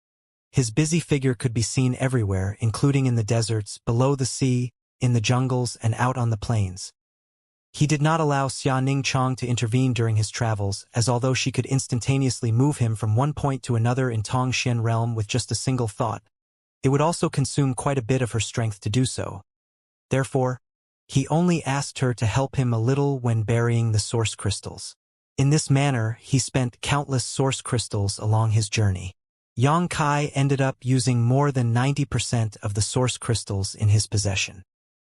Speaker 1: His busy figure could be seen everywhere, including in the deserts, below the sea, in the jungles, and out on the plains. He did not allow Xianxia to intervene during his travels, as although she could instantaneously move him from one point to another in Tongshan realm with just a single thought, it would also consume quite a bit of her strength to do so. Therefore, he only asked her to help him a little when burying the source crystals. In this manner, he spent countless source crystals along his journey. Xianxia ended up using more than 90% of the source crystals in his possession.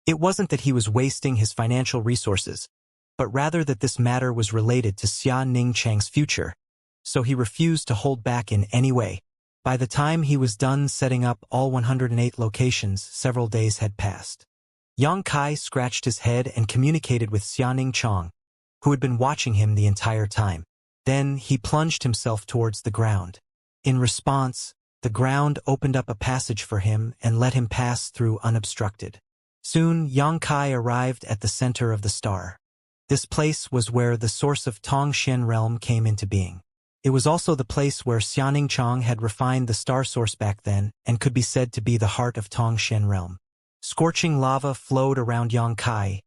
Speaker 1: It wasn't that he was wasting his financial resources, but rather that this matter was related to Xianxia's future, so he refused to hold back in any way. By the time he was done setting up all 108 locations, several days had passed. Xianxia scratched his head and communicated with Xianxia, who had been watching him the entire time. Then he plunged himself towards the ground. In response, the ground opened up a passage for him and let him pass through unobstructed. Soon, Xianxia arrived at the center of the star. This place was where the source of Tongshan realm came into being. It was also the place where Xianxia had refined the star source back then and could be said to be the heart of Tongshan realm. Scorching lava flowed around Xianxia,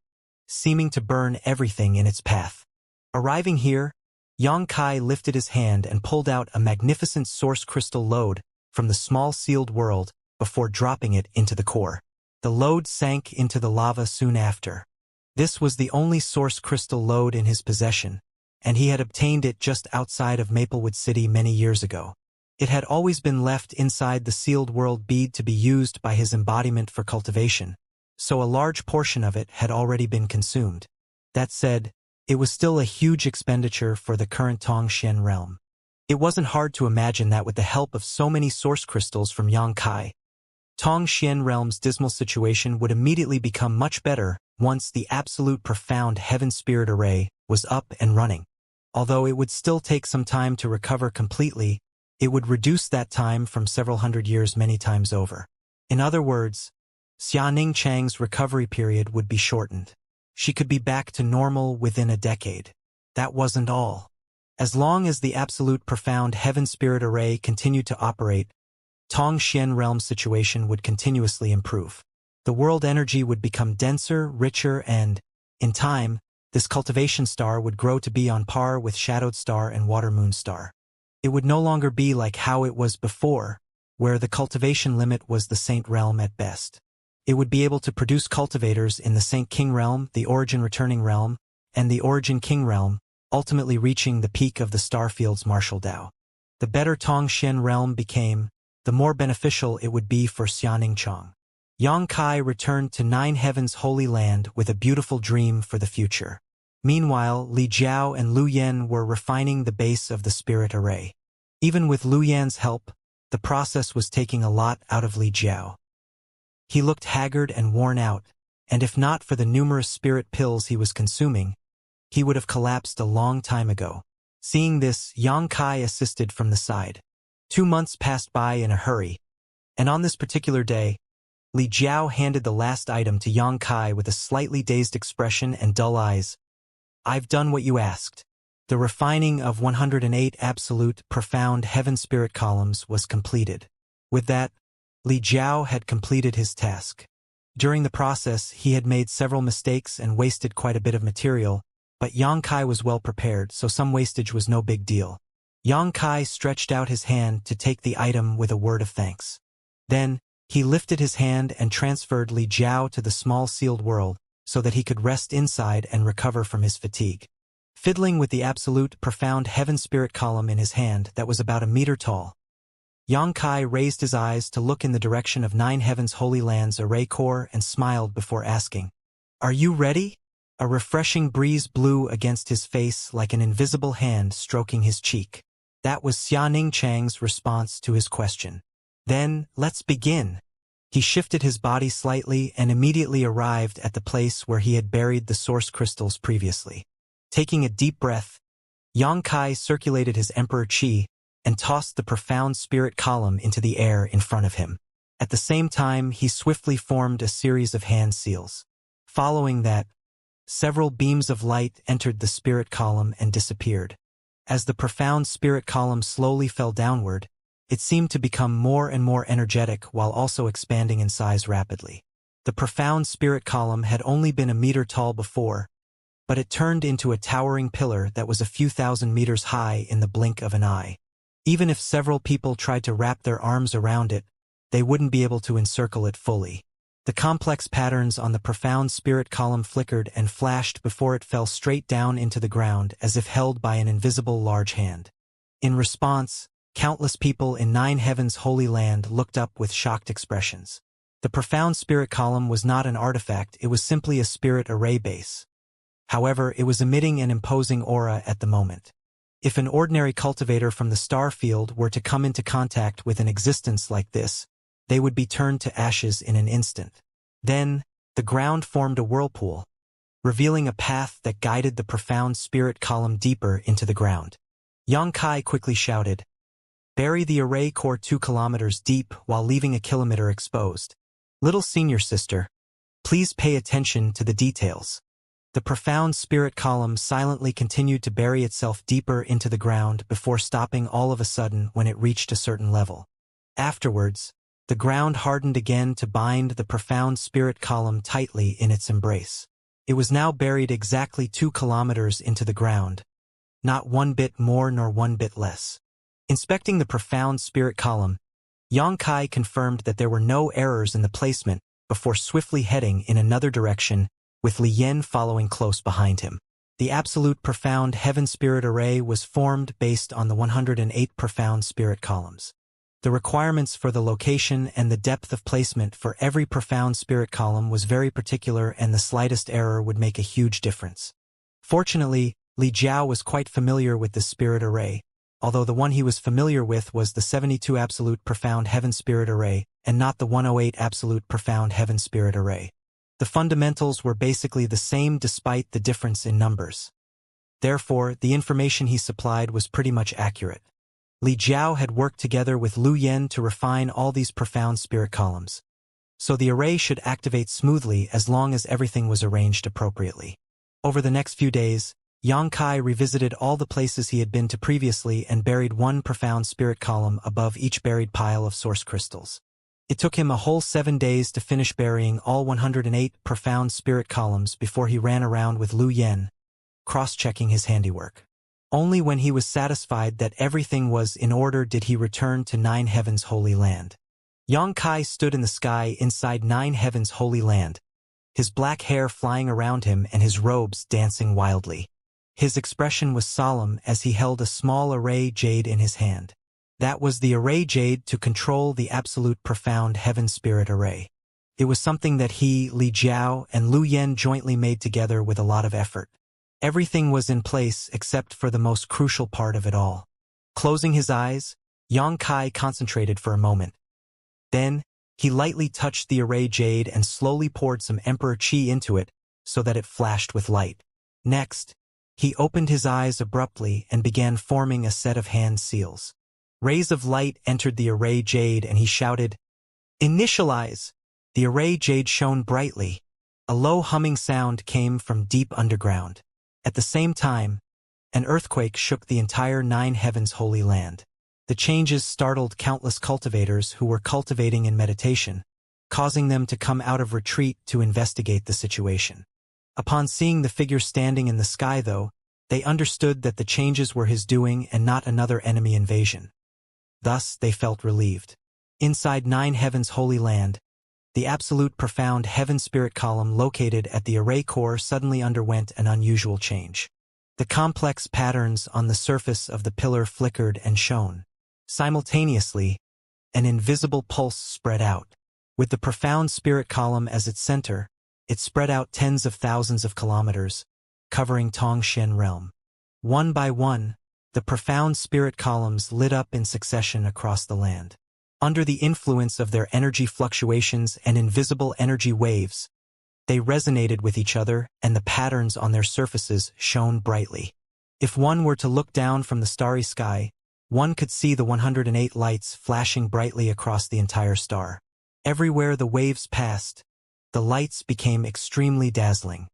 Speaker 1: seeming to burn everything in its path. Arriving here, Xianxia lifted his hand and pulled out a magnificent source crystal lode from the small sealed world before dropping it into the core. The lode sank into the lava soon after. This was the only source crystal lode in his possession, and he had obtained it just outside of Maplewood City many years ago. It had always been left inside the sealed world bead to be used by his embodiment for cultivation, so a large portion of it had already been consumed. That said, it was still a huge expenditure for the current Tongshan realm. It wasn't hard to imagine that with the help of so many source crystals from Xianxia, Tongshan realm's dismal situation would immediately become much better once the Absolute Profound Heaven Spirit Array was up and running. Although it would still take some time to recover completely, it would reduce that time from several hundred years many times over. In other words, Xianxia's recovery period would be shortened. She could be back to normal within a decade. That wasn't all. As long as the Absolute Profound Heaven Spirit Array continued to operate, Tongshan realm's situation would continuously improve. The world energy would become denser, richer, and, in time, this cultivation star would grow to be on par with Shadowed Star and Water Moon Star. It would no longer be like how it was before, where the cultivation limit was the Saint realm at best. It would be able to produce cultivators in the Saint King realm, the Origin Returning realm, and the Origin King realm, ultimately reaching the peak of the Starfield's Martial Dao. The better Tongshan realm became, the more beneficial it would be for Xianxia. Xianxia returned to Nine Heavens Holy Land with a beautiful dream for the future. Meanwhile, Li Jiao and Lu Yan were refining the base of the spirit array. Even with Lu Yan's help, the process was taking a lot out of Li Jiao. He looked haggard and worn out, and if not for the numerous spirit pills he was consuming, he would have collapsed a long time ago. Seeing this, Xianxia assisted from the side. 2 months passed by in a hurry, and on this particular day, Li Jiao handed the last item to Xianxia with a slightly dazed expression and dull eyes. "I've done what you asked." The refining of 108 absolute, profound heaven spirit columns was completed. With that, Li Jiao had completed his task. During the process, he had made several mistakes and wasted quite a bit of material, but Xianxia was well prepared, so some wastage was no big deal. Xianxia stretched out his hand to take the item with a word of thanks. Then, he lifted his hand and transferred Li Jiao to the small sealed world, so that he could rest inside and recover from his fatigue. Fiddling with the absolute, profound heaven spirit column in his hand that was about a meter tall, Xianxia raised his eyes to look in the direction of 9 Heavens Holy Lands array core and smiled before asking, "Are you ready?" A refreshing breeze blew against his face like an invisible hand stroking his cheek. That was Xianxia's response to his question. "Then, let's begin." He shifted his body slightly and immediately arrived at the place where he had buried the source crystals previously. Taking a deep breath, Xianxia circulated his Emperor Qi and tossed the profound spirit column into the air in front of him. At the same time, he swiftly formed a series of hand seals. Following that, several beams of light entered the spirit column and disappeared. As the profound spirit column slowly fell downward, it seemed to become more and more energetic while also expanding in size rapidly. The profound spirit column had only been a meter tall before, but it turned into a towering pillar that was a few thousand meters high in the blink of an eye. Even if several people tried to wrap their arms around it, they wouldn't be able to encircle it fully. The complex patterns on the profound spirit column flickered and flashed before it fell straight down into the ground as if held by an invisible large hand. In response, countless people in 9 Heavens Holy Land looked up with shocked expressions. The profound spirit column was not an artifact, it was simply a spirit array base. However, it was emitting an imposing aura at the moment. If an ordinary cultivator from the star field were to come into contact with an existence like this, they would be turned to ashes in an instant. Then, the ground formed a whirlpool, revealing a path that guided the profound spirit column deeper into the ground. Xianxia quickly shouted, "Bury the array core 2 kilometers deep while leaving a kilometer exposed. Little senior sister, please pay attention to the details." The profound spirit column silently continued to bury itself deeper into the ground before stopping all of a sudden when it reached a certain level. Afterwards, the ground hardened again to bind the profound spirit column tightly in its embrace. It was now buried exactly 2 kilometers into the ground, not 1 bit more nor 1 bit less. Inspecting the profound spirit column, Xianxia confirmed that there were no errors in the placement before swiftly heading in another direction, with Li Yan following close behind him. The absolute profound heaven spirit array was formed based on the 108 profound spirit columns. The requirements for the location and the depth of placement for every profound spirit column was very particular, and the slightest error would make a huge difference. Fortunately, Li Jiao was quite familiar with the spirit array, although the one he was familiar with was the 72 absolute profound heaven spirit array, and not the 108 absolute profound heaven spirit array. The fundamentals were basically the same despite the difference in numbers. Therefore, the information he supplied was pretty much accurate. Li Jiao had worked together with Lu Yan to refine all these profound spirit columns, so the array should activate smoothly as long as everything was arranged appropriately. Over the next few days, Xianxia revisited all the places he had been to previously and buried 1 profound spirit column above each buried pile of source crystals. It took him a whole 7 days to finish burying all 108 profound spirit columns before he ran around with Lu Yan, cross-checking his handiwork. Only when he was satisfied that everything was in order did he return to 9 Heavens Holy Land. Xianxia stood in the sky inside 9 Heavens Holy Land, his black hair flying around him and his robes dancing wildly. His expression was solemn as he held a small array jade in his hand. That was the array jade to control the absolute profound heaven spirit array. It was something that he, Li Jiao, and Lu Yan jointly made together with a lot of effort. Everything was in place except for the most crucial part of it all. Closing his eyes, Xianxia concentrated for a moment. Then, He lightly touched the array jade and slowly poured some Emperor Qi into it so that it flashed with light. Next, he opened his eyes abruptly and began forming a set of hand seals. Rays of light entered the array jade and he shouted, "Initialize!" The array jade shone brightly. A low humming sound came from deep underground. At the same time, an earthquake shook the entire Nine Heavens Holy Land. The changes startled countless cultivators who were cultivating in meditation, causing them to come out of retreat to investigate the situation. Upon seeing the figure standing in the sky, though, they understood that the changes were his doing and not another enemy invasion. Thus, they felt relieved. Inside Nine Heavens Holy Land, the absolute profound heaven spirit column located at the array core suddenly underwent an unusual change. The complex patterns on the surface of the pillar flickered and shone. Simultaneously, an invisible pulse spread out. With the profound spirit column as its center, it spread out tens of thousands of kilometers, covering Tongshen realm. One by one, the profound spirit columns lit up in succession across the land. Under the influence of their energy fluctuations and invisible energy waves, they resonated with each other and the patterns on their surfaces shone brightly. If one were to look down from the starry sky, one could see the 108 lights flashing brightly across the entire star. Everywhere the waves passed, the lights became extremely dazzling.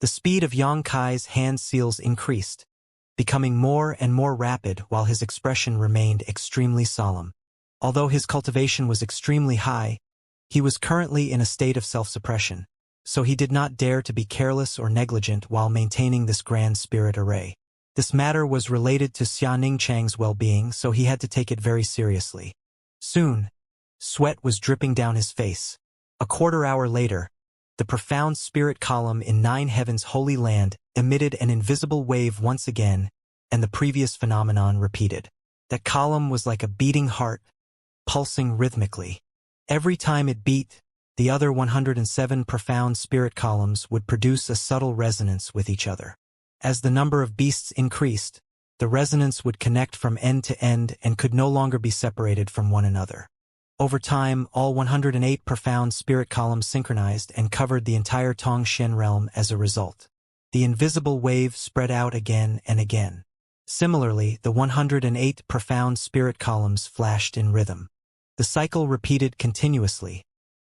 Speaker 1: The speed of Yang Kai's hand seals increased, becoming more and more rapid while his expression remained extremely solemn. Although his cultivation was extremely high, he was currently in a state of self-suppression, so he did not dare to be careless or negligent while maintaining this grand spirit array. This matter was related to Xianxia's well-being, so he had to take it very seriously. Soon, sweat was dripping down his face. A quarter hour later, the profound spirit column in Nine Heavens Holy Land emitted an invisible wave once again, and the previous phenomenon repeated. That column was like a beating heart, pulsing rhythmically. Every time it beat, the other 107 profound spirit columns would produce a subtle resonance with each other. As the number of beasts increased, the resonance would connect from end to end and could no longer be separated from one another. Over time, all 108 profound spirit columns synchronized and covered the entire Tongshen realm as a result. The invisible wave spread out again and again. Similarly, the 108 profound spirit columns flashed in rhythm. The cycle repeated continuously.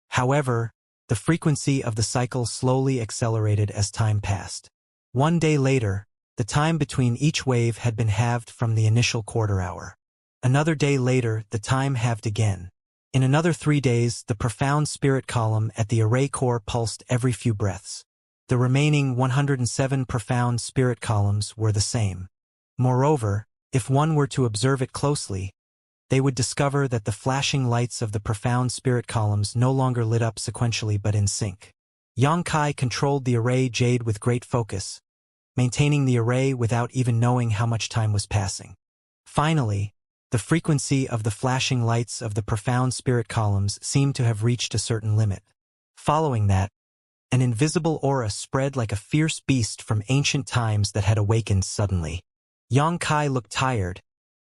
Speaker 1: However, the frequency of the cycle slowly accelerated as time passed. One day later, the time between each wave had been halved from the initial quarter hour. Another day later, the time halved again. In another 3 days, the profound spirit column at the array core pulsed every few breaths. The remaining 107 profound spirit columns were the same. Moreover, if one were to observe it closely, they would discover that the flashing lights of the profound spirit columns no longer lit up sequentially but in sync. Yang Kai controlled the array jade with great focus, maintaining the array without even knowing how much time was passing. Finally, the frequency of the flashing lights of the profound spirit columns seemed to have reached a certain limit. Following that, an invisible aura spread like a fierce beast from ancient times that had awakened suddenly. Yang Kai looked tired,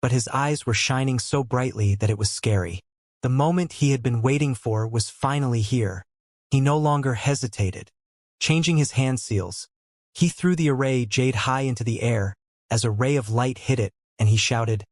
Speaker 1: but his eyes were shining so brightly that it was scary. The moment he had been waiting for was finally here. He no longer hesitated. Changing his hand seals, he threw the array jade high into the air as a ray of light hit it, and he shouted,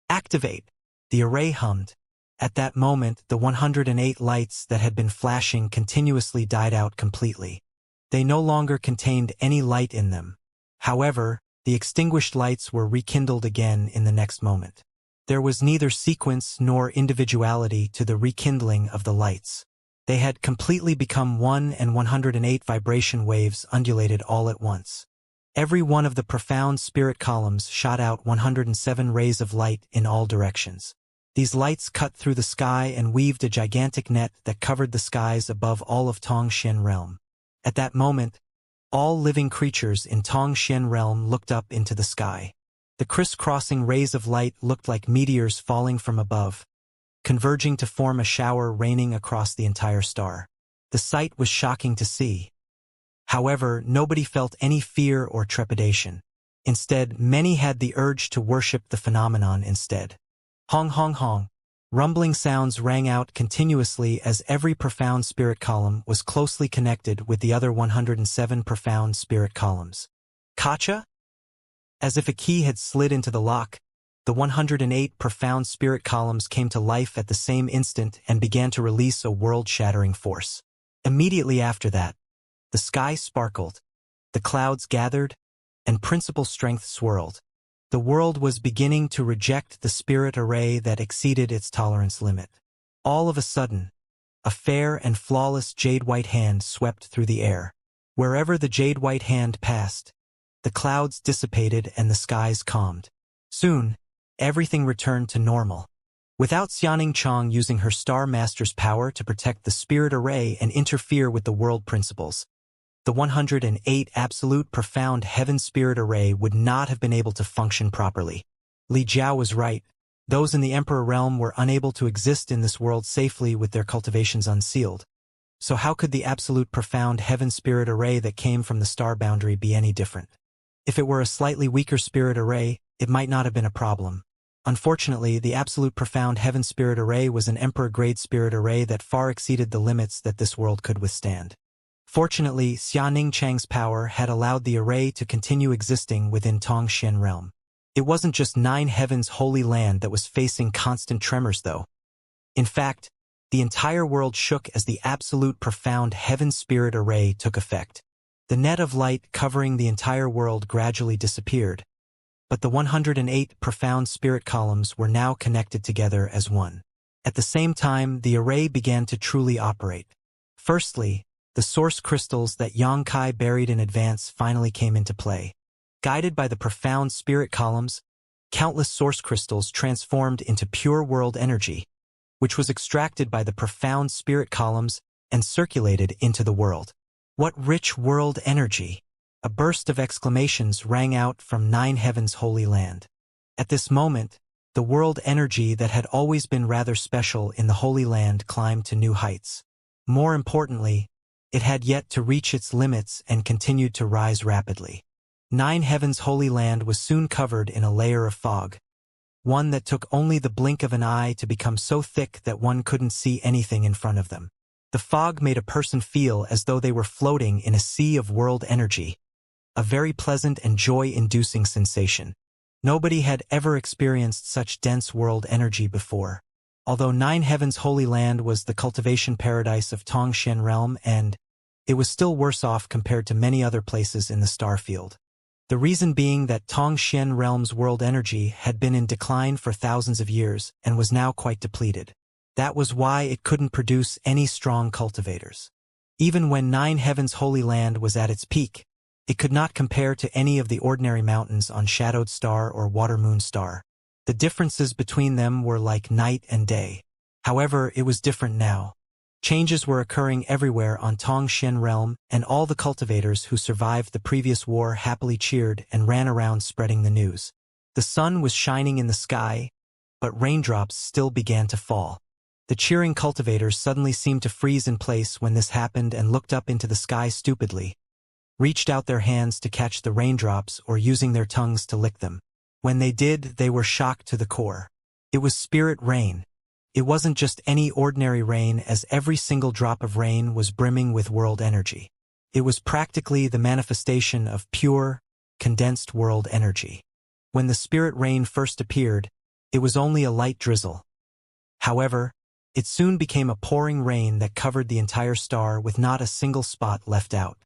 Speaker 1: "Activate!" The array hummed. At that moment, the 108 lights that had been flashing continuously died out completely. They no longer contained any light in them. However, the extinguished lights were rekindled again in the next moment. There was neither sequence nor individuality to the rekindling of the lights. They had completely become one, and 108 vibration waves undulated all at once. Every one of the profound spirit columns shot out 107 rays of light in all directions. These lights cut through the sky and weaved a gigantic net that covered the skies above all of Tongshen realm. At that moment, all living creatures in Tongshen realm looked up into the sky. The crisscrossing rays of light looked like meteors falling from above, converging to form a shower raining across the entire star. The sight was shocking to see. However, nobody felt any fear or trepidation. Instead, many had the urge to worship the phenomenon instead. Hong hong hong. Rumbling sounds rang out continuously as every profound spirit column was closely connected with the other 107 profound spirit columns. Kacha? As if a key had slid into the lock, the 108 profound spirit columns came to life at the same instant and began to release a world-shattering force. Immediately after that, the sky sparkled, the clouds gathered, and principal strength swirled. The world was beginning to reject the spirit array that exceeded its tolerance limit. All of a sudden, a fair and flawless jade-white hand swept through the air. Wherever the jade-white hand passed, the clouds dissipated and the skies calmed. Soon, everything returned to normal. Without Xianxia using her Star Master's power to protect the spirit array and interfere with the world principles, the 108 absolute profound heaven spirit array would not have been able to function properly. Li Jiao was right. Those in the Emperor realm were unable to exist in this world safely with their cultivations unsealed. So how could the absolute profound heaven spirit array that came from the star boundary be any different? If it were a slightly weaker spirit array, it might not have been a problem. Unfortunately, the absolute profound heaven spirit array was an emperor-grade spirit array that far exceeded the limits that this world could withstand. Fortunately, Xianxia's power had allowed the array to continue existing within Tongxian realm. It wasn't just Nine Heavens' holy land that was facing constant tremors, though. In fact, the entire world shook as the absolute profound heaven spirit array took effect. The net of light covering the entire world gradually disappeared, but the 108 profound spirit columns were now connected together as one. At the same time, the array began to truly operate. Firstly, the source crystals that Xianxia buried in advance finally came into play. Guided by the profound spirit columns, countless source crystals transformed into pure world energy, which was extracted by the profound spirit columns and circulated into the world. What rich world energy! A burst of exclamations rang out from Nine Heavens' holy land. At this moment, the world energy that had always been rather special in the Holy Land climbed to new heights. More importantly, it had yet to reach its limits and continued to rise rapidly. Nine Heavens' Holy Land was soon covered in a layer of fog, one that took only the blink of an eye to become so thick that one couldn't see anything in front of them. The fog made a person feel as though they were floating in a sea of world energy, a very pleasant and joy-inducing sensation. Nobody had ever experienced such dense world energy before. Although Nine Heavens' Holy Land was the cultivation paradise of Tongxian realm, and it was still worse off compared to many other places in the star field. The reason being that Tongxian realm's world energy had been in decline for thousands of years and was now quite depleted. That was why it couldn't produce any strong cultivators. Even when Nine Heavens' Holy Land was at its peak, it could not compare to any of the ordinary mountains on Shadowed Star or Water Moon Star. The differences between them were like night and day. However, it was different now. Changes were occurring everywhere on Tongxian realm, and all the cultivators who survived the previous war happily cheered and ran around spreading the news. The sun was shining in the sky, but raindrops still began to fall. The cheering cultivators suddenly seemed to freeze in place when this happened and looked up into the sky stupidly, reached out their hands to catch the raindrops or using their tongues to lick them. When they did, they were shocked to the core. It was spirit rain. It wasn't just any ordinary rain, as every single drop of rain was brimming with world energy. It was practically the manifestation of pure, condensed world energy. When the spirit rain first appeared, it was only a light drizzle. However, it soon became a pouring rain that covered the entire star with not a single spot left out.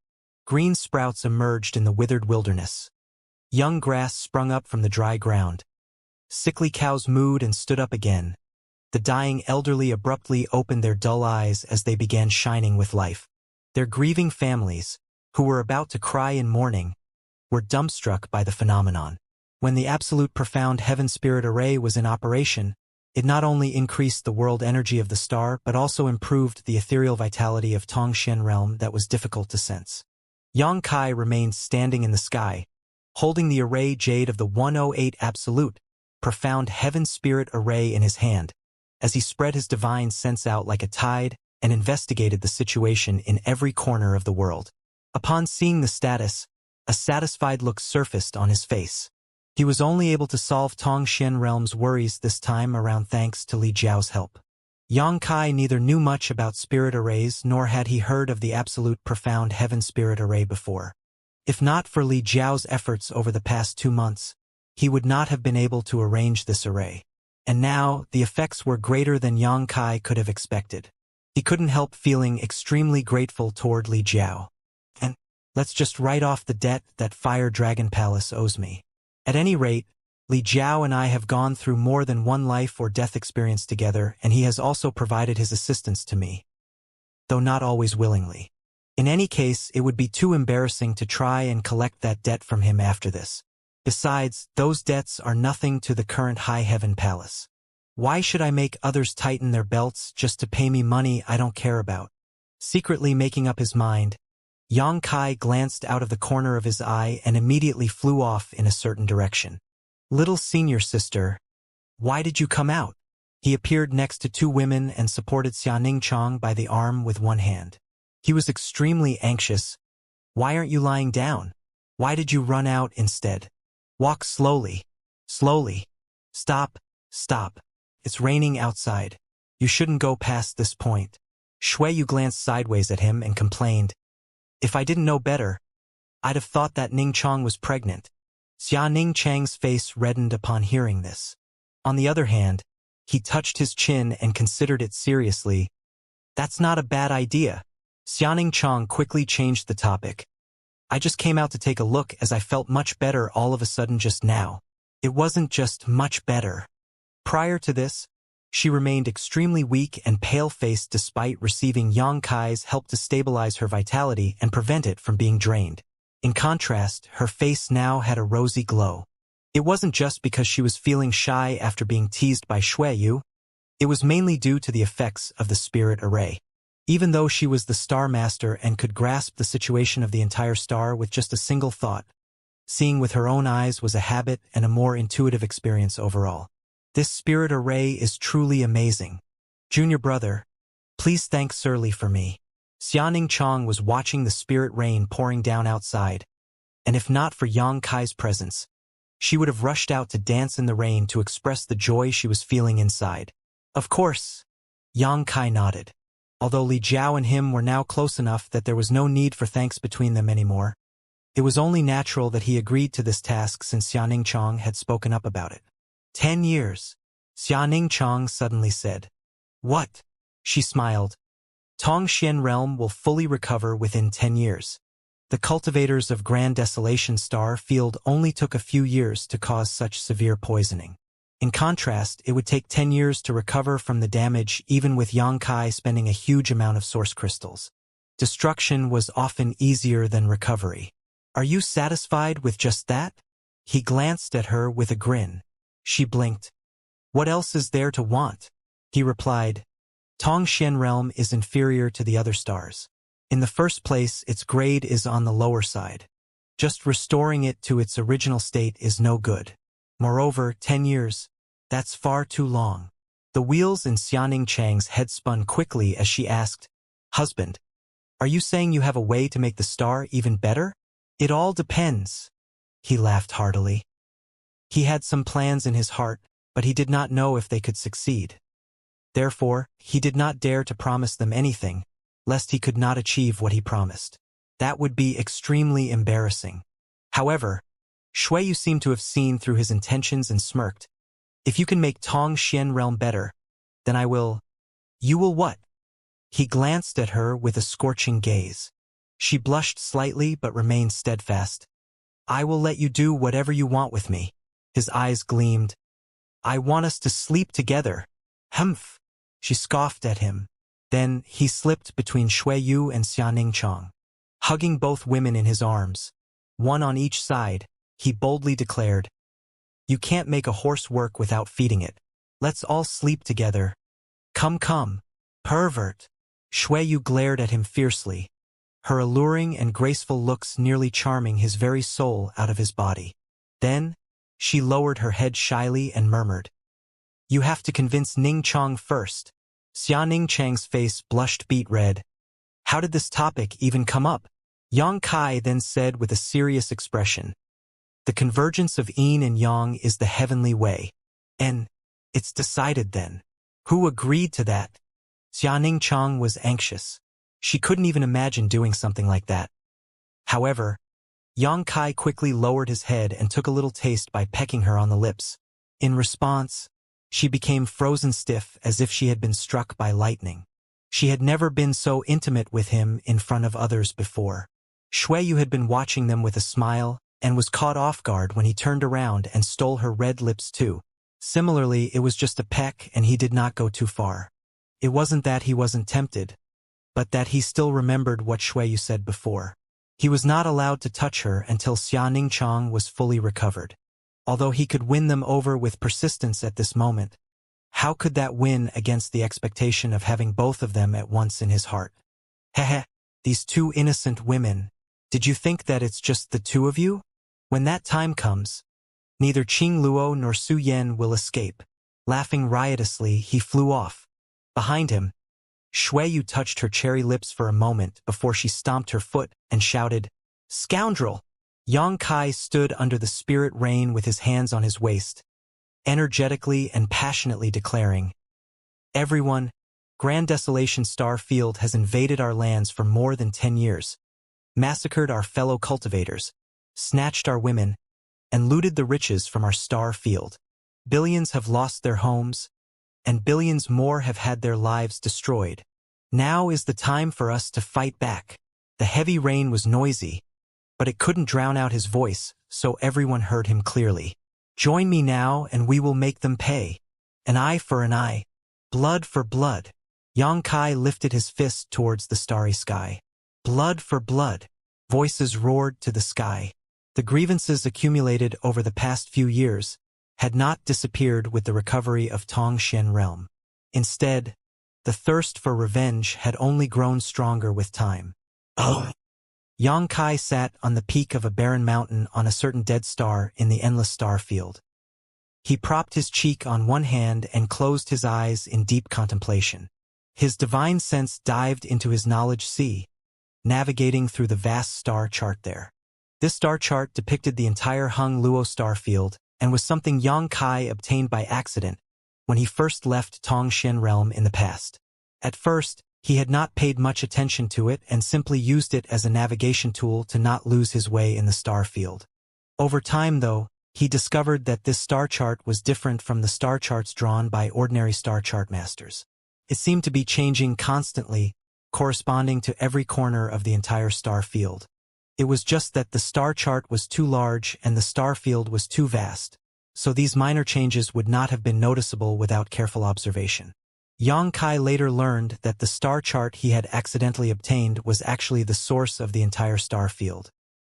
Speaker 1: Green sprouts emerged in the withered wilderness. Young grass sprung up from the dry ground. Sickly cows mooed and stood up again. The dying elderly abruptly opened their dull eyes as they began shining with life. Their grieving families, who were about to cry in mourning, were dumbstruck by the phenomenon. When the absolute profound heaven spirit array was in operation, it not only increased the world energy of the star but also improved the ethereal vitality of Tongxian realm that was difficult to sense. Xianxia remained standing in the sky, holding the array jade of the 108 absolute, profound heaven spirit array in his hand, as he spread his divine sense out like a tide and investigated the situation in every corner of the world. Upon seeing the status, a satisfied look surfaced on his face. He was only able to solve Tongxian Realm's worries this time around thanks to Li Jiao's help. Yang Kai neither knew much about spirit arrays nor had he heard of the absolute profound heaven spirit array before. If not for Li Jiao's efforts over the past 2 months, he would not have been able to arrange this array. And now, the effects were greater than Yang Kai could have expected. He couldn't help feeling extremely grateful toward Li Jiao. And let's just write off the debt that Fire Dragon Palace owes me. At any rate, Li Jiao and I have gone through more than one life or death experience together, and he has also provided his assistance to me, though not always willingly. In any case, it would be too embarrassing to try and collect that debt from him after this. Besides, those debts are nothing to the current High Heaven Palace. Why should I make others tighten their belts just to pay me money I don't care about? Secretly making up his mind, Yang Kai glanced out of the corner of his eye and immediately flew off in a certain direction. Little senior sister, why did you come out? He appeared next to 2 women and supported Xianxia by the arm with one hand. He was extremely anxious. Why aren't you lying down? Why did you run out instead? Walk slowly. Slowly. Stop. Stop. It's raining outside. You shouldn't go past this point. Shuiyu glanced sideways at him and complained. If I didn't know better, I'd have thought that Ning Chang was pregnant. Xia Ning Chang's face reddened upon hearing this. On the other hand, he touched his chin and considered it seriously. That's not a bad idea. Xia Ning Chang quickly changed the topic. I just came out to take a look as I felt much better all of a sudden just now. It wasn't just much better. Prior to this, she remained extremely weak and pale-faced despite receiving Yang Kai's help to stabilize her vitality and prevent it from being drained. In contrast, her face now had a rosy glow. It wasn't just because she was feeling shy after being teased by Shuiyu. It was mainly due to the effects of the spirit array. Even though she was the Star Master and could grasp the situation of the entire star with just a single thought, seeing with her own eyes was a habit and a more intuitive experience overall. This spirit array is truly amazing. Junior brother, please thank Surly for me. Xianing Chang was watching the spirit rain pouring down outside, and if not for Yang Kai's presence, she would have rushed out to dance in the rain to express the joy she was feeling inside. Of course, Yang Kai nodded. Although Li Jiao and him were now close enough that there was no need for thanks between them anymore, it was only natural that he agreed to this task since Xianing Chang had spoken up about it. 10 years, Xianing Chang suddenly said. What? She smiled. Tongxian Realm will fully recover within 10 years. The cultivators of Grand Desolation Star Field only took a few years to cause such severe poisoning. In contrast, it would take 10 years to recover from the damage even with Yang Kai spending a huge amount of source crystals. Destruction was often easier than recovery. Are you satisfied with just that? He glanced at her with a grin. She blinked. What else is there to want? He replied. Tongxian Realm is inferior to the other stars. In the first place, its grade is on the lower side. Just restoring it to its original state is no good. Moreover, 10 years, that's far too long. The wheels in Xianing Chang's head spun quickly as she asked, Husband, are you saying you have a way to make the star even better? It all depends. He laughed heartily. He had some plans in his heart, but he did not know if they could succeed. Therefore, he did not dare to promise them anything, lest he could not achieve what he promised. That would be extremely embarrassing. However, Shuiyu seemed to have seen through his intentions and smirked. If you can make Tongxian Realm better, then I will. You will what? He glanced at her with a scorching gaze. She blushed slightly but remained steadfast. I will let you do whatever you want with me. His eyes gleamed. I want us to sleep together. Humph. She scoffed at him. Then he slipped between Shuiyu and Xianing Chang. Hugging both women in his arms, one on each side, he boldly declared, You can't make a horse work without feeding it. Let's all sleep together. Come, come, pervert. Shuiyu glared at him fiercely, her alluring and graceful looks nearly charming his very soul out of his body. Then, she lowered her head shyly and murmured, You have to convince Ning Chang first. Xianing Chang's face blushed beet red. How did this topic even come up? Yang Kai then said with a serious expression, The convergence of yin and yang is the heavenly way. And it's decided then. Who agreed to that? Xianxia was anxious. She couldn't even imagine doing something like that. However, Yang Kai quickly lowered his head and took a little taste by pecking her on the lips. In response, she became frozen stiff as if she had been struck by lightning. She had never been so intimate with him in front of others before. Shuiyu had been watching them with a smile and was caught off guard when he turned around and stole her red lips too. Similarly, it was just a peck and he did not go too far. It wasn't that he wasn't tempted, but that he still remembered what Shuiyu said before. He was not allowed to touch her until Xianxia was fully recovered. Although he could win them over with persistence at this moment, how could that win against the expectation of having both of them at once in his heart? Heh, these two innocent women. Did you think that it's just the two of you? When that time comes, neither Qing Luo nor Su Yan will escape. Laughing riotously, he flew off. Behind him, Shuiyu touched her cherry lips for a moment before she stomped her foot and shouted, "Scoundrel!" Yang Kai stood under the spirit rain with his hands on his waist, energetically and passionately declaring, "Everyone, Grand Desolation Star Field has invaded our lands for more than 10 years, massacred our fellow cultivators, snatched our women, and looted the riches from our star field. Billions have lost their homes, and billions more have had their lives destroyed. Now is the time for us to fight back." The heavy rain was noisy, but it couldn't drown out his voice, so everyone heard him clearly. "Join me now and we will make them pay. An eye for an eye, blood for blood." Yang Kai lifted his fist towards the starry sky. "Blood for blood." Voices roared to the sky. The grievances accumulated over the past few years had not disappeared with the recovery of Tongshan realm. Instead, the thirst for revenge had only grown stronger with time. Oh! Yang Kai sat on the peak of a barren mountain on a certain dead star in the endless star field. He propped his cheek on one hand and closed his eyes in deep contemplation. His divine sense dived into his knowledge sea, navigating through the vast star chart there. This star chart depicted the entire Hung Luo star field and was something Yang Kai obtained by accident when he first left Tongshan realm in the past. At first, he had not paid much attention to it and simply used it as a navigation tool to not lose his way in the star field. Over time, though, he discovered that this star chart was different from the star charts drawn by ordinary star chart masters. It seemed to be changing constantly, corresponding to every corner of the entire star field. It was just that the star chart was too large and the star field was too vast, so these minor changes would not have been noticeable without careful observation. Yang Kai later learned that the star chart he had accidentally obtained was actually the source of the entire star field.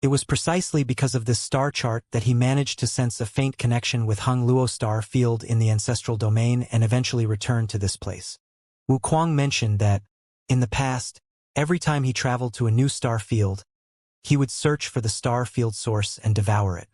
Speaker 1: It was precisely because of this star chart that he managed to sense a faint connection with Hung Luo star field in the ancestral domain and eventually returned to this place. Wu Kuang mentioned that, in the past, every time he traveled to a new star field, he would search for the star field source and devour it.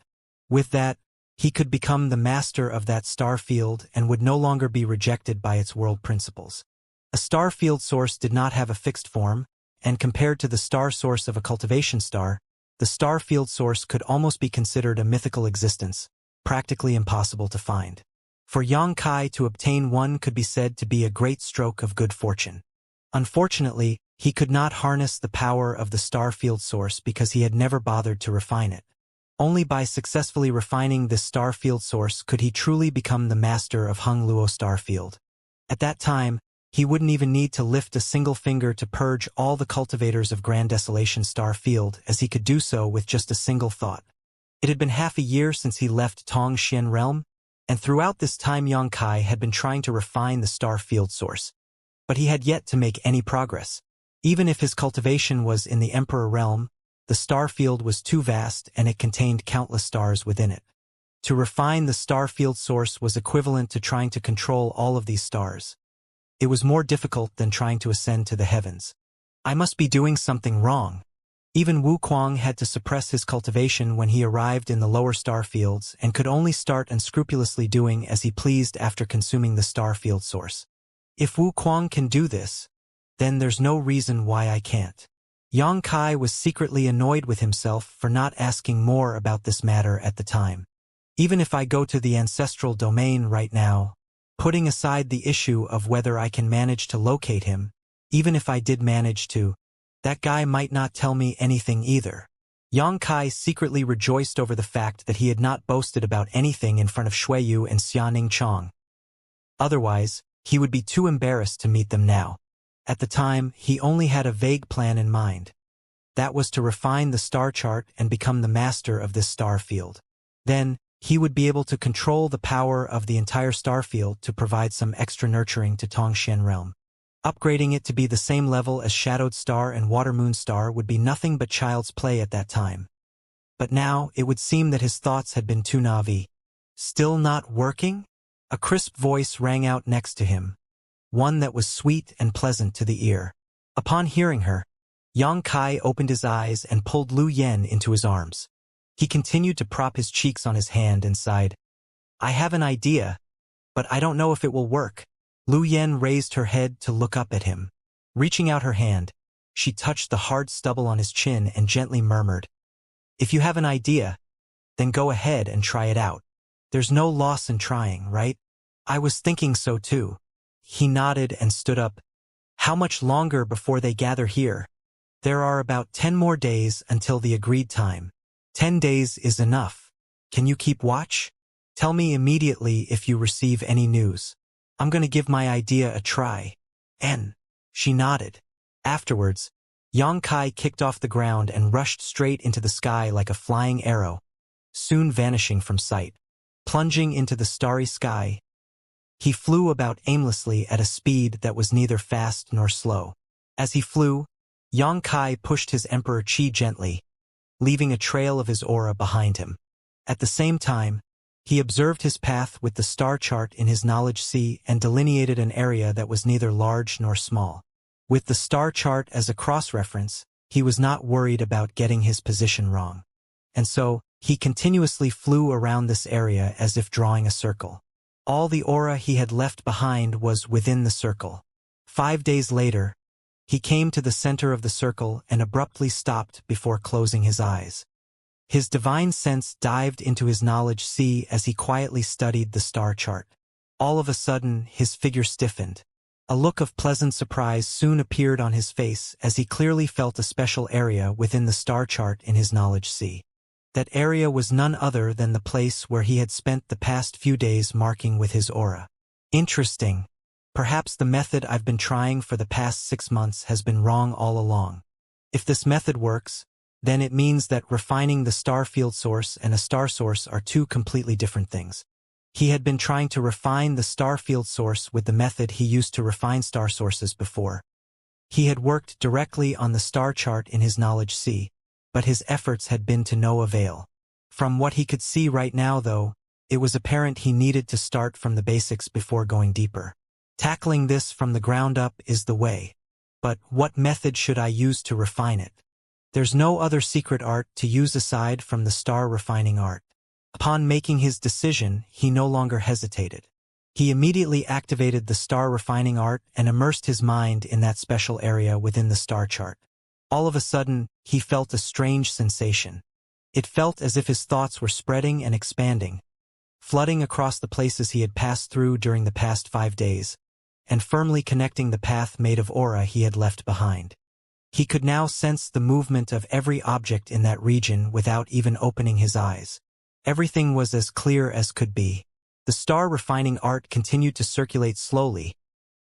Speaker 1: With that, he could become the master of that star field and would no longer be rejected by its world principles. A star field source did not have a fixed form, and compared to the star source of a cultivation star, the star field source could almost be considered a mythical existence, practically impossible to find. For Yang Kai to obtain one could be said to be a great stroke of good fortune. Unfortunately, he could not harness the power of the star field source because he had never bothered to refine it. Only by successfully refining this star field source could he truly become the master of Hung Luo star field. At that time, he wouldn't even need to lift a single finger to purge all the cultivators of Grand Desolation star field, as he could do so with just a single thought. It had been half a year since he left Tongshan realm, and throughout this time Yang Kai had been trying to refine the star field source. But he had yet to make any progress. Even if his cultivation was in the Emperor realm, the star field was too vast and it contained countless stars within it. To refine the star field source was equivalent to trying to control all of these stars. It was more difficult than trying to ascend to the heavens. I must be doing something wrong. Even Wu Kuang had to suppress his cultivation when he arrived in the lower star fields and could only start unscrupulously doing as he pleased after consuming the star field source. If Wu Kuang can do this, then there's no reason why I can't. Yang Kai was secretly annoyed with himself for not asking more about this matter at the time. Even if I go to the ancestral domain right now, putting aside the issue of whether I can manage to locate him, even if I did manage to, that guy might not tell me anything either. Yang Kai secretly rejoiced over the fact that he had not boasted about anything in front of Shuiyu and Xianing Chong. Otherwise, he would be too embarrassed to meet them now. At the time, he only had a vague plan in mind. That was to refine the star chart and become the master of this star field. Then, he would be able to control the power of the entire star field to provide some extra nurturing to Tongxian realm. Upgrading it to be the same level as Shadowed Star and Water Moon Star would be nothing but child's play at that time. But now, it would seem that his thoughts had been too naive. Still not working? A crisp voice rang out next to him, one that was sweet and pleasant to the ear. Upon hearing her, Yang Kai opened his eyes and pulled Lu Yen into his arms. He continued to prop his cheeks on his hand and sighed. I have an idea, but I don't know if it will work. Lu Yen raised her head to look up at him. Reaching out her hand, she touched the hard stubble on his chin and gently murmured, If you have an idea, then go ahead and try it out. There's no loss in trying, right? I was thinking so too. He nodded and stood up. How much longer before they gather here? There are about 10 more days until the agreed time. 10 days is enough. Can you keep watch? Tell me immediately if you receive any news. I'm going to give my idea a try. She nodded. Afterwards, Yang Kai kicked off the ground and rushed straight into the sky like a flying arrow, soon vanishing from sight. Plunging into the starry sky, he flew about aimlessly at a speed that was neither fast nor slow. As he flew, Yang Kai pushed his Emperor Qi gently, leaving a trail of his aura behind him. At the same time, he observed his path with the star chart in his knowledge sea and delineated an area that was neither large nor small. With the star chart as a cross-reference, he was not worried about getting his position wrong. And so, he continuously flew around this area as if drawing a circle. All the aura he had left behind was within the circle. 5 days later, he came to the center of the circle and abruptly stopped before closing his eyes. His divine sense dived into his knowledge sea as he quietly studied the star chart. All of a sudden, his figure stiffened. A look of pleasant surprise soon appeared on his face as he clearly felt a special area within the star chart in his knowledge sea. That area was none other than the place where he had spent the past few days marking with his aura. Interesting. Perhaps the method I've been trying for the past 6 months has been wrong all along. If this method works, then it means that refining the star field source and a star source are two completely different things. He had been trying to refine the star field source with the method he used to refine star sources before. He had worked directly on the star chart in his knowledge sea, but his efforts had been to no avail. From what he could see right now, though, it was apparent he needed to start from the basics before going deeper. Tackling this from the ground up is the way. But what method should I use to refine it? There's no other secret art to use aside from the star refining art. Upon making his decision, he no longer hesitated. He immediately activated the star refining art and immersed his mind in that special area within the star chart. All of a sudden, he felt a strange sensation. It felt as if his thoughts were spreading and expanding, flooding across the places he had passed through during the past 5 days, and firmly connecting the path made of aura he had left behind. He could now sense the movement of every object in that region without even opening his eyes. Everything was as clear as could be. The star refining art continued to circulate slowly,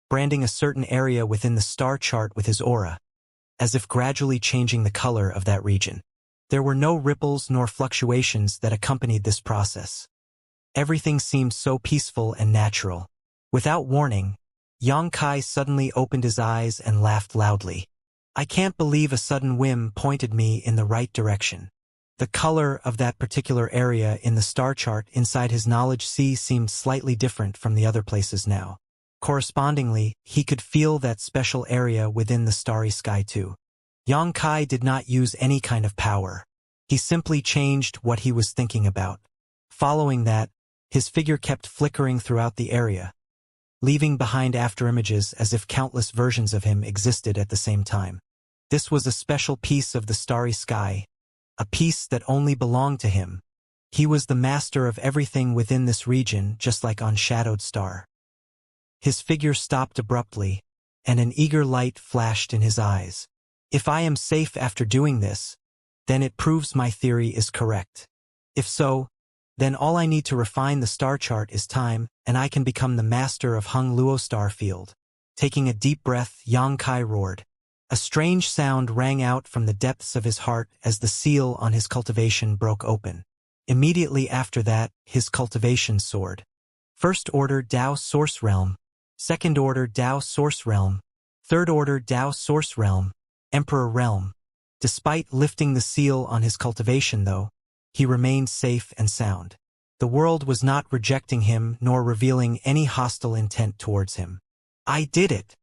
Speaker 1: branding a certain area within the star chart with his aura, as if gradually changing the color of that region. There were no ripples nor fluctuations that accompanied this process. Everything seemed so peaceful and natural. Without warning, Yang Kai suddenly opened his eyes and laughed loudly. I can't believe a sudden whim pointed me in the right direction. The color of that particular area in the star chart inside his knowledge sea seemed slightly different from the other places now. Correspondingly, he could feel that special area within the starry sky too. Yang Kai did not use any kind of power. He simply changed what he was thinking about. Following that, his figure kept flickering throughout the area, leaving behind afterimages as if countless versions of him existed at the same time. This was a special piece of the starry sky, a piece that only belonged to him. He was the master of everything within this region, just like on Shadowed Star. His figure stopped abruptly, and an eager light flashed in his eyes. If I am safe after doing this, then it proves my theory is correct. If so, then all I need to refine the star chart is time, and I can become the master of Hung Luo Starfield. Taking a deep breath, Yang Kai roared. A strange sound rang out from the depths of his heart as the seal on his cultivation broke open. Immediately after that, his cultivation soared. First Order Dao Source Realm, Second Order Dao Source Realm, Third Order Dao Source Realm, Emperor Realm. Despite lifting the seal on his cultivation, though, he remained safe and sound. The world was not rejecting him nor revealing any hostile intent towards him. I did it!